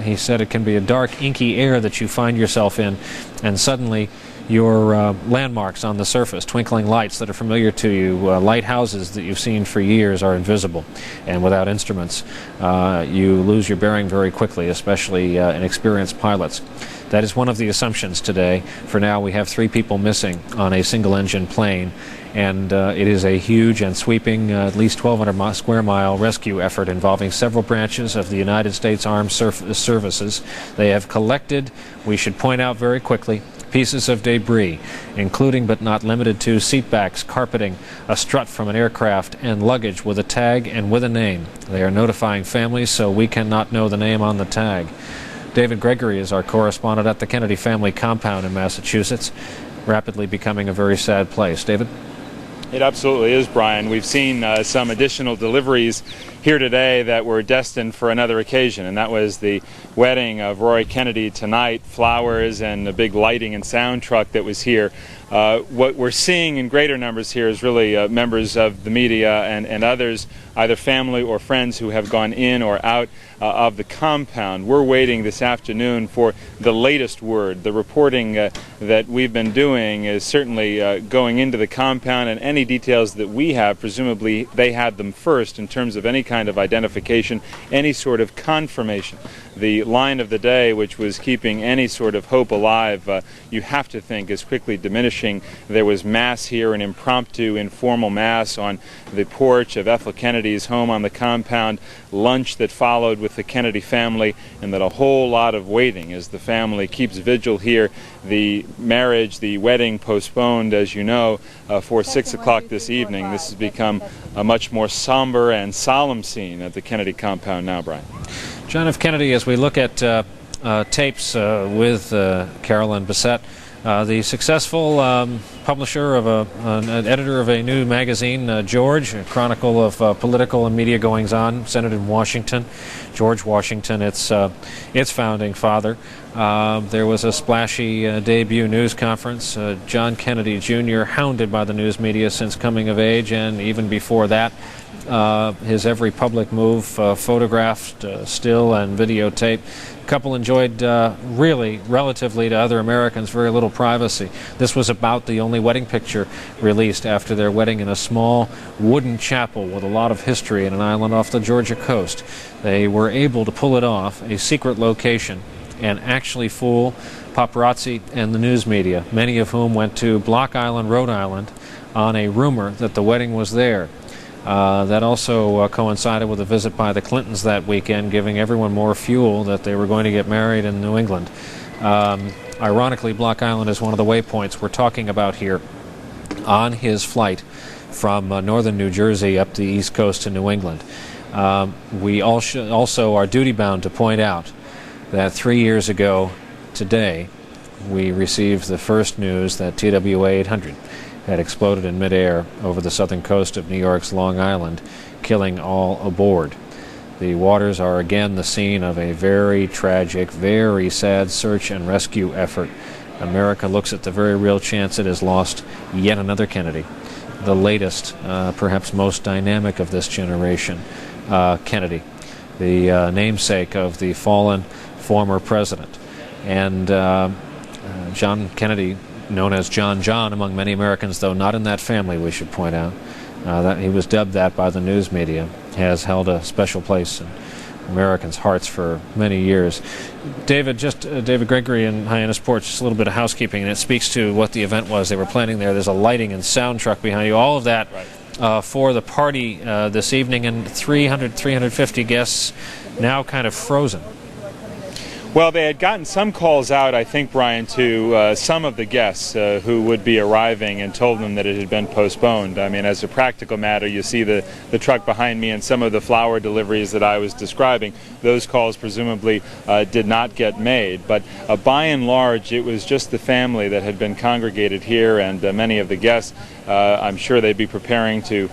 [SPEAKER 1] He said it can be a dark, inky air that you find yourself in, and suddenly your landmarks on the surface, twinkling lights that are familiar to you, lighthouses that you've seen for years are invisible. And without instruments, you lose your bearing very quickly, especially inexperienced pilots. That is one of the assumptions today. For now, we have 3 people missing on a single-engine plane, and it is a huge and sweeping, at least 1,200 square mile rescue effort involving several branches of the United States Armed Services. They have collected, we should point out very quickly, pieces of debris, including but not limited to seatbacks, carpeting, a strut from an aircraft, and luggage with a tag and with a name. They are notifying families, so we cannot know the name on the tag. David Gregory is our correspondent at the Kennedy family compound in Massachusetts, rapidly becoming a very sad place. David?
[SPEAKER 10] It absolutely is, Brian. We've seen some additional deliveries here today that were destined for another occasion, and that was the wedding of Roy Kennedy tonight, flowers and a big lighting and sound truck that was here. What we're seeing in greater numbers here is really members of the media and others, either family or friends who have gone in or out of the compound. We're waiting this afternoon for the latest word. The reporting that we've been doing is certainly going into the compound, and any details that we have, presumably they had them first in terms of any kind of identification, any sort of confirmation. The line of the day, which was keeping any sort of hope alive, you have to think is quickly diminishing. There was mass here, an impromptu, informal mass on the porch of Ethel Kennedy's home on the compound, lunch that followed with the Kennedy family, and then a whole lot of waiting as the family keeps vigil here. The marriage, the wedding postponed, as you know, for 6 o'clock this evening. This has become a much more somber and solemn scene at the Kennedy compound now, Brian.
[SPEAKER 1] John F. Kennedy, as we look at tapes with Carolyn Bessette, the successful publisher of an editor of a new magazine, George, a chronicle of political and media goings-on, centered in Washington. George Washington, its founding father. There was a splashy debut news conference. John Kennedy Jr., hounded by the news media since coming of age, and even before that, his every public move photographed, still and videotaped. The couple enjoyed, really, relatively to other Americans, very little privacy. This was about the only wedding picture released after their wedding in a small wooden chapel with a lot of history in an island off the Georgia coast. They were able to pull it off, a secret location, and actually fool paparazzi and the news media, many of whom went to Block Island, Rhode Island, on a rumor that the wedding was there. That also coincided with a visit by the Clintons that weekend, giving everyone more fuel that they were going to get married in New England. Ironically, Block Island is one of the waypoints we're talking about here on his flight from northern New Jersey up the East Coast to New England. We also are duty-bound to point out that 3 years ago today, we received the first news that TWA 800 had exploded in midair over the southern coast of New York's Long Island, killing all aboard. The waters are again the scene of a very tragic, very sad search and rescue effort. America looks at the very real chance it has lost yet another Kennedy, the latest, perhaps most dynamic of this generation, Kennedy, the namesake of the fallen former president. And John Kennedy, known as John among many Americans, though not in that family, we should point out, that he was dubbed that by the news media, has held a special place in Americans' hearts for many years. David, David Gregory in Hyannis Port, just a little bit of housekeeping, and it speaks to what the event was they were planning there. There's a lighting and sound truck behind you, all of that for the party this evening, and 350 guests now kind of frozen.
[SPEAKER 10] Well, they had gotten some calls out, I think, Brian, to some of the guests who would be arriving, and told them that it had been postponed. I mean, as a practical matter, you see the truck behind me and some of the flower deliveries that I was describing. Those calls presumably did not get made. But by and large, it was just the family that had been congregated here, and many of the guests I'm sure they'd be preparing to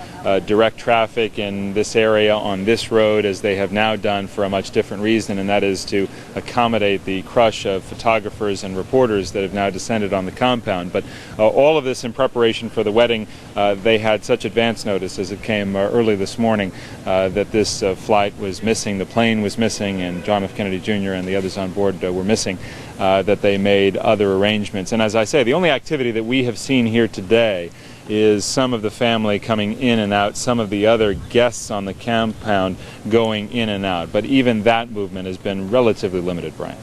[SPEAKER 10] direct traffic in this area on this road, as they have now done for a much different reason, and that is to accommodate the crush of photographers and reporters that have now descended on the compound. But all of this in preparation for the wedding. They had such advance notice as it came early this morning that this flight was missing, the plane was missing, and John F. Kennedy Jr. and the others on board were missing, that they made other arrangements. And as I say, the only activity that we have seen here today is some of the family coming in and out, some of the other guests on the compound going in and out. But even that movement has been relatively limited, Brian.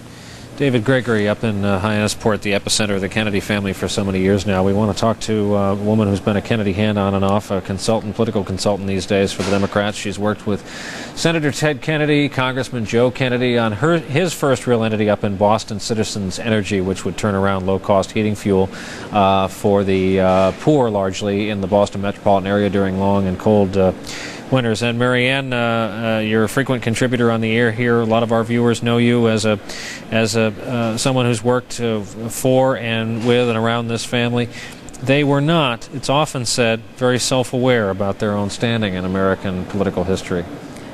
[SPEAKER 1] David Gregory up in Hyannisport, the epicenter of the Kennedy family for so many years now. We want to talk to a woman who's been a Kennedy hand on and off, a consultant, political consultant these days for the Democrats. She's worked with Senator Ted Kennedy, Congressman Joe Kennedy on his first real entity up in Boston, Citizens Energy, which would turn around low-cost heating fuel for the poor, largely, in the Boston metropolitan area during long and cold winters. And Marianne, you're a frequent contributor on the air here. A lot of our viewers know you as someone who's worked for and with and around this family. They were not, it's often said, very self-aware about their own standing in American political history.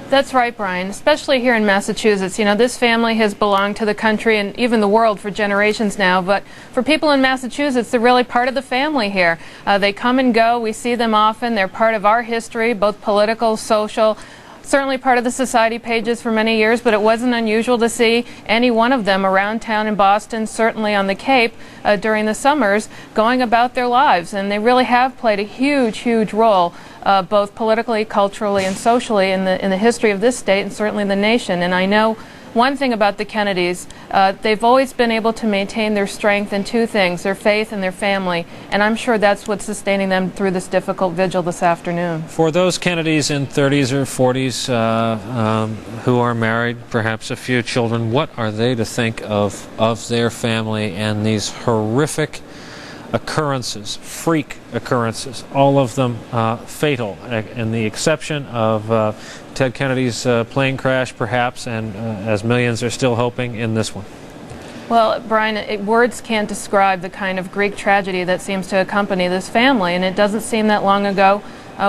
[SPEAKER 9] That's right, Brian, especially here in Massachusetts. You know, this family has belonged to the country and even the world for generations now, but for people in Massachusetts, they're really part of the family here. They come and go. We see them often. They're part of our history, both political, social, certainly part of the society pages for many years, but it wasn't unusual to see any one of them around town in Boston, certainly on the Cape during the summers, going about their lives. And they really have played a huge, huge role both politically, culturally, and socially in the history of this state and certainly the nation. And I know one thing about the Kennedys, they've always been able to maintain their strength in two things, their faith and their family. And I'm sure that's what's sustaining them through this difficult vigil this afternoon.
[SPEAKER 1] For those Kennedys in 30s or 40s who are married, perhaps a few children, what are they to think of their family and these horrific occurrences, freak occurrences, all of them fatal, in the exception of Ted Kennedy's plane crash, perhaps, and as millions are still hoping, in this one?
[SPEAKER 9] Well, Brian, words can't describe the kind of Greek tragedy that seems to accompany this family, and it doesn't seem that long ago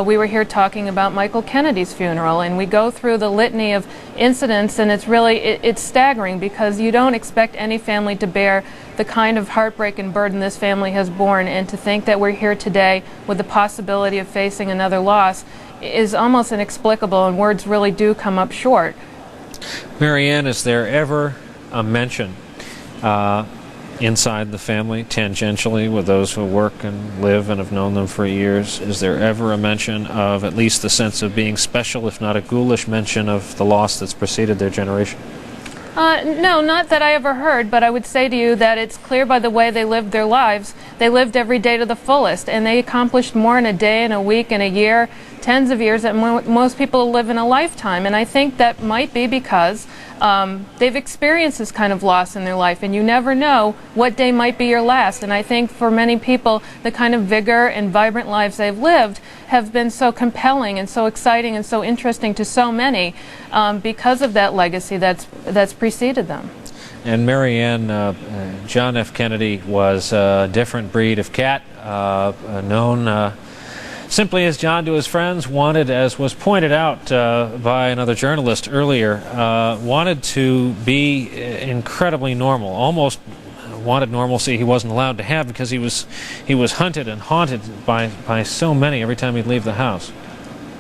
[SPEAKER 9] we were here talking about Michael Kennedy's funeral, and we go through the litany of incidents, and it's staggering because you don't expect any family to bear the kind of heartbreak and burden this family has borne, and to think that we're here today with the possibility of facing another loss is almost inexplicable, and words really do come up short.
[SPEAKER 1] Marianne, is there ever a mention inside the family, tangentially, with those who work and live and have known them for years? Is there ever a mention of at least the sense of being special, if not a ghoulish mention of the loss that's preceded their generation?
[SPEAKER 9] No, not that I ever heard, but I would say to you that it's clear by the way they lived their lives. They lived every day to the fullest, and they accomplished more in a day, in a week, in a year, tens of years, than most people live in a lifetime. And I think that might be because they've experienced this kind of loss in their life, and you never know what day might be your last. And I think for many people, the kind of vigor and vibrant lives they've lived have been so compelling and so exciting and so interesting to so many because of that legacy that's preceded them.
[SPEAKER 1] And Marianne, John F. Kennedy was a different breed of cat, known simply as John to his friends, wanted, as was pointed out by another journalist earlier, wanted to be incredibly normal, almost wanted normalcy he wasn't allowed to have because he was hunted and haunted by so many every time he'd leave the house.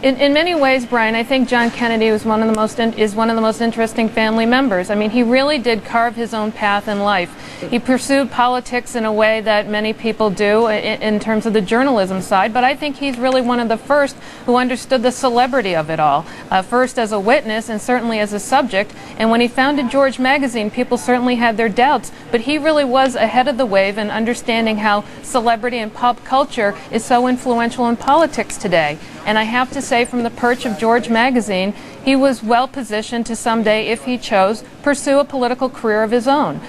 [SPEAKER 9] In many ways, Brian, I think John Kennedy is one of the most interesting family members. I mean, he really did carve his own path in life. He pursued politics in a way that many people do in terms of the journalism side, but I think he's really one of the first who understood the celebrity of it all, first as a witness and certainly as a subject. And when he founded George magazine, people certainly had their doubts, but he really was ahead of the wave in understanding how celebrity and pop culture is so influential in politics today. And I have to say, from the perch of George magazine, he was well positioned to someday, if he chose, pursue a political career of his own.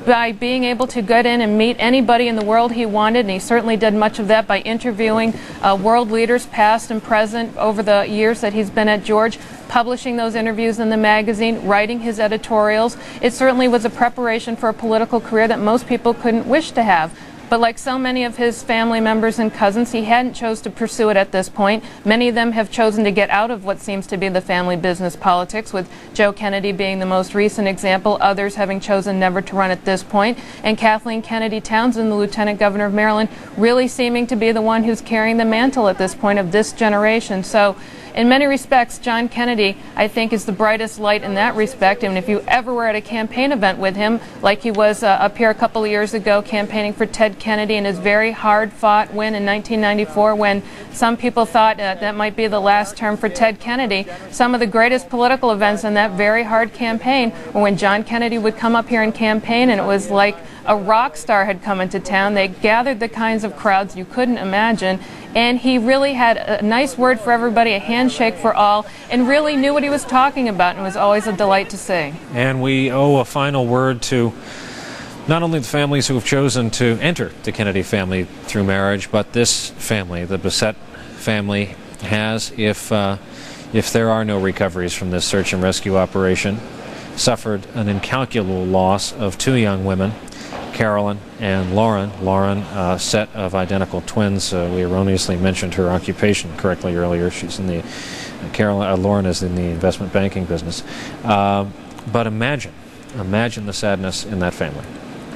[SPEAKER 9] By being able to get in and meet anybody in the world he wanted, and he certainly did much of that by interviewing world leaders past and present over the years that he's been at George, publishing those interviews in the magazine, writing his editorials. It certainly was a preparation for a political career that most people couldn't wish to have. But like so many of his family members and cousins, he hadn't chose to pursue it at this point. Many of them have chosen to get out of what seems to be the family business politics, with Joe Kennedy being the most recent example, others having chosen never to run at this point, and Kathleen Kennedy Townsend, the Lieutenant Governor of Maryland, really seeming to be the one who's carrying the mantle at this point of this generation. So in many respects, John Kennedy, I think, is the brightest light in that respect. And if you ever were at a campaign event with him, like he was up here a couple of years ago campaigning for Ted Kennedy in his very hard-fought win in 1994, when some people thought that might be the last term for Ted Kennedy, some of the greatest political events in that very hard campaign were when John Kennedy would come up here and campaign, and it was like a rock star had come into town. They gathered the kinds of crowds you couldn't imagine, and he really had a nice word for everybody, a handshake for all, and really knew what he was talking about, and it was always a delight to see.
[SPEAKER 1] And we owe a final word to not only the families who have chosen to enter the Kennedy family through marriage, but this family, the Bissett family, has, if there are no recoveries from this search and rescue operation, suffered an incalculable loss of two young women, Carolyn and Lauren. Lauren, a set of identical twins. We erroneously mentioned her occupation correctly earlier. She's in the Lauren is in the investment banking business. But imagine the sadness in that family.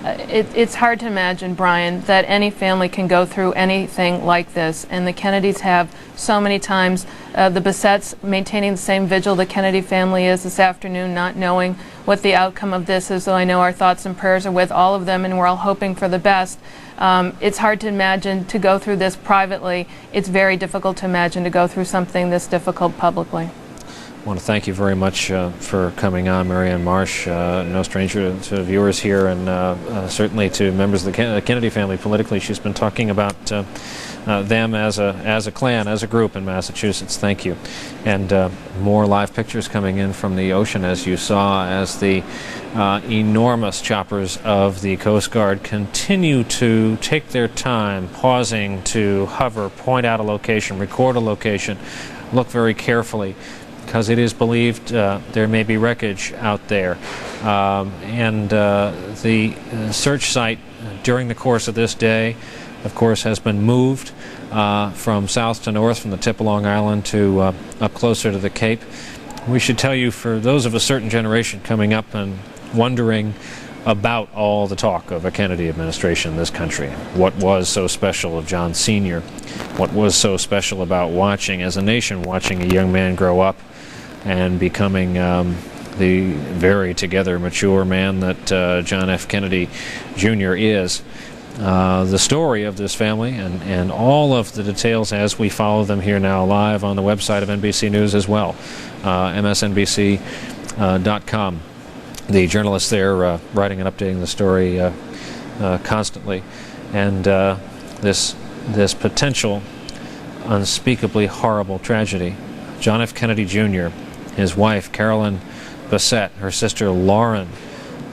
[SPEAKER 9] It's hard to imagine, Brian, that any family can go through anything like this, and the Kennedys have so many times. The Bissetts maintaining the same vigil the Kennedy family is this afternoon, not knowing what the outcome of this is, though I know our thoughts and prayers are with all of them, and we're all hoping for the best. It's hard to imagine to go through this privately. It's very difficult to imagine to go through something this difficult publicly.
[SPEAKER 1] I want to thank you very much for coming on, Marianne Marsh, no stranger to viewers here, and certainly to members of the Kennedy family politically. She's been talking about them as a clan, as a group in Massachusetts. Thank you. And more live pictures coming in from the ocean, as you saw, as the enormous choppers of the Coast Guard continue to take their time, pausing to hover, point out a location, record a location, look very carefully, because it is believed there may be wreckage out there. The search site during the course of this day, of course, has been moved from south to north, from the tip of Long Island to up closer to the Cape. We should tell you, for those of a certain generation coming up and wondering about all the talk of a Kennedy administration in this country, what was so special of John Sr., what was so special about watching, as a nation, watching a young man grow up and becoming the very together, mature man that John F. Kennedy Jr. is. The story of this family and all of the details as we follow them here now live on the website of NBC News as well, MSNBC.com. The journalists there writing and updating the story constantly. And this potential unspeakably horrible tragedy. John F. Kennedy Jr., his wife, Carolyn Bissett, her sister, Lauren.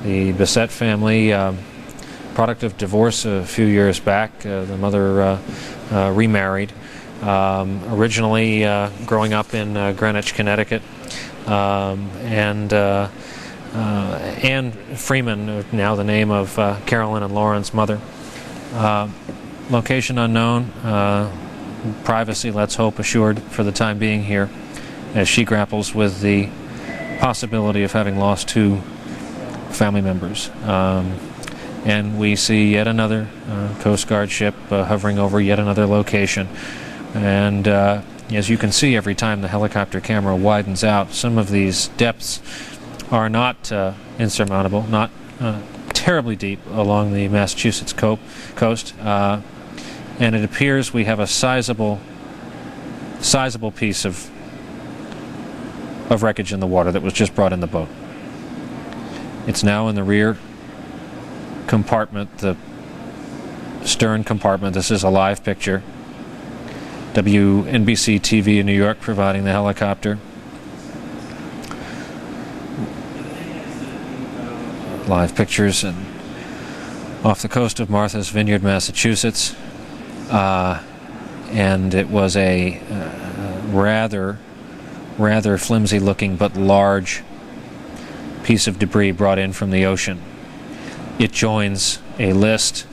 [SPEAKER 1] The Bissett family, product of divorce a few years back. The mother remarried. Originally growing up in Greenwich, Connecticut. And Anne Freeman, now the name of Carolyn and Lauren's mother. Location unknown. Privacy, let's hope, assured for the time being here, as she grapples with the possibility of having lost two family members. And we see yet another Coast Guard ship hovering over yet another location. And as you can see, every time the helicopter camera widens out, some of these depths are not insurmountable, not terribly deep along the Massachusetts coast. And it appears we have a sizable piece of wreckage in the water that was just brought in the boat. It's now in the rear compartment, the stern compartment. This is a live picture. WNBC TV in New York providing the helicopter. Live pictures and off the coast of Martha's Vineyard, Massachusetts. And it was a rather flimsy looking but large piece of debris brought in from the ocean. It joins a list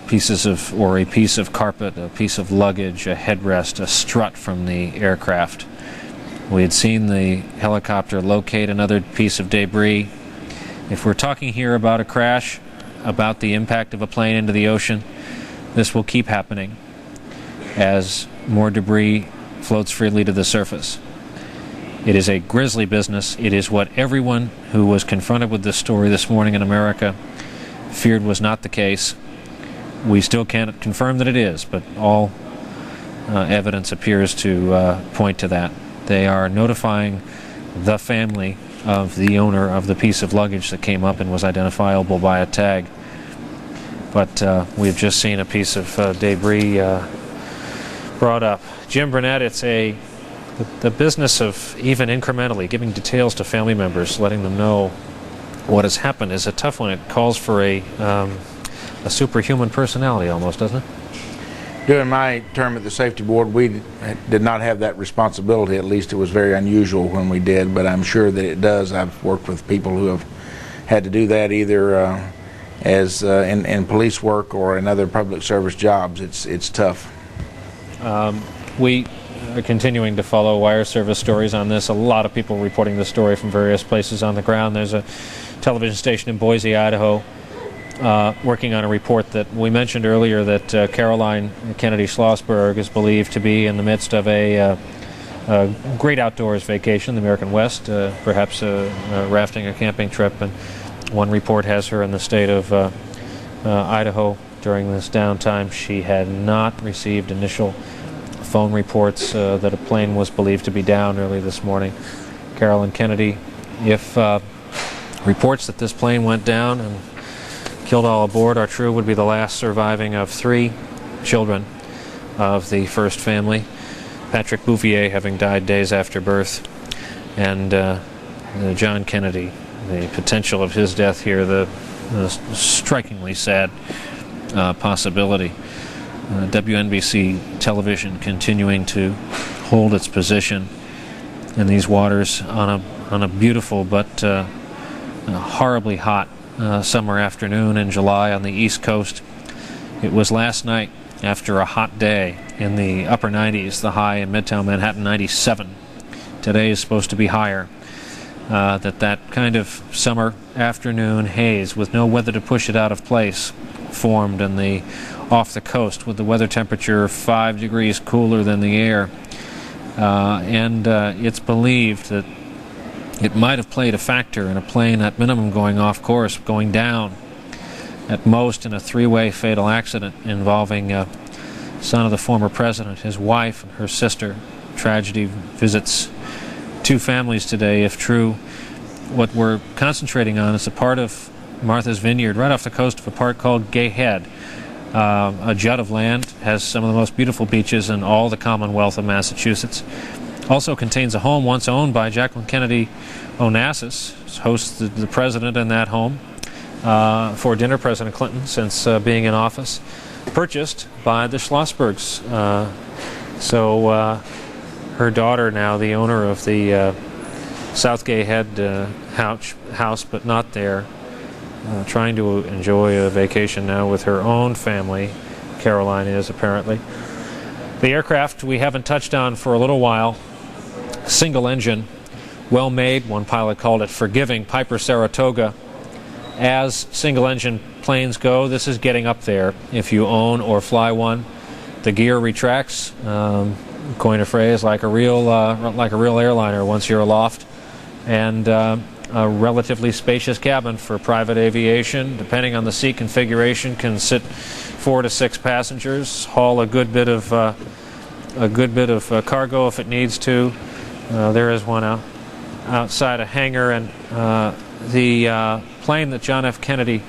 [SPEAKER 1] pieces of, or a piece of carpet, a piece of luggage, a headrest, a strut from the aircraft. We had seen the helicopter locate another piece of debris. If we're talking here about a crash, about the impact of a plane into the ocean, this will keep happening as more debris floats freely to the surface. It is a grisly business. It is what everyone who was confronted with this story this morning in America feared was not the case. We still can't confirm that it is, but all evidence appears to point to that. They are notifying the family of the owner of the piece of luggage that came up and was identifiable by a tag. But we've just seen a piece of debris brought up. Jim Burnett, it's the business of even incrementally giving details to family members, letting them know what has happened, is a tough one. It calls for a superhuman personality almost, doesn't it?
[SPEAKER 8] During my term at the safety board, we did not have that responsibility. At least it was very unusual when we did, but I'm sure that it does. I've worked with people who have had to do that either as in police work or in other public service jobs. It's tough.
[SPEAKER 1] We are continuing to follow wire service stories on this. A lot of people reporting the story from various places on the ground. There's a television station in Boise, Idaho, working on a report that we mentioned earlier, that Caroline Kennedy Schlossberg is believed to be in the midst of a great outdoors vacation, the American West, perhaps rafting or camping trip. And one report has her in the state of Idaho during this downtime. She had not received initial phone reports that a plane was believed to be down early this morning. Caroline Kennedy, if reports that this plane went down and killed all aboard are true, would be the last surviving of 3 children of the first family, Patrick Bouvier having died days after birth, and John Kennedy. The potential of his death here, the strikingly sad possibility. WNBC television continuing to hold its position in these waters on a beautiful but horribly hot summer afternoon in July on the East Coast. It was last night, after a hot day in the upper 90s, the high in Midtown Manhattan 97. Today is supposed to be higher. That kind of summer afternoon haze with no weather to push it out of place formed off the coast, with the weather temperature 5 degrees cooler than the air. And it's believed that it might have played a factor in a plane at minimum going off course, going down at most in a 3-way fatal accident involving son of the former president, his wife, and her sister. Tragedy visits 2 families today, if true. What we're concentrating on is a part of Martha's Vineyard right off the coast of a park called Gay Head. A jut of land, has some of the most beautiful beaches in all the Commonwealth of Massachusetts. Also contains a home once owned by Jacqueline Kennedy Onassis, hosts the president in that home for dinner, President Clinton, since being in office. Purchased by the Schlossbergs. So her daughter now the owner of the South Gay Head house, but not there. Trying to enjoy a vacation now with her own family. Caroline is, apparently. The aircraft we haven't touched on for a little while. Single engine, well made. One pilot called it forgiving. Piper Saratoga. As single engine planes go, this is getting up there. If you own or fly one, the gear retracts. Coin a phrase, like a real airliner once you're aloft. And a relatively spacious cabin for private aviation. Depending on the seat configuration, can sit 4 to 6 passengers. Haul a good bit of cargo if it needs to. There is one outside a hangar, and the plane that John F. Kennedy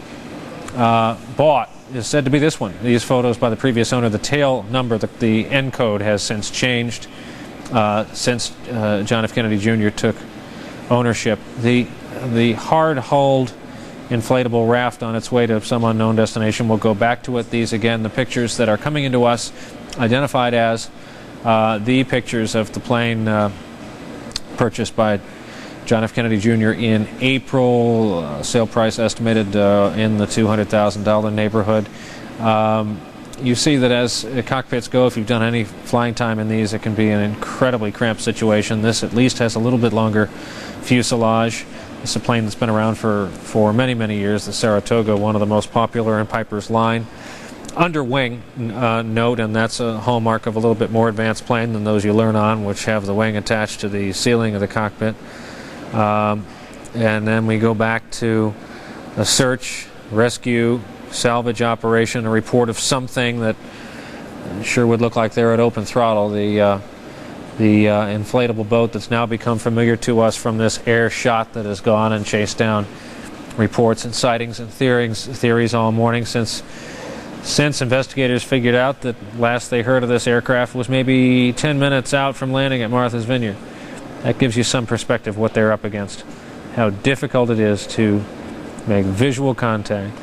[SPEAKER 1] bought is said to be this one. These photos by the previous owner. The tail number, the N code, has since changed since John F. Kennedy Jr. took ownership. The hard-hulled inflatable raft on its way to some unknown destination. We'll go back to it. These, again, the pictures that are coming into us, identified as the pictures of the plane purchased by John F. Kennedy Jr. in April, sale price estimated in the $200,000 neighborhood. You see that as cockpits go, if you've done any flying time in these, it can be an incredibly cramped situation. This at least has a little bit longer fuselage. It's a plane that's been around for many, many years, the Saratoga, one of the most popular in Piper's line. Under wing note, and that's a hallmark of a little bit more advanced plane than those you learn on, which have the wing attached to the ceiling of the cockpit. And then we go back to a search, rescue, salvage operation, a report of something that sure would look like they're at open throttle. The inflatable boat that's now become familiar to us from this air shot that has gone and chased down reports and sightings and theories all morning since investigators figured out that last they heard of this aircraft was maybe 10 minutes out from landing at Martha's Vineyard. That gives you some perspective what they're up against, how difficult it is to make visual contact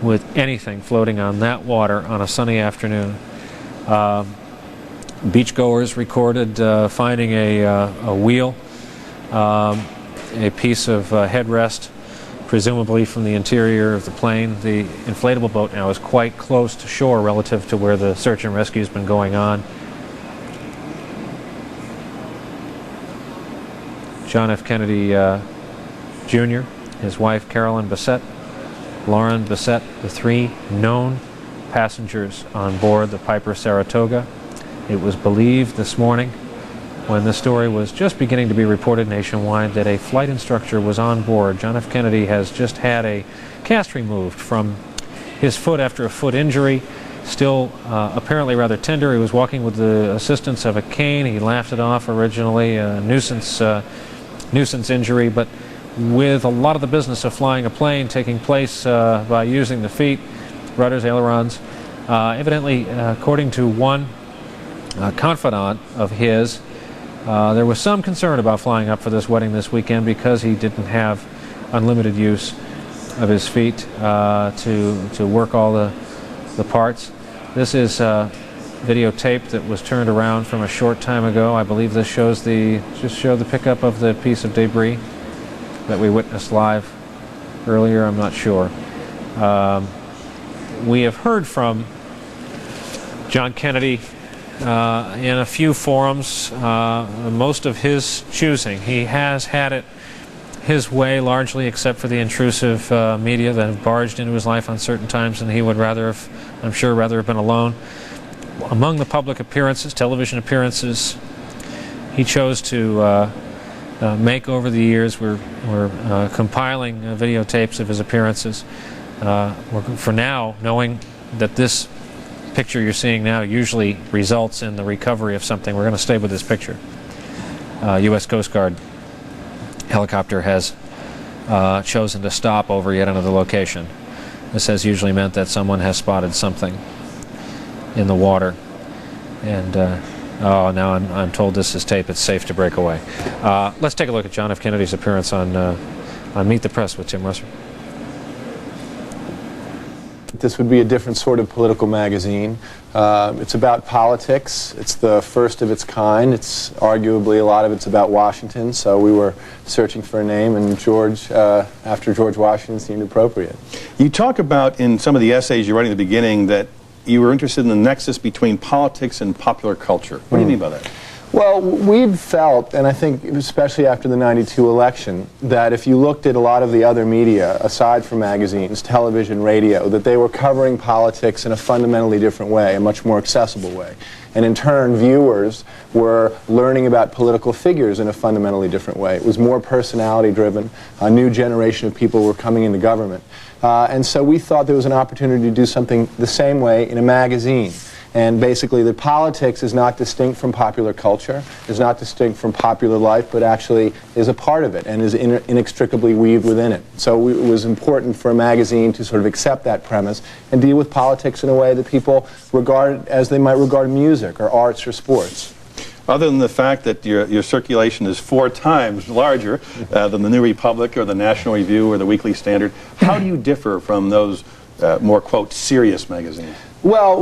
[SPEAKER 1] with anything floating on that water on a sunny afternoon. Beachgoers recorded finding a wheel, a piece of headrest, presumably from the interior of the plane. The inflatable boat now is quite close to shore relative to where the search and rescue has been going on. John F. Kennedy Jr., his wife Carolyn Bessette, Lauren Bessette, the three known passengers on board the Piper Saratoga. It was believed this morning, when this story was just beginning to be reported nationwide, that a flight instructor was on board. John F. Kennedy has just had a cast removed from his foot after a foot injury, still apparently rather tender. He was walking with the assistance of a cane. He laughed it off originally, a nuisance injury, but with a lot of the business of flying a plane taking place by using the feet, rudders, ailerons. Evidently, according to one confidant of his, there was some concern about flying up for this wedding this weekend because he didn't have unlimited use of his feet to work all the parts. This is videotape that was turned around from a short time ago. I believe this shows just showed the pickup of the piece of debris that we witnessed live earlier. I'm not sure. We have heard from John Kennedy in a few forums, most of his choosing. He has had it his way largely, except for the intrusive media that have barged into his life on certain times, and he would I'm sure rather have been alone. Among the public appearances, television appearances, he chose to make over the years. We're compiling videotapes of his appearances. For now, knowing that this picture you're seeing now usually results in the recovery of something, we're going to stay with this picture. U.S. Coast Guard helicopter has chosen to stop over yet another location. This has usually meant that someone has spotted something in the water. And oh, now I'm told this is tape. It's safe to break away. Let's take a look at John F. Kennedy's appearance on Meet the Press with Tim Russer.
[SPEAKER 12] This would be a different sort of political magazine. It's about politics. It's the first of its kind. It's arguably a lot of it's about Washington, so we were searching for a name, and George, after George Washington, seemed appropriate.
[SPEAKER 15] You talk about in some of the essays you write at the beginning that you were interested in the nexus between politics and popular culture. What do you mean by that?
[SPEAKER 12] Well, we'd felt, and I think especially after the '92 election, that if you looked at a lot of the other media, aside from magazines, television, radio, that they were covering politics in a fundamentally different way, a much more accessible way. And in turn, viewers were learning about political figures in a fundamentally different way. It was more personality-driven. A new generation of people were coming into government. And so we thought there was an opportunity to do something the same way in a magazine. And basically, that politics is not distinct from popular culture, is not distinct from popular life, but actually is a part of it and is inextricably weaved within it. So it was important for a magazine to sort of accept that premise and deal with politics in a way that people regard as they might regard music or arts or sports.
[SPEAKER 15] Other than the fact that your circulation is 4 times larger than the New Republic or the National Review or the Weekly Standard, how do you differ from those more, quote, serious magazines?
[SPEAKER 12] Well,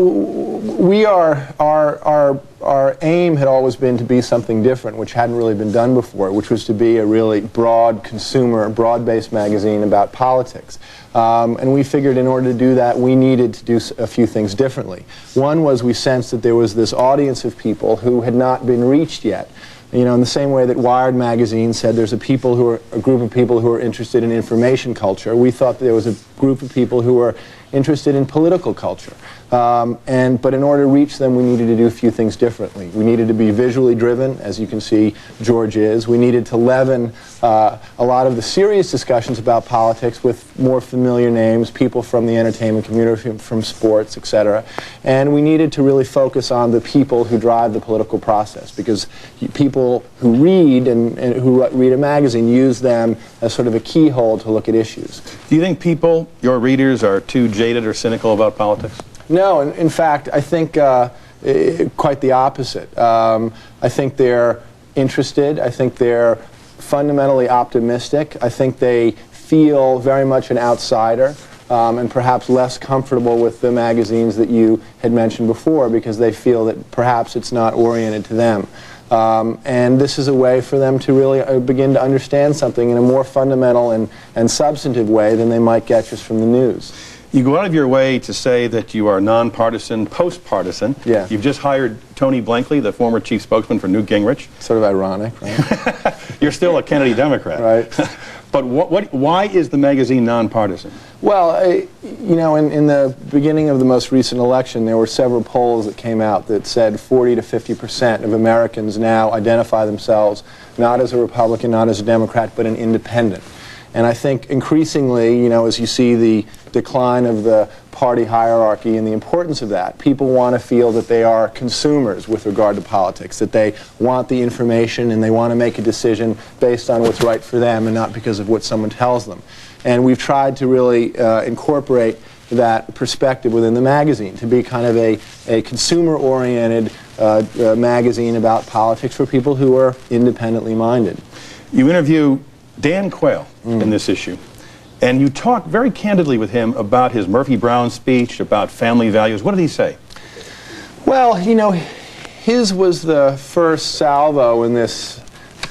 [SPEAKER 12] our aim had always been to be something different, which hadn't really been done before, which was to be a really broad consumer, broad-based magazine about politics. And we figured in order to do that, we needed to do a few things differently. One was we sensed that there was this audience of people who had not been reached yet. You know, in the same way that Wired magazine said there's a group of people who are interested in information culture, we thought there was a group of people who were interested in political culture. But in order to reach them, we needed to do a few things differently. We needed to be visually driven, as you can see George is. We needed to leaven a lot of the serious discussions about politics with more familiar names, people from the entertainment community, from sports, etc. And we needed to really focus on the people who drive the political process, because people who read and who read a magazine use them as sort of a keyhole to look at issues.
[SPEAKER 15] Do you think people, your readers, are too jaded or cynical about politics?
[SPEAKER 12] No, in fact, I think quite the opposite. I think they're interested. I think they're fundamentally optimistic. I think they feel very much an outsider and perhaps less comfortable with the magazines that you had mentioned before, because they feel that perhaps it's not oriented to them. And this is a way for them to really begin to understand something in a more fundamental and substantive way than they might get just from the news.
[SPEAKER 15] You go out of your way to say that you are nonpartisan, post-partisan.
[SPEAKER 12] Yeah.
[SPEAKER 15] You've just hired Tony Blankley, the former chief spokesman for Newt Gingrich.
[SPEAKER 12] Sort of ironic, right?
[SPEAKER 15] You're still a Kennedy Democrat.
[SPEAKER 12] Right.
[SPEAKER 15] But why is the magazine nonpartisan?
[SPEAKER 12] Well, you know, in the beginning of the most recent election, there were several polls that came out that said 40 to 50% of Americans now identify themselves not as a Republican, not as a Democrat, but an independent. And I think increasingly, you know, as you see the decline of the party hierarchy and the importance of that, people want to feel that they are consumers with regard to politics, that they want the information and they want to make a decision based on what's right for them and not because of what someone tells them. And we've tried to really incorporate that perspective within the magazine, to be kind of a consumer-oriented magazine about politics for people who are independently minded.
[SPEAKER 15] You interview Dan Quayle in this issue, and you talk very candidly with him about his Murphy Brown speech, about family values. What did he say?
[SPEAKER 12] Well, you know, his was the first salvo in this,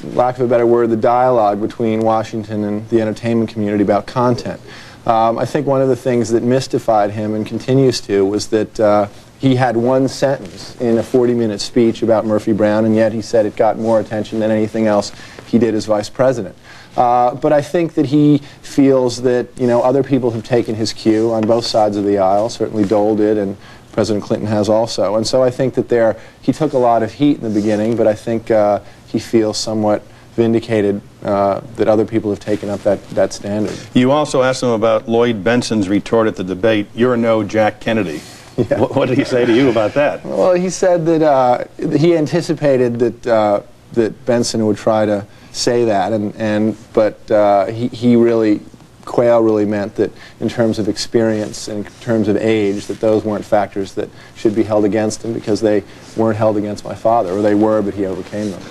[SPEAKER 12] lack of a better word, the dialogue between Washington and the entertainment community about content. I think one of the things that mystified him and continues to was that he had one sentence in a 40-minute speech about Murphy Brown, and yet he said it got more attention than anything else he did as vice president. But I think that he feels that, you know, other people have taken his cue on both sides of the aisle. Certainly Dole did, and President Clinton has also. And so I think that he took a lot of heat in the beginning, but I think he feels somewhat vindicated that other people have taken up that standard.
[SPEAKER 15] You also asked him about Lloyd Benson's retort at the debate, "You're no Jack Kennedy." Yeah. What did he say to you about that?
[SPEAKER 12] Well, he said that he anticipated that Benson would try to say that, but he really, Quayle really meant that in terms of experience and in terms of age, that those weren't factors that should be held against him, because they weren't held against my father, or they were, but he overcame them.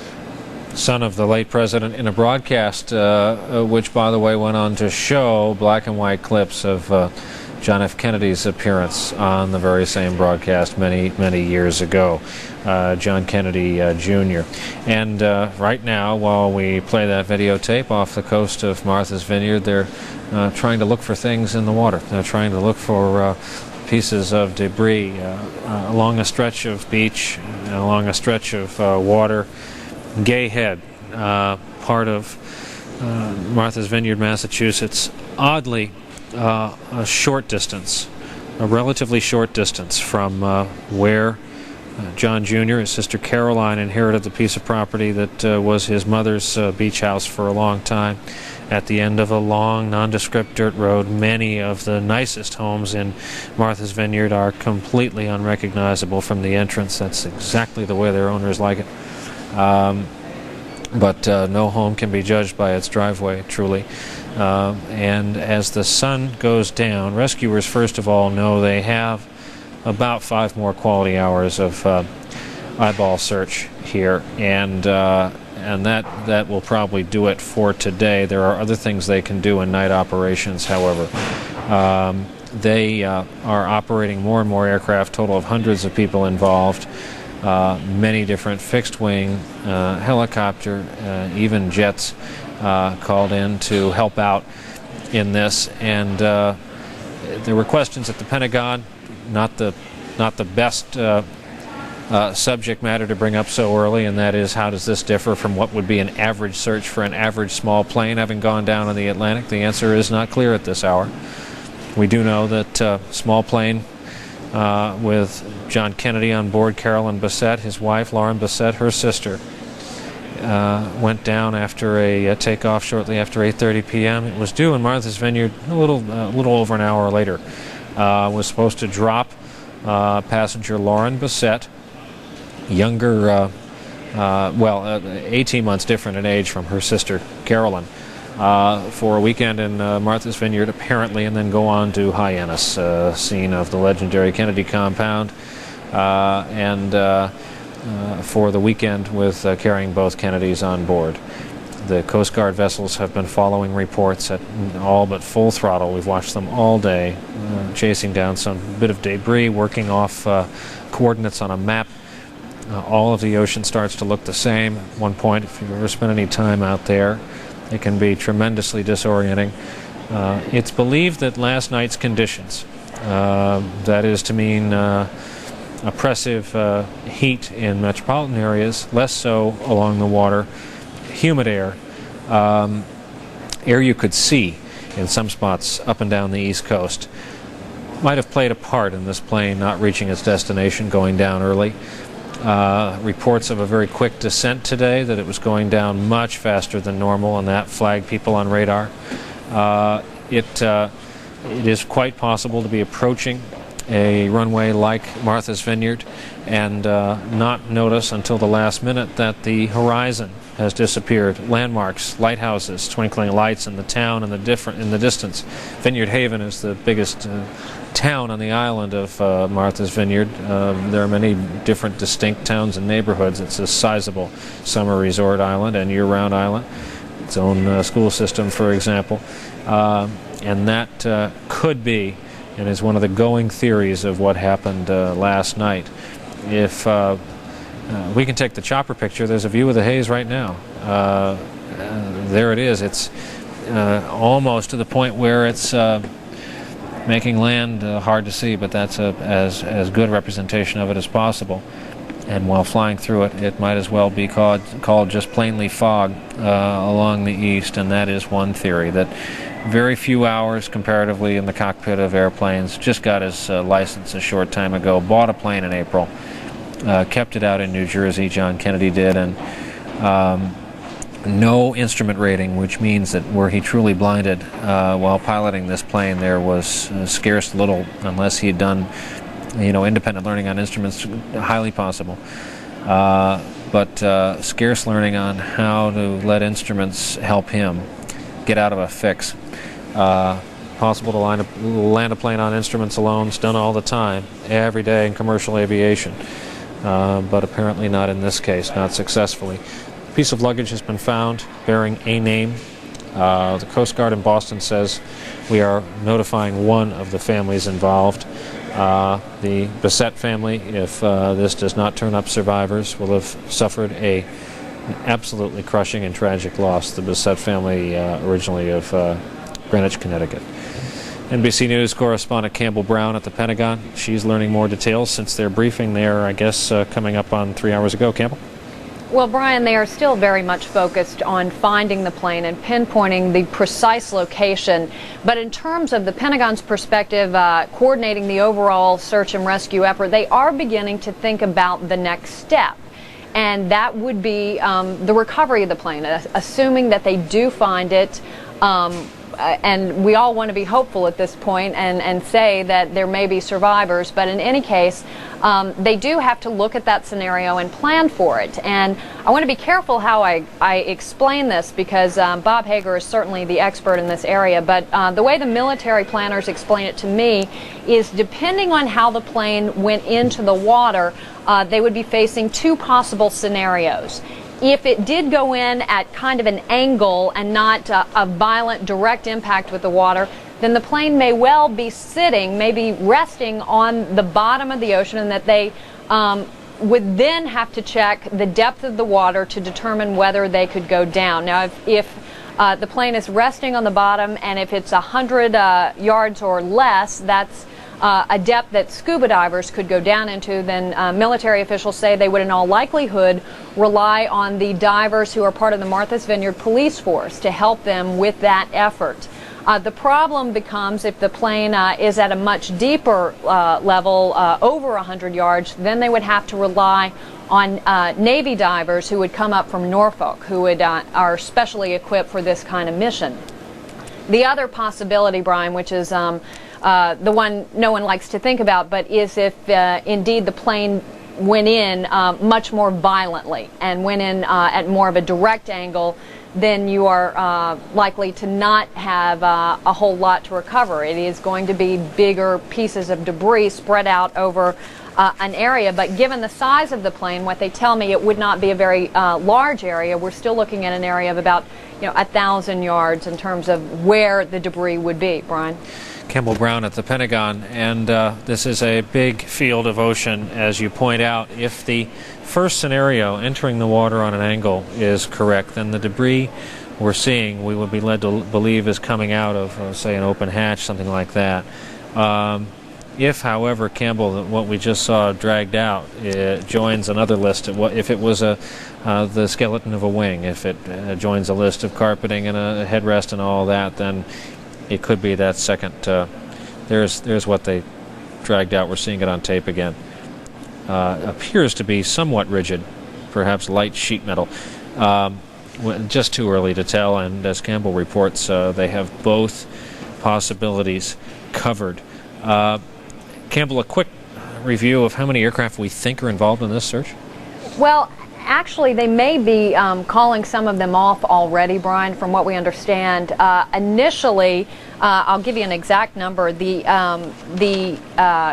[SPEAKER 1] Son of the late president, in a broadcast which, by the way, went on to show black and white clips of John F. Kennedy's appearance on the very same broadcast many years ago. John Kennedy Jr. And right now, while we play that videotape off the coast of Martha's Vineyard, they're trying to look for things in the water. They're trying to look for pieces of debris along a stretch of beach, along a stretch of water. Gay Head, part of Martha's Vineyard, Massachusetts. Oddly, a short distance, a relatively short distance from where John Jr., his sister Caroline, inherited the piece of property that was his mother's beach house for a long time. At the end of a long, nondescript dirt road, many of the nicest homes in Martha's Vineyard are completely unrecognizable from the entrance. That's exactly the way their owners like it. But no home can be judged by its driveway, truly. And as the sun goes down, rescuers, first of all, know they have about 5 more quality hours of eyeball search here, and that will probably do it for today. There are other things they can do in night operations, however. They are operating more and more aircraft, total of hundreds of people involved, many different fixed-wing, helicopter, even jets called in to help out in this. And there were questions at the Pentagon, not the best subject matter to bring up so early, and that is, how does this differ from what would be an average search for an average small plane having gone down in the Atlantic? The answer is not clear at this hour. We do know that small plane with John Kennedy on board, Carolyn Bessette, his wife, Lauren Bessette, her sister, went down after a takeoff shortly after 8:30 p.m. It was due in Martha's Vineyard a little over an hour later. Was supposed to drop passenger Lauren Bessette, younger, 18 months different in age from her sister Carolyn, for a weekend in Martha's Vineyard apparently, and then go on to Hyannis, scene of the legendary Kennedy compound, and for the weekend with carrying both Kennedys on board. The Coast Guard vessels have been following reports at all but full throttle. We've watched them all day, chasing down some bit of debris, working off coordinates on a map. All of the ocean starts to look the same. At one point, if you've ever spent any time out there, it can be tremendously disorienting. It's believed that last night's conditions, that is to mean oppressive heat in metropolitan areas, less so along the water, humid air, air you could see in some spots up and down the East Coast, might have played a part in this plane not reaching its destination, going down early. Reports of a very quick descent today, that it was going down much faster than normal, and that flagged people on radar. It is quite possible to be approaching a runway like Martha's Vineyard and not notice until the last minute that the horizon has disappeared. Landmarks, lighthouses, twinkling lights in the town in the distance. Vineyard Haven is the biggest town on the island of Martha's Vineyard. There are many different distinct towns and neighborhoods. It's a sizable summer resort island and year-round island. Its own school system, for example. And that could be, and is one of the going theories of what happened last night. If we can take the chopper picture, there's a view of the haze right now. There it is. It's almost to the point where it's making land hard to see, but that's as good representation of it as possible. And while flying through it, it might as well be called just plainly fog along the east, and that is one theory, that very few hours comparatively in the cockpit of airplanes, just got his license a short time ago, bought a plane in April, kept it out in New Jersey, John Kennedy did, and no instrument rating, which means that were he truly blinded while piloting this plane, there was scarce little, unless he had done independent learning on instruments, highly possible, but scarce learning on how to let instruments help him get out of a fix. Possible to land a plane on instruments alone. It's done all the time, every day in commercial aviation, but apparently not in this case, not successfully. A piece of luggage has been found bearing a name. The Coast Guard in Boston says we are notifying one of the families involved. The Bessette family, if this does not turn up survivors, will have suffered an absolutely crushing and tragic loss. The Bessette family, originally of Greenwich, Connecticut. NBC News correspondent Campbell Brown at the Pentagon. She's learning more details since their briefing there, I guess, coming up on 3 hours ago. Campbell?
[SPEAKER 5] Well, Brian, they are still very much focused on finding the plane and pinpointing the precise location. But in terms of the Pentagon's perspective, coordinating the overall search and rescue effort, they are beginning to think about the next step. And that would be the recovery of the plane, assuming that they do find it. And we all want to be hopeful at this point and say that there may be survivors, but in any case, they do have to look at that scenario and plan for it. And I want to be careful how I explain this, because Bob Hager is certainly the expert in this area, but the way the military planners explain it to me is, depending on how the plane went into the water, they would be facing two possible scenarios. If it did go in at kind of an angle and not a violent direct impact with the water, then the plane may well be sitting, maybe resting on the bottom of the ocean, and that they would then have to check the depth of the water to determine whether they could go down. Now, if the plane is resting on the bottom, and if it's 100 yards or less, that's a depth that scuba divers could go down into, then military officials say they would in all likelihood rely on the divers who are part of the Martha's Vineyard police force to help them with that effort. The problem becomes if the plane is at a much deeper level, over 100 yards, then they would have to rely on Navy divers who would come up from Norfolk, who are specially equipped for this kind of mission. The other possibility, Brian, which is the one no one likes to think about, but is if indeed the plane went in much more violently and went in at more of a direct angle, then you are likely to not have a whole lot to recover. It is going to be bigger pieces of debris spread out over an area, but given the size of the plane, what they tell me, it would not be a very large area. We're still looking at an area of about 1,000 yards in terms of where the debris would be. Brian?
[SPEAKER 1] Campbell Brown at the Pentagon, and this is a big field of ocean, as you point out. If the first scenario, entering the water on an angle, is correct, then the debris we're seeing, we would be led to believe, is coming out of, say, an open hatch, something like that. If, however, Campbell, what we just saw dragged out, it joins another list. If it was the skeleton of a wing, if it joins a list of carpeting and a headrest and all that, then it could be that second. There's what they dragged out. We're seeing it on tape again. Appears to be somewhat rigid, perhaps light sheet metal. Just too early to tell, and as Campbell reports, they have both possibilities covered. Campbell, a quick review of how many aircraft we think are involved in this search?
[SPEAKER 5] Well, actually, they may be calling some of them off already, Brian, from what we understand. Initially, I'll give you an exact number. The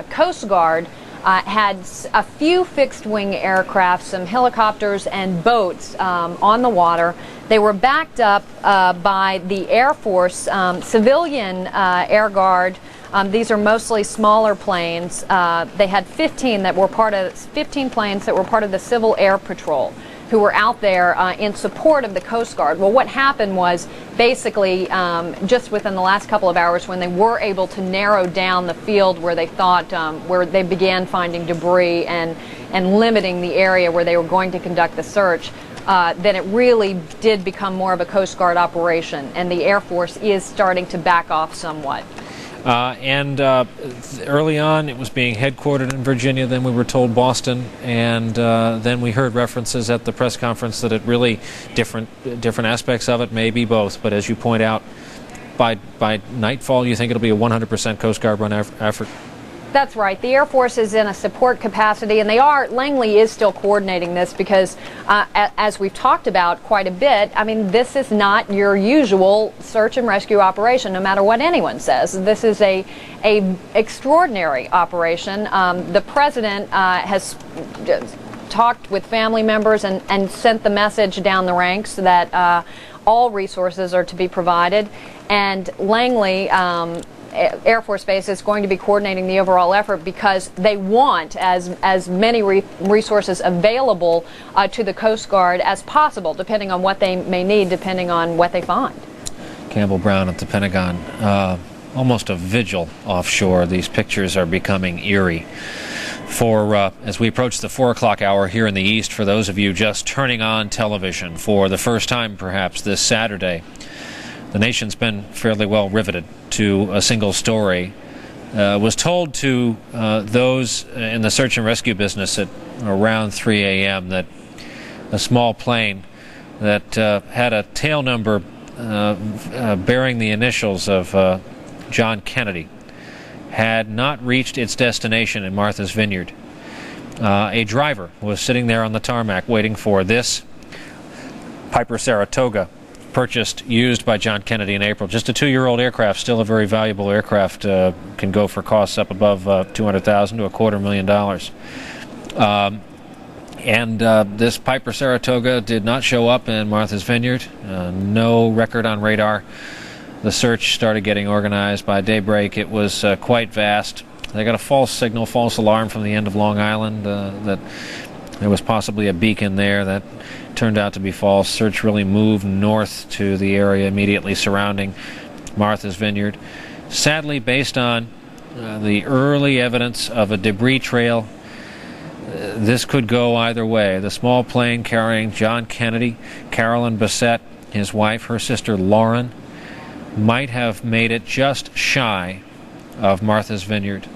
[SPEAKER 5] Coast Guard had a few fixed-wing aircraft, some helicopters and boats on the water. They were backed up by the Air Force, civilian Air Guard. These are mostly smaller planes. They had 15 planes that were part of the Civil Air Patrol, who were out there in support of the Coast Guard. Well, what happened was basically just within the last couple of hours, when they were able to narrow down the field where they thought, where they began finding debris and limiting the area where they were going to conduct the search, then it really did become more of a Coast Guard operation, and the Air Force is starting to back off somewhat.
[SPEAKER 1] Early on, it was being headquartered in Virginia. Then we were told Boston, and then we heard references at the press conference that it really different aspects of it may be both. But as you point out, by nightfall, you think it'll be a 100% Coast Guard run effort.
[SPEAKER 5] That's right. The Air Force is in a support capacity, and Langley is still coordinating this because, as we've talked about quite a bit, I mean, this is not your usual search and rescue operation, no matter what anyone says. This is a extraordinary operation. The President has talked with family members and sent the message down the ranks that all resources are to be provided, and Langley Air Force Base is going to be coordinating the overall effort because they want as many resources available to the Coast Guard as possible, depending on what they may need, depending on what they find.
[SPEAKER 1] Campbell Brown at the Pentagon. Almost a vigil offshore. These pictures are becoming eerie. As we approach the 4 o'clock hour here in the East, for those of you just turning on television for the first time perhaps this Saturday, the nation's been fairly well riveted to a single story. Was told to those in the search and rescue business at around 3 a.m. that a small plane that had a tail number bearing the initials of John Kennedy had not reached its destination in Martha's Vineyard. A driver was sitting there on the tarmac waiting for this Piper Saratoga, used by John Kennedy in April. Just a 2-year-old aircraft, still a very valuable aircraft, can go for costs up above $200,000 to $250,000. And this Piper Saratoga did not show up in Martha's Vineyard. No record on radar the search started getting organized. By daybreak, it was quite vast. They got a false signal, false alarm from the end of Long Island that there was possibly a beacon there. That turned out to be false. Search really moved north to the area immediately surrounding Martha's Vineyard. Sadly, based on the early evidence of a debris trail, this could go either way. The small plane carrying John Kennedy, Carolyn Bessette, his wife, her sister Lauren, might have made it just shy of Martha's Vineyard.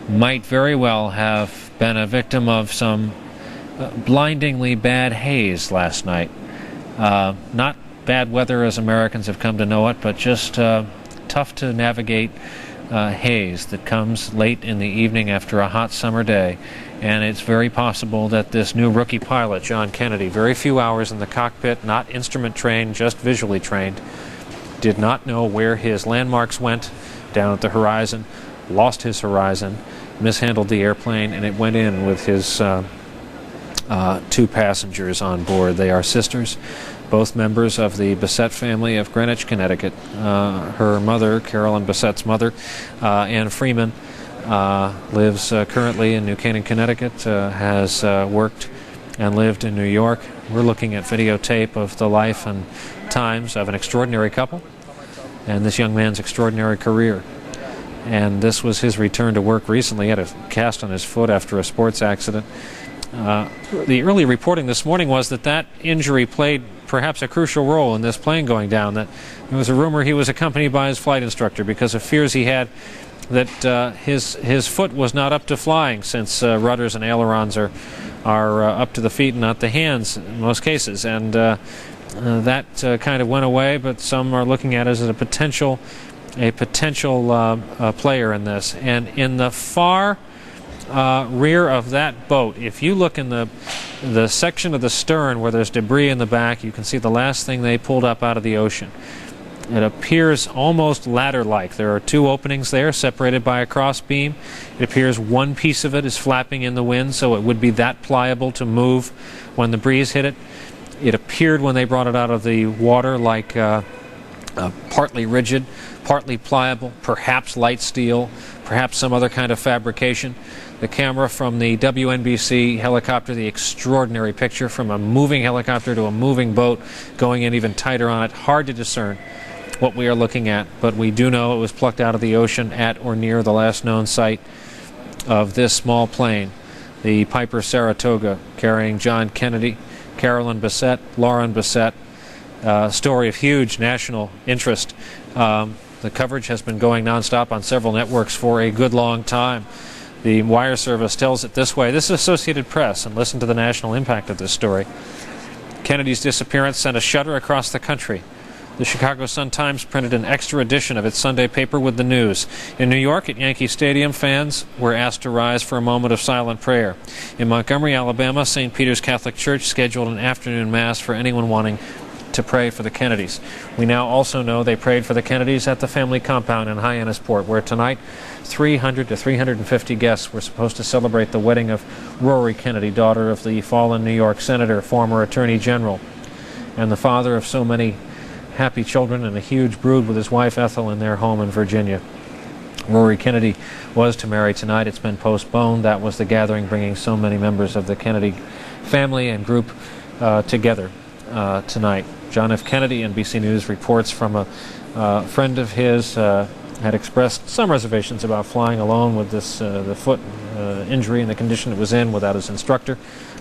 [SPEAKER 1] Might very well have been a victim of some blindingly bad haze last night. Not bad weather as Americans have come to know it, but just tough to navigate haze that comes late in the evening after a hot summer day. And it's very possible that this new rookie pilot, John Kennedy, very few hours in the cockpit, not instrument trained, just visually trained, did not know where his landmarks went down at the horizon, lost his horizon, mishandled the airplane, and it went in with his 2 passengers on board. They are sisters, both members of the Bessette family of Greenwich, Connecticut. Her mother, Carolyn Bessette's mother, Anne Freeman, lives currently in New Canaan, Connecticut, has worked and lived in New York. We're looking at videotape of the life and times of an extraordinary couple and this young man's extraordinary career. And this was his return to work recently. He had a cast on his foot after a sports accident. The early reporting this morning was that injury played perhaps a crucial role in this plane going down, that there was a rumor he was accompanied by his flight instructor because of fears he had that his foot was not up to flying, since rudders and ailerons are up to the feet and not the hands in most cases. And that kind of went away, but some are looking at it as a potential player in this. And in the far rear of that boat, if you look in the section of the stern where there's debris in the back, you can see the last thing they pulled up out of the ocean. It appears almost ladder-like. There are 2 openings there separated by a cross beam. It appears one piece of it is flapping in the wind, so it would be that pliable to move when the breeze hit it. It appeared when they brought it out of the water like partly rigid, partly pliable, perhaps light steel, perhaps some other kind of fabrication. The camera from the WNBC helicopter, the extraordinary picture from a moving helicopter to a moving boat, going in even tighter on it. Hard to discern what we are looking at, but we do know it was plucked out of the ocean at or near the last known site of this small plane, the Piper Saratoga, carrying John Kennedy, Carolyn Bessette, Lauren Bessette. Story of huge national interest. The coverage has been going nonstop on several networks for a good long time. The wire service tells it this way. This is Associated Press, and listen to the national impact of this story. Kennedy's disappearance sent a shudder across the country. The Chicago Sun-Times printed an extra edition of its Sunday paper with the news. In New York, at Yankee Stadium, fans were asked to rise for a moment of silent prayer. In Montgomery, Alabama, St. Peter's Catholic Church scheduled an afternoon mass for anyone wanting to pray for the Kennedys. We now also know they prayed for the Kennedys at the family compound in Hyannisport, where tonight 300 to 350 guests were supposed to celebrate the wedding of Rory Kennedy, daughter of the fallen New York Senator, former Attorney General, and the father of so many happy children and a huge brood with his wife Ethel in their home in Virginia. Rory Kennedy was to marry tonight. It's been postponed. That was the gathering bringing so many members of the Kennedy family and group together tonight. John F. Kennedy, NBC News, reports from a friend of his had expressed some reservations about flying alone with this the foot injury and the condition it was in without his instructor,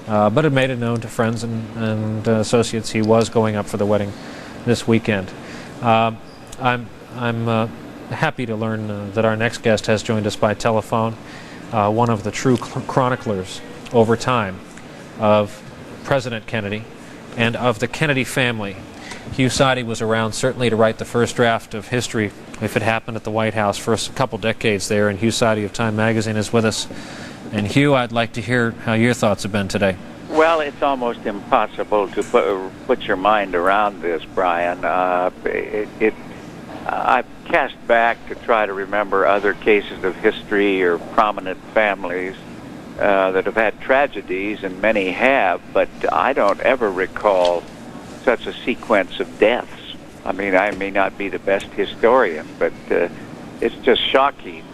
[SPEAKER 1] but had made it known to friends and associates he was going up for the wedding this weekend. I'm happy to learn that our next guest has joined us by telephone, one of the true chroniclers over time of President Kennedy and of the Kennedy family. Hugh Sidey was around certainly to write the first draft of history if it happened at the White House for a couple decades there, and Hugh Sidey of Time magazine is with us. And Hugh, I'd like to hear how your thoughts have been today.
[SPEAKER 11] Well, it's almost impossible to put your mind around this, Brian. I've cast back to try to remember other cases of history or prominent families that have had tragedies, and many have, but I don't ever recall such a sequence of deaths. I mean, I may not be the best historian, but it's just shocking,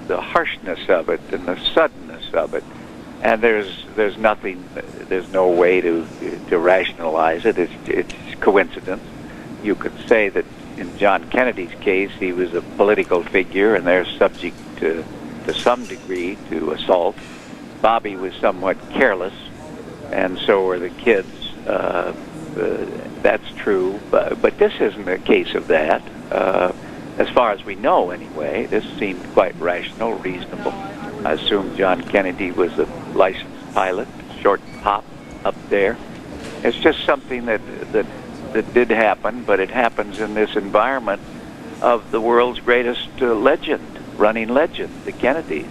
[SPEAKER 11] the harshness of it and the suddenness of it. And there's no way to rationalize it. It's coincidence. You could say that in John Kennedy's case, he was a political figure, and they're subject to some degree to assault. Bobby was somewhat careless, and so were the kids. That's true, but this isn't a case of that. As far as we know, anyway, this seemed quite rational, reasonable. I assume John Kennedy was a licensed pilot, short hop up there. It's just something that did happen, but it happens in this environment of the world's greatest running legend, the Kennedys.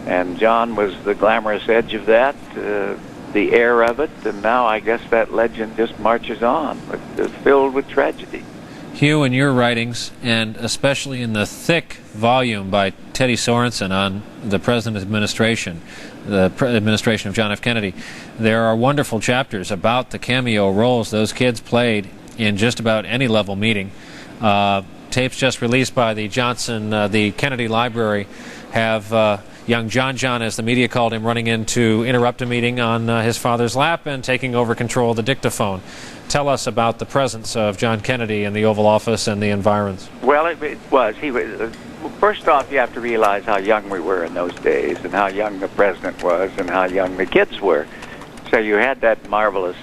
[SPEAKER 11] And John was the glamorous edge of that, the air of it, and now I guess that legend just marches on, filled with tragedy.
[SPEAKER 1] Hugh, in your writings, and especially in the thick volume by Teddy Sorensen on the President's administration, the administration of John F. Kennedy, there are wonderful chapters about the cameo roles those kids played in just about any level meeting. Tapes just released by the Kennedy Library have young John, as the media called him, running in to interrupt a meeting on his father's lap and taking over control of the dictaphone. Tell us about the presence of John Kennedy in the Oval Office and the environs.
[SPEAKER 11] Well, it was. He was. First off, you have to realize how young we were in those days, and how young the president was, and how young the kids were. So you had that marvelous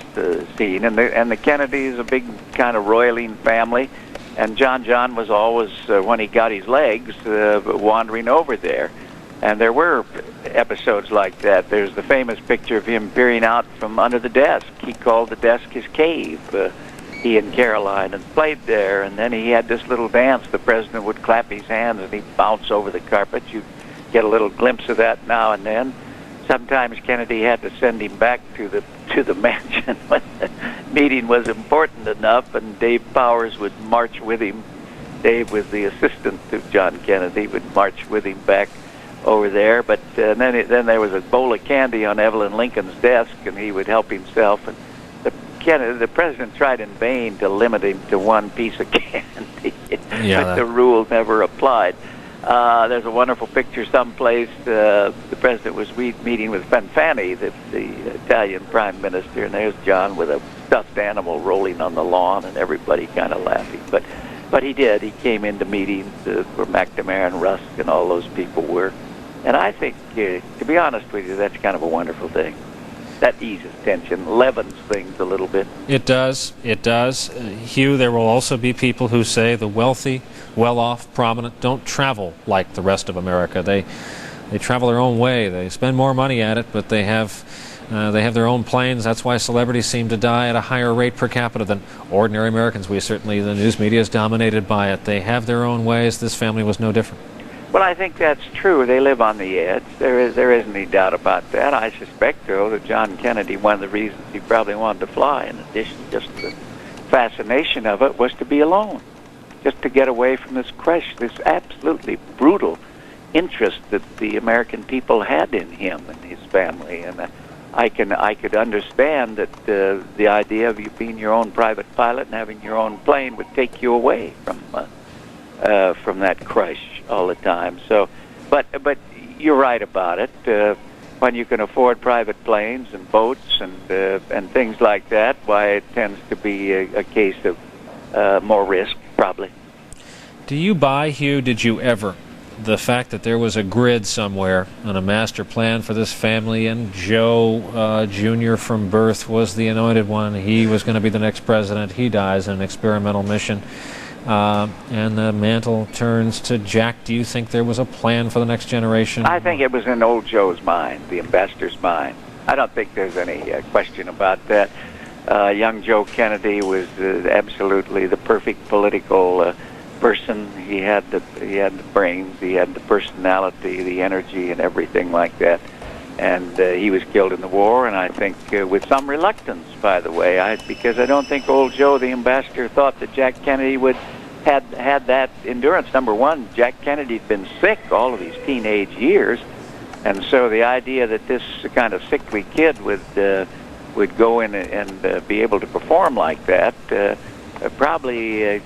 [SPEAKER 11] scene, and the Kennedys, a big kind of roiling family, and John was always, when he got his legs, wandering over there. And there were episodes like that. There's the famous picture of him peering out from under the desk. He called the desk his cave, he and Caroline, and played there. And then he had this little dance. The president would clap his hands and he'd bounce over the carpet. You get a little glimpse of that now and then. Sometimes Kennedy had to send him back to the mansion when the meeting was important enough, and Dave Powers would march with him. Dave was the assistant to John Kennedy, would march with him back over there, but then there was a bowl of candy on Evelyn Lincoln's desk, and he would help himself. And the president tried in vain to limit him to one piece of candy, but the rule never applied. There's a wonderful picture someplace. The president was meeting with Fanfani, the Italian prime minister, and there's John with a stuffed animal rolling on the lawn, and everybody kind of laughing. But he did. He came into meetings where McNamara and Rusk and all those people were. And I think, to be honest with you, that's kind of a wonderful thing. That eases tension, leavens things a little bit.
[SPEAKER 1] It does. It does. Hugh, there will also be people who say the wealthy, well-off, prominent don't travel like the rest of America. They travel their own way. They spend more money at it, but they have their own planes. That's why celebrities seem to die at a higher rate per capita than ordinary Americans. The news media is dominated by it. They have their own ways. This family was no different.
[SPEAKER 11] Well, I think that's true. They live on the edge. There isn't any doubt about that. I suspect, though, that John Kennedy, one of the reasons he probably wanted to fly, in addition to just the fascination of it, was to be alone, just to get away from this crush, this absolutely brutal interest that the American people had in him and his family. And I could understand that the idea of you being your own private pilot and having your own plane would take you away from that crush all the time. So, but you're right about it. When you can afford private planes and boats and things like that, why it tends to be a case of more risk, probably.
[SPEAKER 1] Do you buy, Hugh, did you ever, the fact that there was a grid somewhere on a master plan for this family, and Joe Jr. from birth was the anointed one? He was going to be the next president. He dies in an experimental mission. And the mantle turns to Jack. Do you think there was a plan for the next generation?
[SPEAKER 11] I think it was in old Joe's mind, the ambassador's mind. I don't think there's any question about that. Young Joe Kennedy was absolutely the perfect political person. He had the brains, he had the personality, the energy, and everything like that. And he was killed in the war, and I think with some reluctance, by the way, because I don't think old Joe, the ambassador, thought that Jack Kennedy would had that endurance. Number one, Jack Kennedy had been sick all of his teenage years, and so the idea that this kind of sickly kid would go in and be able to perform like that, probably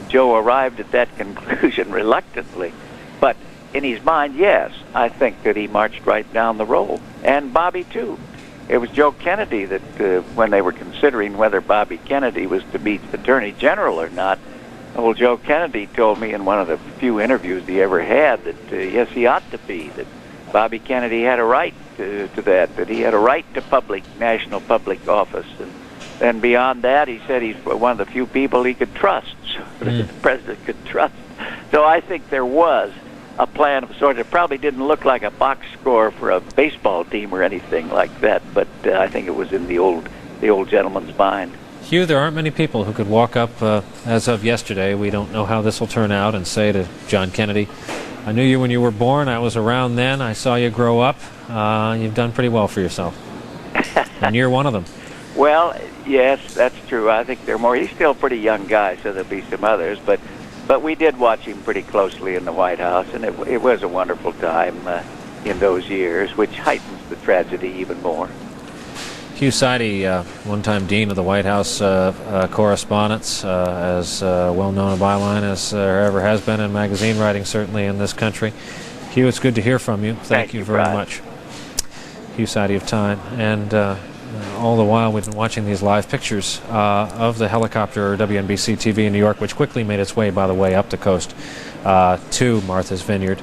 [SPEAKER 11] Joe arrived at that conclusion reluctantly. But in his mind, yes, I think that he marched right down the road. And Bobby, too. It was Joe Kennedy that, when they were considering whether Bobby Kennedy was to be Attorney General or not, well, Joe Kennedy told me in one of the few interviews he ever had that, yes, he ought to be, that Bobby Kennedy had a right to that he had a right to national public office. And then beyond that, he said he's one of the few people he could trust, the president could trust. So I think there was a plan of sorts. It probably didn't look like a box score for a baseball team or anything like that, but I think it was in the old gentleman's mind.
[SPEAKER 1] Hugh, there aren't many people who could walk up as of yesterday, we don't know how this will turn out, and say to John Kennedy, I knew you when you were born, I was around then, I saw you grow up, you've done pretty well for yourself. And you're one of them.
[SPEAKER 11] Well, yes, that's true. I think there are more. He's still a pretty young guy, so there'll be some others, but we did watch him pretty closely in the White House, and it was a wonderful time in those years, which heightens the tragedy even more.
[SPEAKER 1] Hugh Sidey, one-time dean of the White House correspondence, as well known a byline as there ever has been in magazine writing, certainly in this country. Hugh, it's good to hear from you. Thank you very much. Hugh Sidey of Time. And all the while we've been watching these live pictures of the helicopter WNBC TV in New York, which quickly made its way, by the way, up the coast to Martha's Vineyard.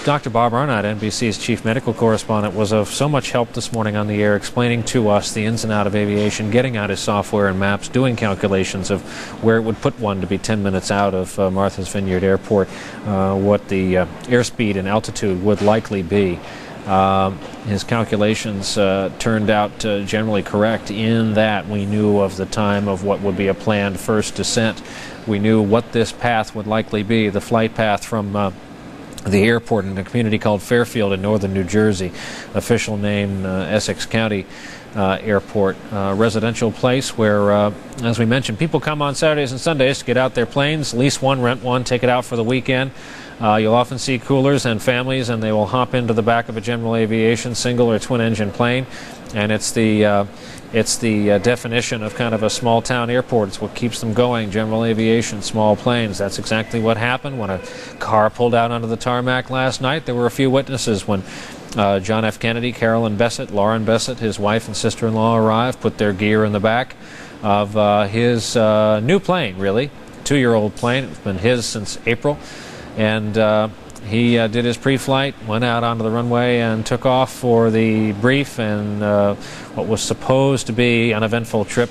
[SPEAKER 1] Dr. Bob Arnott, NBC's chief medical correspondent, was of so much help this morning on the air, explaining to us the ins and outs of aviation, getting out his software and maps, doing calculations of where it would put one to be 10 minutes out of Martha's Vineyard Airport, what the airspeed and altitude would likely be. His calculations turned out generally correct in that we knew of the time of what would be a planned first descent. We knew what this path would likely be, the flight path from the airport in a community called Fairfield in northern New Jersey, official name Essex County Airport, residential place where, as we mentioned, people come on Saturdays and Sundays to get out their planes, lease one, rent one, take it out for the weekend. You'll often see coolers and families, and they will hop into the back of a general aviation single or twin-engine plane, and it's the definition of kind of a small-town airport. It's what keeps them going, general aviation, small planes. That's exactly what happened when a car pulled out onto the tarmac last night. There were a few witnesses when John F. Kennedy, Carolyn Bessette, Lauren Bessette, his wife and sister-in-law arrived, put their gear in the back of his new plane, really, 2-year-old plane. It's been his since April. And he did his pre-flight, went out onto the runway, and took off for the brief and what was supposed to be an eventful trip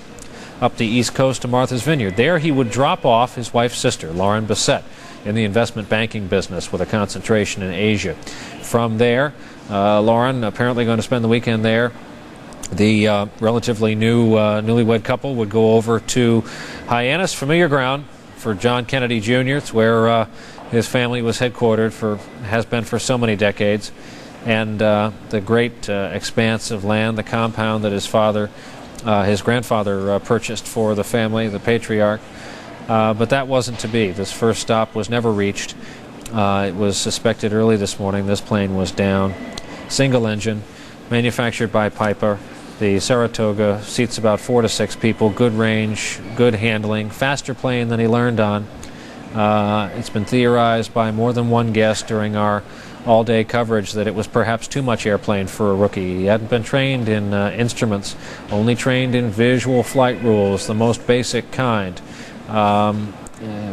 [SPEAKER 1] up the east coast to Martha's Vineyard. There he would drop off his wife's sister, Lauren Bessette, in the investment banking business with a concentration in Asia. From there, Lauren, apparently going to spend the weekend there. The relatively new newlywed couple would go over to Hyannis, familiar ground for John Kennedy Jr. It's where his family was headquartered has been for so many decades, and the great expanse of land, the compound that his grandfather purchased for the family, the patriarch. But that wasn't to be. This first stop was never reached. It was suspected early this morning. This plane was down. Single engine, manufactured by Piper. The Saratoga seats about 4 to 6 people. Good range, good handling, faster plane than he learned on. It's been theorized by more than one guest during our all-day coverage that it was perhaps too much airplane for a rookie. He hadn't been trained in instruments, only trained in visual flight rules, the most basic kind.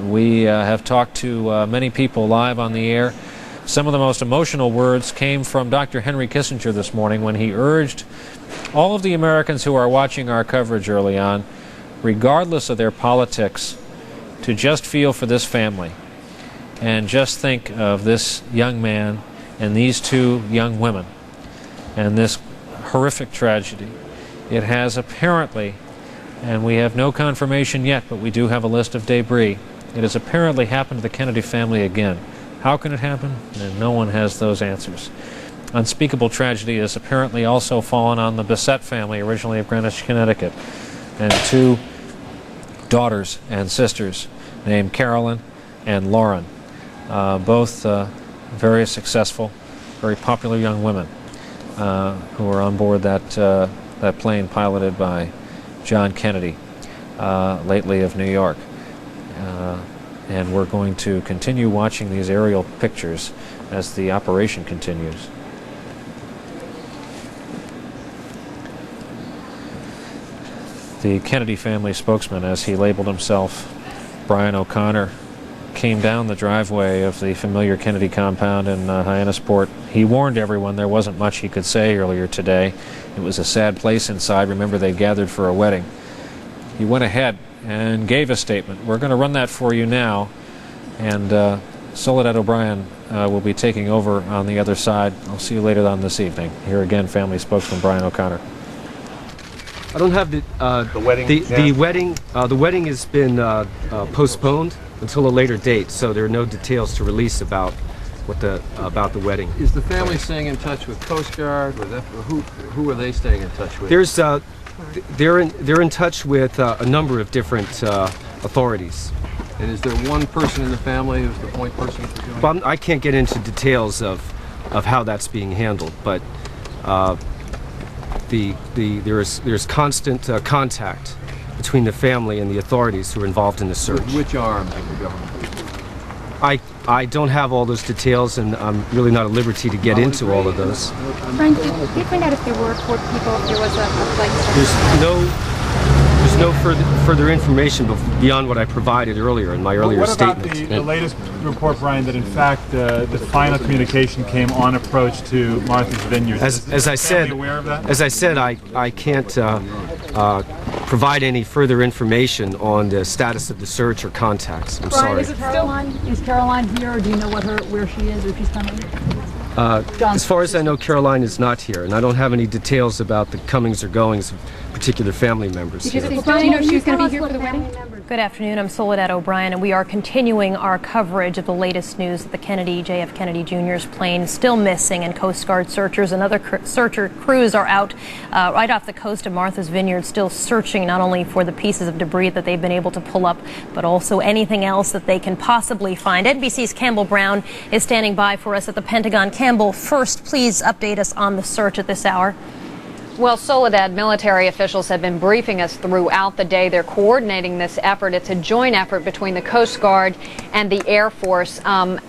[SPEAKER 1] We have talked to many people live on the air. Some of the most emotional words came from Dr. Henry Kissinger this morning when he urged all of the Americans who are watching our coverage early on, regardless of their politics, to just feel for this family and just think of this young man and these 2 young women and this horrific tragedy. It has apparently, and we have no confirmation yet, but we do have a list of debris, it has apparently happened to the Kennedy family again. How can it happen? And no one has those answers. Unspeakable tragedy has apparently also fallen on the Bessette family, originally of Greenwich, Connecticut, and 2 daughters and sisters named Carolyn and Lauren, both very successful, very popular young women who were on board that plane piloted by John Kennedy. lately of New York. And we're going to continue watching these aerial pictures as the operation continues. The Kennedy family spokesman, as he labeled himself, Brian O'Connor, came down the driveway of the familiar Kennedy compound in Hyannisport. He warned everyone there wasn't much he could say earlier today. It was a sad place inside. Remember, they gathered for a wedding. He went ahead and gave a statement. We're going to run that for you now, and Soledad O'Brien will be taking over on the other side. I'll see you later on this evening. Here again, family spokesman Brian O'Connor.
[SPEAKER 16] I don't have the wedding. The wedding has been postponed until a later date, so there are no details to release about about the wedding.
[SPEAKER 18] Is the family staying in touch with Coast Guard? With who are they staying in touch with?
[SPEAKER 16] There's they're in touch with a number of different authorities.
[SPEAKER 18] And is there one person in the family who's the point person for doing?
[SPEAKER 16] Well, I can't get into details of how that's being handled, but there's constant contact between the family and the authorities who are involved in the search.
[SPEAKER 18] With which arms of the government?
[SPEAKER 16] I don't have all those details, and I'm really not at liberty to get into all of those.
[SPEAKER 19] Frank, did you find out if there were 4 people, if there was a flight?
[SPEAKER 16] There's no further information beyond what I provided earlier in my earlier statement.
[SPEAKER 21] What about the latest report, Brian, that in fact the final communication came on approach to Martha's Vineyard?
[SPEAKER 16] As I said,
[SPEAKER 21] aware of that?
[SPEAKER 16] As I said, I can't provide any further information on the status of the search or contacts. I'm sorry.
[SPEAKER 23] Is Caroline here, or do you know where she is, if she's coming?
[SPEAKER 16] As far as I know, Caroline is not here, and I don't have any details about the comings or goings of particular family members.
[SPEAKER 23] Do you know she's going to be here for the wedding?
[SPEAKER 5] Good afternoon. I'm Soledad O'Brien, and we are continuing our coverage of the latest news that the JF Kennedy Jr.'s plane is still missing, and Coast Guard searchers and other searcher crews are out right off the coast of Martha's Vineyard, still searching not only for the pieces of debris that they've been able to pull up, but also anything else that they can possibly find. NBC's Campbell Brown is standing by for us at the Pentagon. Campbell, first, please update us on the search at this hour. Well, Soledad, military officials have been briefing us throughout the day. They're coordinating this effort. It's a joint effort between the Coast Guard and the Air Force.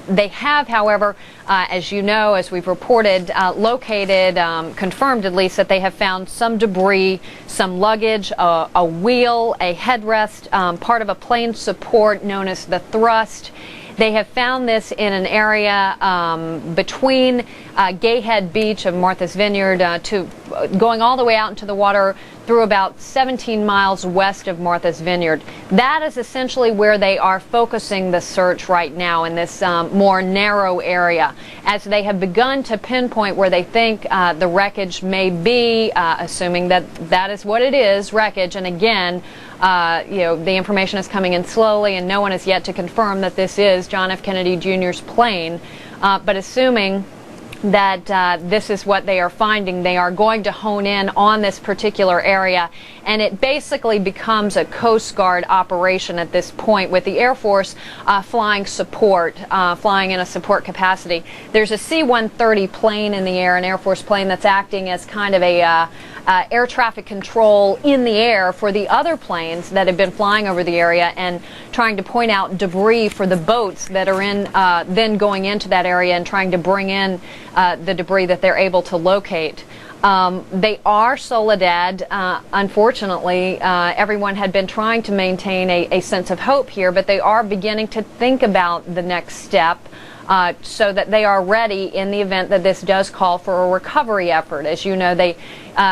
[SPEAKER 5] They have, however, as you know, as we've reported, located, confirmed at least, that they have found some debris, some luggage, a wheel, a headrest, part of a plane support known as the thrust. They have found this in an area between Gayhead Beach of Martha's Vineyard to going all the way out into the water through about 17 miles west of Martha's Vineyard. That is essentially where they are focusing the search right now, in this more narrow area, as they have begun to pinpoint where they think the wreckage may be, assuming that that is what it is, wreckage. And again, the information is coming in slowly, and no one has yet to confirm that this is John F. Kennedy Jr.'s plane. But assuming that this is what they are finding, they are going to hone in on this particular area, and it basically becomes a Coast Guard operation at this point, with the Air Force flying support, flying in a support capacity. There's a C-130 plane in the air, an Air Force plane that's acting as kind of a air traffic control in the air for the other planes that have been flying over the area, and trying to point out debris for the boats that are in then going into that area and trying to bring in the debris that they're able to locate. They are, Soledad, unfortunately, everyone had been trying to maintain a sense of hope here, but they are beginning to think about the next step, so that they are ready in the event that this does call for a recovery effort. As you know, they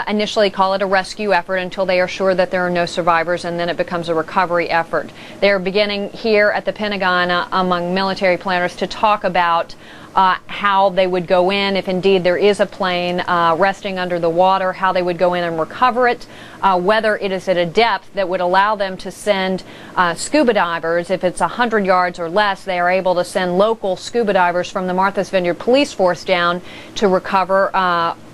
[SPEAKER 5] initially call it a rescue effort until they are sure that there are no survivors, and then it becomes a recovery effort. They're beginning here at the Pentagon among military planners to talk about how they would go in, if indeed there is a plane resting under the water, how they would go in and recover it, whether it is at a depth that would allow them to send scuba divers. If it's 100 yards or less, they are able to send local scuba divers from the Martha's Vineyard Police Force down to recover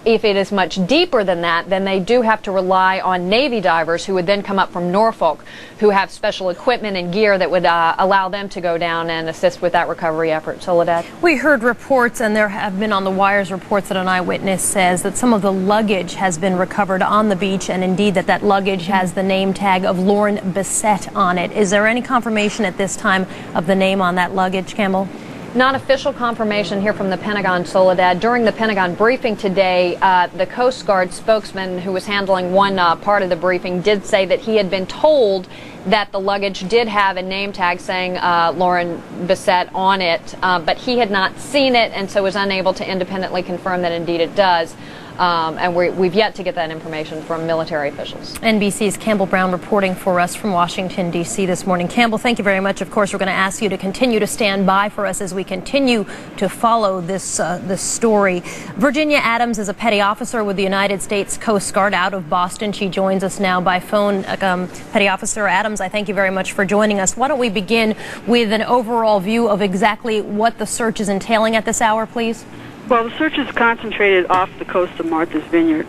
[SPEAKER 5] if it is much deeper than that, then they do have to rely on Navy divers who would then come up from Norfolk, who have special equipment and gear that would allow them to go down and assist with that recovery effort. Soledad?
[SPEAKER 13] We heard reports, and there have been on the wires reports that an eyewitness says that some of the luggage has been recovered on the beach, and indeed that luggage has the name tag of Lauren Bissett on it. Is there any confirmation at this time of the name on that luggage, Campbell?
[SPEAKER 5] Not official confirmation here from the Pentagon, Soledad. During the Pentagon briefing today, the Coast Guard spokesman who was handling one part of the briefing did say that he had been told that the luggage did have a name tag saying Lauren Bissett on it, but he had not seen it and so was unable to independently confirm that indeed it does. And we've yet to get that information from military officials.
[SPEAKER 13] NBC's Campbell Brown reporting for us from Washington, D.C. this morning. Campbell, thank you very much. Of course, we're going to ask you to continue to stand by for us as we continue to follow this story. Virginia Adams is a petty officer with the United States Coast Guard out of Boston. She joins us now by phone. Petty Officer Adams, I thank you very much for joining us. Why don't we begin with an overall view of exactly what the search is entailing at this hour, please?
[SPEAKER 7] Well, the search is concentrated off the coast of Martha's Vineyard,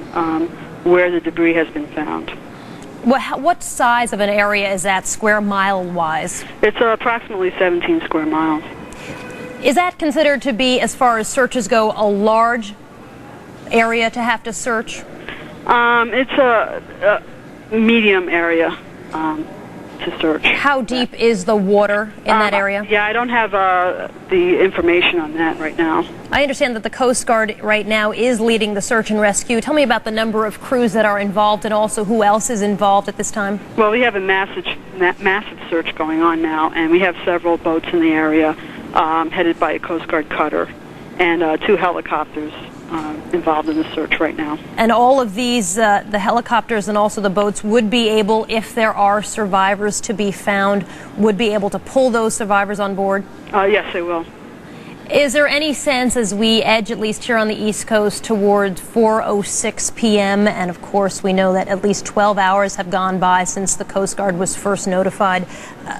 [SPEAKER 7] where the debris has been found.
[SPEAKER 13] What size of an area is that, square mile-wise?
[SPEAKER 7] It's approximately 17 square miles.
[SPEAKER 13] Is that considered to be, as far as searches go, a large area to have to search?
[SPEAKER 7] It's a medium area to search.
[SPEAKER 13] How deep is the water in that area?
[SPEAKER 7] Yeah, I don't have the information on that right now.
[SPEAKER 13] I understand that the Coast Guard right now is leading the search and rescue. Tell me about the number of crews that are involved and also who else is involved at this time.
[SPEAKER 7] Well, we have a massive search going on now, and we have several boats in the area headed by a Coast Guard cutter and 2 helicopters involved in the search right now.
[SPEAKER 13] And all of these, the helicopters and also the boats, would be able, if there are survivors to be found, would be able to pull those survivors on board?
[SPEAKER 7] Yes, they will.
[SPEAKER 13] Is there any sense, as we edge, at least here on the East Coast, towards 4:06 p.m., and of course we know that at least 12 hours have gone by since the Coast Guard was first notified,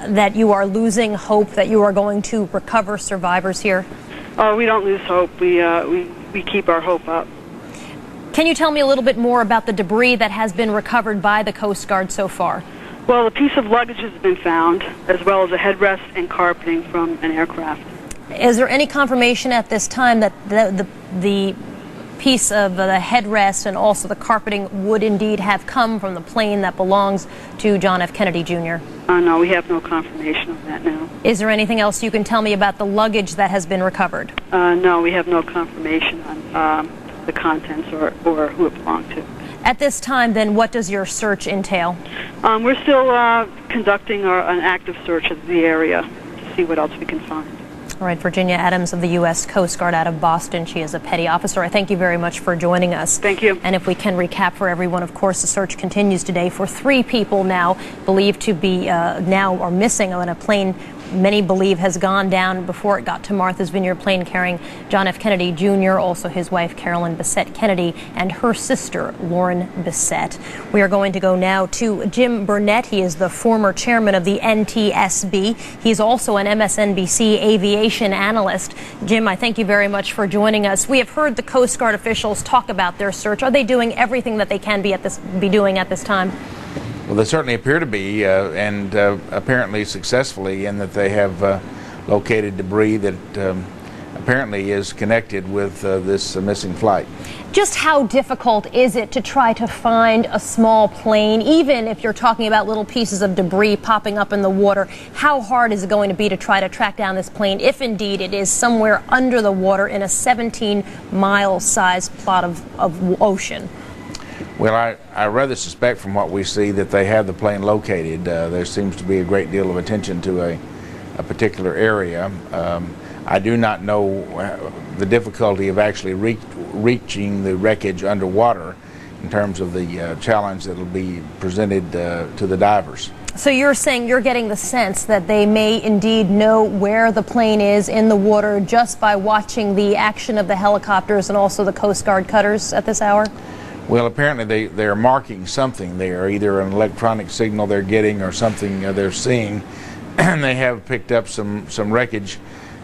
[SPEAKER 13] that you are losing hope that you are going to recover survivors here?
[SPEAKER 7] We don't lose hope. We keep our hope up.
[SPEAKER 13] Can you tell me a little bit more about the debris that has been recovered by the Coast Guard so far?
[SPEAKER 7] Well, a piece of luggage has been found, as well as a headrest and carpeting from an aircraft.
[SPEAKER 13] Is there any confirmation at this time that the piece of the headrest and also the carpeting would indeed have come from the plane that belongs to John F. Kennedy, Jr.?
[SPEAKER 7] No, we have no confirmation of that now.
[SPEAKER 13] Is there anything else you can tell me about the luggage that has been recovered?
[SPEAKER 7] No, we have no confirmation on the contents or who it belonged to.
[SPEAKER 13] At this time, then, what does your search entail?
[SPEAKER 7] We're still conducting an active search of the area to see what else we can find.
[SPEAKER 13] All right, Virginia Adams of the U.S. Coast Guard out of Boston. She is a petty officer. I thank you very much for joining us.
[SPEAKER 7] Thank you.
[SPEAKER 13] And if we can recap for everyone, of course, the search continues today for 3 people now believed to be now are missing on a plane many believe has gone down before it got to Martha's Vineyard, plane carrying John F. Kennedy Jr., also his wife Carolyn Bissett Kennedy, and her sister Lauren Bissett. We are going to go now to Jim Burnett. He is the former chairman of the NTSB. He's also an MSNBC aviation analyst. Jim, I thank you very much for joining us. We have heard the Coast Guard officials talk about their search. Are they doing everything that they can be doing at this time?
[SPEAKER 8] Well, they certainly appear to be, and apparently successfully, in that they have located debris that apparently is connected with this missing flight.
[SPEAKER 13] Just how difficult is it to try to find a small plane, even if you're talking about little pieces of debris popping up in the water? How hard is it going to be to try to track down this plane, if indeed it is somewhere under the water in a 17-mile sized plot of ocean?
[SPEAKER 8] Well, I rather suspect from what we see that they have the plane located. There seems to be a great deal of attention to a particular area. I do not know the difficulty of actually reaching the wreckage underwater in terms of the challenge that will be presented to the divers.
[SPEAKER 13] So you're saying you're getting the sense that they may indeed know where the plane is in the water just by watching the action of the helicopters and also the Coast Guard cutters at this hour?
[SPEAKER 8] Well, apparently they're marking something there, either an electronic signal they're getting or something they're seeing, and they have picked up some wreckage.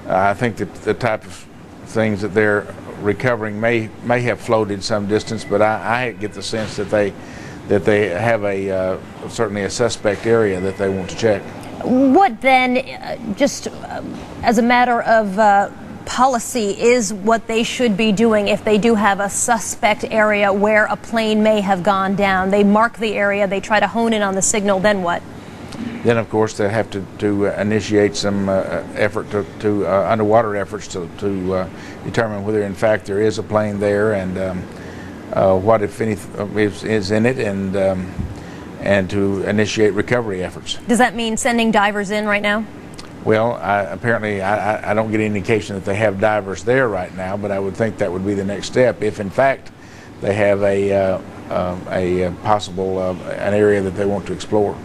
[SPEAKER 8] I think that the type of things that they're recovering may have floated some distance, but I get the sense that they have a certainly a suspect area that they want to check.
[SPEAKER 14] What then, just as a matter of policy, is what they should be doing if they do have a suspect area where a plane may have gone down? They mark the area, they try to hone in on the signal, then what?
[SPEAKER 8] Then, of course, they have to initiate some effort to underwater efforts to determine whether, in fact, there is a plane there and what, if anything, is in it, and to initiate recovery efforts.
[SPEAKER 14] Does that mean sending divers in right now?
[SPEAKER 8] Well, apparently I don't get any indication that they have divers there right now, but I would think that would be the next step if, in fact, they have a possible an area that they want to explore.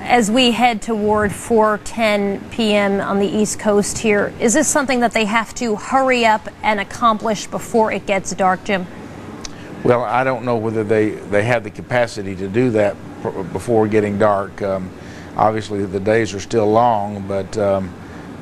[SPEAKER 14] As we head toward 4:10 p.m. on the East Coast here, is this something that they have to hurry up and accomplish before it gets dark, Jim?
[SPEAKER 8] Well, I don't know whether they have the capacity to do that before getting dark. Obviously, the days are still long, but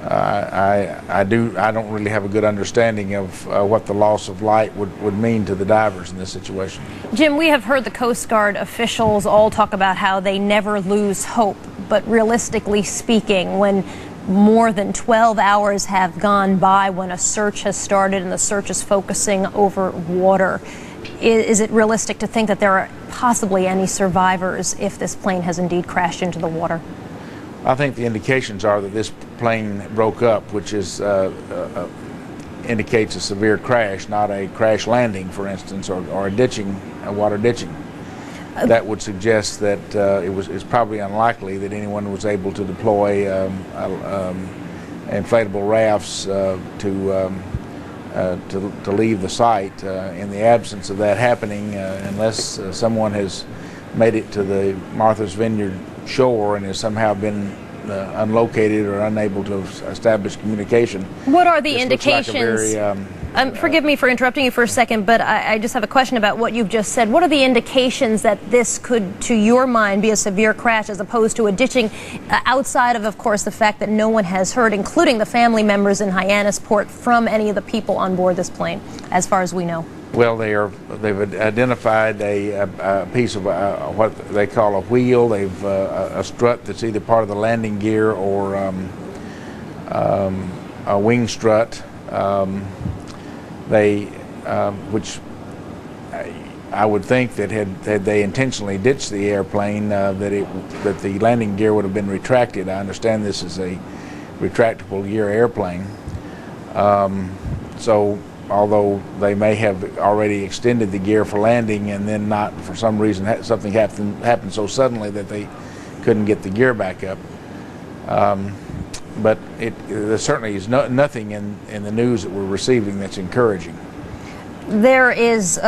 [SPEAKER 8] I don't really have a good understanding of what the loss of light would mean to the divers in this situation.
[SPEAKER 14] Jim, we have heard the Coast Guard officials all talk about how they never lose hope, but realistically speaking, when more than 12 hours have gone by when a search has started and the search is focusing over water, is it realistic to think that there are possibly any survivors if this plane has indeed crashed into the water?
[SPEAKER 8] I think the indications are that this plane broke up, which is indicates a severe crash, not a crash landing, for instance, or a water ditching. That would suggest that it's probably unlikely that anyone was able to deploy inflatable rafts to leave the site. In the absence of that happening, unless someone has made it to the Martha's Vineyard shore and has somehow been unlocated or unable to establish communication.
[SPEAKER 14] What are the
[SPEAKER 8] this
[SPEAKER 14] indications?
[SPEAKER 8] Like a very,
[SPEAKER 14] forgive me for interrupting you for a second, but I just have a question about what you've just said. What are the indications that this could, to your mind, be a severe crash as opposed to a ditching, outside of course, the fact that no one has heard, including the family members in Hyannisport, from any of the people on board this plane, as far as we know?
[SPEAKER 8] Well, they've identified a piece of what they call a wheel. They've a strut that's either part of the landing gear or a wing strut. Which I would think that had they intentionally ditched the airplane, that the landing gear would have been retracted. I understand this is a retractable gear airplane, so although they may have already extended the gear for landing and then not, for some reason, something happened so suddenly that they couldn't get the gear back up. But there certainly is nothing in the news that we're receiving that's encouraging.
[SPEAKER 14] There is,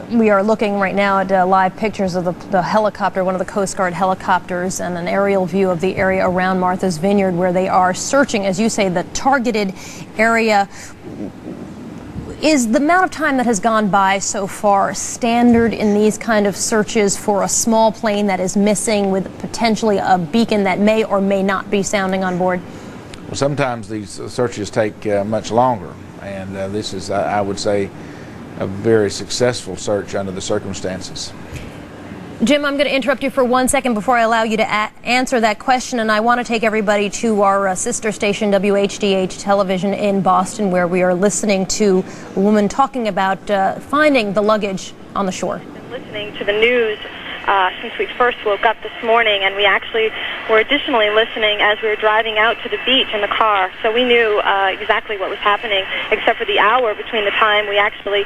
[SPEAKER 14] we are looking right now at live pictures of the helicopter, one of the Coast Guard helicopters, and an aerial view of the area around Martha's Vineyard where they are searching, as you say, the targeted area. Is the amount of time that has gone by so far standard in these kind of searches for a small plane that is missing with potentially a beacon that may or may not be sounding on board?
[SPEAKER 8] Well, sometimes these searches take much longer, and this is, I would say, a very successful search under the circumstances.
[SPEAKER 14] Jim, I'm going to interrupt you for 1 second before I allow you to answer that question, and I want to take everybody to our sister station, WHDH Television in Boston, where we are listening to a woman talking about finding the luggage on the shore.
[SPEAKER 17] I've been listening to the news since we first woke up this morning, and we actually were additionally listening as we were driving out to the beach in the car. So we knew exactly what was happening, except for the hour between the time we actually,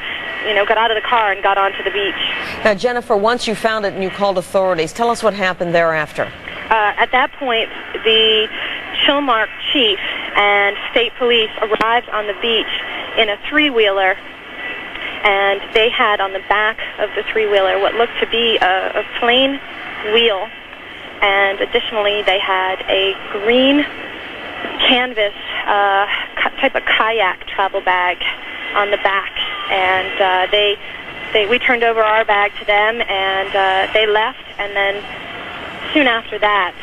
[SPEAKER 17] got out of the car and got onto the beach.
[SPEAKER 13] Now, Jennifer, once you found it and you called authorities, tell us what happened thereafter.
[SPEAKER 17] At that point, the Chilmark chief and state police arrived on the beach in a three-wheeler, and they had on the back of the three-wheeler what looked to be a plain wheel, and additionally they had a green canvas type of kayak travel bag on the back, and we turned over our bag to them, and they left, and then soon after that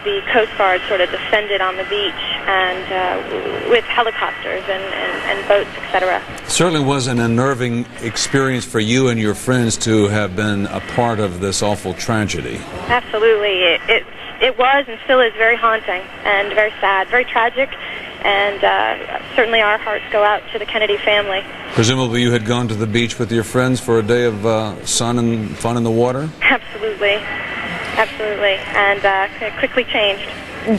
[SPEAKER 17] the Coast Guard sort of descended on the beach and with helicopters and boats, etc.
[SPEAKER 3] Certainly was an unnerving experience for you and your friends to have been a part of this awful tragedy.
[SPEAKER 17] Absolutely. It was and still is very haunting and very sad, very tragic, and certainly our hearts go out to the Kennedy family.
[SPEAKER 3] Presumably you had gone to the beach with your friends for a day of sun and fun in the water?
[SPEAKER 17] Absolutely. Absolutely. And it quickly changed.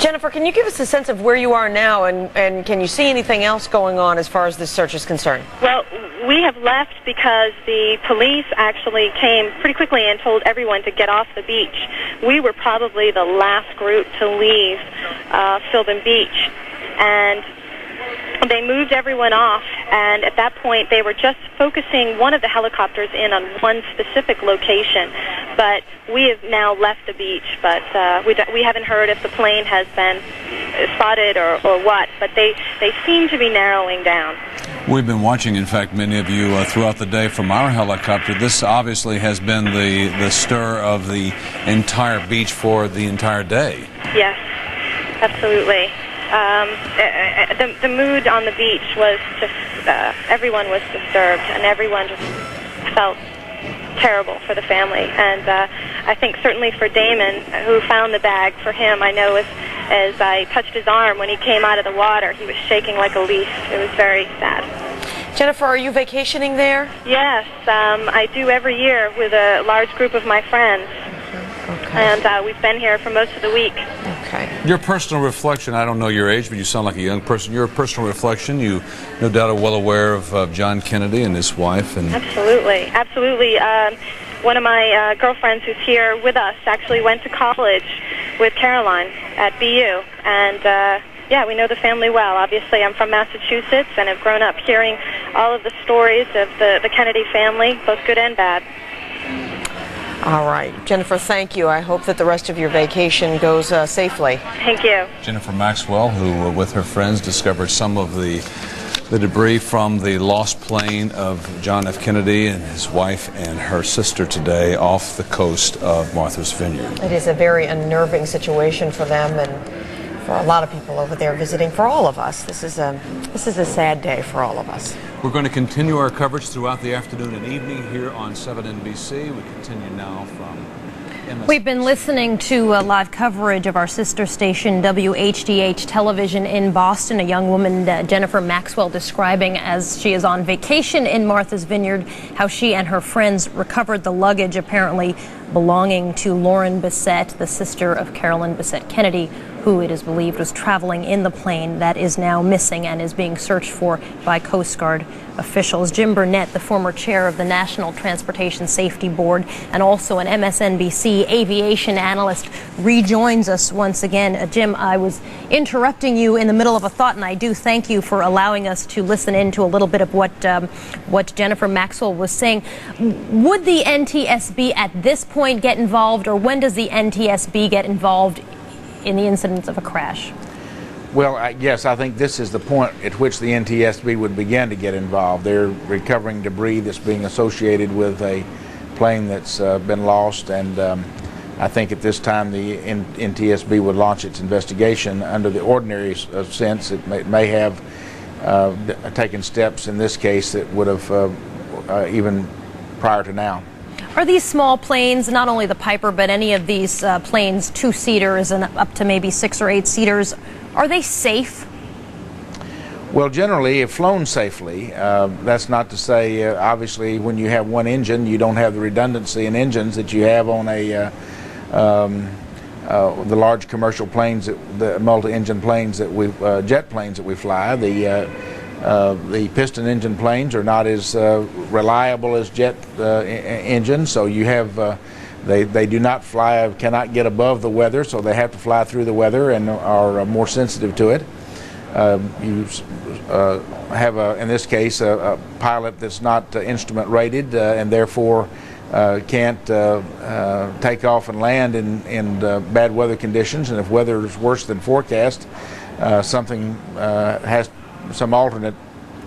[SPEAKER 13] Jennifer, can you give us a sense of where you are now, and can you see anything else going on as far as this search is concerned?
[SPEAKER 17] Well, we have left because the police actually came pretty quickly and told everyone to get off the beach. We were probably the last group to leave Philbin Beach, and they moved everyone off, and at that point they were just focusing one of the helicopters in on one specific location. But we have now left the beach, but we haven't heard if the plane has been spotted or what, but they seem to be narrowing down.
[SPEAKER 3] We've been watching, in fact, many of you throughout the day from our helicopter. This obviously has been the stir of the entire beach for the entire day.
[SPEAKER 17] Yes, absolutely. The mood on the beach was just, everyone was disturbed, and everyone just felt terrible for the family. And I think certainly for Damon, who found the bag, for him, I know as I touched his arm when he came out of the water, he was shaking like a leaf. It was very sad.
[SPEAKER 13] Jennifer, are you vacationing there?
[SPEAKER 17] Yes, I do every year with a large group of my friends.
[SPEAKER 13] Okay.
[SPEAKER 17] And we've been here for most of the week.
[SPEAKER 13] Okay.
[SPEAKER 3] Your personal reflection, I don't know your age, but you sound like a young person. Your personal reflection, you no doubt are well aware of John Kennedy and his wife. And
[SPEAKER 17] Absolutely, absolutely. One of my girlfriends who's here with us actually went to college with Caroline at BU. And yeah, we know the family well. Obviously, I'm from Massachusetts and have grown up hearing all of the stories of the Kennedy family, both good and bad.
[SPEAKER 13] All right. Jennifer, thank you. I hope that the rest of your vacation goes safely.
[SPEAKER 17] Thank you.
[SPEAKER 3] Jennifer Maxwell, who with her friends discovered some of the debris from the lost plane of John F. Kennedy and his wife and her sister today off the coast of Martha's Vineyard.
[SPEAKER 13] It is a very unnerving situation for them and for a lot of people over there visiting. For all of us, this is a sad day for all of us.
[SPEAKER 3] We're going to continue our coverage throughout the afternoon and evening here on 7NBC. We continue now from MSNBC.
[SPEAKER 14] We've been listening to live coverage of our sister station WHDH television in Boston. A young woman, Jennifer Maxwell, describing as she is on vacation in Martha's Vineyard how she and her friends recovered the luggage apparently belonging to Lauren Bissett, the sister of Carolyn Bissett Kennedy, who it is believed was traveling in the plane that is now missing and is being searched for by Coast Guard officials. Jim Burnett, the former chair of the National Transportation Safety Board and also an MSNBC aviation analyst, rejoins us once again. Jim, I was interrupting you in the middle of a thought, and I do thank you for allowing us to listen in to a little bit of what Jennifer Maxwell was saying. Would the NTSB at this point get involved, or when does the NTSB get involved in the incidence of a crash?
[SPEAKER 8] Well, yes, I think this is the point at which the NTSB would begin to get involved. They're recovering debris that's being associated with a plane that's been lost, and I think at this time the NTSB would launch its investigation. Under the ordinary sense, it may have taken steps in this case that would have even prior to now.
[SPEAKER 14] Are these small planes, not only the Piper, but any of these planes, two-seaters and up to maybe 6 or 8 seaters, are they safe?
[SPEAKER 8] Well, generally, if flown safely, that's not to say, obviously, when you have one engine, you don't have the redundancy in engines that you have on the large commercial planes, the multi-engine planes that jet planes that we fly. The piston engine planes are not as reliable as jet engines, so you have they do not fly, cannot get above the weather, so they have to fly through the weather and are more sensitive to it. You have, in this case, a pilot that's not instrument rated and therefore can't take off and land in bad weather conditions, and if weather is worse than forecast, some alternate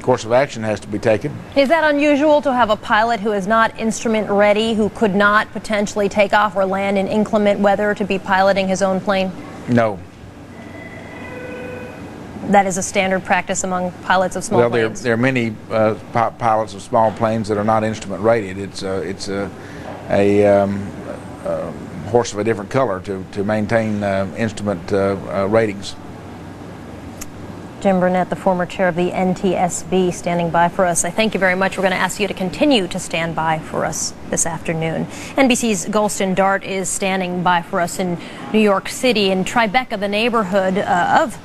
[SPEAKER 8] course of action has to be taken.
[SPEAKER 14] Is that unusual to have a pilot who is not instrument ready, who could not potentially take off or land in inclement weather, to be piloting his own plane?
[SPEAKER 8] No.
[SPEAKER 14] That is a standard practice among pilots of small planes.
[SPEAKER 8] There are many pilots of small planes that are not instrument rated. It's a horse of a different color to maintain instrument ratings.
[SPEAKER 14] Jim Burnett, the former chair of the NTSB, standing by for us. I thank you very much. We're going to ask you to continue to stand by for us this afternoon. NBC's Golston Dart is standing by for us in New York City, in Tribeca, the neighborhood of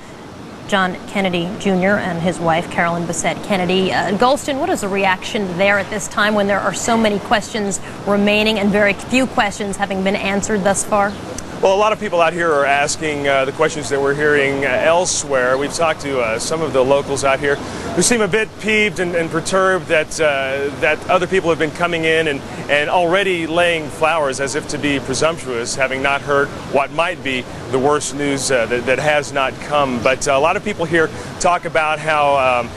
[SPEAKER 14] John Kennedy Jr. and his wife, Carolyn Bessette Kennedy. Golston, what is the reaction there at this time when there are so many questions remaining and very few questions having been answered thus far?
[SPEAKER 2] Well, a lot of people out here are asking the questions that we're hearing elsewhere. We've talked to some of the locals out here who seem a bit peeved and perturbed that other people have been coming in and already laying flowers as if to be presumptuous, having not heard what might be the worst news that has not come. But a lot of people here talk about how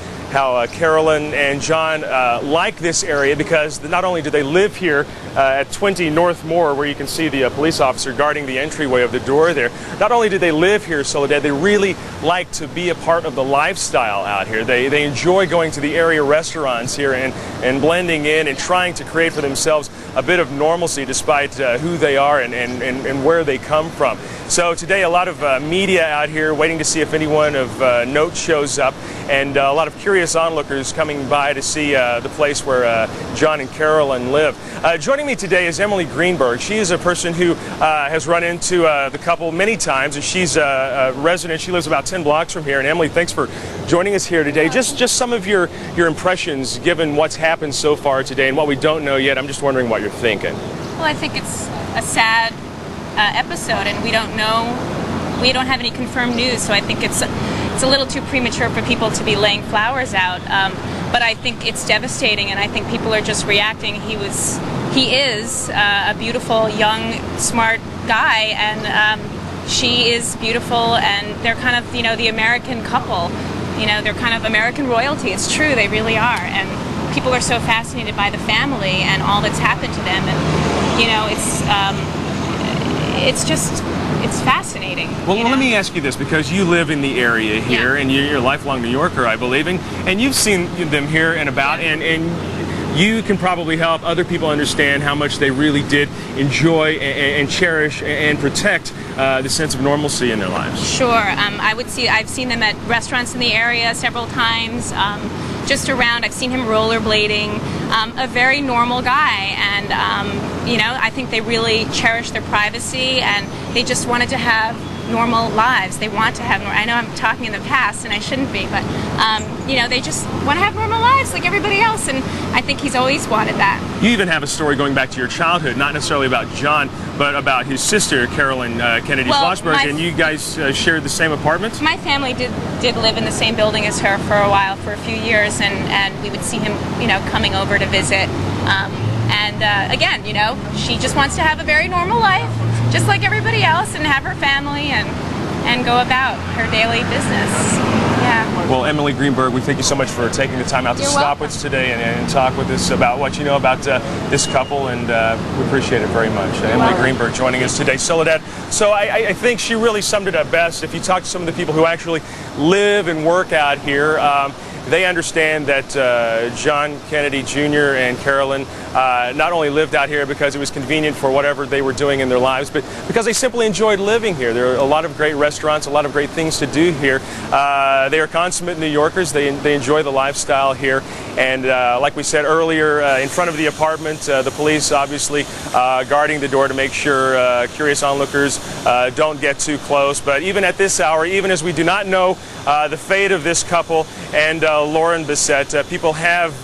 [SPEAKER 2] Carolyn and John like this area because not only do they live here at 20 North Moore, where you can see the police officer guarding the entryway of the door there, not only do they live here, Soledad, they really like to be a part of the lifestyle out here. They enjoy going to the area restaurants here and blending in and trying to create for themselves a bit of normalcy despite who they are and where they come from. So today a lot of media out here waiting to see if anyone of note shows up, and a lot of curious onlookers coming by to see the place where John and Carolyn live. Joining me today is Emily Greenberg. She is a person who has run into the couple many times, and she's a resident. She lives about 10 blocks from here. And Emily, thanks for joining us here today. Just some of your impressions given what's happened so far today and what we don't know yet. I'm just wondering what you're thinking.
[SPEAKER 20] Well, I think it's a sad episode, and we don't know. We don't have any confirmed news, so I think it's a little too premature for people to be laying flowers out. But I think it's devastating, and I think people are just reacting. He is a beautiful, young, smart guy, and she is beautiful, and they're kind of, the American couple. They're kind of American royalty. It's true, they really are, and people are so fascinated by the family and all that's happened to them, and it's fascinating.
[SPEAKER 2] Well, let me ask you this, because you live in the area here, and you're a lifelong New Yorker, I believe, and you've seen them here and about, and you can probably help other people understand how much they really did enjoy and cherish and protect the sense of normalcy in their lives.
[SPEAKER 20] Sure. I've seen them at restaurants in the area several times. Just around, I've seen him rollerblading, a very normal guy, and I think they really cherish their privacy, and they just wanted to have normal lives. They want to have, I know I'm talking in the past and I shouldn't be, but they just want to have normal lives like everybody else, and I think he's always wanted that.
[SPEAKER 2] You even have a story going back to your childhood, not necessarily about John, but about his sister, Carolyn Kennedy Schlossberg, and you guys shared the same apartment? My
[SPEAKER 20] family did live in the same building as her for a while, for a few years, and we would see him, coming over to visit. Again, she just wants to have a very normal life, just like everybody else, and have her family and go about her daily business. Yeah.
[SPEAKER 2] Well, Emily Greenberg, we thank you so much for taking the time out to stop with us today and talk with us about what you know about this couple, and we appreciate it very much. Emily Greenberg joining us today. Soledad, so I think she really summed it up best. If you talk to some of the people who actually live and work out here, they understand that John Kennedy Jr. and Carolyn not only lived out here because it was convenient for whatever they were doing in their lives, but because they simply enjoyed living here. There are a lot of great restaurants, a lot of great things to do here. They are consummate New Yorkers. They enjoy the lifestyle here. And like we said earlier, in front of the apartment, the police obviously guarding the door to make sure curious onlookers don't get too close. But even at this hour, even as we do not know the fate of this couple and Lauren Bessette, people have,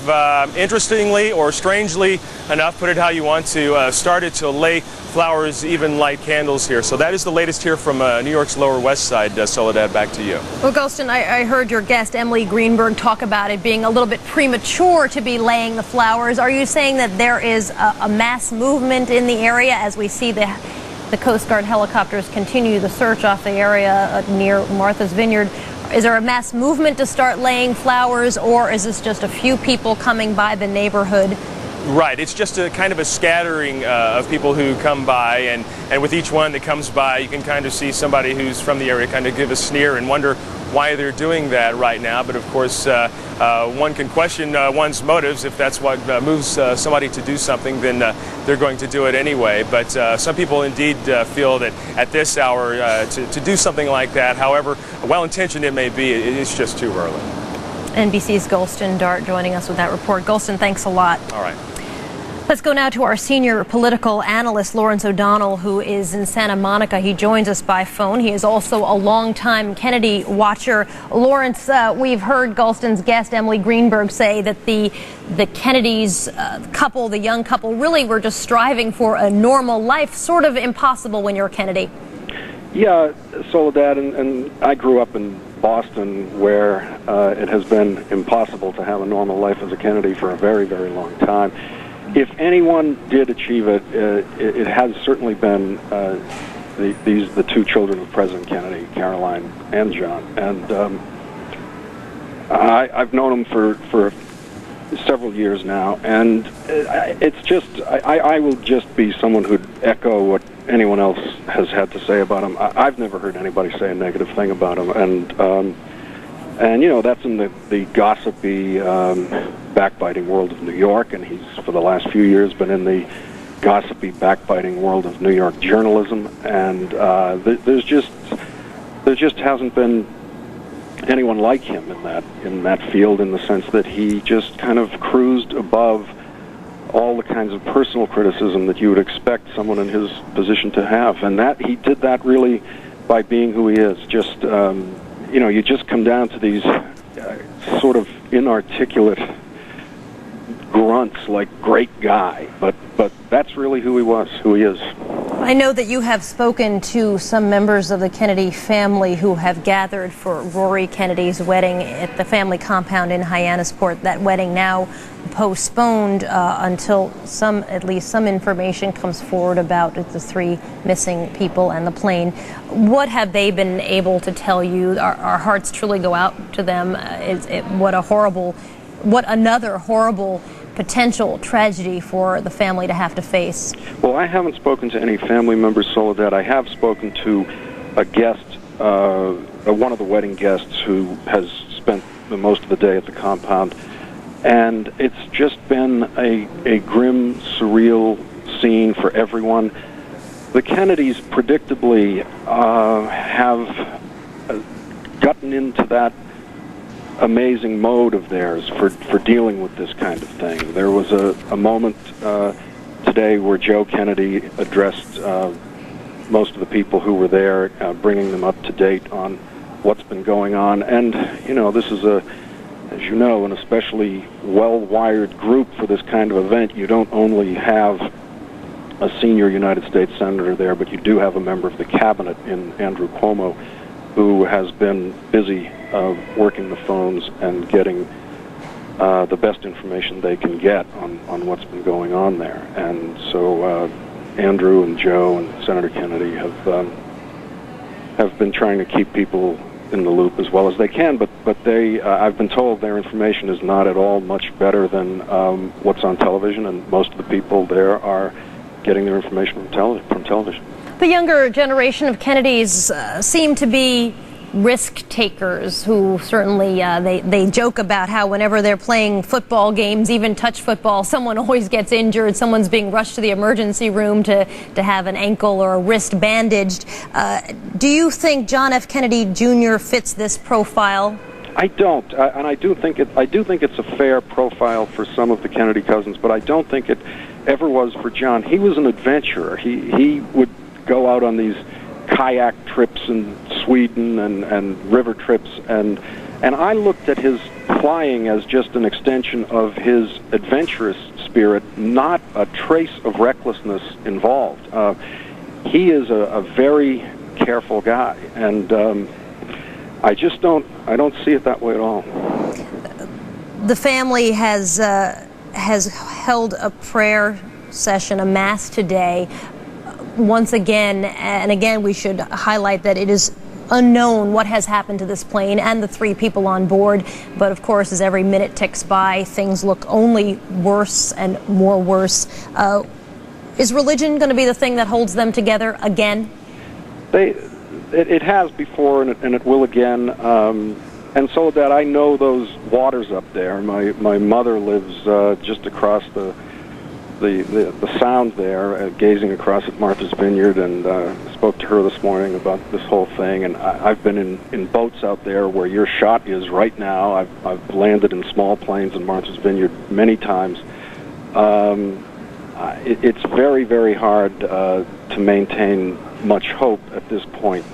[SPEAKER 2] interestingly or strangely enough, put it how you want to, started to lay flowers, even light candles here. So that is the latest here from New York's Lower West Side. Soledad, back to you.
[SPEAKER 14] Well, Golston, I heard your guest, Emily Greenberg, talk about it being a little bit premature to be laying the flowers. Are you saying that there is a mass movement in the area as we see the Coast Guard helicopters continue the search off the area near Martha's Vineyard? Is there a mass movement to start laying flowers, or is this just a few people coming by the neighborhood
[SPEAKER 2] Right. It's just a kind of a scattering of people who come by, and with each one that comes by, you can kind of see somebody who's from the area kind of give a sneer and wonder why they're doing that right now. But of course, one can question one's motives. If that's what moves somebody to do something, then they're going to do it anyway. But some people indeed feel that at this hour to do something like that, however well-intentioned it may be, it's just too early.
[SPEAKER 14] NBC's Golston Dart joining us with that report. Golston, thanks a lot.
[SPEAKER 2] All right.
[SPEAKER 14] Let's go now to our senior political analyst, Lawrence O'Donnell, who is in Santa Monica. He joins us by phone. He is also a longtime Kennedy watcher. Lawrence, we've heard Golston's guest, Emily Greenberg, say that the Kennedys couple, the young couple, really were just striving for a normal life, sort of impossible when you're a Kennedy.
[SPEAKER 4] Yeah, Soledad, and I grew up in Boston, where it has been impossible to have a normal life as a Kennedy for a very, very long time. If anyone did achieve it, it has certainly been the two children of President Kennedy, Caroline and John. And I've known them for several years now, and it's just I will just be someone who'd echo what anyone else has had to say about him. I've never heard anybody say a negative thing about him, and you know, that's in the gossipy, backbiting world of New York, and he's for the last few years been in the gossipy, backbiting world of New York journalism, and there just hasn't been anyone like him in that field, in the sense that he just kind of cruised above all the kinds of personal criticism that you would expect someone in his position to have, and that he did that really by being who he is. Just you know, you just come down to these sort of inarticulate grunts like "great guy," but that's really who he was, who he is.
[SPEAKER 14] I know that you have spoken to some members of the Kennedy family who have gathered for Rory Kennedy's wedding at the family compound in Hyannisport. That wedding now postponed until at least some information comes forward about the three missing people and the plane. What have they been able to tell you? Our hearts truly go out to them. What another horrible potential tragedy for the family to have to face.
[SPEAKER 4] Well, I haven't spoken to any family members, Soledad. I have spoken to a guest, one of the wedding guests, who has spent the most of the day at the compound, and it's just been a grim, surreal scene for everyone. The Kennedys predictably have gotten into that amazing mode of theirs for dealing with this kind of thing. There was a moment today where Joe Kennedy addressed most of the people who were there, bringing them up to date on what's been going on. And, you know, this is as you know, an especially well-wired group for this kind of event. You don't only have a senior United States Senator there, but you do have a member of the cabinet in Andrew Cuomo, who has been busy working the phones and getting the best information they can get on what's been going on there. And so Andrew and Joe and Senator Kennedy have been trying to keep people in the loop as well as they can, but I've been told their information is not at all much better than what's on television, and most of the people there are getting their information from television.
[SPEAKER 14] The younger generation of Kennedys seem to be risk takers who certainly they joke about how whenever they're playing football games, even touch football, someone always gets injured. Someone's being rushed to the emergency room to have an ankle or a wrist bandaged. Do you think John F. Kennedy Jr. fits this profile?
[SPEAKER 4] I don't, and I do think it's a fair profile for some of the Kennedy cousins, but I don't think it ever was for John. He was an adventurer. He would go out on these kayak trips in Sweden and river trips, and I looked at his flying as just an extension of his adventurous spirit, not a trace of recklessness involved. He is a very careful guy, and I don't see it that way at all.
[SPEAKER 14] The family has held a prayer session, a mass today. Once again, and again, we should highlight that it is unknown what has happened to this plane and the 3 people on board. But of course, as every minute ticks by, things look only worse and more worse. Is religion going to be the thing that holds them together again?
[SPEAKER 4] It has before, and it will again. And Soledad, I know those waters up there. My mother lives just across the sound there, gazing across at Martha's Vineyard, and spoke to her this morning about this whole thing. And I've been in boats out there where your shot is right now. I've landed in small planes in Martha's Vineyard many times. It's very, very hard to maintain much hope at this point.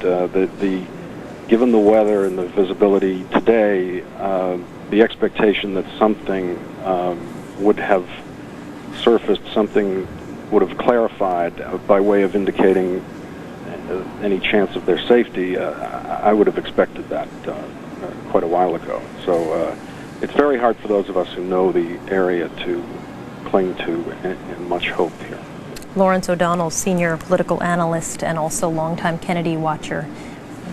[SPEAKER 4] Given the weather and the visibility today, the expectation that something would have surfaced, something would have clarified by way of indicating any chance of their safety, I would have expected that quite a while ago. So it's very hard for those of us who know the area to cling to in much hope here.
[SPEAKER 14] Lawrence O'Donnell, senior political analyst and also longtime Kennedy watcher,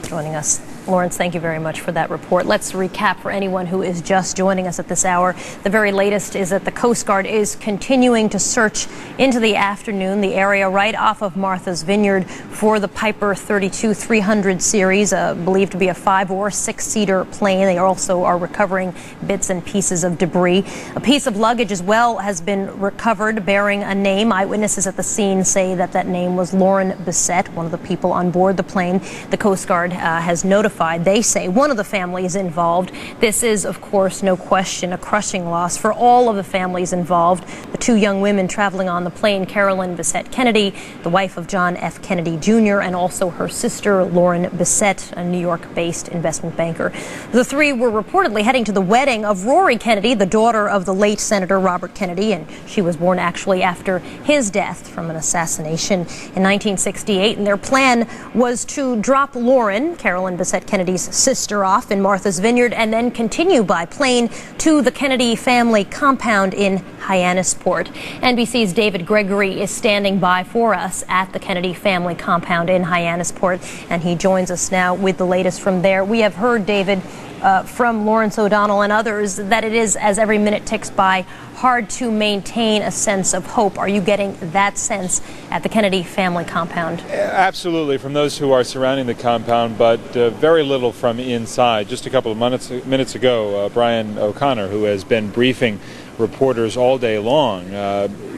[SPEAKER 14] joining us. Lawrence, thank you very much for that report. Let's recap for anyone who is just joining us at this hour. The very latest is that the Coast Guard is continuing to search into the afternoon the area right off of Martha's Vineyard for the Piper 32-300 series, believed to be a 5 or 6-seater plane. They also are recovering bits and pieces of debris. A piece of luggage as well has been recovered bearing a name. Eyewitnesses at the scene say that that name was Lauren Bissett, one of the people on board the plane. The Coast Guard has notified, they say, one of the families involved. This is, of course, no question, a crushing loss for all of the families involved. The 2 young women traveling on the plane, Carolyn Bissett Kennedy, the wife of John F. Kennedy Jr., and also her sister, Lauren Bissett, a New York-based investment banker. The 3 were reportedly heading to the wedding of Rory Kennedy, the daughter of the late Senator Robert Kennedy, and she was born actually after his death from an assassination in 1968. And their plan was to drop Lauren, Carolyn Bissett Kennedy's sister, off in Martha's Vineyard and then continue by plane to the Kennedy family compound in Hyannisport. NBC's David Gregory is standing by for us at the Kennedy family compound in Hyannisport, and he joins us now with the latest from there. We have heard, David, from Lawrence O'Donnell and others that it is, as every minute ticks by, hard to maintain a sense of hope. Are you getting that sense at the Kennedy family compound?
[SPEAKER 21] Absolutely, from those who are surrounding the compound, but very little from inside. Just a couple of minutes ago, Brian O'Connor, who has been briefing reporters all day long,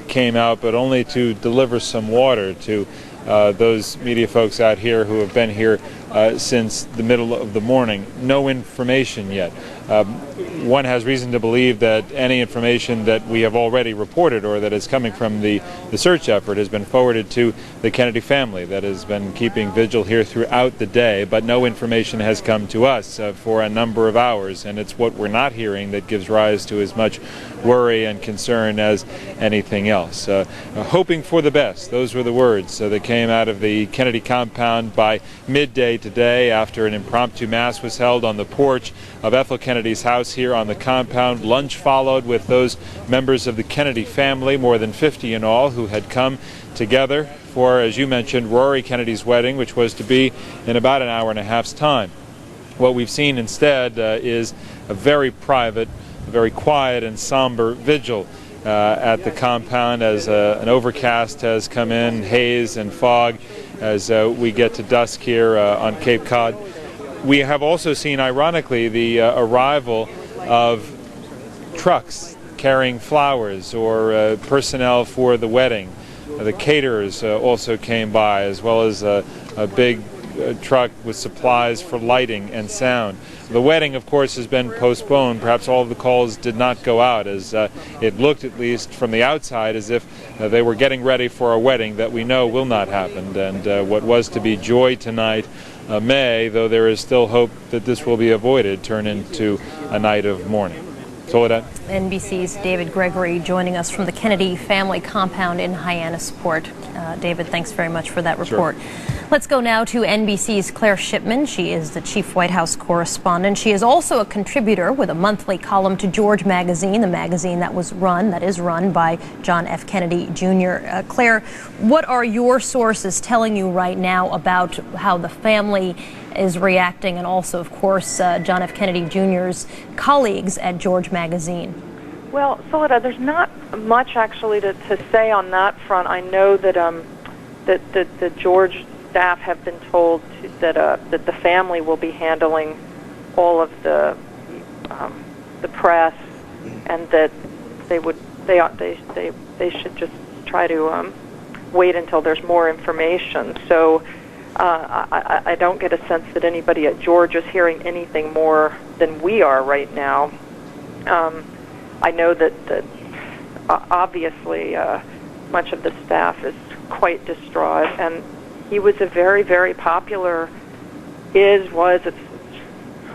[SPEAKER 21] came out, but only to deliver some water to those media folks out here who have been here since the middle of the morning. No information yet. One has reason to believe that any information that we have already reported or that is coming from the search effort has been forwarded to the Kennedy family that has been keeping vigil here throughout the day, but no information has come to us for a number of hours, and it's what we're not hearing that gives rise to as much worry and concern as anything else. Hoping for the best, those were the words that came out of the Kennedy compound by midday today after an impromptu mass was held on the porch of Ethel Kennedy's house here on the compound. Lunch followed with those members of the Kennedy family, more than 50 in all, who had come together for, as you mentioned, Rory Kennedy's wedding, which was to be in about an hour and a half's time. What we've seen instead is a very private, very quiet and somber vigil at the compound as an overcast has come in, haze and fog, as we get to dusk here on Cape Cod. We have also seen, ironically, the arrival of trucks carrying flowers or personnel for the wedding. The caterers also came by, as well as a big truck with supplies for lighting and sound. The wedding, of course, has been postponed. Perhaps all of the calls did not go out, as it looked, at least from the outside, as if they were getting ready for a wedding that we know will not happen. And what was to be joy tonight may, though there is still hope that this will be avoided, turn into a night of mourning. Soledad.
[SPEAKER 14] NBC's David Gregory joining us from the Kennedy family compound in Hyannisport. David, thanks very much for that report. Sure. Let's go now to NBC's Claire Shipman. She is the chief White House correspondent. She is also a contributor with a monthly column to George magazine, the magazine that is run by John F. Kennedy Jr. Claire, what are your sources telling you right now about how the family is reacting, and also, of course, John F. Kennedy Jr.'s colleagues at George Magazine.
[SPEAKER 6] Well, Soledad, there's not much actually to say on that front. I know that that the George staff have been told that the family will be handling all of the press, and that they should just try to wait until there's more information. So I don't get a sense that anybody at George is hearing anything more than we are right now. I know that obviously much of the staff is quite distraught, and he was a very, very popular, it's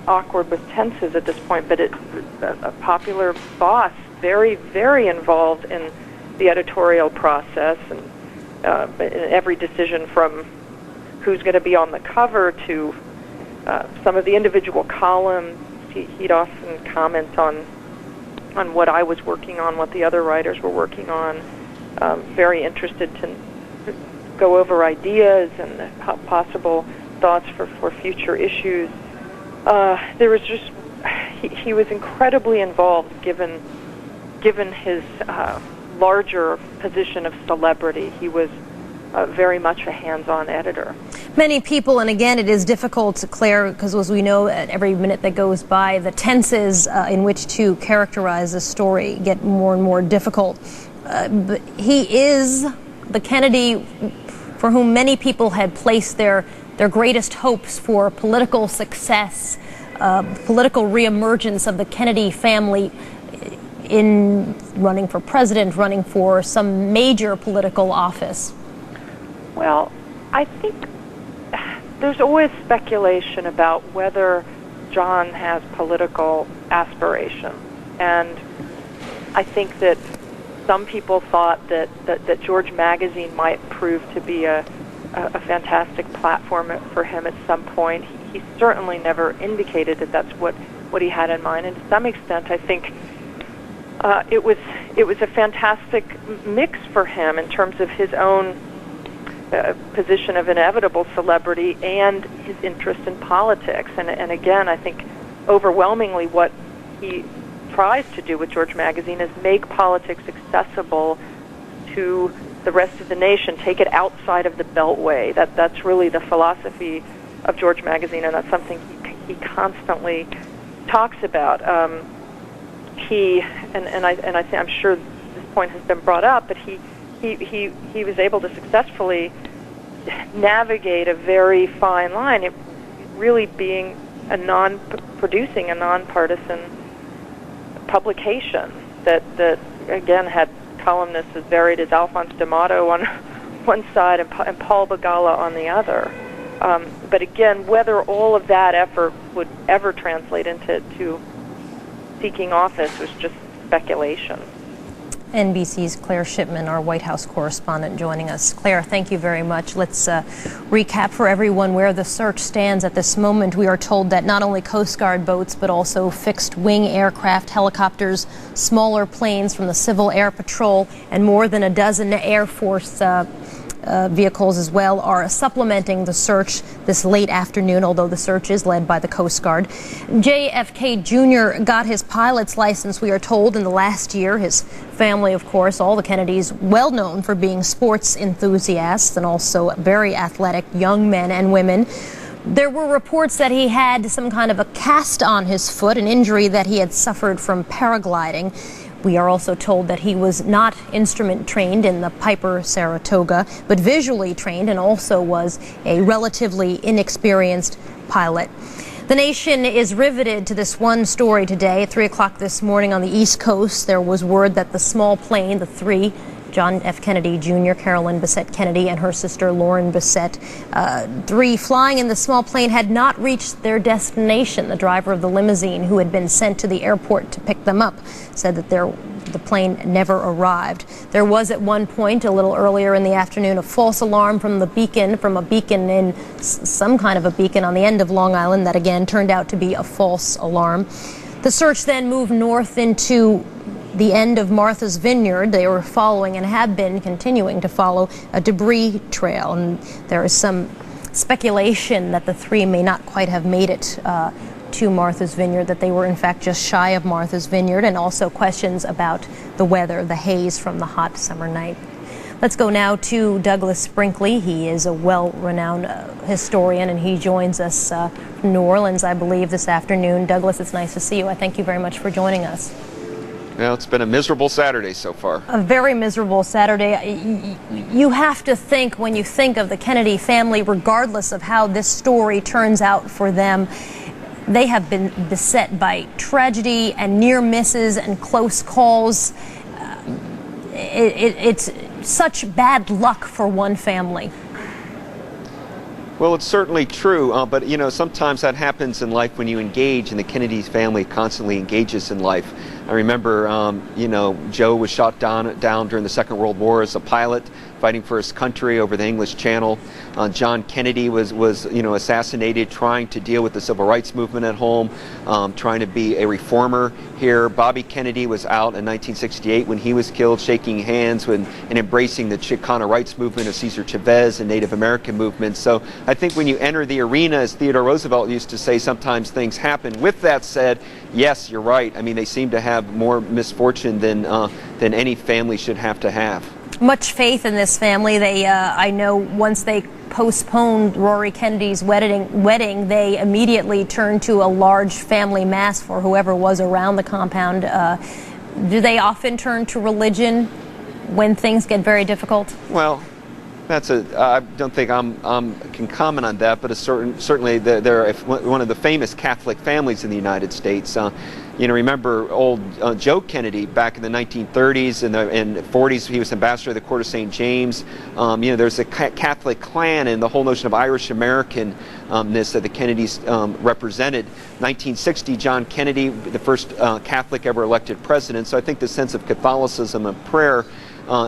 [SPEAKER 6] awkward with tenses at this point, but a popular boss, very, very involved in the editorial process, and in every decision from who's going to be on the cover to some of the individual columns. He'd often comment on what I was working on, what the other writers were working on. Very interested to go over ideas and possible thoughts for future issues. There was just he was incredibly involved, given his larger position of celebrity. He was very much a hands-on editor.
[SPEAKER 14] Many people, and again, it is difficult, Claire, because as we know, at every minute that goes by, the tenses in which to characterize a story get more and more difficult. But he is the Kennedy for whom many people had placed their greatest hopes for political success, political reemergence of the Kennedy family in running for president, running for some major political office.
[SPEAKER 6] Well, I think there's always speculation about whether John has political aspiration. And I think that some people thought that George Magazine might prove to be a fantastic platform for him at some point. He certainly never indicated that that's what he had in mind. And to some extent, I think it was a fantastic mix for him in terms of his own position of inevitable celebrity and his interest in politics. And again, I think overwhelmingly what he tries to do with George Magazine is make politics accessible to the rest of the nation, take it outside of the Beltway. That's really the philosophy of George Magazine, and that's something he constantly talks about. I'm sure this point has been brought up, but he was able to successfully navigate a very fine line, it really being producing a nonpartisan publication that again had columnists as varied as Alphonse D'Amato on one side and Paul Begala on the other. But again, whether all of that effort would ever translate into seeking office was just speculation.
[SPEAKER 14] NBC's Claire Shipman, our White House correspondent, joining us. Claire, thank you very much. Let's recap for everyone where the search stands at this moment. We are told that not only Coast Guard boats, but also fixed-wing aircraft, helicopters, smaller planes from the Civil Air Patrol, and more than a dozen Air Force vehicles as well are supplementing the search this late afternoon, although the search is led by the Coast Guard. JFK Jr. got his pilot's license, we are told, in the last year. His family, of course, all the Kennedys, well known for being sports enthusiasts and also very athletic young men and women. There were reports that he had some kind of a cast on his foot, an injury that he had suffered from paragliding. We are also told that he was not instrument trained in the Piper Saratoga, but visually trained, and also was a relatively inexperienced pilot. The nation is riveted to this one story today. At 3 o'clock this morning on the East Coast, there was word that the small plane, the three, John F. Kennedy Jr., Carolyn Bessette Kennedy, and her sister Lauren Bessette, three flying in the small plane, had not reached their destination. The driver of the limousine, who had been sent to the airport to pick them up, said that the plane never arrived. There was at one point, a little earlier in the afternoon, a false alarm from a beacon in some kind of a beacon on the end of Long Island that again turned out to be a false alarm. The search then moved north into the end of Martha's Vineyard. They were following and have been continuing to follow a debris trail, and there is some speculation that the three may not quite have made it to Martha's Vineyard, that they were in fact just shy of Martha's Vineyard, and also questions about the weather, the haze from the hot summer night. Let's go now to Douglas Brinkley. He is a well-renowned historian, and he joins us from New Orleans, I believe, this afternoon. Douglas, it's nice to see you. I thank you very much for joining us.
[SPEAKER 9] Well, it's been a miserable Saturday so far.
[SPEAKER 14] A very miserable Saturday. You have to think, when you think of the Kennedy family, regardless of how this story turns out for them, they have been beset by tragedy and near misses and close calls. It's such bad luck for one family.
[SPEAKER 9] Well, it's certainly true, but you know, sometimes that happens in life when you engage, and the Kennedy family constantly engages in life. I remember, you know, Joe was shot down during the Second World War as a pilot, fighting for his country over the English Channel. John Kennedy was you know, assassinated trying to deal with the civil rights movement at home, trying to be a reformer here. Bobby Kennedy was out in 1968 when he was killed, shaking hands and embracing the Chicano rights movement of Cesar Chavez and Native American movements. So I think when you enter the arena, as Theodore Roosevelt used to say, sometimes things happen. With that said, yes, you're right. I mean, they seem to have more misfortune than any family should have to have.
[SPEAKER 14] Much faith in this family. They, I know, once they postponed Rory Kennedy's wedding, they immediately turned to a large family mass for whoever was around the compound. Do they often turn to religion when things get very difficult?
[SPEAKER 9] Well, I don't think I can comment on that, but certainly they're one of the famous Catholic families in the United States. You know, remember old Joe Kennedy back in the 1930s and 40s. He was ambassador of the Court of St. James. You know, there's a Catholic clan and the whole notion of Irish Americanness that the Kennedys represented. 1960, John Kennedy, the first Catholic ever elected president. So I think the sense of Catholicism and prayer,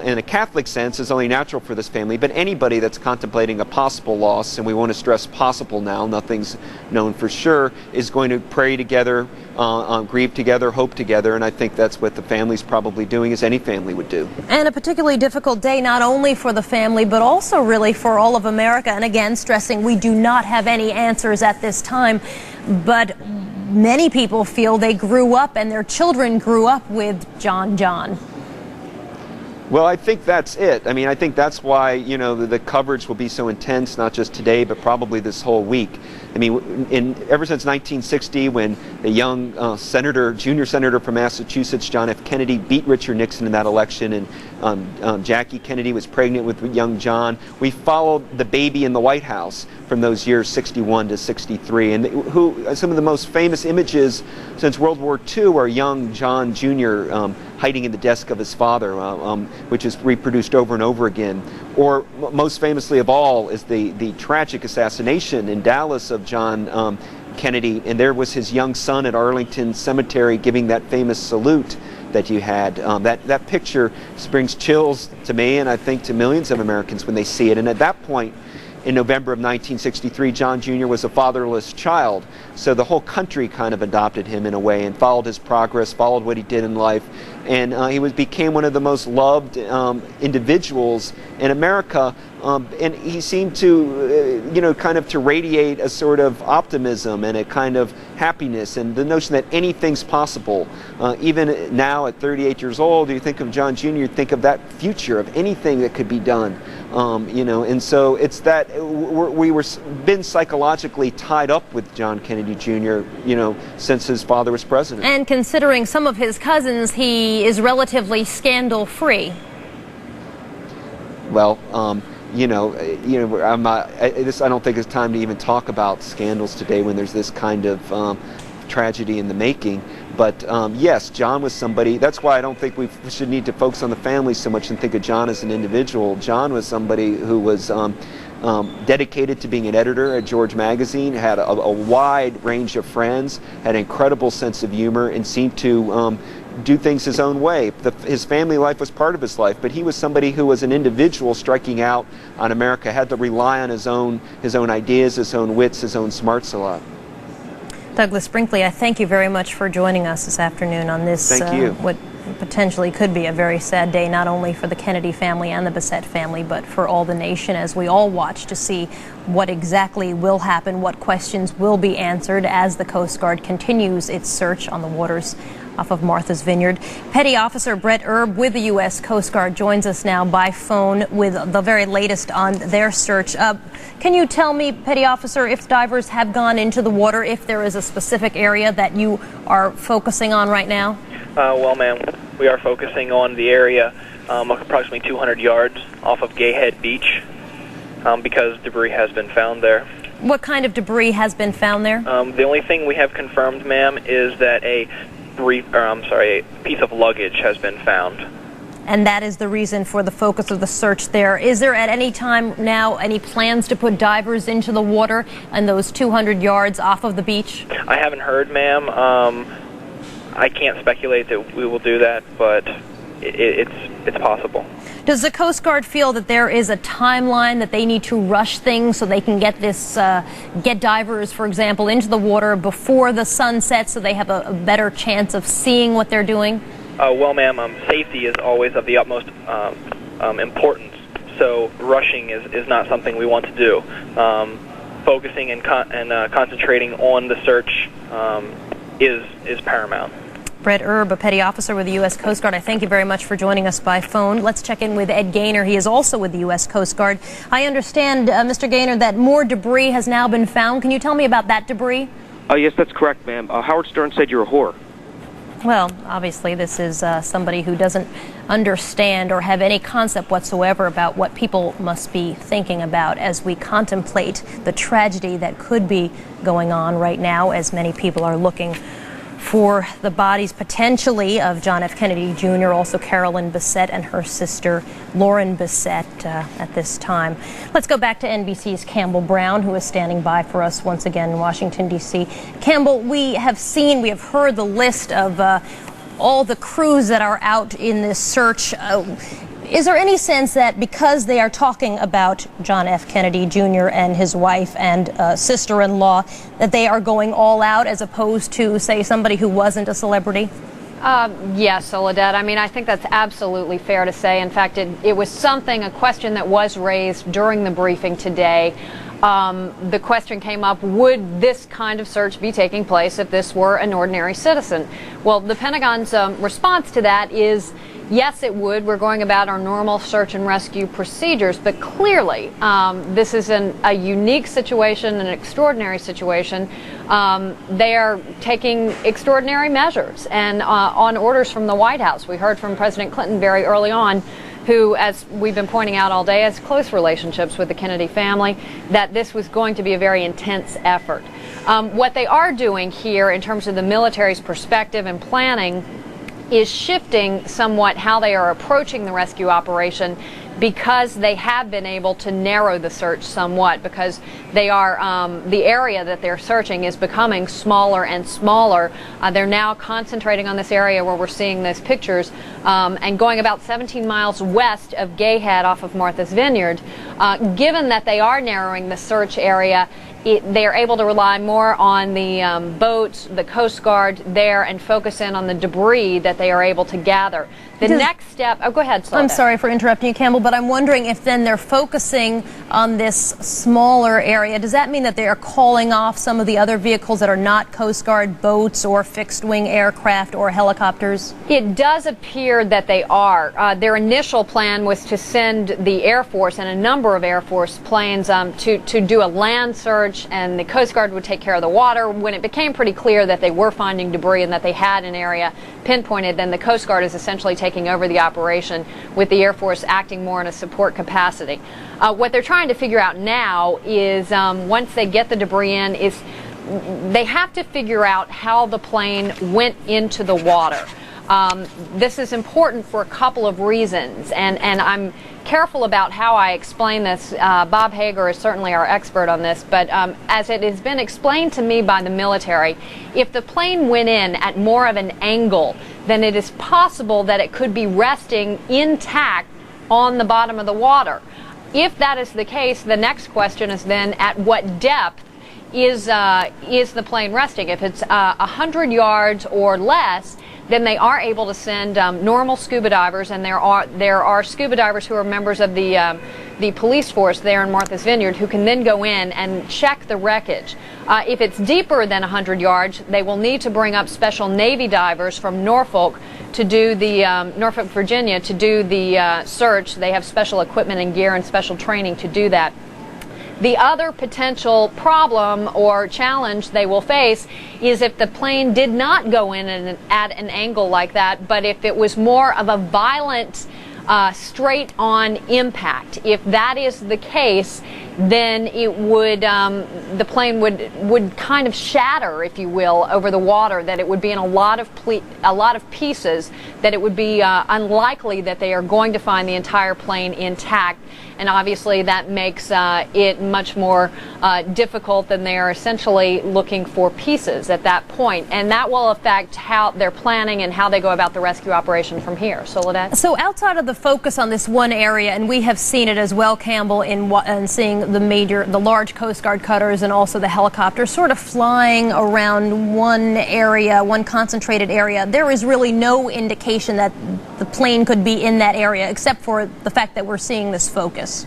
[SPEAKER 9] in a Catholic sense, is only natural for this family, but anybody that's contemplating a possible loss, and we want to stress possible now, nothing's known for sure, is going to pray together, grieve together, hope together, and I think that's what the family's probably doing, as any family would do.
[SPEAKER 14] And a particularly difficult day not only for the family, but also really for all of America, and again, stressing we do not have any answers at this time, but many people feel they grew up and their children grew up with John.
[SPEAKER 9] Well, I think that's it. I mean, I think that's why, you know, the coverage will be so intense, not just today, but probably this whole week. I mean, ever since 1960, when the young junior senator from Massachusetts, John F. Kennedy, beat Richard Nixon in that election, and Jackie Kennedy was pregnant with young John, we followed the baby in the White House from those years 61 to 63. And some of the most famous images since World War II are young John Jr. Hiding in the desk of his father, which is reproduced over and over again. Or most famously of all is the tragic assassination in Dallas of John Kennedy, and there was his young son at Arlington Cemetery giving that famous salute that you had. That picture brings chills to me, and I think to millions of Americans when they see it. And at that point, in November of 1963, John Jr. was a fatherless child, so the whole country kind of adopted him in a way and followed his progress, followed what he did in life, and he became one of the most loved individuals in America, and he seemed to, you know, kind of to radiate a sort of optimism and a kind of happiness and the notion that anything's possible. Even now at 38 years old, you think of John Jr., you think of that future of anything that could be done. You know, and so it's that we were been psychologically tied up with John Kennedy Jr., you know, since his father was president.
[SPEAKER 14] And considering some of his cousins, he is relatively scandal-free.
[SPEAKER 9] Well, you know, I'm not. I don't think it's time to even talk about scandals today when there's this kind of tragedy in the making. But yes, John was somebody. That's why I don't think we should need to focus on the family so much and think of John as an individual. John was somebody who was dedicated to being an editor at George Magazine, had a wide range of friends, had an incredible sense of humor, and seemed to do things his own way. His family life was part of his life, but he was somebody who was an individual striking out on America, had to rely on his own ideas, his own wits, his own smarts a lot.
[SPEAKER 14] Douglas Brinkley, I thank you very much for joining us this afternoon on this,
[SPEAKER 9] Thank you.
[SPEAKER 14] what potentially could be a very sad day, not only for the Kennedy family and the Bissett family, but for all the nation, as we all watch to see what exactly will happen, what questions will be answered as the Coast Guard continues its search on the waters off of Martha's Vineyard. Petty Officer Brett Erb with the U.S. Coast Guard joins us now by phone with the very latest on their search. Can you tell me, Petty Officer, if divers have gone into the water, if there is a specific area that you are focusing on right now?
[SPEAKER 10] Well, ma'am, we are focusing on the area approximately 200 yards off of Gayhead Beach because debris has been found there.
[SPEAKER 14] What kind of debris has been found there?
[SPEAKER 10] The only thing we have confirmed, ma'am, is that a piece of luggage has been found.
[SPEAKER 14] And that is the reason for the focus of the search there. Is there at any time now any plans to put divers into the water and those 200 yards off of the beach?
[SPEAKER 10] I haven't heard, ma'am. I can't speculate that we will do that, but it's possible.
[SPEAKER 14] Does the Coast Guard feel that there is a timeline that they need to rush things so they can get get divers, for example, into the water before the sun sets so they have a better chance of seeing what they're doing?
[SPEAKER 10] Well, ma'am, safety is always of the utmost importance, so rushing is not something we want to do. Focusing and concentrating on the search is paramount.
[SPEAKER 14] Brett Erb, a petty officer with the U.S. Coast Guard, I thank you very much for joining us by phone. Let's check in with Ed Gaynor. He is also with the U.S. Coast Guard. I understand, Mr. Gaynor, that more debris has now been found. Can you tell me about that debris?
[SPEAKER 15] Yes, that's correct, ma'am. Howard Stern said you're a whore.
[SPEAKER 14] Well, obviously this is somebody who doesn't understand or have any concept whatsoever about what people must be thinking about as we contemplate the tragedy that could be going on right now, as many people are looking for the bodies potentially of John F. Kennedy Jr., also Carolyn Bissett and her sister Lauren Bissett at this time. Let's go back to NBC's Campbell Brown, who is standing by for us once again in Washington, D.C. Campbell, we have heard the list of all the crews that are out in this search. Is there any sense that because they are talking about John F. Kennedy Jr. and his wife and sister-in-law, that they are going all out as opposed to, say, somebody who wasn't a celebrity?
[SPEAKER 5] Yes, Soledad. I mean, I think that's absolutely fair to say. In fact, it was a question that was raised during the briefing today. The question came up, would this kind of search be taking place if this were an ordinary citizen? Well, the Pentagon's response to that is, yes, it would. We're going about our normal search and rescue procedures, but clearly this is a unique situation, an extraordinary situation. They are taking extraordinary measures, and on orders from the White House. We heard from President Clinton very early on, who, as we've been pointing out all day, has close relationships with the Kennedy family, that this was going to be a very intense effort. What they are doing here in terms of the military's perspective and planning is shifting somewhat how they are approaching the rescue operation, because they have been able to narrow the search somewhat, because they are the area that they're searching is becoming smaller and smaller. They're now concentrating on this area where we're seeing these pictures and going about 17 miles west of Gayhead off of Martha's Vineyard. Given that they are narrowing the search area, they are able to rely more on the boats, the Coast Guard there, and focus in on the debris that they are able to gather. The next step, go ahead, Soledad.
[SPEAKER 14] I'm sorry for interrupting you, Campbell, but I'm wondering if then they're focusing on this smaller area. Does that mean that they are calling off some of the other vehicles that are not Coast Guard boats or fixed-wing aircraft or helicopters?
[SPEAKER 5] It does appear that they are. Their initial plan was to send the Air Force and a number of Air Force planes to do a land search, and the Coast Guard would take care of the water. When it became pretty clear that they were finding debris and that they had an area pinpointed, then the Coast Guard is essentially taking over the operation, with the Air Force acting more in a support capacity. What they're trying to figure out now is, once they get the debris in, is they have to figure out how the plane went into the water. This is important for a couple of reasons, and I'm careful about how I explain this. Bob Hager is certainly our expert on this, but as it has been explained to me by the military, if the plane went in at more of an angle, then it is possible that it could be resting intact on the bottom of the water. If that is the case, the next question is then, at what depth is the plane resting? If it's 100 yards or less, then they are able to send normal scuba divers, and there are scuba divers who are members of the police force there in Martha's Vineyard who can then go in and check the wreckage. If it's deeper than 100 yards, they will need to bring up special Navy divers from Norfolk to do the Norfolk, Virginia, to do the search. They have special equipment and gear and special training to do that. The other potential problem or challenge they will face is if the plane did not go in at an angle like that, but if it was more of a violent straight-on impact. If that is the case, then it would the plane would kind of shatter, if you will, over the water. That it would be in a lot of pieces. That it would be unlikely that they are going to find the entire plane intact. And obviously that makes it much more difficult than they are essentially looking for pieces at that point. And that will affect how they're planning and how they go about the rescue operation from here. Soledad?
[SPEAKER 14] So outside of the focus on this one area, and we have seen it as well, Campbell, in seeing the large Coast Guard cutters and also the helicopters sort of flying around one area, one concentrated area, there is really no indication that the plane could be in that area, except for the fact that we're seeing this focus.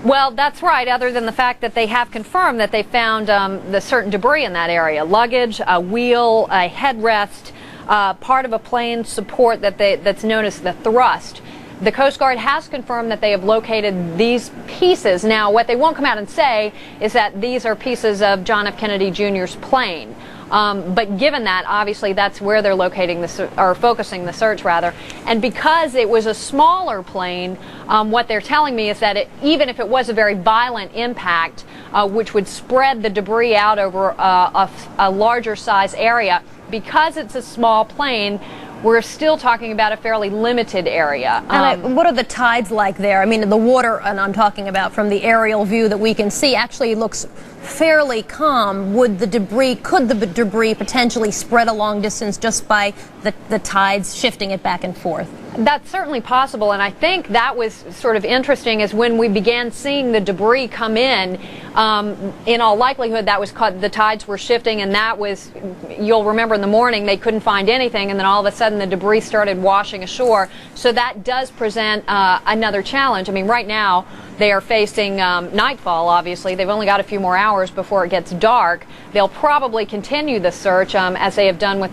[SPEAKER 5] Well, that's right, other than the fact that they have confirmed that they found the certain debris in that area. Luggage, a wheel, a headrest, part of a plane support that's known as the thrust. The Coast Guard has confirmed that they have located these pieces. Now, what they won't come out and say is that these are pieces of John F. Kennedy Jr.'s plane. But given that, obviously, that's where they're locating or focusing the search, rather. And because it was a smaller plane, what they're telling me is that even if it was a very violent impact, which would spread the debris out over a larger size area, because it's a small plane, we're still talking about a fairly limited area.
[SPEAKER 14] And what are the tides like there? I mean, the water, and I'm talking about from the aerial view that we can see, actually looks fairly calm. Could the debris potentially spread a long distance just by the tides shifting it back and forth?
[SPEAKER 5] That's certainly possible, and I think that was sort of interesting is when we began seeing the debris come in all likelihood that was the tides were shifting, and that was, you'll remember in the morning they couldn't find anything, and then all of a sudden the debris started washing ashore. So that does present another challenge. I mean, right now they are facing nightfall, obviously. They've only got a few more hours before it gets dark. They'll probably continue the search as they have done with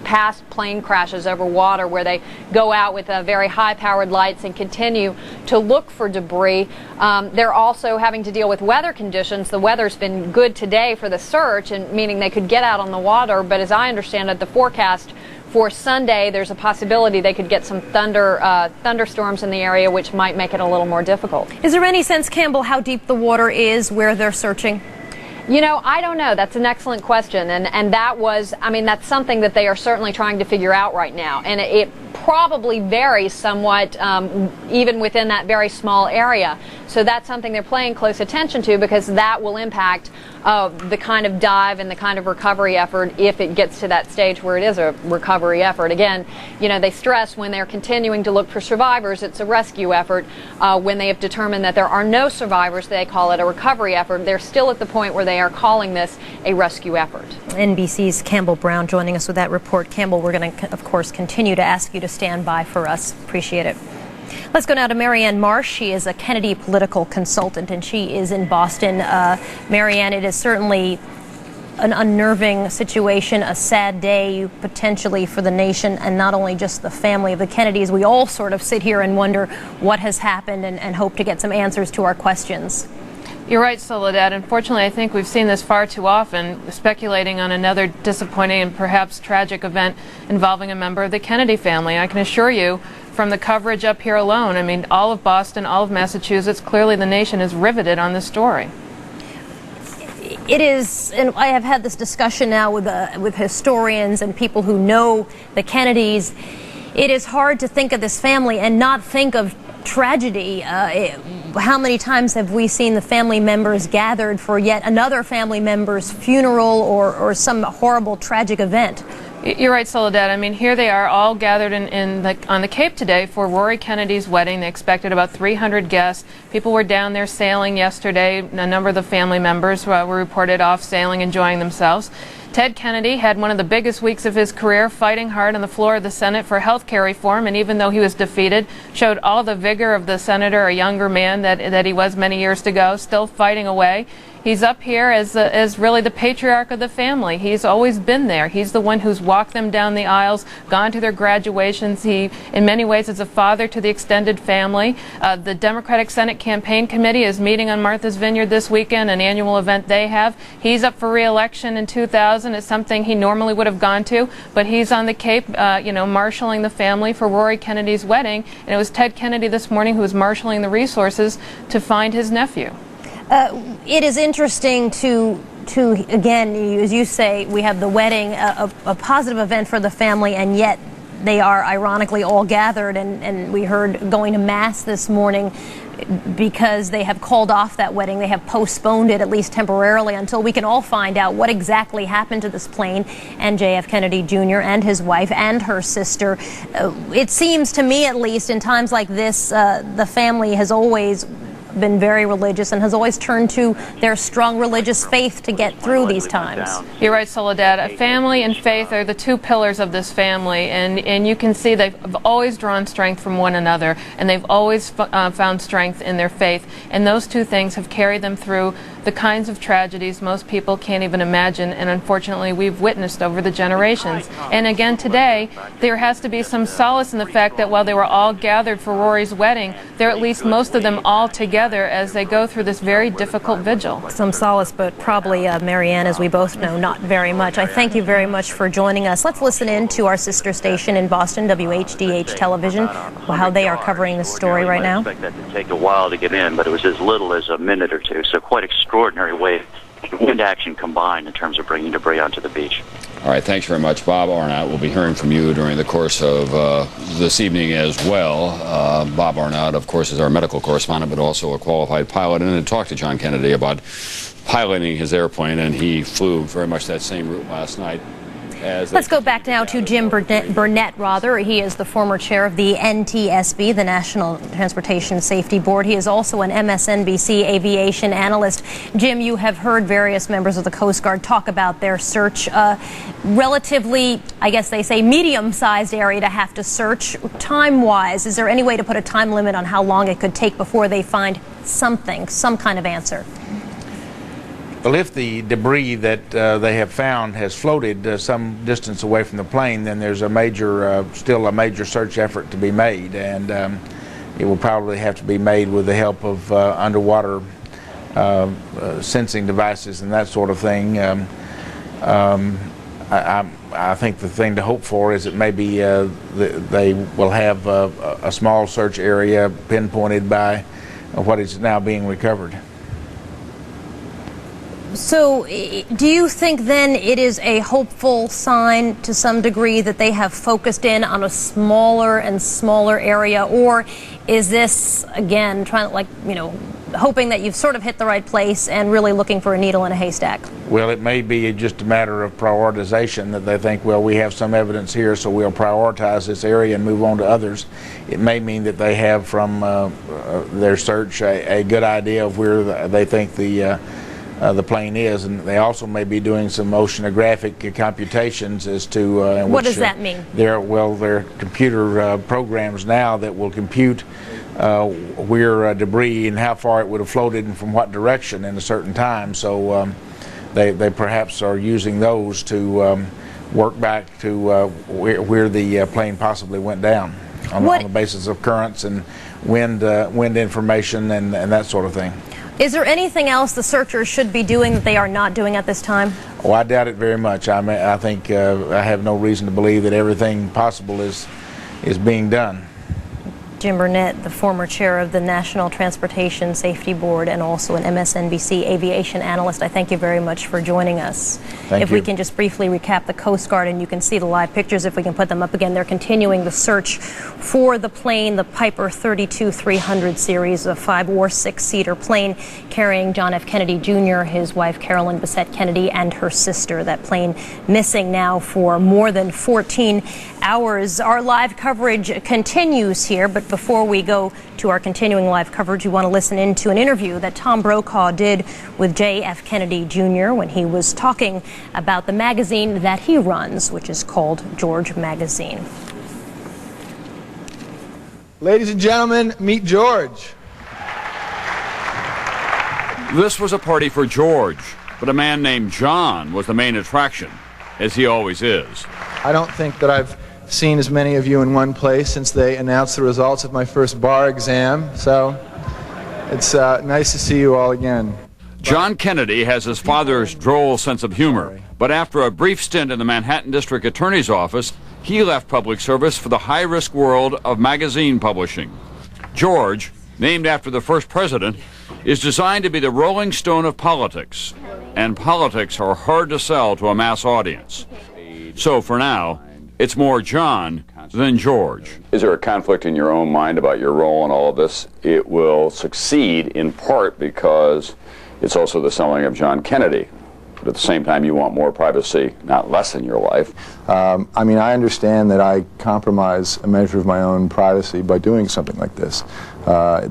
[SPEAKER 5] past plane crashes over water, where they go out with very high-powered lights and continue to look for debris. They're also having to deal with weather conditions. The weather's been good today for the search, and meaning they could get out on the water, but as I understand it, the forecast for Sunday, there's a possibility they could get some thunderstorms in the area, which might make it a little more difficult.
[SPEAKER 14] Is there any sense, Campbell, how deep the water is where they're searching?
[SPEAKER 5] You know, I don't know. That's an excellent question. And that was, I mean, that's something that they are certainly trying to figure out right now. And it probably varies somewhat even within that very small area. So that's something they're paying close attention to, because that will impact the kind of dive and the kind of recovery effort if it gets to that stage where it is a recovery effort. Again, you know, they stress when they're continuing to look for survivors, it's a rescue effort. When they have determined that there are no survivors, they call it a recovery effort. They're still at the point where they are calling this a rescue effort.
[SPEAKER 14] NBC's Campbell Brown joining us with that report. Campbell, we're going to, of course, continue to ask you to stand by for us. Appreciate it. Let's go now to Marianne Marsh. She is a Kennedy political consultant, and she is in Boston. Marianne, it is certainly an unnerving situation, a sad day potentially for the nation, and not only just the family of the Kennedys. We all sort of sit here and wonder what has happened and hope to get some answers to our questions.
[SPEAKER 11] You're right, Soledad. Unfortunately, I think we've seen this far too often, speculating on another disappointing and perhaps tragic event involving a member of the Kennedy family. I can assure you, from the coverage up here alone, I mean, all of Boston, all of Massachusetts, clearly the nation is riveted on this story.
[SPEAKER 14] It is, and I have had this discussion now with historians and people who know the Kennedys. It is hard to think of this family and not think of tragedy. How many times have we seen the family members gathered for yet another family member's funeral or some horrible tragic event?
[SPEAKER 11] You're right, Soledad. I mean, here they are all gathered on the Cape today for Rory Kennedy's wedding. They expected about 300 guests. People were down there sailing yesterday. A number of the family members were reported off sailing, enjoying themselves. Ted Kennedy had one of the biggest weeks of his career, fighting hard on the floor of the Senate for health care reform, and even though he was defeated, showed all the vigor of the senator, a younger man that he was many years ago, still fighting away. He's up here as really the patriarch of the family. He's always been there. He's the one who's walked them down the aisles, gone to their graduations. He, in many ways, is a father to the extended family. The Democratic Senate Campaign Committee is meeting on Martha's Vineyard this weekend, an annual event they have. He's up for re-election in 2000. It's something he normally would have gone to, but he's on the Cape, marshaling the family for Rory Kennedy's wedding. And it was Ted Kennedy this morning who was marshaling the resources to find his nephew.
[SPEAKER 14] It is interesting to again, as you say, we have the wedding, a positive event for the family, and yet they are ironically all gathered, and we heard going to Mass this morning because they have called off that wedding. They have postponed it, at least temporarily, until we can all find out what exactly happened to this plane and JF Kennedy Jr. and his wife and her sister. It seems to me, at least, in times like this, the family has always been very religious and has always turned to their strong religious faith to get through these times.
[SPEAKER 11] You're right, Soledad. Family and faith are the two pillars of this family, and you can see they've always drawn strength from one another, and they've always found strength in their faith, and those two things have carried them through the kinds of tragedies most people can't even imagine, and unfortunately we've witnessed over the generations. And again today, there has to be some solace in the fact that while they were all gathered for Rory's wedding, they're at least most of them all together as they go through this very difficult vigil.
[SPEAKER 14] Some solace, but probably, Marianne, as we both know, not very much. I thank you very much for joining us. Let's listen in to our sister station in Boston, WHDH Television, how they are covering this story right now.
[SPEAKER 1] I expect that to take a while to get in, but it was as little as a minute or two, so quite extraordinary wave wind action combined in terms of bringing debris onto the beach.
[SPEAKER 12] All right, thanks very much, Bob Arnott. We'll be hearing from you during the course of this evening as well. Bob Arnott, of course, is our medical correspondent, but also a qualified pilot, and I talked to John Kennedy about piloting his airplane, and he flew very much that same route last night.
[SPEAKER 14] Let's go back now to Jim Burnett. He is the former chair of the NTSB, the National Transportation Safety Board. He is also an MSNBC aviation analyst. Jim, you have heard various members of the Coast Guard talk about their search. Relatively, I guess they say, medium-sized area to have to search. Time-wise, is there any way to put a time limit on how long it could take before they find something, some kind of answer?
[SPEAKER 8] Well, if the debris that they have found has floated some distance away from the plane, then there's still a major search effort to be made, and it will probably have to be made with the help of underwater sensing devices and that sort of thing. I think the thing to hope for is that maybe they will have a small search area pinpointed by what is now being recovered.
[SPEAKER 14] So do you think then it is a hopeful sign to some degree that they have focused in on a smaller and smaller area, or is this, again, hoping that you've sort of hit the right place and really looking for a needle in a haystack?
[SPEAKER 8] Well, it may be just a matter of prioritization, that they think, well, we have some evidence here, so we'll prioritize this area and move on to others. It may mean that they have from their search a good idea of where they think the plane is, and they also may be doing some oceanographic computations as to
[SPEAKER 14] what does that mean?
[SPEAKER 8] There are computer programs now that will compute where debris and how far it would have floated and from what direction in a certain time. So they perhaps are using those to work back to where the plane possibly went down on the basis of currents and wind information and that sort of thing.
[SPEAKER 14] Is there anything else the searchers should be doing that they are not doing at this time?
[SPEAKER 8] Oh, I doubt it very much. I think I have no reason to believe that everything possible is being done.
[SPEAKER 14] Jim Burnett, the former chair of the National Transportation Safety Board and also an MSNBC aviation analyst, I thank you very much for joining us. If we can just briefly recap the Coast Guard, and you can see the live pictures if we can put them up again. They're continuing the search for the plane, the Piper 32-300 series, a 5- or 6-seater plane carrying John F. Kennedy Jr., his wife Carolyn Bessette Kennedy, and her sister. That plane missing now for more than 14 hours. Our live coverage continues here, but But before we go to our continuing live coverage, we want to listen into an interview that Tom Brokaw did with J.F. Kennedy Jr. when he was talking about the magazine that he runs, which is called George Magazine.
[SPEAKER 18] Ladies and gentlemen, meet George.
[SPEAKER 12] This was a party for George, but a man named John was the main attraction, as he always is.
[SPEAKER 18] I don't think that I've seen as many of you in one place since they announced the results of my first bar exam, so it's nice to see you all again.
[SPEAKER 12] John Kennedy has his father's droll sense of humor, but after a brief stint in the Manhattan District Attorney's Office, he left public service for the high-risk world of magazine publishing. George, named after the first president, is designed to be the Rolling Stone of politics, and politics are hard to sell to a mass audience. So for now, it's more John than George.
[SPEAKER 19] Is there a conflict in your own mind about your role in all of this? It will succeed in part because it's also the selling of John Kennedy. But at the same time, you want more privacy, not less in your life.
[SPEAKER 18] I mean, I understand that I compromise a measure of my own privacy by doing something like this.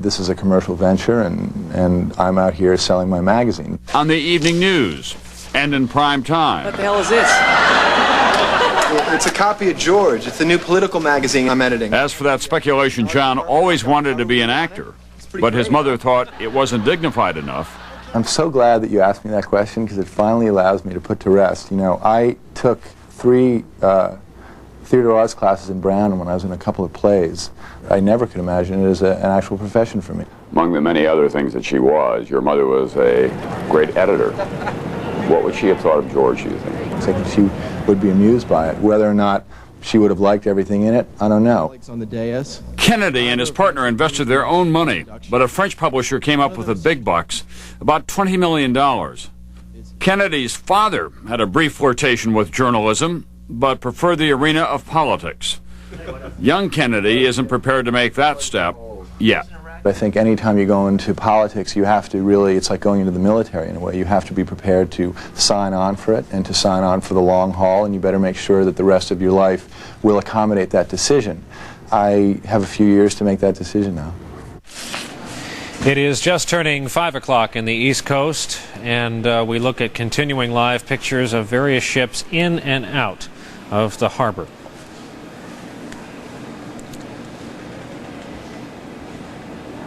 [SPEAKER 18] This is a commercial venture, and I'm out here selling my magazine.
[SPEAKER 12] On the evening news and in prime time.
[SPEAKER 18] What the hell is this? It's a copy of George. It's the new political magazine I'm editing.
[SPEAKER 12] As for that speculation, John always wanted to be an actor, but his mother thought it wasn't dignified enough.
[SPEAKER 18] I'm so glad that you asked me that question because it finally allows me to put to rest. You know, I took 3 theater arts classes in Brown when I was in a couple of plays. I never could imagine it as an actual profession for me.
[SPEAKER 19] Among the many other things that she was, your mother was a great editor. What would she have thought of George, do you think?
[SPEAKER 18] I think she would be amused by it. Whether or not she would have liked everything in it, I don't know. On the dais.
[SPEAKER 12] Kennedy and his partner invested their own money, but a French publisher came up with the big bucks, about $20 million. Kennedy's father had a brief flirtation with journalism, but preferred the arena of politics. Young Kennedy isn't prepared to make that step yet.
[SPEAKER 18] I think anytime you go into politics, you have to really, it's like going into the military in a way. You have to be prepared to sign on for it and to sign on for the long haul, and you better make sure that the rest of your life will accommodate that decision. I have a few years to make that decision now.
[SPEAKER 22] It is just turning 5 o'clock in the East Coast, and we look at continuing live pictures of various ships in and out of the harbor.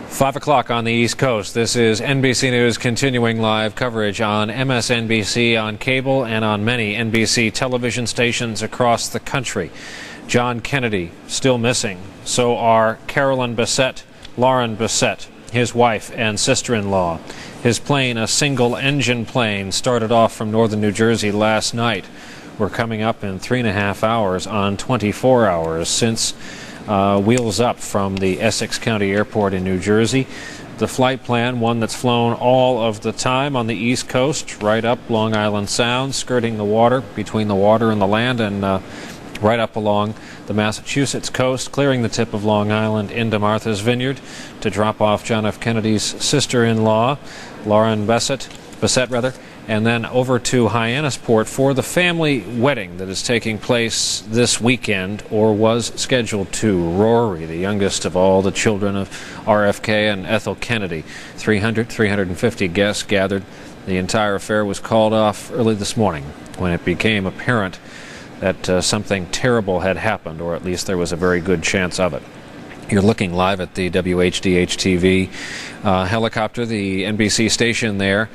[SPEAKER 22] 5 o'clock on the East Coast. This is NBC News continuing live coverage on MSNBC, on cable, and on many NBC television stations across the country. John Kennedy still missing. So are Carolyn Bessette, Lauren Bessette, his wife and sister-in-law. His plane, a single-engine plane, started off from northern New Jersey last night. We're coming up in 3.5 hours on 24 hours since wheels up from the Essex County Airport in New Jersey. The flight plan, one that's flown all of the time on the East Coast, right up Long Island Sound, skirting the water, between the water and the land, and right up along the Massachusetts coast, clearing the tip of Long Island into Martha's Vineyard to drop off John F. Kennedy's sister-in-law, Lauren Bessette, and then over to Hyannisport for the family wedding that is taking place this weekend, or was scheduled to. Rory, the youngest of all the children of RFK and Ethel Kennedy. 350 guests gathered. The entire affair was called off early this morning when it became apparent that something terrible had happened, or at least there was a very good chance of it. You're looking live at the WHDH-TV helicopter, the NBC station there.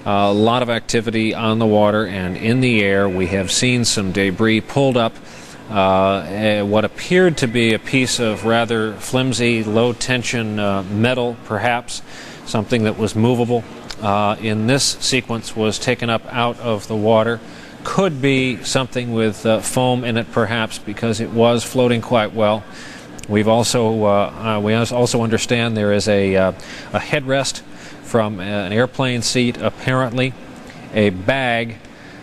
[SPEAKER 22] A lot of activity on the water and in the air. We have seen some debris pulled up. What appeared to be a piece of rather flimsy, low-tension metal, perhaps, something that was movable. In this sequence was taken up out of the water. Could be something with foam in it, perhaps, because it was floating quite well. We also understand there is a headrest from an airplane seat, apparently, a bag,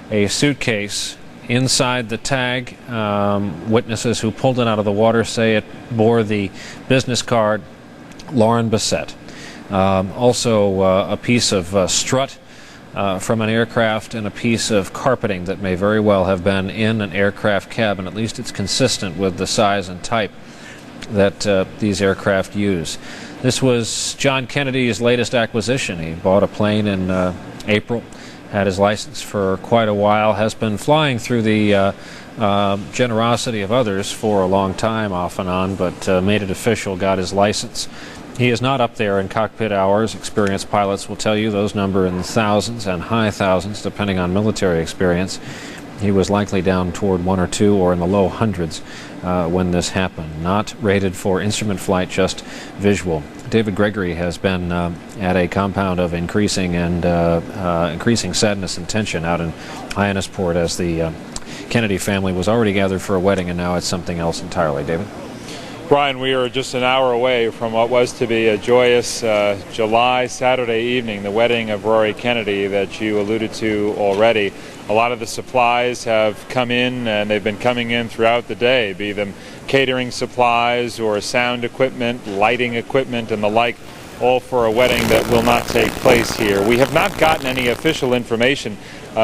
[SPEAKER 22] a suitcase. Inside the tag, witnesses who pulled it out of the water say it bore the business card, Lauren Bessette. Also a piece of strut from an aircraft and a piece of carpeting that may very well have been in an aircraft cabin. At least it's consistent with the size and type that these aircraft use. This was John Kennedy's latest acquisition. He bought a plane in April, had his license for quite a while, has been flying through the generosity of others for a long time off and on, but made it official, got his license. He is not up there in cockpit hours. Experienced pilots will tell you those number in the thousands and high thousands, depending on military experience. He was likely down toward 1 or 2 or in the low hundreds when this happened. Not rated for instrument flight, just visual. David Gregory has been at a compound of increasing sadness and tension out in Hyannisport as the Kennedy family was already gathered for a wedding, and now it's something else entirely. David?
[SPEAKER 21] Brian, we are just an hour away from what was to be a joyous July Saturday evening, the wedding of Rory Kennedy that you alluded to already. A lot of the supplies have come in, and they've been coming in throughout the day, be them catering supplies or sound equipment, lighting equipment, and the like, all for a wedding that will not take place here. We have not gotten any official information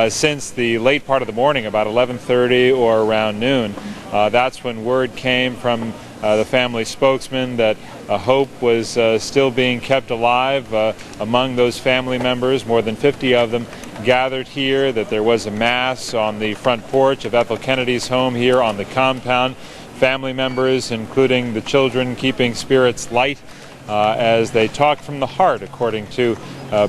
[SPEAKER 21] since the late part of the morning, about 11:30 or around noon. That's when word came from the family spokesman that hope was still being kept alive among those family members, more than 50 of them gathered here, that there was a mass on the front porch of Ethel Kennedy's home here on the compound. Family members, including the children, keeping spirits light as they talked from the heart, according to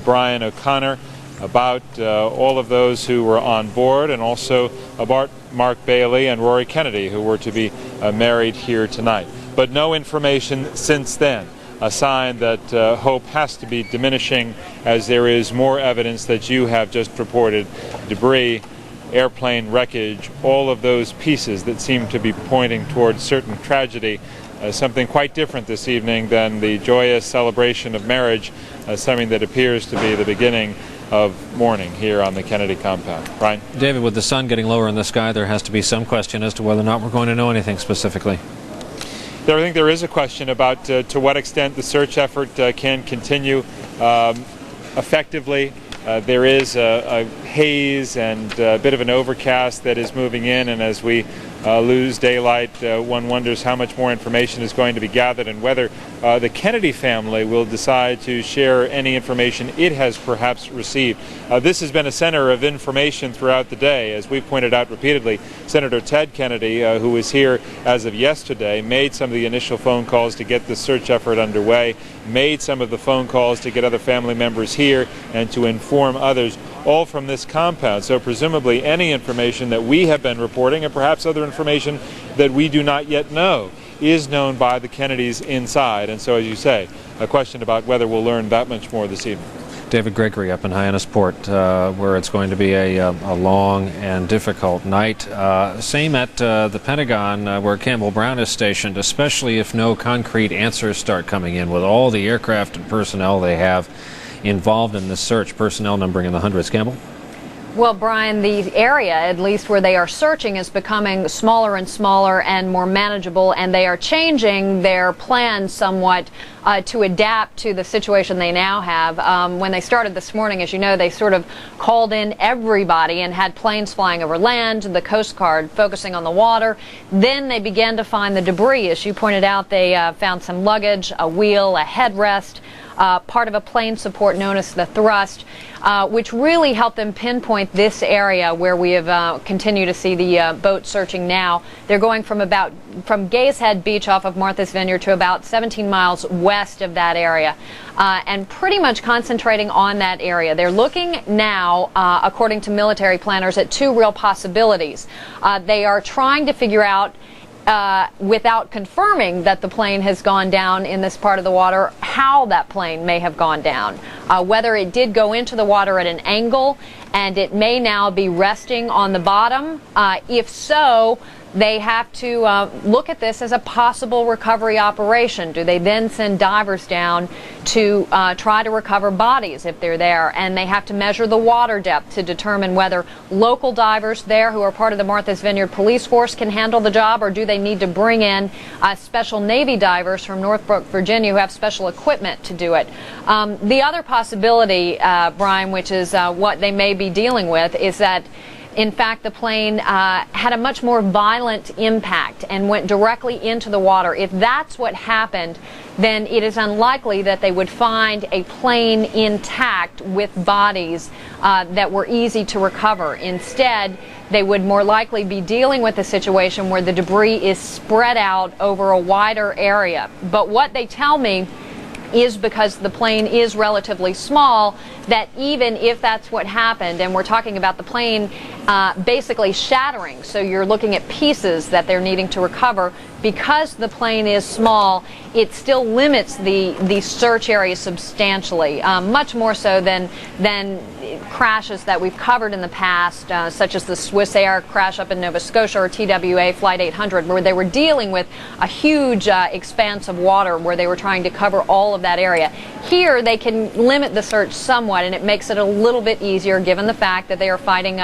[SPEAKER 21] Brian O'Connor, about all of those who were on board, and also about Mark Bailey and Rory Kennedy, who were to be married here tonight. But no information since then, a sign that hope has to be diminishing as there is more evidence that you have just reported: debris, airplane wreckage, all of those pieces that seem to be pointing towards certain tragedy. Something quite different this evening than the joyous celebration of marriage, something that appears to be the beginning of mourning here on the Kennedy compound. Brian?
[SPEAKER 22] David, with the sun getting lower in the sky, there has to be some question as to whether or not we're going to know anything specifically.
[SPEAKER 21] I think there is a question about to what extent the search effort can continue effectively. There is a haze and a bit of an overcast that is moving in, and as we lose daylight, one wonders how much more information is going to be gathered and whether the Kennedy family will decide to share any information it has perhaps received. This has been a center of information throughout the day. As we pointed out repeatedly, Senator Ted Kennedy, who was here as of yesterday, made some of the initial phone calls to get the search effort underway, made some of the phone calls to get other family members here and to inform others, all from this compound. So presumably any information that we have been reporting, and perhaps other information that we do not yet know, is known by the Kennedys inside. And so, as you say, a question about whether we'll learn that much more this evening.
[SPEAKER 22] David Gregory up in Hyannisport, where it's going to be a long and difficult night. Same at the Pentagon, where Campbell Brown is stationed, especially if no concrete answers start coming in with all the aircraft and personnel they have involved in this search, personnel numbering in the hundreds. Campbell?
[SPEAKER 5] Well, Brian, the area, at least where they are searching, is becoming smaller and smaller and more manageable, and they are changing their plans somewhat to adapt to the situation they now have. When they started this morning, as you know, they sort of called in everybody and had planes flying over land, the Coast Guard focusing on the water. Then they began to find the debris. As you pointed out, they found some luggage, a wheel, a headrest, part of a plane support known as the thrust, which really helped them pinpoint this area where we have continued to see the boat searching now. They're going from Gays Head Beach off of Martha's Vineyard to about 17 miles west of that area, and pretty much concentrating on that area. They're looking now, according to military planners, at two real possibilities. They are trying to figure out, without confirming that the plane has gone down in this part of the water, how that plane may have gone down. Whether it did go into the water at an angle and it may now be resting on the bottom. If so, they have to look at this as a possible recovery operation. Do they then send divers down to try to recover bodies if they're there? And they have to measure the water depth to determine whether local divers there who are part of the Martha's Vineyard police force can handle the job, or do they need to bring in special Navy divers from Norfolk, Virginia, who have special equipment to do it. The other possibility, Brian, which is what they may be dealing with, is that In fact, the plane had a much more violent impact and went directly into the water. If that's what happened, then it is unlikely that they would find a plane intact with bodies that were easy to recover. Instead, they would more likely be dealing with a situation where the debris is spread out over a wider area. But what they tell me is, because the plane is relatively small, that even if that's what happened, and we're talking about the plane basically shattering, so you're looking at pieces that they're needing to recover, because the plane is small, it still limits the search area substantially, much more so than crashes that we've covered in the past, such as the Swissair crash up in Nova Scotia or TWA Flight 800, where they were dealing with a huge expanse of water where they were trying to cover all of that area. Here, they can limit the search somewhat, and it makes it a little bit easier given the fact that they are fighting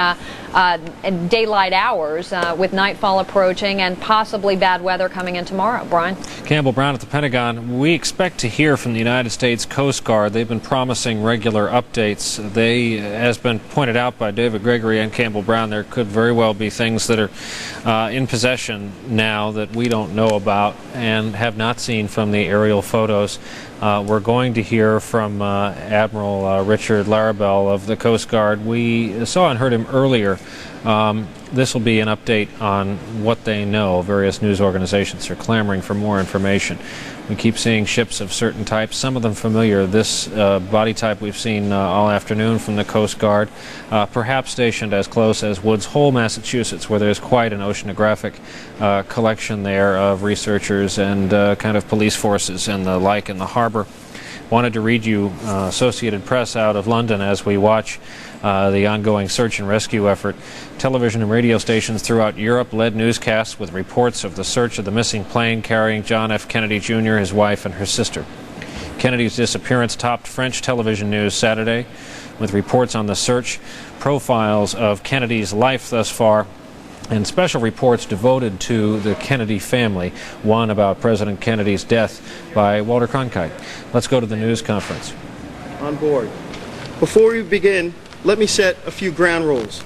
[SPEAKER 5] daylight hours with nightfall approaching and possibly bad weather coming in tomorrow. Brian?
[SPEAKER 22] Campbell Brown at the Pentagon. We expect to hear from the United States Coast Guard. They've been promising regular updates. They, as been pointed out by David Gregory and Campbell Brown, there could very well be things that are in possession now that we don't know about and have not seen from the aerial photos. We're going to hear from Admiral Richard Larrabell of the Coast Guard. We saw and heard him earlier. This will be an update on what they know. Various news organizations are clamoring for more information. We keep seeing ships of certain types, some of them familiar. This body type we've seen all afternoon from the Coast Guard, perhaps stationed as close as Woods Hole, Massachusetts, where there's quite an oceanographic collection there of researchers and kind of police forces and the like in the harbor. Wanted to read you Associated Press out of London as we watch the ongoing search and rescue effort. Television and radio stations throughout Europe led newscasts with reports of the search of the missing plane carrying John F. Kennedy Jr., his wife, and her sister. Kennedy's disappearance topped French television news Saturday with reports on the search, profiles of Kennedy's life thus far, and special reports devoted to the Kennedy family, one about President Kennedy's death by Walter Cronkite. Let's go to the news conference.
[SPEAKER 7] On board. Before we begin, let me set a few ground rules.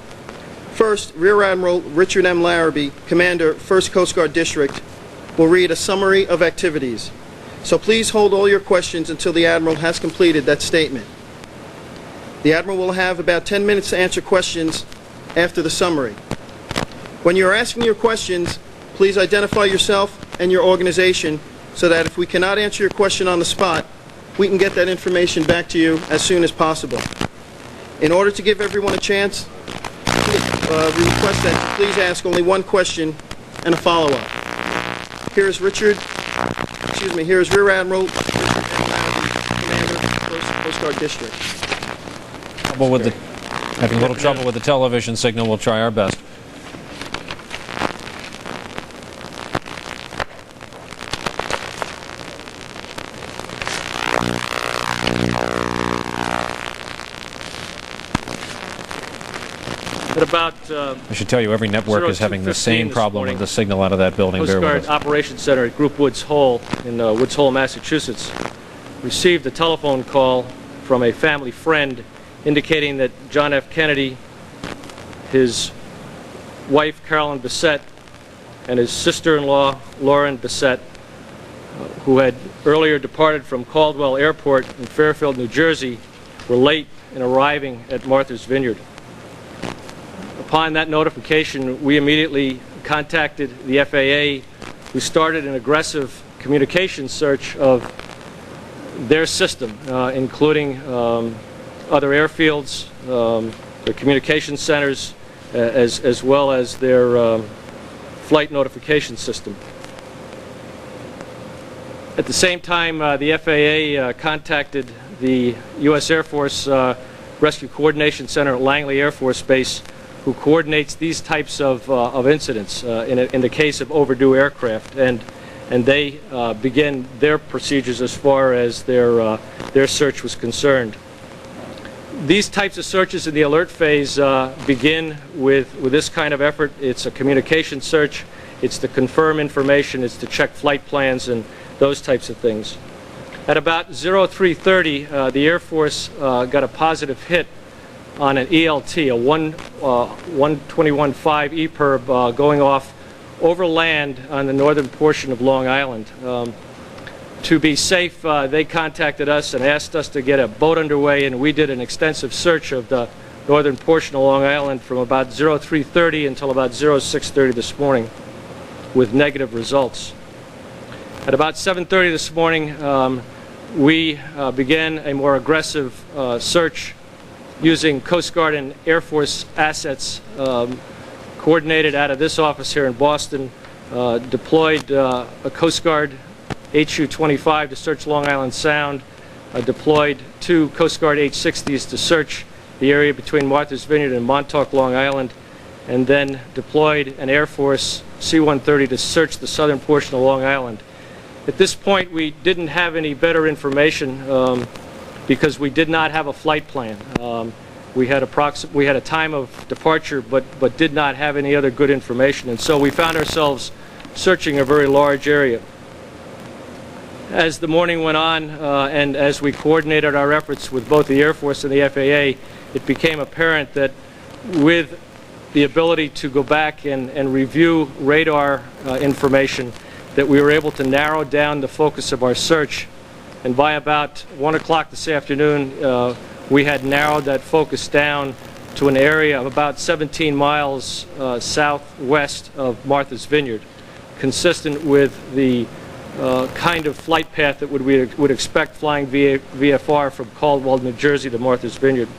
[SPEAKER 7] First, Rear Admiral Richard M. Larrabee, Commander, 1st Coast Guard District, will read a summary of activities. So please hold all your questions until the Admiral has completed that statement. The Admiral will have about 10 minutes to answer questions after the summary. When you're asking your questions, please identify yourself and your organization so that if we cannot answer your question on the spot, we can get that information back to you as soon as possible. In order to give everyone a chance, we request that you please ask only one question and a follow-up. Here's Rear Admiral, Commander, Coast Guard District.
[SPEAKER 22] Having a little trouble with the television signal. We'll try our best.
[SPEAKER 16] At about,
[SPEAKER 22] I should tell you, every network is having the same problem with the signal out of that building.
[SPEAKER 16] Coast Guard Operations Center at Group Woods Hole in Woods Hole, Massachusetts, received a telephone call from a family friend indicating that John F. Kennedy, his wife Carolyn Bissett, and his sister-in-law Lauren Bissett, who had earlier departed from Caldwell Airport in Fairfield, New Jersey, were late in arriving at Martha's Vineyard. Upon that notification, we immediately contacted the FAA, who started an aggressive communication search of their system, including other airfields, their communication centers, as well as their flight notification system. At the same time, the FAA contacted the U.S. Air Force Rescue Coordination Center at Langley Air Force Base, who coordinates these types of incidents in the case of overdue aircraft, and they begin their procedures as far as their search was concerned. These types of searches in the alert phase begin with this kind of effort. It's a communication search. It's to confirm information. It's to check flight plans and those types of things. At about 03:30, the Air Force got a positive hit on an ELT, a 121.5 EPIRB going off over land on the northern portion of Long Island. To be safe, they contacted us and asked us to get a boat underway, and we did an extensive search of the northern portion of Long Island from about 03:30 until about 06:30 this morning with negative results. At about 7:30 this morning, we began a more aggressive search using Coast Guard and Air Force assets, coordinated out of this office here in Boston, deployed a Coast Guard HU-25 to search Long Island Sound, deployed 2 Coast Guard H-60s to search the area between Martha's Vineyard and Montauk, Long Island, and then deployed an Air Force C-130 to search the southern portion of Long Island. At this point, we didn't have any better information because we did not have a flight plan. We had a time of departure, but did not have any other good information, and so we found ourselves searching a very large area. As the morning went on, and as we coordinated our efforts with both the Air Force and the FAA, it became apparent that with the ability to go back and review radar information, that we were able to narrow down the focus of our search. And by about 1 o'clock this afternoon, we had narrowed that focus down to an area of about 17 miles southwest of Martha's Vineyard, consistent with the kind of flight path that we would expect flying VFR from Caldwell, New Jersey to Martha's Vineyard.